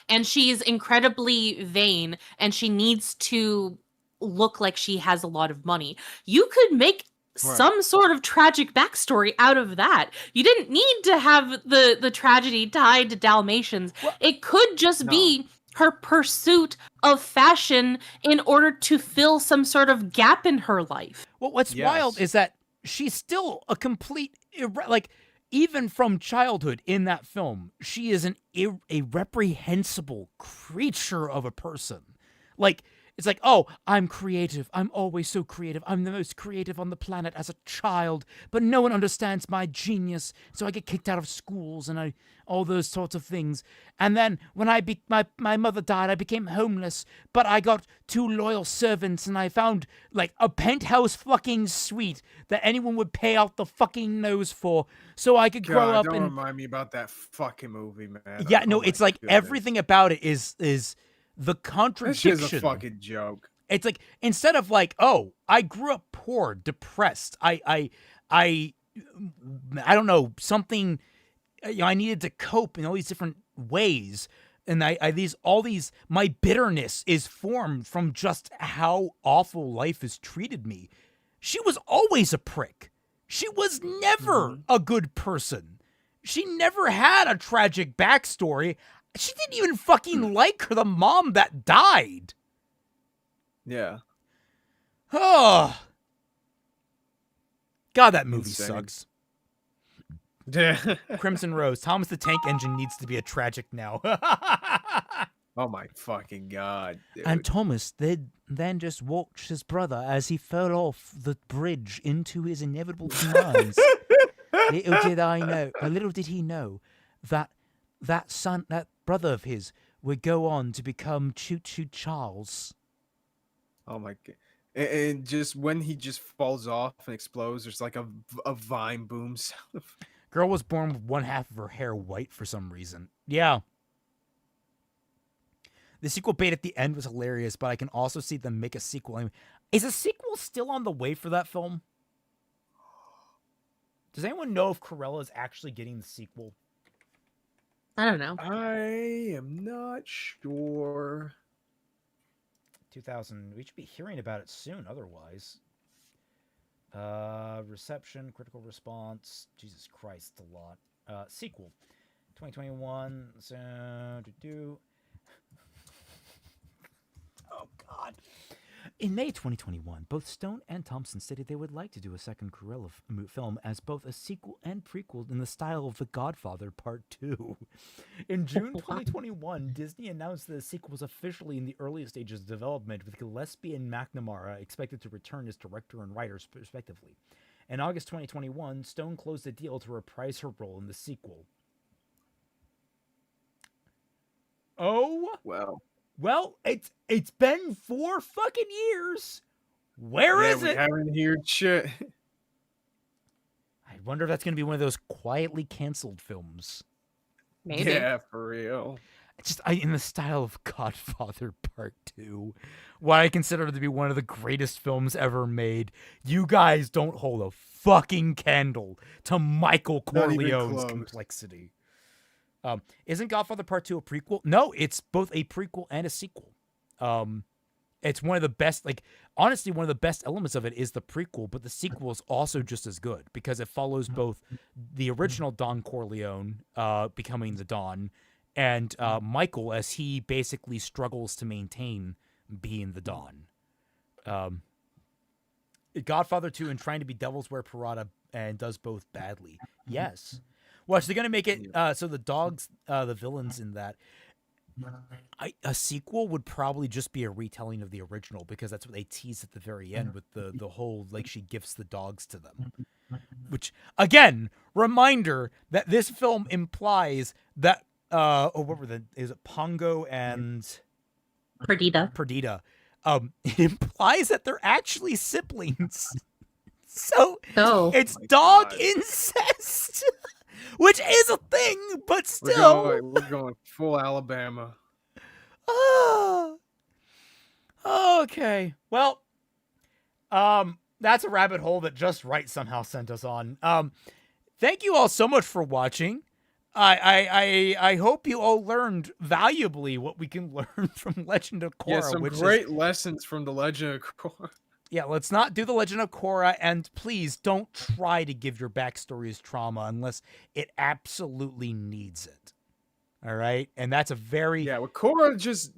And she's incredibly vain, and she needs to look like she has a lot of money. You could make some sort of tragic backstory out of that. You didn't need to have the tragedy tied to Dalmatians. It could just be her pursuit of fashion in order to fill some sort of gap in her life. Well, what's wild is that she's still a complete, even from childhood in that film, she is a reprehensible creature of a person. Like, it's like, oh, I'm creative. I'm always so creative. I'm the most creative on the planet as a child, but no one understands my genius, so I get kicked out of schools and all those sorts of things. And then when my mother died, I became homeless, but I got 2 loyal servants, and I found like a penthouse fucking suite that anyone would pay out the fucking nose for, so I could grow up. Don't remind me about that fucking movie, man. Yeah, no, it's like everything about it is the contradiction. This is a fucking joke. It's like, instead of like, oh, I grew up poor, depressed. I don't know, something, I needed to cope in all these different ways. And my bitterness is formed from just how awful life has treated me. She was always a prick. She was never a good person. She never had a tragic backstory. She didn't even fucking like the mom that died. Yeah. Oh. God, that movie sucks. Crimson Rose. Thomas the Tank Engine needs to be a tragic now. Oh my fucking God, dude. And Thomas then just watched his brother as he fell off the bridge into his inevitable demise. Little did he know that brother of his would go on to become Choo Choo Charles. Oh my God. And just when he just falls off and explodes, there's like a vine boom sound. Girl was born with one half of her hair white for some reason. Yeah. The sequel bait at the end was hilarious, but I can also see them make a sequel. I mean, is a sequel still on the way for that film? Does anyone know if Cruella is actually getting the sequel? I don't know. I am not sure. 2000. We should be hearing about it soon, otherwise. Reception, critical response. Jesus Christ, a lot. Sequel. 2021. Oh, God. In May 2021, both Stone and Thompson stated they would like to do a second Cruella film as both a sequel and prequel in the style of The Godfather Part 2. In June 2021, Disney announced that the sequel was officially in the earliest stages of development, with Gillespie and McNamara expected to return as director and writer, respectively. In August 2021, Stone closed a deal to reprise her role in the sequel. Oh, well, it's been 4 fucking years. Where is it? We haven't heard shit. I wonder if that's going to be one of those quietly canceled films. Maybe. Yeah, for real. just in the style of Godfather Part 2, what I consider to be one of the greatest films ever made. You guys don't hold a fucking candle to Michael Corleone's complexity. Isn't Godfather Part 2 a prequel? No, it's both a prequel and a sequel. It's one of the best, like, honestly, one of the best elements of it is the prequel, but the sequel is also just as good because it follows both the original Don Corleone becoming the Don and Michael as he basically struggles to maintain being the Don. Godfather 2 and trying to be Devil's Wear Parada and does both badly. Yes. Well, so they're going to make it so the dogs, the villains in that, a sequel would probably just be a retelling of the original because that's what they tease at the very end with the whole, like, she gifts the dogs to them. Which, again, reminder that this film implies that, is it Pongo and... Perdita. It implies that they're actually siblings. So, it's dog incest. Which is a thing, but still. We're going full Alabama. Okay. Well, that's a rabbit hole that Just Right somehow sent us on. Thank you all so much for watching. I hope you all learned valuably what we can learn from Legend of Korra. Yeah, some great lessons from the Legend of Korra. Yeah, let's not do the Legend of Korra, and please don't try to give your backstory as trauma unless it absolutely needs it. All right? And that's a very... Yeah, with Korra, just...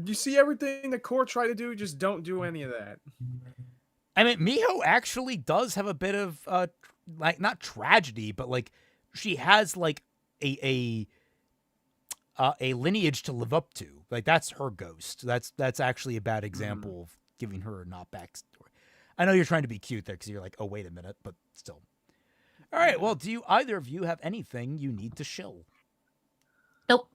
You see everything that Korra tried to do? Just don't do any of that. I mean, Miho actually does have a bit of, like, not tragedy, but, like, she has, like, a lineage to live up to. Like, that's her ghost. That's actually a bad example of giving her not backstory. I know you're trying to be cute there because you're like, oh, wait a minute, but still. All right, well, do either of you have anything you need to shill? Nope.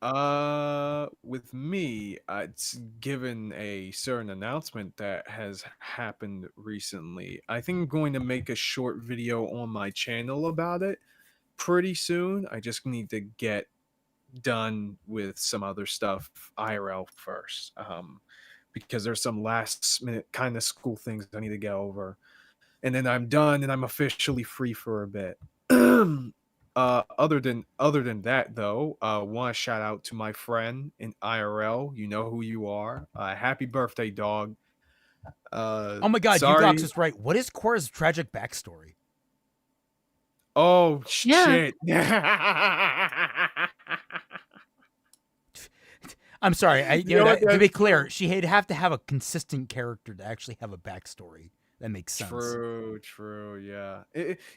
With me, it's given a certain announcement that has happened recently. I think I'm going to make a short video on my channel about it pretty soon. I just need to get done with some other stuff IRL first. Because there's some last minute kind of school things I need to get over. And then I'm done and I'm officially free for a bit. Other than that though, want to shout out to my friend in IRL. You know who you are. Happy birthday, dog. Oh my god, sorry. Ugox is right. What is Korra's tragic backstory? Oh shit. I'm sorry. To be clear, she'd have to have a consistent character to actually have a backstory. That makes sense. True, yeah.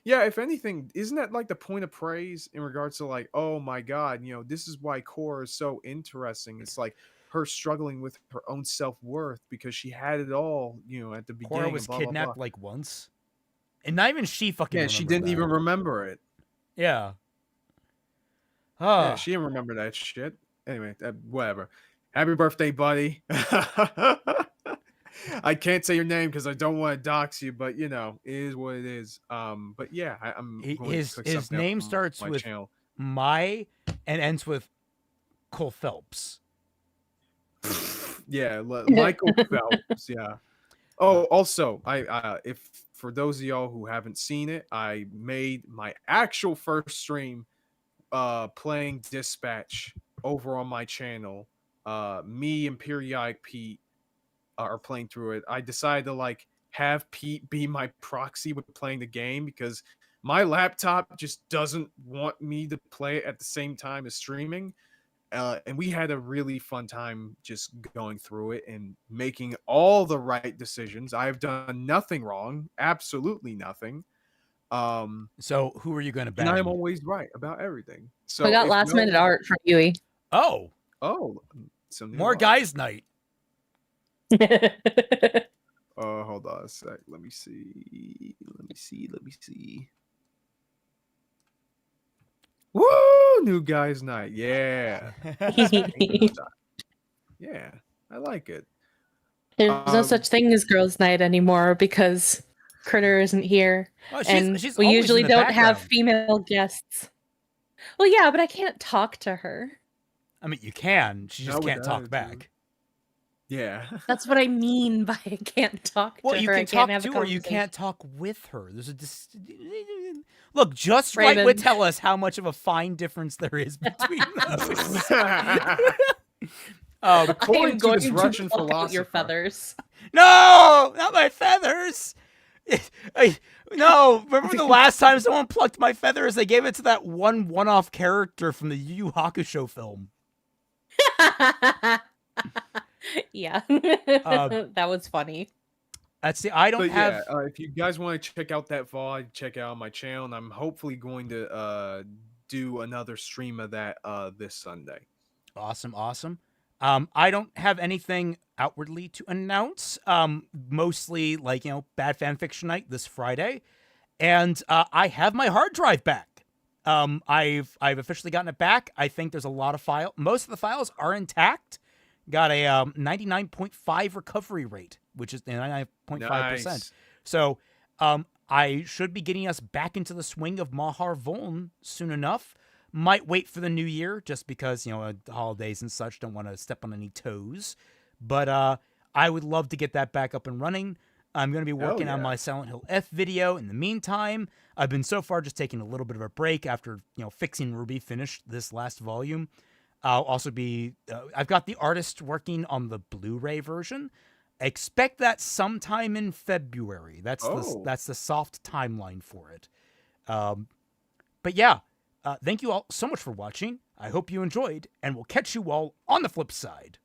Yeah, if anything, isn't that like the point of praise in regards to like, oh my god, this is why Korra is so interesting. It's like her struggling with her own self-worth because she had it all, at the beginning. Korra was kidnapped like once. And not even she fucking Yeah, she didn't even remember it. Yeah. Yeah, she didn't remember that shit. Anyway, whatever. Happy birthday, buddy. I can't say your name because I don't want to dox you, but it is what it is. But yeah, I'm going to his name starts with Mai and ends with Cole Phelps. Yeah, Michael Phelps. Yeah. Oh, also, if for those of y'all who haven't seen it, I made my actual first stream playing Dispatch over on my channel. Me and Periodic Pete are playing through it. I decided to have Pete be my proxy with playing the game because my laptop just doesn't want me to play it at the same time as streaming. And we had a really fun time just going through it and making all the right decisions. I've done nothing wrong, absolutely nothing. So who are you going to ban? And I'm always right about everything. So I got last minute art from Yui. Oh, more guys' night. Hold on a sec. Let me see. Woo! New guys' night. Yeah. Yeah, I like it. There's no such thing as girls' night anymore because Critter isn't here, and we usually don't have female guests. Well, yeah, but I can't talk to her. I mean, you can. She just No, can't talk dude. back. Yeah. That's what I mean by I can't talk to Well, her. you I can can't talk have a to her, you conversation. can't talk with her. There's a look. Just right would Raymond. tell us how much of a fine difference there is between those. According to going this to Russian pluck out philosopher. your feathers. No, not my feathers. No, remember the last time someone plucked my feathers? They gave it to that one-off character from the Yu Yu Hakusho film. Yeah. That was funny. That's the I don't But have. yeah, if you guys want to check out that VOD, check it out on my channel, and I'm hopefully going to do another stream of that this Sunday. Awesome. I don't have anything outwardly to announce. Mostly like, Bad Fanfiction Night this Friday. And I have my hard drive back. I've officially gotten it back. I think there's a lot of files. Most of the files are intact. Got a 99.5 recovery rate, which is 99.5%. Nice. So I should be getting us back into the swing of Mahar Voln soon enough. Might wait for the new year just because, the holidays and such, don't want to step on any toes. But I would love to get that back up and running. I'm going to be working on my Silent Hill F video. In the meantime, I've been so far just taking a little bit of a break after, fixing Ruby finished this last volume. I'll also be, I've got the artist working on the Blu-ray version. Expect that sometime in February. That's the soft timeline for it. But yeah, thank you all so much for watching. I hope you enjoyed, and we'll catch you all on the flip side.